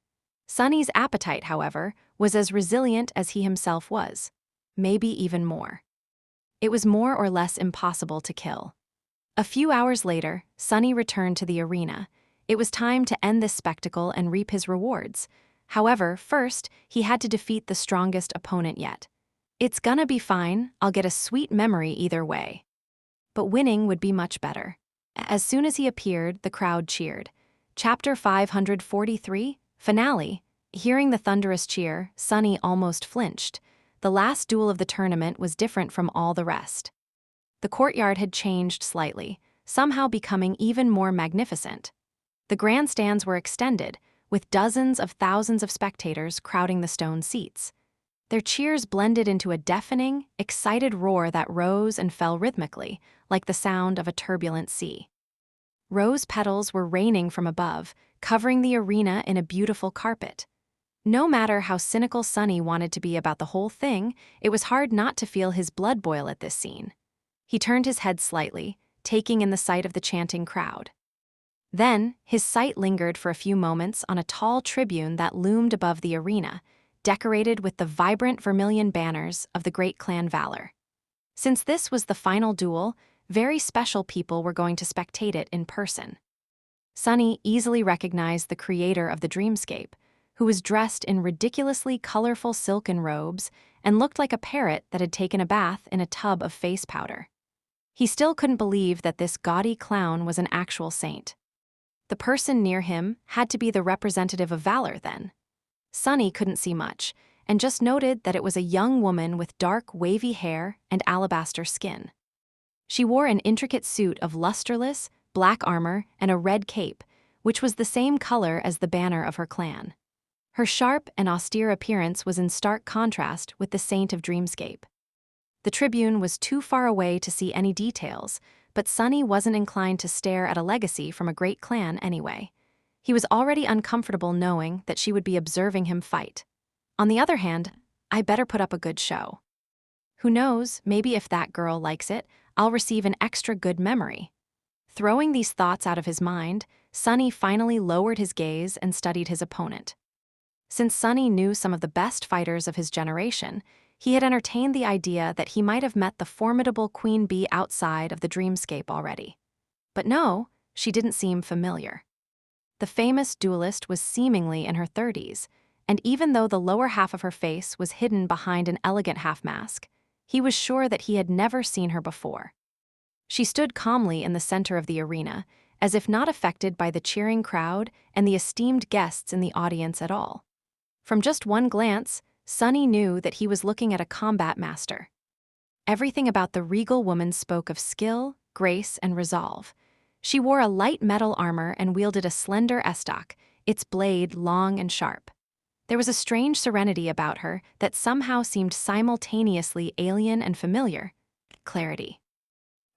Sunny's appetite, however, was as resilient as he himself was. Maybe even more. It was more or less impossible to kill. A few hours later, Sunny returned to the arena. It was time to end this spectacle and reap his rewards. However, first, he had to defeat the strongest opponent yet. It's gonna be fine, I'll get a sweet memory either way. But winning would be much better. As soon as he appeared, the crowd cheered. Chapter 543, Finale. Hearing the thunderous cheer, Sunny almost flinched. The last duel of the tournament was different from all the rest. The courtyard had changed slightly, somehow becoming even more magnificent. The grandstands were extended, with dozens of thousands of spectators crowding the stone seats. Their cheers blended into a deafening, excited roar that rose and fell rhythmically, like the sound of a turbulent sea. Rose petals were raining from above, covering the arena in a beautiful carpet. No matter how cynical Sunny wanted to be about the whole thing, it was hard not to feel his blood boil at this scene. He turned his head slightly, taking in the sight of the chanting crowd. Then, his sight lingered for a few moments on a tall tribune that loomed above the arena, decorated with the vibrant vermilion banners of the great clan Valor. Since this was the final duel, very special people were going to spectate it in person. Sunny easily recognized the creator of the dreamscape, who was dressed in ridiculously colorful silken robes and looked like a parrot that had taken a bath in a tub of face powder. He still couldn't believe that this gaudy clown was an actual saint. The person near him had to be the representative of valor then. Sunny couldn't see much, and just noted that it was a young woman with dark, wavy hair and alabaster skin. She wore an intricate suit of lusterless, black armor and a red cape, which was the same color as the banner of her clan. Her sharp and austere appearance was in stark contrast with the saint of Dreamscape. The Tribune was too far away to see any details, but Sunny wasn't inclined to stare at a legacy from a great clan anyway. He was already uncomfortable knowing that she would be observing him fight. On the other hand, I better put up a good show. Who knows, maybe if that girl likes it, I'll receive an extra good memory. Throwing these thoughts out of his mind, Sunny finally lowered his gaze and studied his opponent. Since Sunny knew some of the best fighters of his generation, he had entertained the idea that he might have met the formidable Queen Bee outside of the dreamscape already. But no, she didn't seem familiar. The famous duelist was seemingly in her 30s, and even though the lower half of her face was hidden behind an elegant half-mask, he was sure that he had never seen her before. She stood calmly in the center of the arena, as if not affected by the cheering crowd and the esteemed guests in the audience at all. From just one glance, Sunny knew that he was looking at a combat master. Everything about the regal woman spoke of skill, grace, and resolve. She wore a light metal armor and wielded a slender estoc, its blade long and sharp. There was a strange serenity about her that somehow seemed simultaneously alien and familiar. Clarity.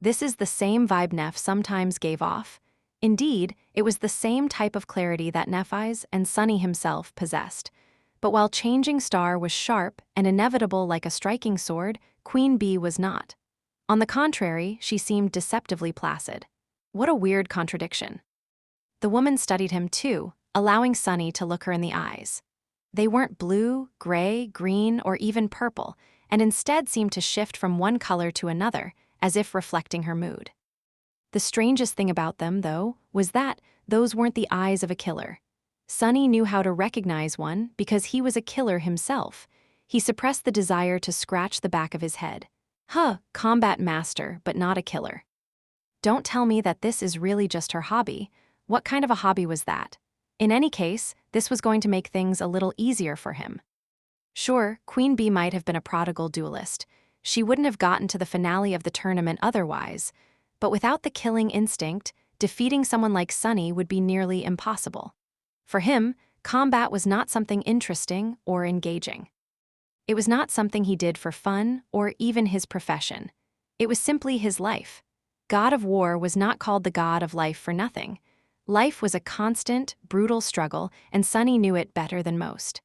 This is the same vibe Neff sometimes gave off. Indeed, it was the same type of clarity that Nephi's and Sunny himself possessed. But while Changing Star was sharp and inevitable like a striking sword, Queen Bee was not. On the contrary, she seemed deceptively placid. What a weird contradiction. The woman studied him too, allowing Sunny to look her in the eyes. They weren't blue, gray, green, or even purple, and instead seemed to shift from one color to another, as if reflecting her mood. The strangest thing about them, though, was that those weren't the eyes of a killer. Sunny knew how to recognize one because he was a killer himself. He suppressed the desire to scratch the back of his head. Combat master, but not a killer. Don't tell me that this is really just her hobby. What kind of a hobby was that? In any case, this was going to make things a little easier for him. Sure, Queen Bee might have been a prodigal duelist. She wouldn't have gotten to the finale of the tournament otherwise. But without the killing instinct, defeating someone like Sunny would be nearly impossible. For him, combat was not something interesting or engaging. It was not something he did for fun or even his profession. It was simply his life. God of War was not called the god of life for nothing. Life was a constant, brutal struggle, and Sunny knew it better than most.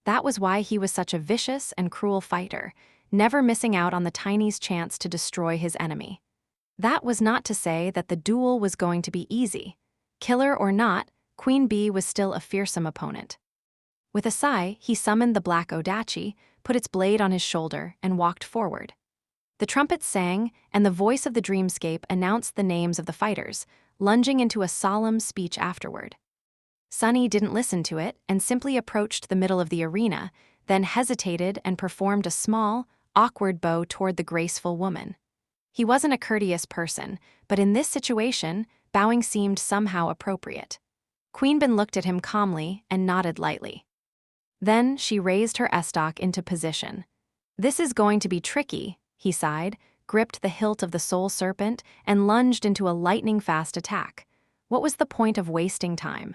That was why he was such a vicious and cruel fighter, never missing out on the tiniest chance to destroy his enemy. That was not to say that the duel was going to be easy. Killer or not, Queen Bee was still a fearsome opponent. With a sigh, he summoned the black odachi, put its blade on his shoulder, and walked forward. The trumpets sang, and the voice of the dreamscape announced the names of the fighters, lunging into a solemn speech afterward. Sunny didn't listen to it and simply approached the middle of the arena, then hesitated and performed a small, awkward bow toward the graceful woman. He wasn't a courteous person, but in this situation, bowing seemed somehow appropriate. Queenbin looked at him calmly and nodded lightly. Then she raised her estoc into position. "This is going to be tricky," he sighed, gripped the hilt of the soul serpent, and lunged into a lightning-fast attack. What was the point of wasting time?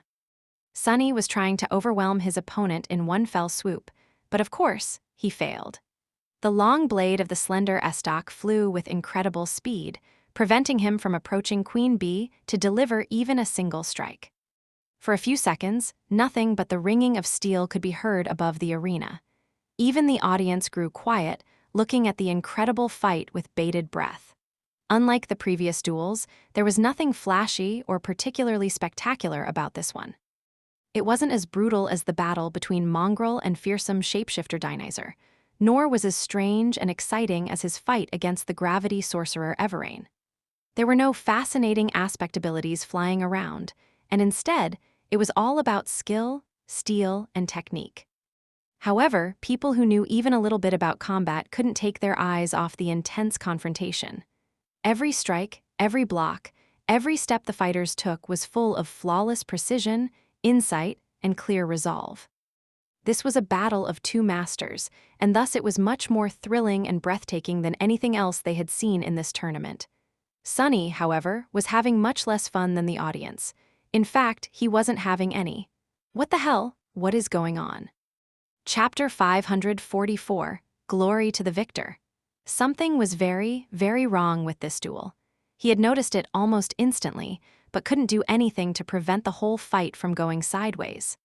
Sunny was trying to overwhelm his opponent in one fell swoop, but of course, he failed. The long blade of the slender estoc flew with incredible speed, preventing him from approaching Queen Bee to deliver even a single strike. For a few seconds, nothing but the ringing of steel could be heard above the arena. Even the audience grew quiet, looking at the incredible fight with bated breath. Unlike the previous duels, there was nothing flashy or particularly spectacular about this one. It wasn't as brutal as the battle between Mongrel and fearsome shapeshifter Dinizer, nor was as strange and exciting as his fight against the gravity sorcerer Everrain. There were no fascinating aspect abilities flying around, and instead, it was all about skill, steel, and technique. However, people who knew even a little bit about combat couldn't take their eyes off the intense confrontation. Every strike, every block, every step the fighters took was full of flawless precision, insight, and clear resolve. This was a battle of two masters, and thus it was much more thrilling and breathtaking than anything else they had seen in this tournament. Sunny, however, was having much less fun than the audience. In fact, he wasn't having any. What the hell? What is going on? Chapter 544, Glory to the Victor. Something was very, very wrong with this duel. He had noticed it almost instantly, but couldn't do anything to prevent the whole fight from going sideways.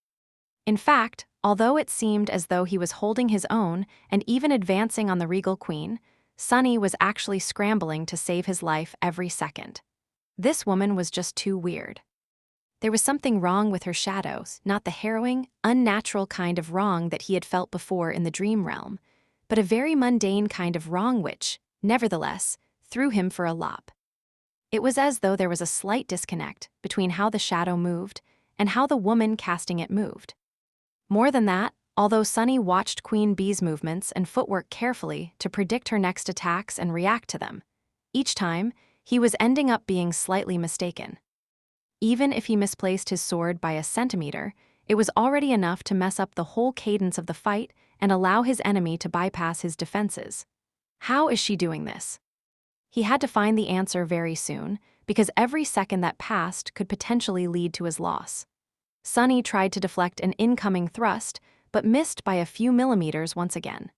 In fact, although it seemed as though he was holding his own and even advancing on the Regal Queen, Sunny was actually scrambling to save his life every second. This woman was just too weird. There was something wrong with her shadows, not the harrowing, unnatural kind of wrong that he had felt before in the dream realm, but a very mundane kind of wrong which, nevertheless, threw him for a loop. It was as though there was a slight disconnect between how the shadow moved and how the woman casting it moved. More than that, although Sunny watched Queen Bee's movements and footwork carefully to predict her next attacks and react to them, each time, he was ending up being slightly mistaken. Even if he misplaced his sword by a centimeter, it was already enough to mess up the whole cadence of the fight and allow his enemy to bypass his defenses. How is she doing this? He had to find the answer very soon, because every second that passed could potentially lead to his loss. Sunny tried to deflect an incoming thrust, but missed by a few millimeters once again.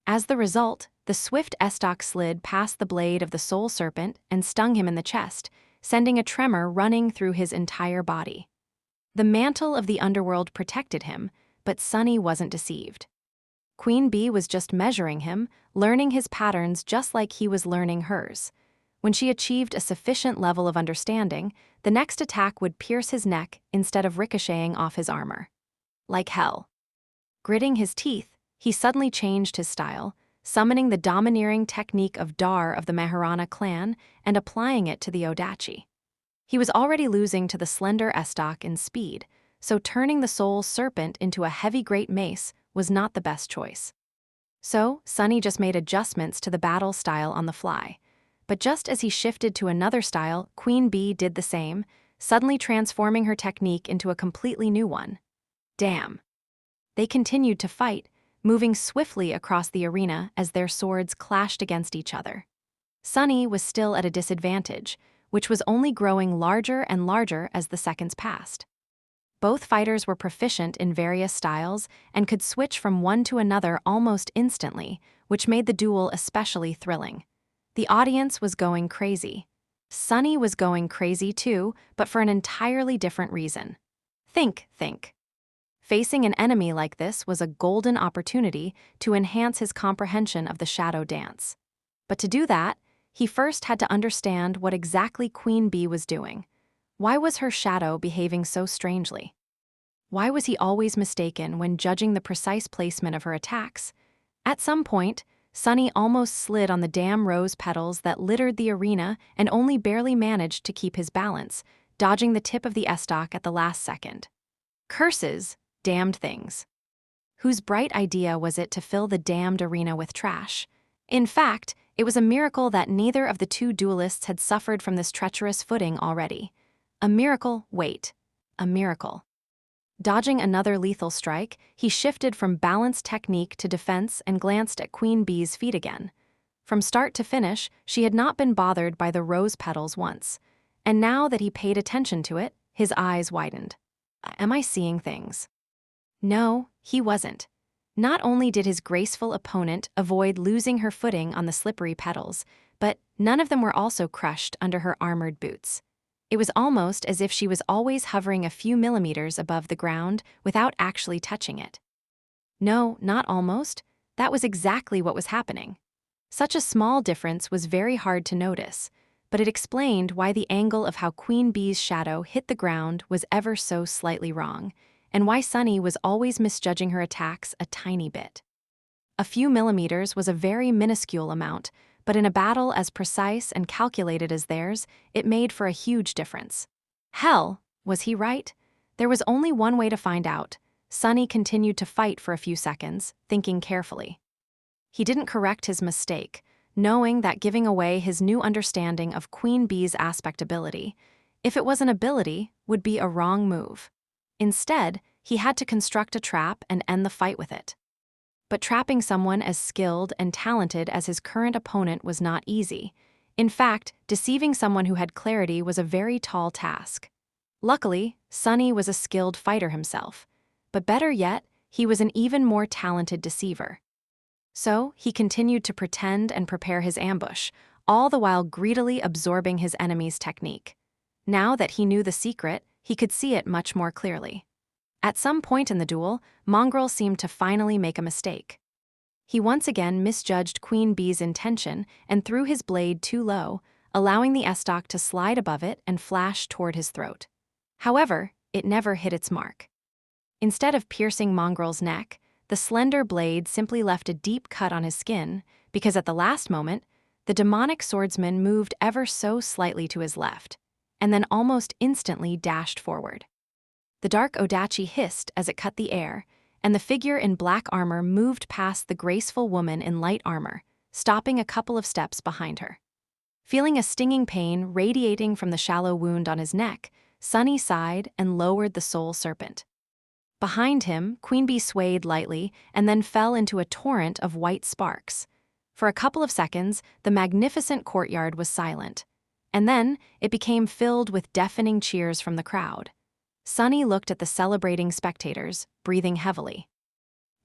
As the result, the swift estoc slid past the blade of the soul serpent and stung him in the chest, sending a tremor running through his entire body. The mantle of the underworld protected him, but Sunny wasn't deceived. Queen Bee was just measuring him, learning his patterns just like he was learning hers. When she achieved a sufficient level of understanding, the next attack would pierce his neck instead of ricocheting off his armor. Like hell. Gritting his teeth, he suddenly changed his style, summoning the domineering technique of Dar of the Maharana clan and applying it to the Odachi. He was already losing to the slender estoc in speed, so turning the soul serpent into a heavy great mace was not the best choice. So, Sunny just made adjustments to the battle style on the fly. But just as he shifted to another style, Queen Bee did the same, suddenly transforming her technique into a completely new one. Damn. They continued to fight, moving swiftly across the arena as their swords clashed against each other. Sunny was still at a disadvantage, which was only growing larger and larger as the seconds passed. Both fighters were proficient in various styles and could switch from one to another almost instantly, which made the duel especially thrilling. The audience was going crazy. Sunny was going crazy too, but for an entirely different reason. Think. Facing an enemy like this was a golden opportunity to enhance his comprehension of the shadow dance. But to do that, he first had to understand what exactly Queen Bee was doing. Why was her shadow behaving so strangely? Why was he always mistaken when judging the precise placement of her attacks? At some point, Sunny almost slid on the damn rose petals that littered the arena and only barely managed to keep his balance, dodging the tip of the estoc at the last second. Curses, damned things. Whose bright idea was it to fill the damned arena with trash? In fact, it was a miracle that neither of the two duelists had suffered from this treacherous footing already. A miracle. Dodging another lethal strike, he shifted from balanced technique to defense and glanced at Queen Bee's feet again. From start to finish, she had not been bothered by the rose petals once, and now that he paid attention to it, his eyes widened. Am I seeing things? No, he wasn't. Not only did his graceful opponent avoid losing her footing on the slippery petals, but none of them were also crushed under her armored boots. It was almost as if she was always hovering a few millimeters above the ground without actually touching it. No, not almost. That was exactly what was happening. Such a small difference was very hard to notice, but it explained why the angle of how Queen Bee's shadow hit the ground was ever so slightly wrong, and why Sunny was always misjudging her attacks a tiny bit. A few millimeters was a very minuscule amount, but in a battle as precise and calculated as theirs, it made for a huge difference. Hell, was he right? There was only one way to find out. Sunny continued to fight for a few seconds, thinking carefully. He didn't correct his mistake, knowing that giving away his new understanding of Queen Bee's aspect ability, if it was an ability, would be a wrong move. Instead, he had to construct a trap and end the fight with it. But trapping someone as skilled and talented as his current opponent was not easy. In fact, deceiving someone who had clarity was a very tall task. Luckily, Sunny was a skilled fighter himself. But better yet, he was an even more talented deceiver. So, he continued to pretend and prepare his ambush, all the while greedily absorbing his enemy's technique. Now that he knew the secret, he could see it much more clearly. At some point in the duel, Mongrel seemed to finally make a mistake. He once again misjudged Queen Bee's intention and threw his blade too low, allowing the estoc to slide above it and flash toward his throat. However, it never hit its mark. Instead of piercing Mongrel's neck, the slender blade simply left a deep cut on his skin because at the last moment, the demonic swordsman moved ever so slightly to his left, and then almost instantly dashed forward. The dark odachi hissed as it cut the air, and the figure in black armor moved past the graceful woman in light armor, stopping a couple of steps behind her. Feeling a stinging pain radiating from the shallow wound on his neck, Sunny sighed and lowered the soul serpent. Behind him, Queen Bee swayed lightly and then fell into a torrent of white sparks. For a couple of seconds, the magnificent courtyard was silent, and then it became filled with deafening cheers from the crowd. Sunny looked at the celebrating spectators, breathing heavily.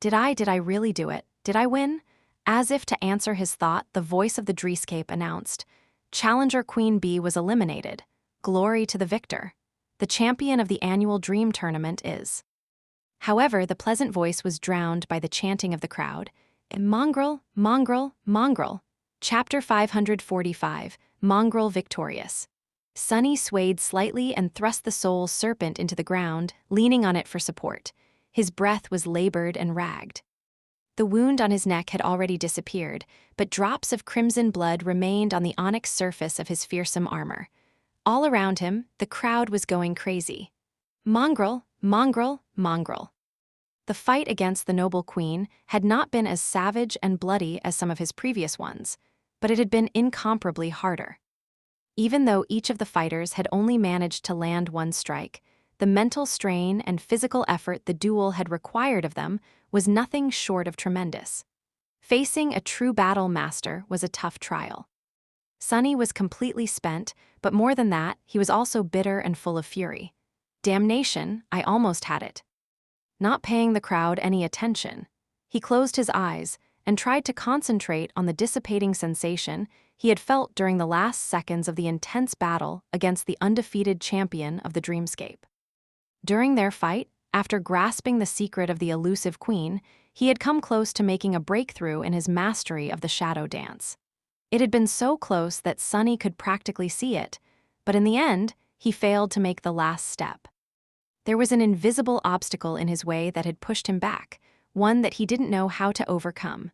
Did I really do it? Did I win? As if to answer his thought, the voice of the dreamscape announced, Challenger Queen Bee was eliminated. Glory to the victor. The champion of the annual dream tournament is. However, the pleasant voice was drowned by the chanting of the crowd. Mongrel, Mongrel, Mongrel. Chapter 545, Mongrel Victorious. Sunny swayed slightly and thrust the soul serpent into the ground, leaning on it for support. His breath was labored and ragged. The wound on his neck had already disappeared, but drops of crimson blood remained on the onyx surface of his fearsome armor. All around him, the crowd was going crazy. Mongrel, Mongrel, Mongrel. The fight against the noble queen had not been as savage and bloody as some of his previous ones, but it had been incomparably harder. Even though each of the fighters had only managed to land one strike, the mental strain and physical effort the duel had required of them was nothing short of tremendous. Facing a true battle master was a tough trial. Sunny was completely spent, but more than that, he was also bitter and full of fury. Damnation, I almost had it. Not paying the crowd any attention, he closed his eyes and tried to concentrate on the dissipating sensation he had felt during the last seconds of the intense battle against the undefeated champion of the dreamscape. During their fight, after grasping the secret of the elusive queen, he had come close to making a breakthrough in his mastery of the shadow dance. It had been so close that Sunny could practically see it, but in the end, he failed to make the last step. There was an invisible obstacle in his way that had pushed him back, one that he didn't know how to overcome.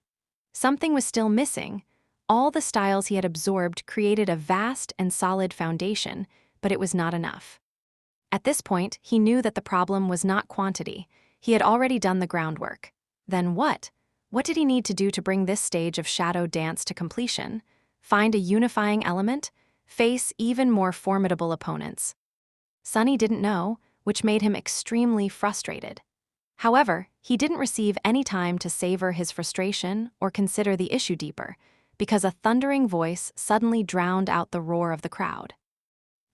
Something was still missing. All the styles he had absorbed created a vast and solid foundation, but it was not enough. At this point, he knew that the problem was not quantity. He had already done the groundwork. Then what? What did he need to do to bring this stage of shadow dance to completion? Find a unifying element? Face even more formidable opponents? Sunny didn't know, which made him extremely frustrated. However, he didn't receive any time to savor his frustration or consider the issue deeper, because a thundering voice suddenly drowned out the roar of the crowd.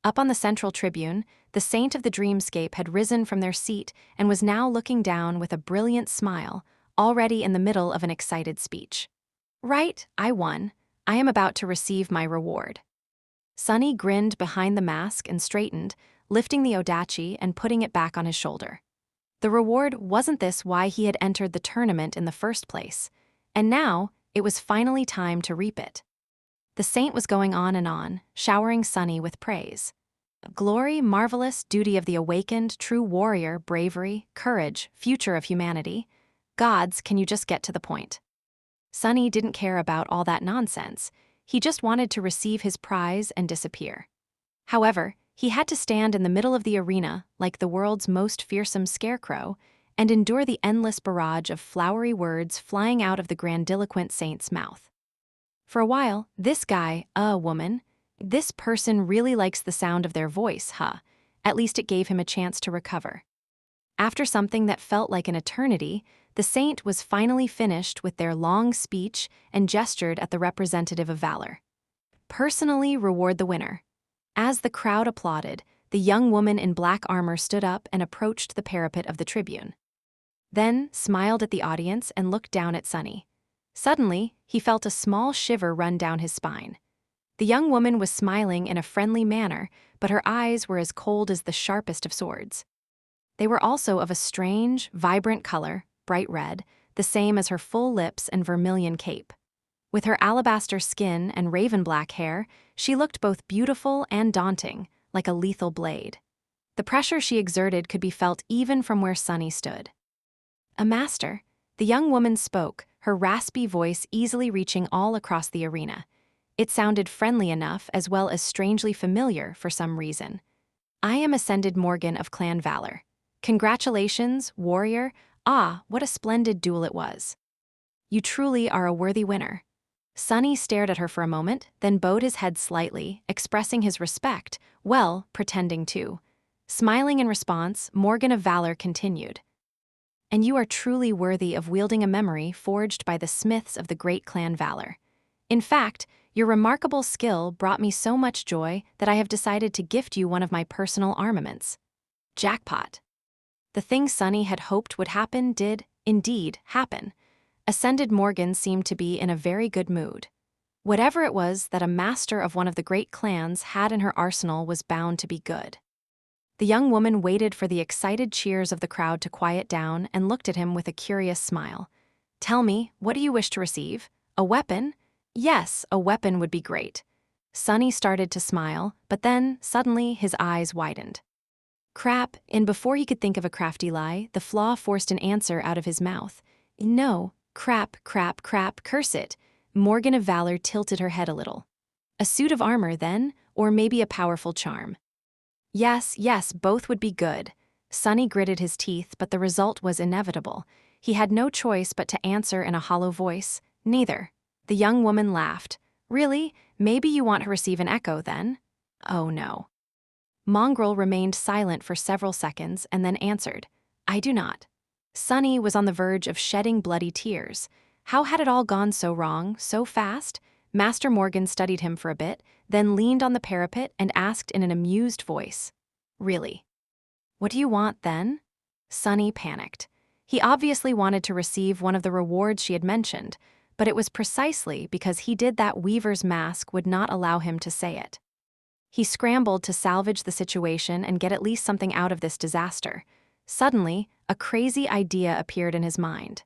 Up on the central tribune, the saint of the dreamscape had risen from their seat and was now looking down with a brilliant smile, already in the middle of an excited speech. Right, I won. I am about to receive my reward. Sunny grinned behind the mask and straightened, lifting the odachi and putting it back on his shoulder. The reward wasn't this why he had entered the tournament in the first place, and now it was finally time to reap it. The saint was going on, showering Sunny with praise. Glory, marvelous, duty of the awakened, true warrior, bravery, courage, future of humanity. Gods, can you just get to the point? Sunny didn't care about all that nonsense. He just wanted to receive his prize and disappear. However, he had to stand in the middle of the arena like the world's most fearsome scarecrow and endure the endless barrage of flowery words flying out of the grandiloquent saint's mouth. For a while, this guy, woman, this person really likes the sound of their voice, huh? At least it gave him a chance to recover. After something that felt like an eternity, the saint was finally finished with their long speech and gestured at the representative of valor. Personally reward the winner. As the crowd applauded, the young woman in black armor stood up and approached the parapet of the tribune. Then smiled at the audience and looked down at Sunny. Suddenly, he felt a small shiver run down his spine. The young woman was smiling in a friendly manner, but her eyes were as cold as the sharpest of swords. They were also of a strange, vibrant color, bright red, the same as her full lips and vermilion cape. With her alabaster skin and raven-black hair, she looked both beautiful and daunting, like a lethal blade. The pressure she exerted could be felt even from where Sunny stood. "A master," the young woman spoke, her raspy voice easily reaching all across the arena. It sounded friendly enough as well as strangely familiar for some reason. "I am Ascended Morgan of Clan Valor. Congratulations, warrior. Ah, what a splendid duel it was. You truly are a worthy winner." Sunny stared at her for a moment, then bowed his head slightly, expressing his respect, well, pretending to. Smiling in response, Morgan of Valor continued. "And you are truly worthy of wielding a memory forged by the smiths of the great Clan Valor. In fact, your remarkable skill brought me so much joy that I have decided to gift you one of my personal armaments." Jackpot. The thing Sunny had hoped would happen did, indeed, happen. Ascended Morgan seemed to be in a very good mood. Whatever it was that a master of one of the great clans had in her arsenal was bound to be good. The young woman waited for the excited cheers of the crowd to quiet down and looked at him with a curious smile. "Tell me, what do you wish to receive? A weapon?" "Yes, a weapon would be great." Sunny started to smile, but then, suddenly, his eyes widened. Crap, and before he could think of a crafty lie, the Flaw forced an answer out of his mouth. "No, crap, curse it." Morgan of Valor tilted her head a little. "A suit of armor, then, or maybe a powerful charm?" Yes, both would be good." Sunny gritted his teeth, but the result was inevitable. He had no choice but to answer in a hollow voice, "Neither." The young woman laughed. "Really? Maybe you want to receive an echo, then?" "Oh, no." Mongrel remained silent for several seconds and then answered, "I do not." Sunny was on the verge of shedding bloody tears. How had it all gone so wrong, so fast? Master Morgan studied him for a bit, then leaned on the parapet and asked in an amused voice, "Really? What do you want, then?" Sunny panicked. He obviously wanted to receive one of the rewards she had mentioned, but it was precisely because he did that weaver's mask would not allow him to say it. He scrambled to salvage the situation and get at least something out of this disaster. Suddenly, a crazy idea appeared in his mind.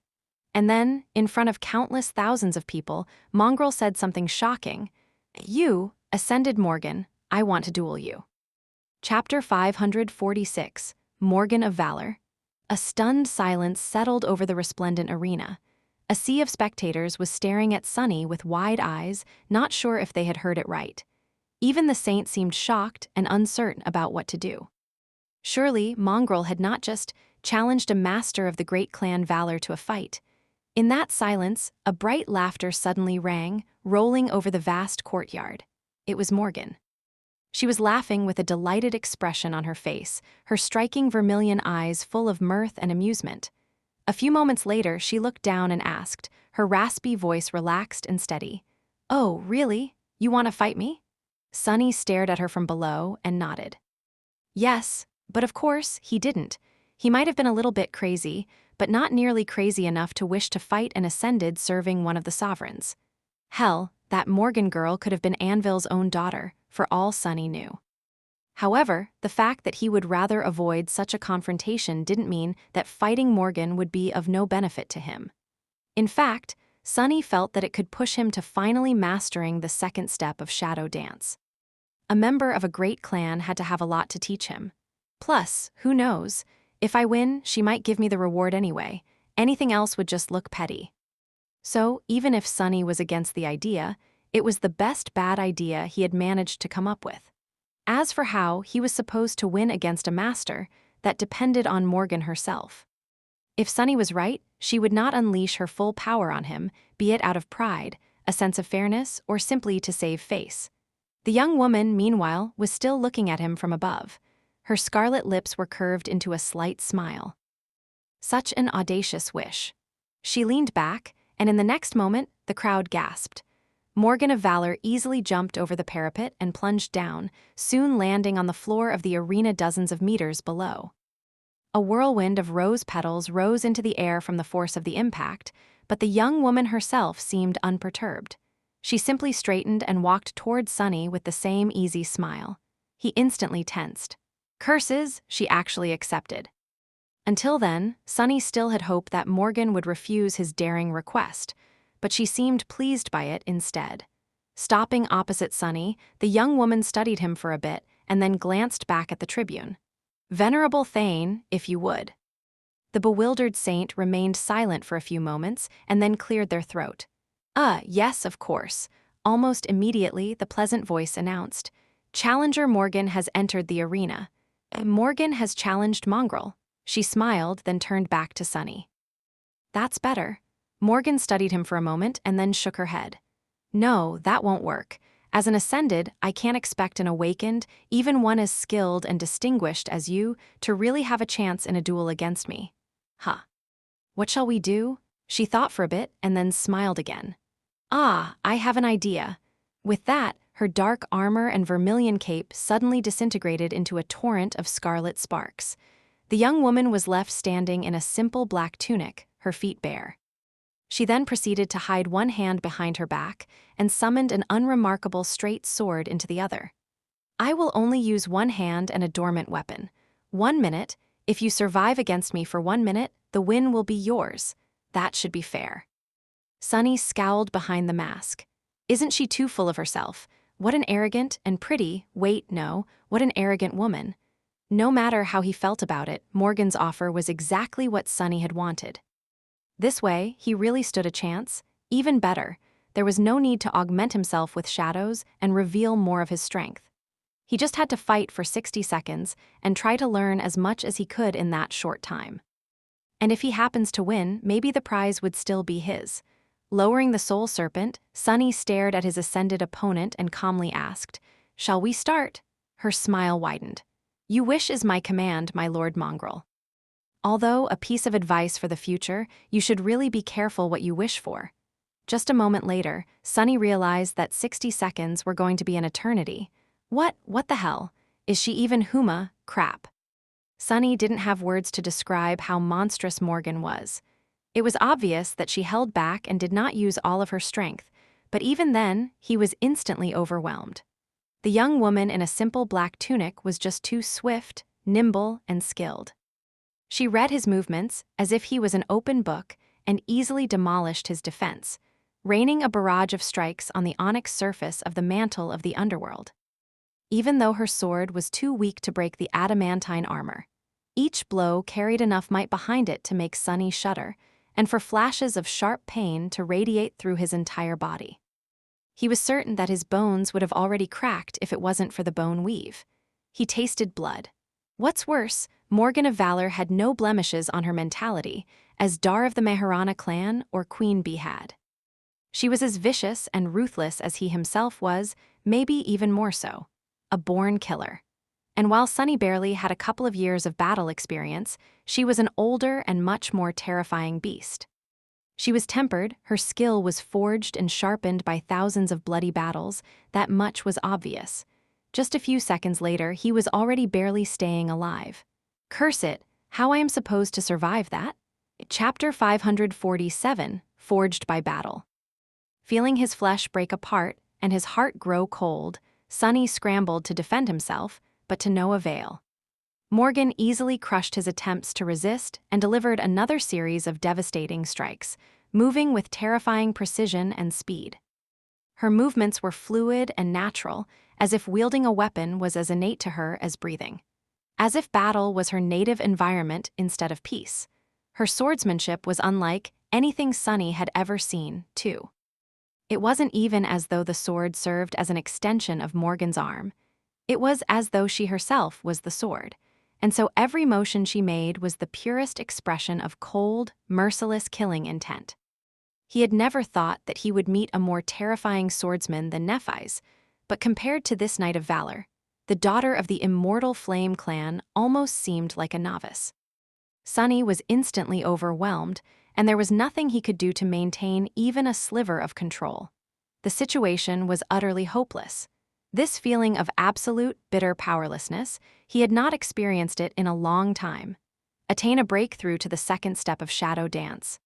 And then, in front of countless thousands of people, Mongrel said something shocking. "You, Ascended Morgan, I want to duel you." Chapter 546, Morgan of Valor. A stunned silence settled over the resplendent arena. A sea of spectators was staring at Sunny with wide eyes, not sure if they had heard it right. Even the saint seemed shocked and uncertain about what to do. Surely, Mongrel had not just challenged a master of the great clan Valor to a fight. In that silence, a bright laughter suddenly rang, rolling over the vast courtyard. It was Morgan. She was laughing with a delighted expression on her face, her striking vermilion eyes full of mirth and amusement. A few moments later, she looked down and asked, her raspy voice relaxed and steady, "Oh, really? You want to fight me?" Sunny stared at her from below and nodded. Yes, but of course, he didn't. He might have been a little bit crazy, but not nearly crazy enough to wish to fight an Ascended serving one of the sovereigns. Hell, that Morgan girl could have been Anvil's own daughter, for all Sunny knew. However, the fact that he would rather avoid such a confrontation didn't mean that fighting Morgan would be of no benefit to him. In fact, Sunny felt that it could push him to finally mastering the second step of shadow dance. A member of a great clan had to have a lot to teach him. Plus, who knows? If I win, she might give me the reward anyway. Anything else would just look petty. So, even if Sunny was against the idea, it was the best bad idea he had managed to come up with. As for how he was supposed to win against a master, that depended on Morgan herself. If Sunny was right, she would not unleash her full power on him, be it out of pride, a sense of fairness, or simply to save face. The young woman, meanwhile, was still looking at him from above. Her scarlet lips were curved into a slight smile. Such an audacious wish. She leaned back, and in the next moment, the crowd gasped. Morgan of Valor easily jumped over the parapet and plunged down, soon landing on the floor of the arena dozens of meters below. A whirlwind of rose petals rose into the air from the force of the impact, but the young woman herself seemed unperturbed. She simply straightened and walked toward Sunny with the same easy smile. He instantly tensed. Curses, she actually accepted. Until then, Sunny still had hoped that Morgan would refuse his daring request, but she seemed pleased by it instead. Stopping opposite Sunny, the young woman studied him for a bit and then glanced back at the tribune. Venerable Thane, if you would. The bewildered saint remained silent for a few moments and then cleared their throat. Yes, of course. Almost immediately, the pleasant voice announced. Challenger Morgan has entered the arena. Morgan has challenged Mongrel. She smiled, then turned back to Sunny. That's better. Morgan studied him for a moment and then shook her head. No, that won't work. As an ascended, I can't expect an awakened, even one as skilled and distinguished as you, to really have a chance in a duel against me. Huh. What shall we do? She thought for a bit and then smiled again. I have an idea. With that, her dark armor and vermilion cape suddenly disintegrated into a torrent of scarlet sparks. The young woman was left standing in a simple black tunic, her feet bare. She then proceeded to hide one hand behind her back and summoned an unremarkable straight sword into the other. I will only use one hand and a dormant weapon. 1 minute. If you survive against me for 1 minute, the win will be yours. That should be fair. Sunny scowled behind the mask. Isn't she too full of herself? What an arrogant and pretty, what an arrogant woman. No matter how he felt about it, Morgan's offer was exactly what Sunny had wanted. This way, he really stood a chance. Even better, there was no need to augment himself with shadows and reveal more of his strength. He just had to fight for 60 seconds and try to learn as much as he could in that short time. And if he happens to win, maybe the prize would still be his. Lowering the soul serpent, Sunny stared at his ascended opponent and calmly asked, Shall we start? Her smile widened. You wish is my command, my Lord Mongrel. Although a piece of advice for the future, you should really be careful what you wish for. Just a moment later, Sunny realized that 60 seconds were going to be an eternity. What the hell? Is she even Huma? Crap. Sunny didn't have words to describe how monstrous Morgan was. It was obvious that she held back and did not use all of her strength, but even then, he was instantly overwhelmed. The young woman in a simple black tunic was just too swift, nimble, and skilled. She read his movements as if he was an open book and easily demolished his defense, raining a barrage of strikes on the onyx surface of the mantle of the underworld. Even though her sword was too weak to break the adamantine armor, each blow carried enough might behind it to make Sunny shudder, and for flashes of sharp pain to radiate through his entire body. He was certain that his bones would have already cracked if it wasn't for the bone weave. He tasted blood. What's worse, Morgan of Valor had no blemishes on her mentality, as Dar of the Meharana clan or Queen Bee had. She was as vicious and ruthless as he himself was, maybe even more so. A born killer. And while Sunny barely had a couple of years of battle experience, she was an older and much more terrifying beast. She was tempered, her skill was forged and sharpened by thousands of bloody battles, that much was obvious. Just a few seconds later, he was already barely staying alive. Curse it, how I am supposed to survive that? Chapter 547, Forged by Battle. Feeling his flesh break apart and his heart grow cold, Sunny scrambled to defend himself, but to no avail. Morgan easily crushed his attempts to resist and delivered another series of devastating strikes, moving with terrifying precision and speed. Her movements were fluid and natural, as if wielding a weapon was as innate to her as breathing. As if battle was her native environment instead of peace. Her swordsmanship was unlike anything Sunny had ever seen, too. It wasn't even as though the sword served as an extension of Morgan's arm. It was as though she herself was the sword, and so every motion she made was the purest expression of cold, merciless killing intent. He had never thought that he would meet a more terrifying swordsman than Nephi's, but compared to this knight of valor, the daughter of the immortal Flame clan almost seemed like a novice. Sunny was instantly overwhelmed, and there was nothing he could do to maintain even a sliver of control. The situation was utterly hopeless. This feeling of absolute, bitter powerlessness, he had not experienced it in a long time. Attain a breakthrough to the second step of shadow dance.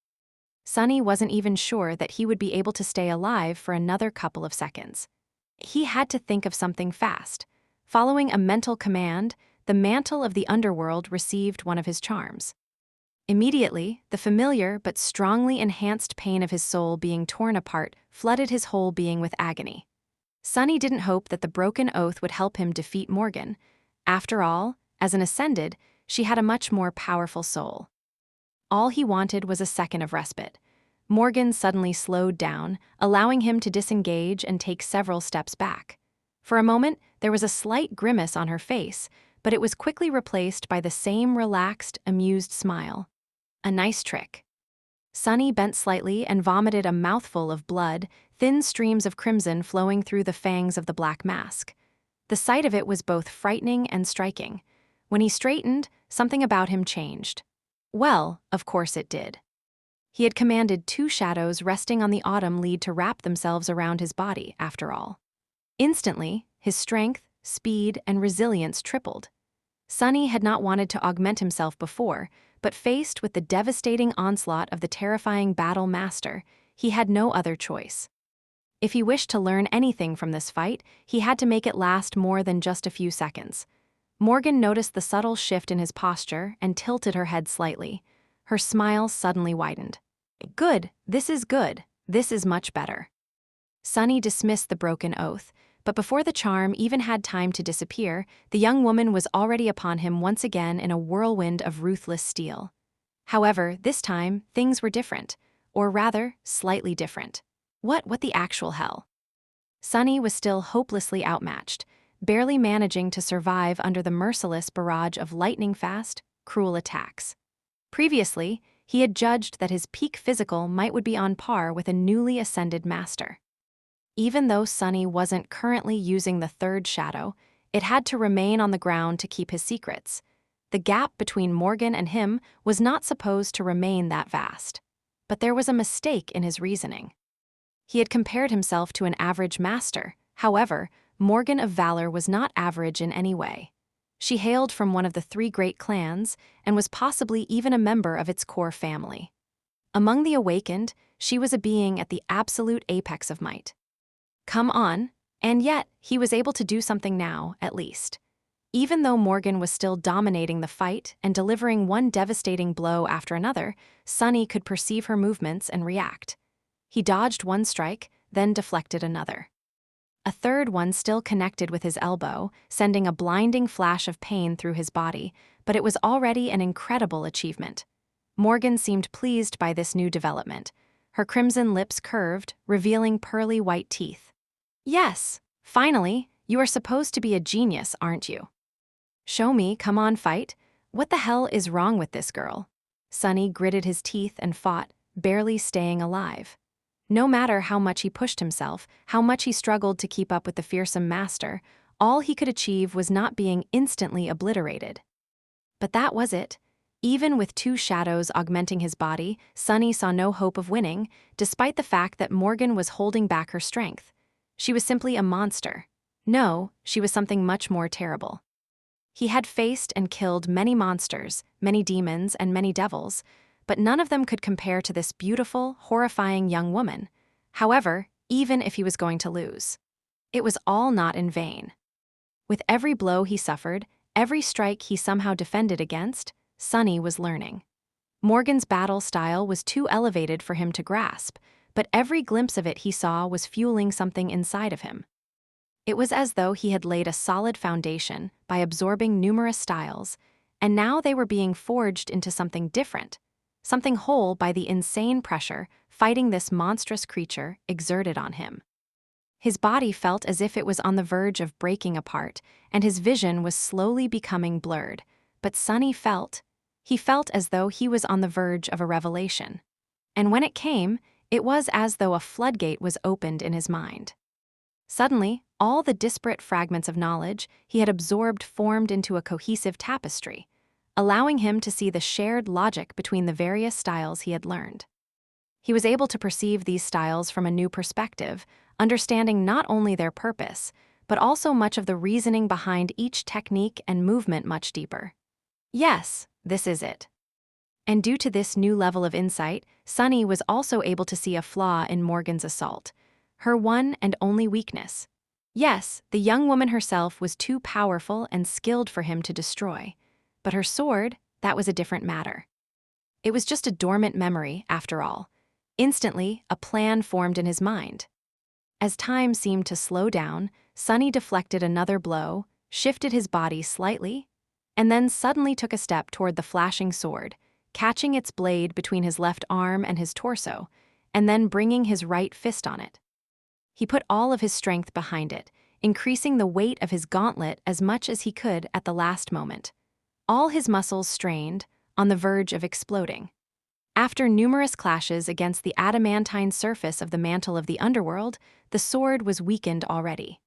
Sunny wasn't even sure that he would be able to stay alive for another couple of seconds. He had to think of something fast. Following a mental command, the mantle of the underworld received one of his charms. Immediately, the familiar but strongly enhanced pain of his soul being torn apart flooded his whole being with agony. Sunny didn't hope that the broken oath would help him defeat Morgan. After all, as an ascended, she had a much more powerful soul. All he wanted was a second of respite. Morgan suddenly slowed down, allowing him to disengage and take several steps back. For a moment, there was a slight grimace on her face, but it was quickly replaced by the same relaxed, amused smile. A nice trick. Sunny bent slightly and vomited a mouthful of blood, thin streams of crimson flowing through the fangs of the black mask. The sight of it was both frightening and striking. When he straightened, something about him changed. Well, of course it did. He had commanded 2 shadows resting on the autumn lead to wrap themselves around his body, after all. Instantly, his strength, speed, and resilience tripled. Sunny had not wanted to augment himself before, but faced with the devastating onslaught of the terrifying Battle Master, he had no other choice. If he wished to learn anything from this fight, he had to make it last more than just a few seconds. Morgan noticed the subtle shift in his posture and tilted her head slightly. Her smile suddenly widened. Good, this is much better. Sunny dismissed the broken oath, but before the charm even had time to disappear, the young woman was already upon him once again in a whirlwind of ruthless steel. However, this time, things were different, or rather, slightly different. What the actual hell? Sunny was still hopelessly outmatched, barely managing to survive under the merciless barrage of lightning-fast, cruel attacks. Previously, he had judged that his peak physical would be on par with a newly ascended master. Even though Sunny wasn't currently using the third shadow, it had to remain on the ground to keep his secrets. The gap between Morgan and him was not supposed to remain that vast. But there was a mistake in his reasoning. He had compared himself to an average master. However, Morgan of Valor was not average in any way. She hailed from one of the 3 great clans and was possibly even a member of its core family. Among the awakened, she was a being at the absolute apex of might. Come on, and yet he was able to do something now, at least. Even though Morgan was still dominating the fight and delivering one devastating blow after another, Sunny could perceive her movements and react. He dodged one strike, then deflected another. A third one still connected with his elbow, sending a blinding flash of pain through his body, but it was already an incredible achievement. Morgan seemed pleased by this new development. Her crimson lips curved, revealing pearly white teeth. Yes, finally, you are supposed to be a genius, aren't you? Show me, come on, fight. What the hell is wrong with this girl? Sunny gritted his teeth and fought, barely staying alive. No matter how much he pushed himself, how much he struggled to keep up with the fearsome master, all he could achieve was not being instantly obliterated. But that was it. Even with 2 shadows augmenting his body, Sunny saw no hope of winning, despite the fact that Morgan was holding back her strength. She was simply a monster. No, she was something much more terrible. He had faced and killed many monsters, many demons, and many devils, but none of them could compare to this beautiful, horrifying young woman. However, even if he was going to lose, it was all not in vain. With every blow he suffered, every strike he somehow defended against, Sunny was learning. Morgan's battle style was too elevated for him to grasp, but every glimpse of it he saw was fueling something inside of him. It was as though he had laid a solid foundation by absorbing numerous styles, and now they were being forged into something different. something whole by the insane pressure fighting this monstrous creature exerted on him. His body felt as if it was on the verge of breaking apart, and his vision was slowly becoming blurred. But Sunny felt as though he was on the verge of a revelation. And when it came, it was as though a floodgate was opened in his mind. Suddenly, all the disparate fragments of knowledge he had absorbed formed into a cohesive tapestry, allowing him to see the shared logic between the various styles he had learned. He was able to perceive these styles from a new perspective, understanding not only their purpose, but also much of the reasoning behind each technique and movement much deeper. Yes, this is it. And due to this new level of insight, Sunny was also able to see a flaw in Morgan's assault, her one and only weakness. Yes, the young woman herself was too powerful and skilled for him to destroy, but her sword, that was a different matter. It was just a dormant memory, after all. Instantly, a plan formed in his mind. As time seemed to slow down, Sunny deflected another blow, shifted his body slightly, and then suddenly took a step toward the flashing sword, catching its blade between his left arm and his torso, and then bringing his right fist on it. He put all of his strength behind it, increasing the weight of his gauntlet as much as he could at the last moment. All his muscles strained, on the verge of exploding. After numerous clashes against the adamantine surface of the mantle of the underworld, the sword was weakened already.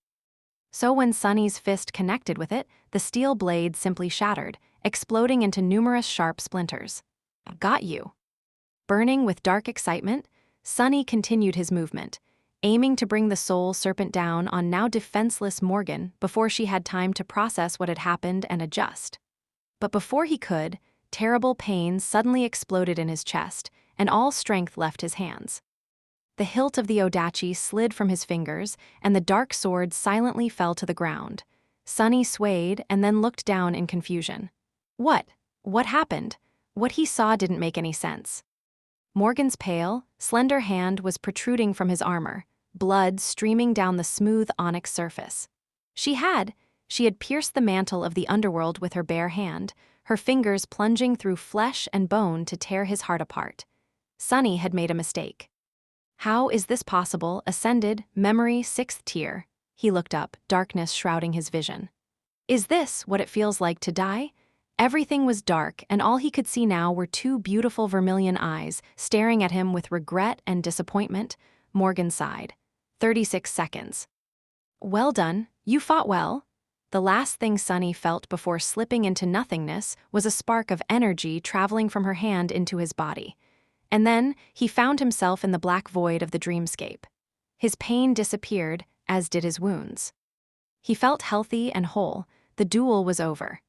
So when Sunny's fist connected with it, the steel blade simply shattered, exploding into numerous sharp splinters. Got you. Burning with dark excitement, Sunny continued his movement, aiming to bring the soul serpent down on now defenseless Morgan before she had time to process what had happened and adjust. But before he could, terrible pain suddenly exploded in his chest, and all strength left his hands. The hilt of the odachi slid from his fingers, and the dark sword silently fell to the ground. Sunny swayed and then looked down in confusion. What happened? What he saw didn't make any sense. Morgan's pale, slender hand was protruding from his armor, blood streaming down the smooth onyx surface. She had pierced the mantle of the underworld with her bare hand, her fingers plunging through flesh and bone to tear his heart apart. Sunny had made a mistake. How is this possible? Ascended, memory, 6th tier. He looked up, darkness shrouding his vision. Is this what it feels like to die? Everything was dark, and all he could see now were two beautiful vermilion eyes staring at him with regret and disappointment. Morgan sighed. 36 seconds. Well done, you fought well. The last thing Sunny felt before slipping into nothingness was a spark of energy traveling from her hand into his body. And then he found himself in the black void of the dreamscape. His pain disappeared, as did his wounds. He felt healthy and whole. The duel was over.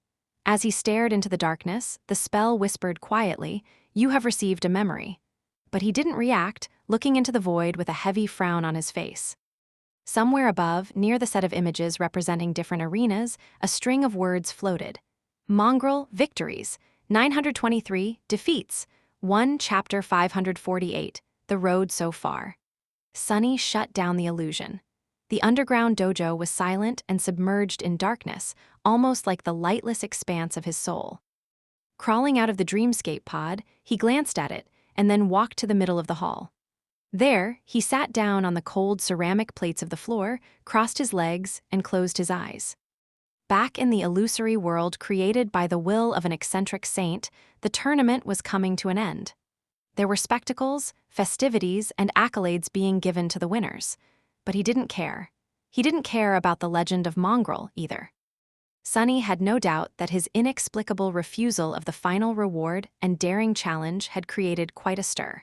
As he stared into the darkness, the spell whispered quietly, "You have received a memory." But he didn't react, looking into the void with a heavy frown on his face. Somewhere above, near the set of images representing different arenas, a string of words floated. Mongrel victories, 923 defeats, 1 chapter 548, the road so far. Sunny shut down the illusion. The underground dojo was silent and submerged in darkness, almost like the lightless expanse of his soul. Crawling out of the dreamscape pod, he glanced at it and then walked to the middle of the hall. There, he sat down on the cold ceramic plates of the floor, crossed his legs, and closed his eyes. Back in the illusory world created by the will of an eccentric saint, the tournament was coming to an end. There were spectacles, festivities, and accolades being given to the winners. But he didn't care. He didn't care about the legend of Mongrel, either. Sunny had no doubt that his inexplicable refusal of the final reward and daring challenge had created quite a stir.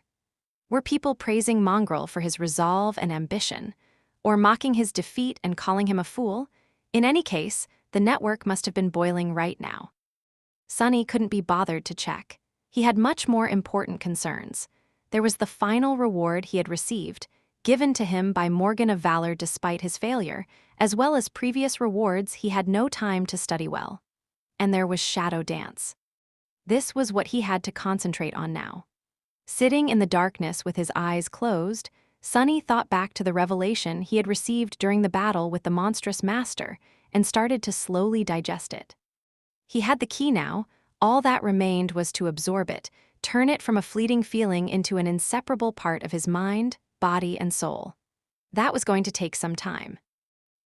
Were people praising Mongrel for his resolve and ambition, or mocking his defeat and calling him a fool? In any case, the network must have been boiling right now. Sunny couldn't be bothered to check. He had much more important concerns. There was the final reward he had received, given to him by Morgan of Valor despite his failure, as well as previous rewards he had no time to study well. And there was Shadow Dance. This was what he had to concentrate on now. Sitting in the darkness with his eyes closed, Sunny thought back to the revelation he had received during the battle with the monstrous master and started to slowly digest it. He had the key now. All that remained was to absorb it, turn it from a fleeting feeling into an inseparable part of his mind, body, and soul. That was going to take some time.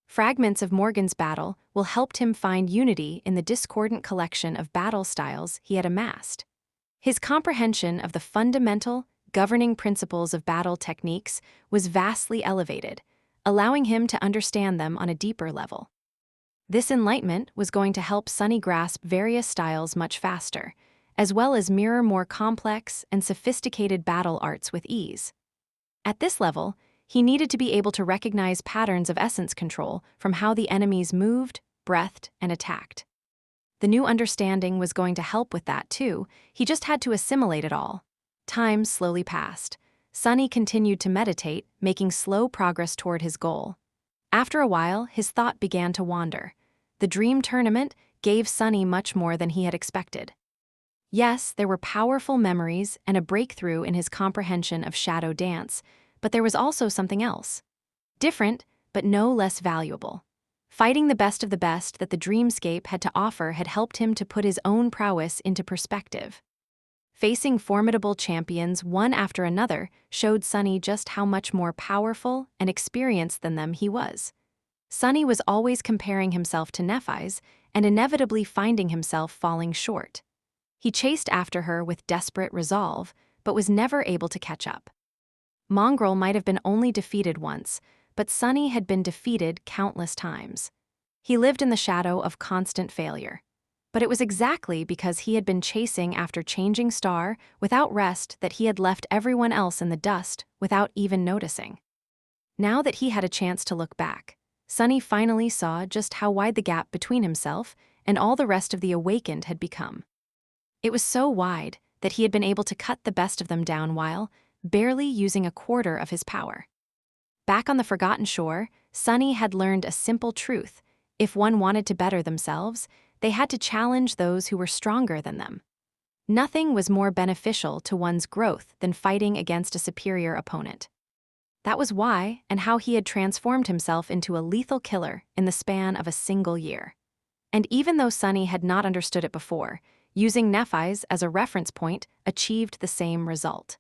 Fragments of Morgan's battle will help him find unity in the discordant collection of battle styles he had amassed. His comprehension of the fundamental, governing principles of battle techniques was vastly elevated, allowing him to understand them on a deeper level. This enlightenment was going to help Sunny grasp various styles much faster, as well as mirror more complex and sophisticated battle arts with ease. At this level, he needed to be able to recognize patterns of essence control from how the enemies moved, breathed, and attacked. The new understanding was going to help with that too. He just had to assimilate it all. Time slowly passed. Sunny continued to meditate, making slow progress toward his goal. After a while, his thought began to wander. The dream tournament gave Sunny much more than he had expected. Yes, there were powerful memories and a breakthrough in his comprehension of shadow dance, but there was also something else. Different, but no less valuable. Fighting the best of the best that the dreamscape had to offer had helped him to put his own prowess into perspective. Facing formidable champions one after another showed Sunny just how much more powerful and experienced than them he was. Sunny was always comparing himself to Nephi's and inevitably finding himself falling short. He chased after her with desperate resolve, but was never able to catch up. Mongrel might have been only defeated once, but Sunny had been defeated countless times. He lived in the shadow of constant failure. But it was exactly because he had been chasing after changing star without rest that he had left everyone else in the dust without even noticing. Now that he had a chance to look back, Sunny finally saw just how wide the gap between himself and all the rest of the awakened had become. It was so wide that he had been able to cut the best of them down while barely using a quarter of his power. Back on the forgotten shore, Sunny had learned a simple truth. If one wanted to better themselves, they had to challenge those who were stronger than them. Nothing was more beneficial to one's growth than fighting against a superior opponent. That was why and how he had transformed himself into a lethal killer in the span of a single year. And even though Sunny had not understood it before, using Nephi's as a reference point achieved the same result.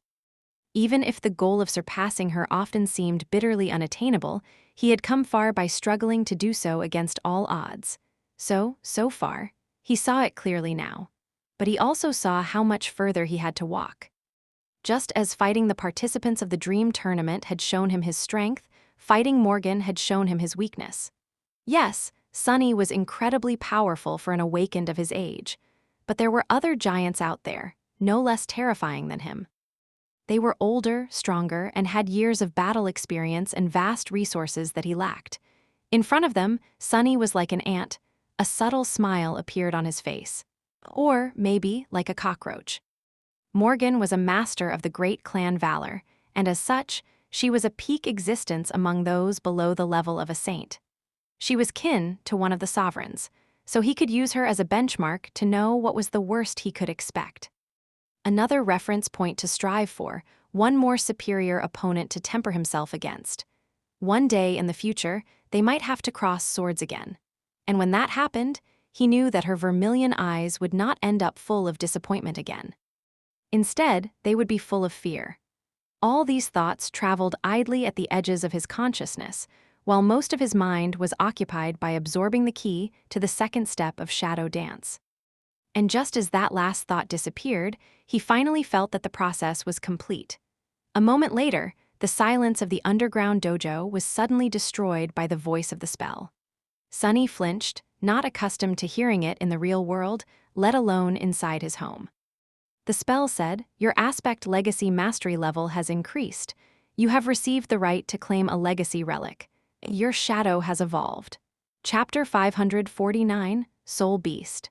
Even if the goal of surpassing her often seemed bitterly unattainable, he had come far by struggling to do so against all odds. So far, he saw it clearly now. But he also saw how much further he had to walk. Just as fighting the participants of the dream tournament had shown him his strength, fighting Morgan had shown him his weakness. Yes, Sunny was incredibly powerful for an awakened of his age, but there were other giants out there, no less terrifying than him. They were older, stronger, and had years of battle experience and vast resources that he lacked. In front of them, Sunny was like an ant. A subtle smile appeared on his face. Or, maybe, like a cockroach. Morgan was a master of the great clan valor, and as such, she was a peak existence among those below the level of a saint. She was kin to one of the sovereigns, so he could use her as a benchmark to know what was the worst he could expect. Another reference point to strive for, one more superior opponent to temper himself against. One day in the future, they might have to cross swords again. And when that happened, he knew that her vermilion eyes would not end up full of disappointment again. Instead, they would be full of fear. All these thoughts traveled idly at the edges of his consciousness, while most of his mind was occupied by absorbing the key to the second step of shadow dance. And just as that last thought disappeared, he finally felt that the process was complete. A moment later, the silence of the underground dojo was suddenly destroyed by the voice of the spell. Sunny flinched, not accustomed to hearing it in the real world, let alone inside his home. The spell said, "Your aspect legacy mastery level has increased. You have received the right to claim a legacy relic. Your shadow has evolved." Chapter 549, Soul Beast.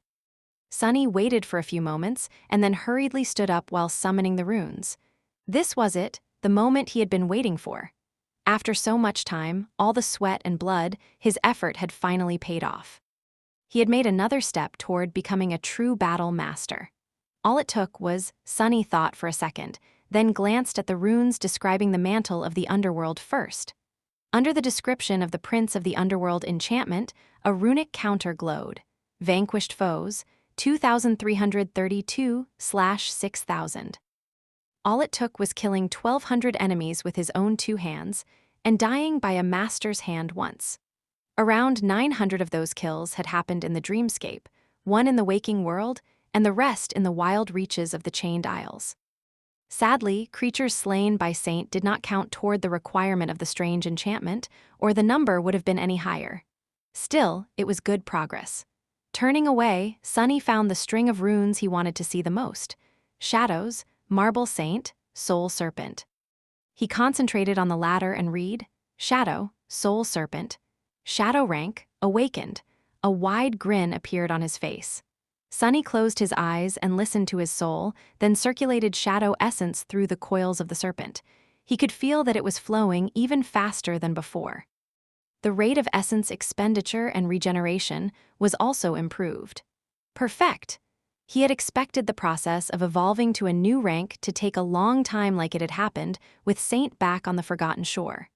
Sunny waited for a few moments and then hurriedly stood up while summoning the runes. This was it, the moment he had been waiting for. After so much time, all the sweat and blood, his effort had finally paid off. He had made another step toward becoming a true battle master. All it took was, Sunny thought for a second, then glanced at the runes describing the mantle of the underworld first. Under the description of the Prince of the Underworld enchantment, a runic counter glowed. Vanquished foes, 2332/6000. All it took was killing 1,200 enemies with his own 2 hands and dying by a master's hand once. Around 900 of those kills had happened in the dreamscape, 1 in the waking world, and the rest in the wild reaches of the Chained Isles. Sadly, creatures slain by Saint did not count toward the requirement of the strange enchantment, or the number would have been any higher. Still, it was good progress. Turning away, Sunny found the string of runes he wanted to see the most: Shadows, Marble Saint, Soul Serpent. He concentrated on the latter and read, Shadow, Soul Serpent. Shadow rank, awakened. A wide grin appeared on his face. Sunny closed his eyes and listened to his soul, then circulated shadow essence through the coils of the serpent. He could feel that it was flowing even faster than before. The rate of essence expenditure and regeneration was also improved. Perfect! He had expected the process of evolving to a new rank to take a long time like it had happened, with Saint back on the forgotten shore.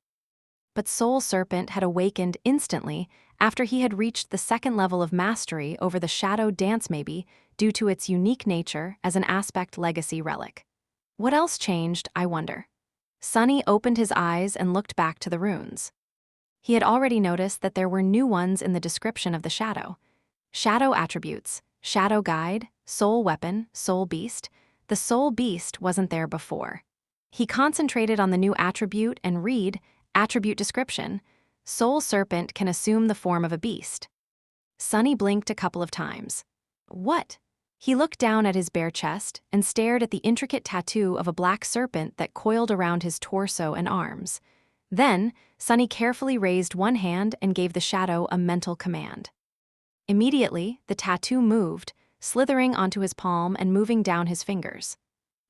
But Soul Serpent had awakened instantly after he had reached the 2nd level of mastery over the Shadow Dance, maybe, due to its unique nature as an aspect legacy relic. What else changed, I wonder? Sunny opened his eyes and looked back to the runes. He had already noticed that there were new ones in the description of the shadow. Shadow attributes, Shadow Guide, Soul Weapon, Soul Beast. The Soul Beast wasn't there before. He concentrated on the new attribute and read, Attribute description: Soul Serpent can assume the form of a beast. Sunny blinked a couple of times. What? He looked down at his bare chest and stared at the intricate tattoo of a black serpent that coiled around his torso and arms. Then, Sunny carefully raised one hand and gave the shadow a mental command. Immediately, the tattoo moved, slithering onto his palm and moving down his fingers.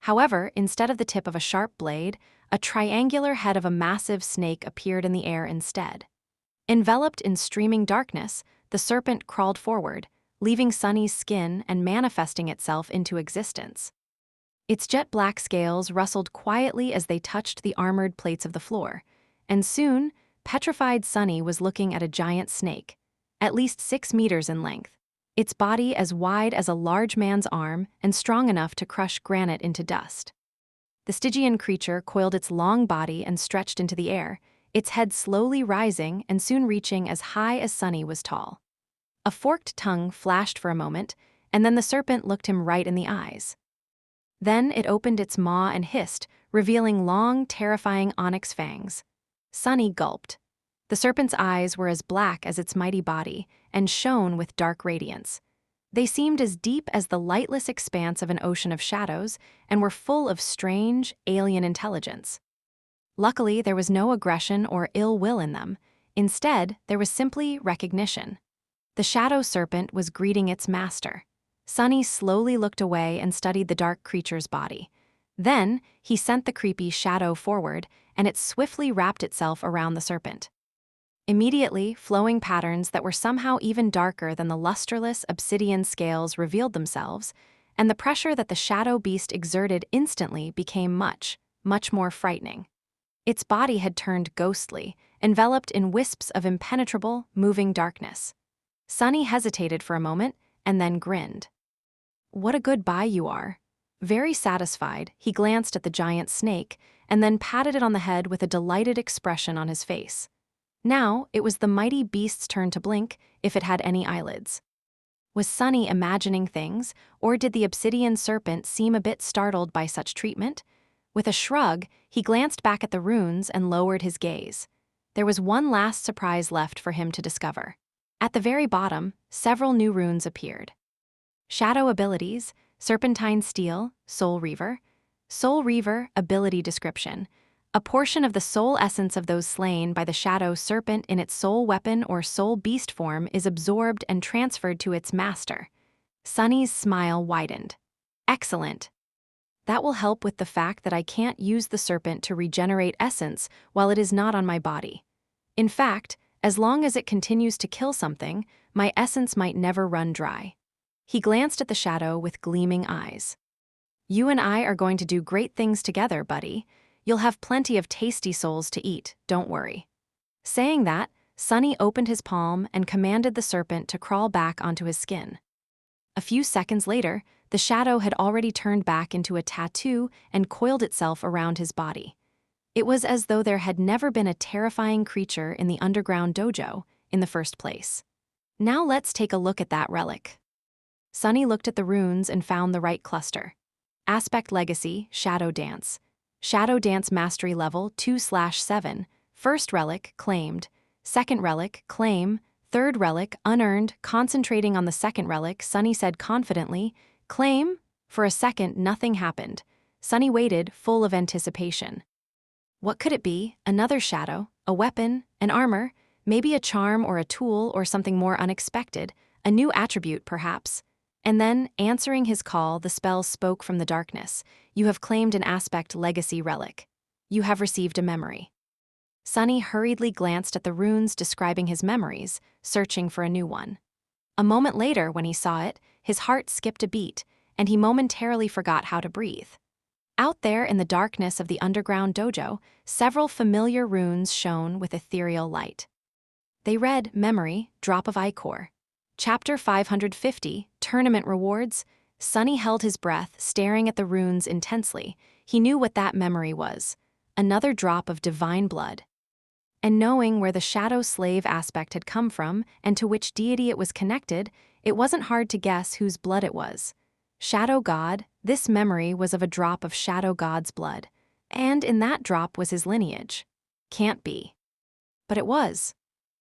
However, instead of the tip of a sharp blade, a triangular head of a massive snake appeared in the air instead. Enveloped in streaming darkness, the serpent crawled forward, leaving Sunny's skin and manifesting itself into existence. Its jet-black scales rustled quietly as they touched the armored plates of the floor, and soon, petrified Sunny was looking at a giant snake, at least 6 meters in length, its body as wide as a large man's arm and strong enough to crush granite into dust. The Stygian creature coiled its long body and stretched into the air, its head slowly rising and soon reaching as high as Sunny was tall. A forked tongue flashed for a moment, and then the serpent looked him right in the eyes. Then it opened its maw and hissed, revealing long, terrifying onyx fangs. Sunny gulped. The serpent's eyes were as black as its mighty body and shone with dark radiance. They seemed as deep as the lightless expanse of an ocean of shadows and were full of strange, alien intelligence. Luckily, there was no aggression or ill will in them. Instead, there was simply recognition. The shadow serpent was greeting its master. Sunny slowly looked away and studied the dark creature's body. Then, he sent the creepy shadow forward, and it swiftly wrapped itself around the serpent. Immediately, flowing patterns that were somehow even darker than the lusterless obsidian scales revealed themselves, and the pressure that the shadow beast exerted instantly became much, much more frightening. Its body had turned ghostly, enveloped in wisps of impenetrable, moving darkness. Sunny hesitated for a moment, and then grinned. "What a good buy you are." Very satisfied, he glanced at the giant snake, and then patted it on the head with a delighted expression on his face. Now, it was the mighty beast's turn to blink, if it had any eyelids. Was Sunny imagining things, or did the obsidian serpent seem a bit startled by such treatment? With a shrug, he glanced back at the runes and lowered his gaze. There was one last surprise left for him to discover. At the very bottom, several new runes appeared. Shadow abilities: Serpentine Steel, Soul Reaver. Soul Reaver ability description: a portion of the soul essence of those slain by the shadow serpent in its soul weapon or soul beast form is absorbed and transferred to its master. Sunny's smile widened. Excellent. That will help with the fact that I can't use the serpent to regenerate essence while it is not on my body. In fact, as long as it continues to kill something, my essence might never run dry. He glanced at the shadow with gleaming eyes. You and I are going to do great things together, buddy. You'll have plenty of tasty souls to eat, don't worry. Saying that, Sunny opened his palm and commanded the serpent to crawl back onto his skin. A few seconds later, the shadow had already turned back into a tattoo and coiled itself around his body. It was as though there had never been a terrifying creature in the underground dojo in the first place. Now let's take a look at that relic. Sunny looked at the runes and found the right cluster. Aspect Legacy, Shadow Dance. Shadow Dance Mastery Level 2/7. First relic, claimed. Second relic, claim. Third relic, unearned. Concentrating on the second relic, Sunny said confidently, claim? For a second, nothing happened. Sunny waited, full of anticipation. What could it be? Another shadow? A weapon? An armor? Maybe a charm or a tool or something more unexpected? A new attribute, perhaps? And then, answering his call, the spell spoke from the darkness. You have claimed an Aspect Legacy relic. You have received a memory. Sunny hurriedly glanced at the runes describing his memories, searching for a new one. A moment later, when he saw it, his heart skipped a beat, and he momentarily forgot how to breathe. Out there in the darkness of the underground dojo, several familiar runes shone with ethereal light. They read, Memory, Drop of Ichor. Chapter 550, Tournament Rewards. Sunny held his breath, staring at the runes intensely. He knew what that memory was. Another drop of divine blood. And knowing where the shadow slave aspect had come from and to which deity it was connected, it wasn't hard to guess whose blood it was. Shadow God, this memory was of a drop of Shadow God's blood. And in that drop was his lineage. Can't be. But it was.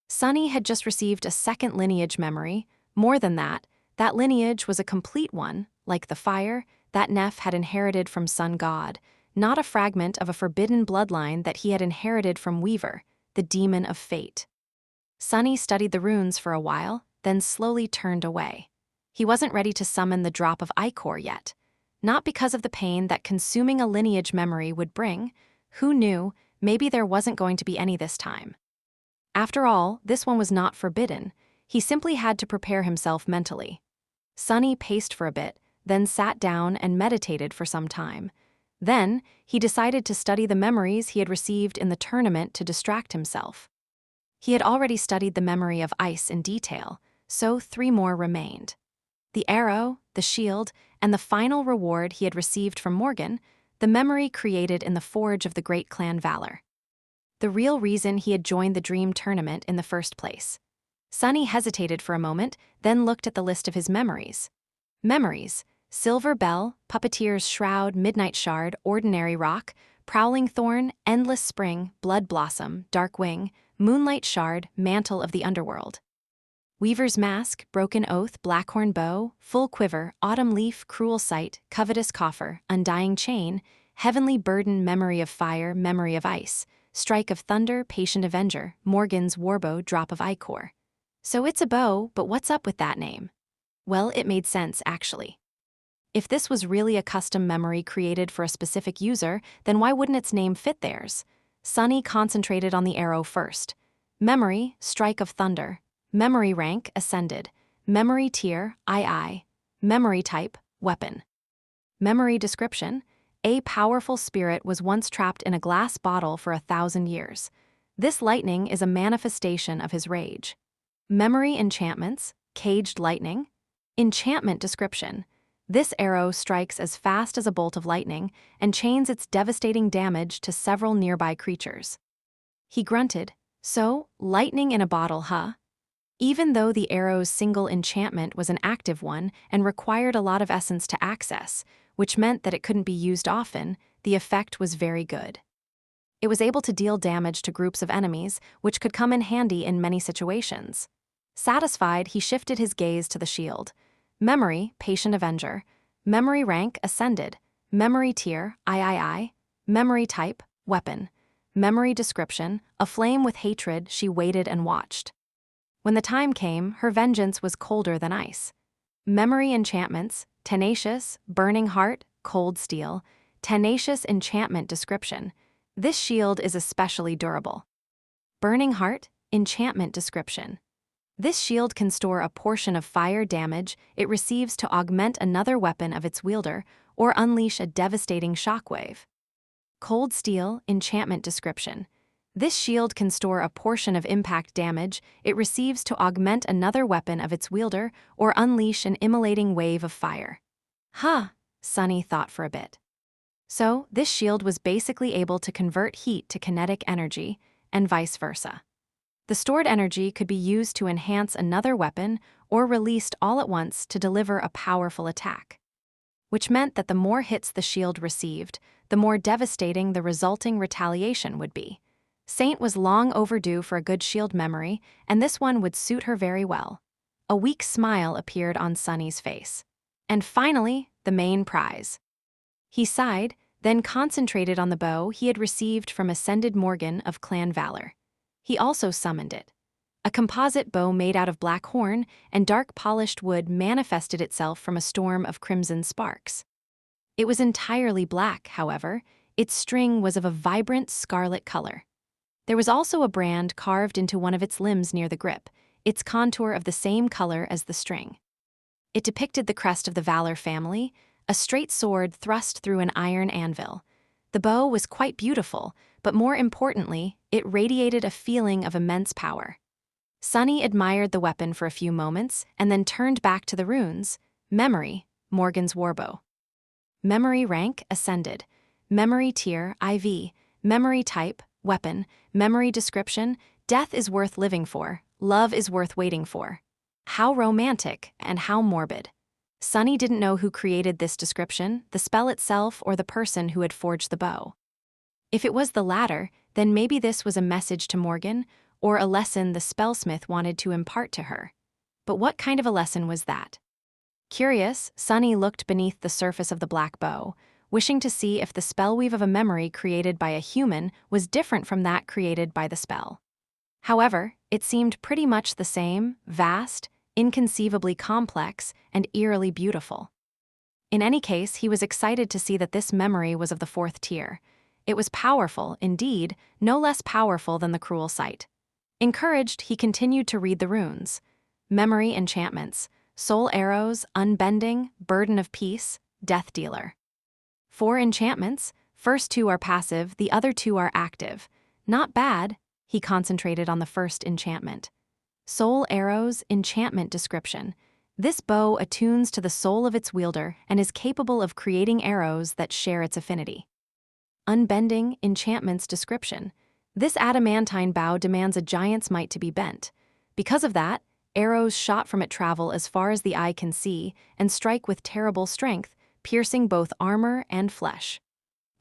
Sunny had just received a second lineage memory. More than that lineage was a complete one, like the fire, that Neff had inherited from Sun God, not a fragment of a forbidden bloodline that he had inherited from Weaver, the demon of fate. Sunny studied the runes for a while, then slowly turned away. He wasn't ready to summon the drop of Ichor yet. Not because of the pain that consuming a lineage memory would bring. Who knew, maybe there wasn't going to be any this time. After all, this one was not forbidden. He simply had to prepare himself mentally. Sunny paced for a bit, then sat down and meditated for some time. Then, he decided to study the memories he had received in the tournament to distract himself. He had already studied the memory of ice in detail, so 3 more remained. The arrow, the shield, and the final reward he had received from Morgan, the memory created in the forge of the Great Clan Valor. The real reason he had joined the Dream Tournament in the first place. Sunny hesitated for a moment, then looked at the list of his memories. Memories: Silver Bell, Puppeteer's Shroud, Midnight Shard, Ordinary Rock, Prowling Thorn, Endless Spring, Blood Blossom, Dark Wing, Moonlight Shard, Mantle of the Underworld. Weaver's Mask, Broken Oath, Blackhorn Bow, Full Quiver, Autumn Leaf, Cruel Sight, Covetous Coffer, Undying Chain, Heavenly Burden, Memory of Fire, Memory of Ice, Strike of Thunder, Patient Avenger, Morgan's Warbow, Drop of Ichor. So it's a bow, but what's up with that name? Well, it made sense, actually. If this was really a custom memory created for a specific user, then why wouldn't its name fit theirs? Sunny concentrated on the arrow first. Memory, Strike of Thunder. Memory rank, Ascended. Memory tier, II. Memory type, Weapon. Memory description: a powerful spirit was once trapped in a glass bottle for 1,000 years. This lightning is a manifestation of his rage. Memory enchantments, Caged Lightning. Enchantment description: this arrow strikes as fast as a bolt of lightning and chains its devastating damage to several nearby creatures. He grunted. So, lightning in a bottle, huh? Even though the arrow's single enchantment was an active one and required a lot of essence to access, which meant that it couldn't be used often, the effect was very good. It was able to deal damage to groups of enemies, which could come in handy in many situations. Satisfied, he shifted his gaze to the shield. Memory, Patient Avenger. Memory rank, Ascended. Memory tier, III. Memory type, Weapon. Memory description: a flame with hatred, she waited and watched. When the time came, her vengeance was colder than ice. Memory enchantments: Tenacious, Burning Heart, Cold Steel. Tenacious enchantment description: this shield is especially durable. Burning Heart, enchantment description: this shield can store a portion of fire damage it receives to augment another weapon of its wielder or unleash a devastating shockwave. Cold Steel, enchantment description: This shield can store a portion of impact damage it receives to augment another weapon of its wielder or unleash an immolating wave of fire. Huh, Sunny thought for a bit. So, this shield was basically able to convert heat to kinetic energy, and vice versa. The stored energy could be used to enhance another weapon or released all at once to deliver a powerful attack. Which meant that the more hits the shield received, the more devastating the resulting retaliation would be. Saint was long overdue for a good shield memory, and this one would suit her very well. A weak smile appeared on Sunny's face. And finally, the main prize. He sighed, then concentrated on the bow he had received from Ascended Morgan of Clan Valor. He also summoned it. A composite bow made out of black horn and dark polished wood manifested itself from a storm of crimson sparks. It was entirely black, however. Its string was of a vibrant scarlet color. There was also a brand carved into one of its limbs near the grip, its contour of the same color as the string. It depicted the crest of the Valor family, a straight sword thrust through an iron anvil. The bow was quite beautiful, but more importantly, it radiated a feeling of immense power. Sunny admired the weapon for a few moments and then turned back to the runes. Memory, Morgan's warbow. Memory rank, Ascended. Memory tier, IV. Memory type, Weapon. Memory description, death is worth living for, love is worth waiting for. How romantic and how morbid. Sunny didn't know who created this description, the spell itself or the person who had forged the bow. If it was the latter, then maybe this was a message to Morgan, or a lesson the spellsmith wanted to impart to her. But what kind of a lesson was that? Curious, Sunny looked beneath the surface of the black bow, wishing to see if the spellweave of a memory created by a human was different from that created by the spell. However, it seemed pretty much the same, vast, inconceivably complex, and eerily beautiful. In any case, he was excited to see that this memory was of the 4th tier. It was powerful, indeed, no less powerful than the cruel sight. Encouraged, he continued to read the runes. Memory enchantments, soul arrows, unbending, burden of peace, death dealer. 4 enchantments, first 2 are passive, the other 2 are active. Not bad, he concentrated on the first enchantment. Soul arrows, enchantment description. This bow attunes to the soul of its wielder and is capable of creating arrows that share its affinity. Unbending, enchantment's description. This adamantine bow demands a giant's might to be bent. Because of that, arrows shot from it travel as far as the eye can see and strike with terrible strength, piercing both armor and flesh.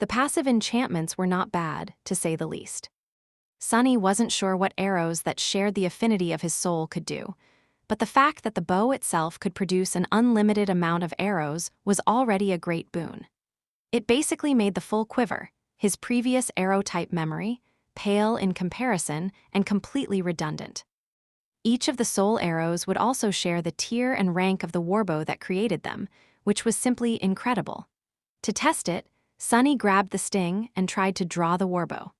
The passive enchantments were not bad, to say the least. Sunny wasn't sure what arrows that shared the affinity of his soul could do, but the fact that the bow itself could produce an unlimited amount of arrows was already a great boon. It basically made the full quiver, his previous arrow-type memory, pale in comparison and completely redundant. Each of the soul arrows would also share the tier and rank of the warbow that created them, which was simply incredible. To test it, Sunny grabbed the sting and tried to draw the warbow.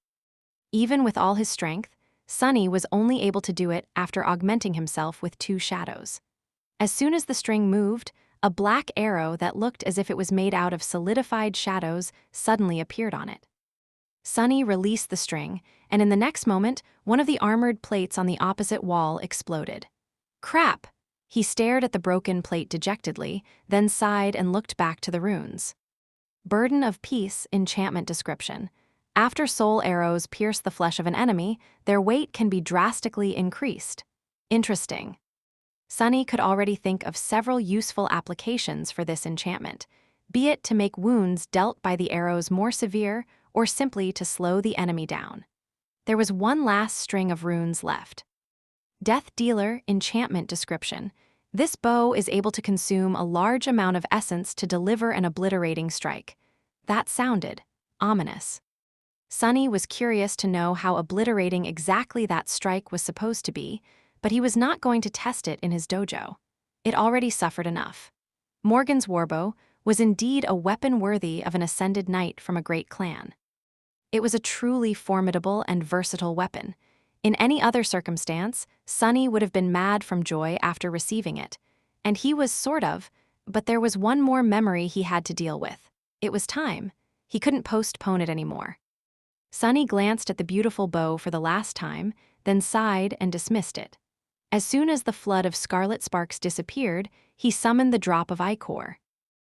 Even with all his strength, Sunny was only able to do it after augmenting himself with 2 shadows. As soon as the string moved, a black arrow that looked as if it was made out of solidified shadows suddenly appeared on it. Sunny released the string, and in the next moment, one of the armored plates on the opposite wall exploded. Crap! He stared at the broken plate dejectedly, then sighed and looked back to the runes. Burden of Peace, enchantment description. After soul arrows pierce the flesh of an enemy, their weight can be drastically increased. Interesting. Sunny could already think of several useful applications for this enchantment, be it to make wounds dealt by the arrows more severe or simply to slow the enemy down. There was one last string of runes left. Death Dealer, enchantment description. This bow is able to consume a large amount of essence to deliver an obliterating strike. That sounded ominous. Sunny was curious to know how obliterating exactly that strike was supposed to be, but he was not going to test it in his dojo. It already suffered enough. Morgan's warbow was indeed a weapon worthy of an ascended knight from a great clan. It was a truly formidable and versatile weapon. In any other circumstance, Sunny would have been mad from joy after receiving it. And he was sort of, but there was one more memory he had to deal with. It was time. He couldn't postpone it anymore. Sunny glanced at the beautiful bow for the last time, then sighed and dismissed it. As soon as the flood of scarlet sparks disappeared, he summoned the drop of ichor.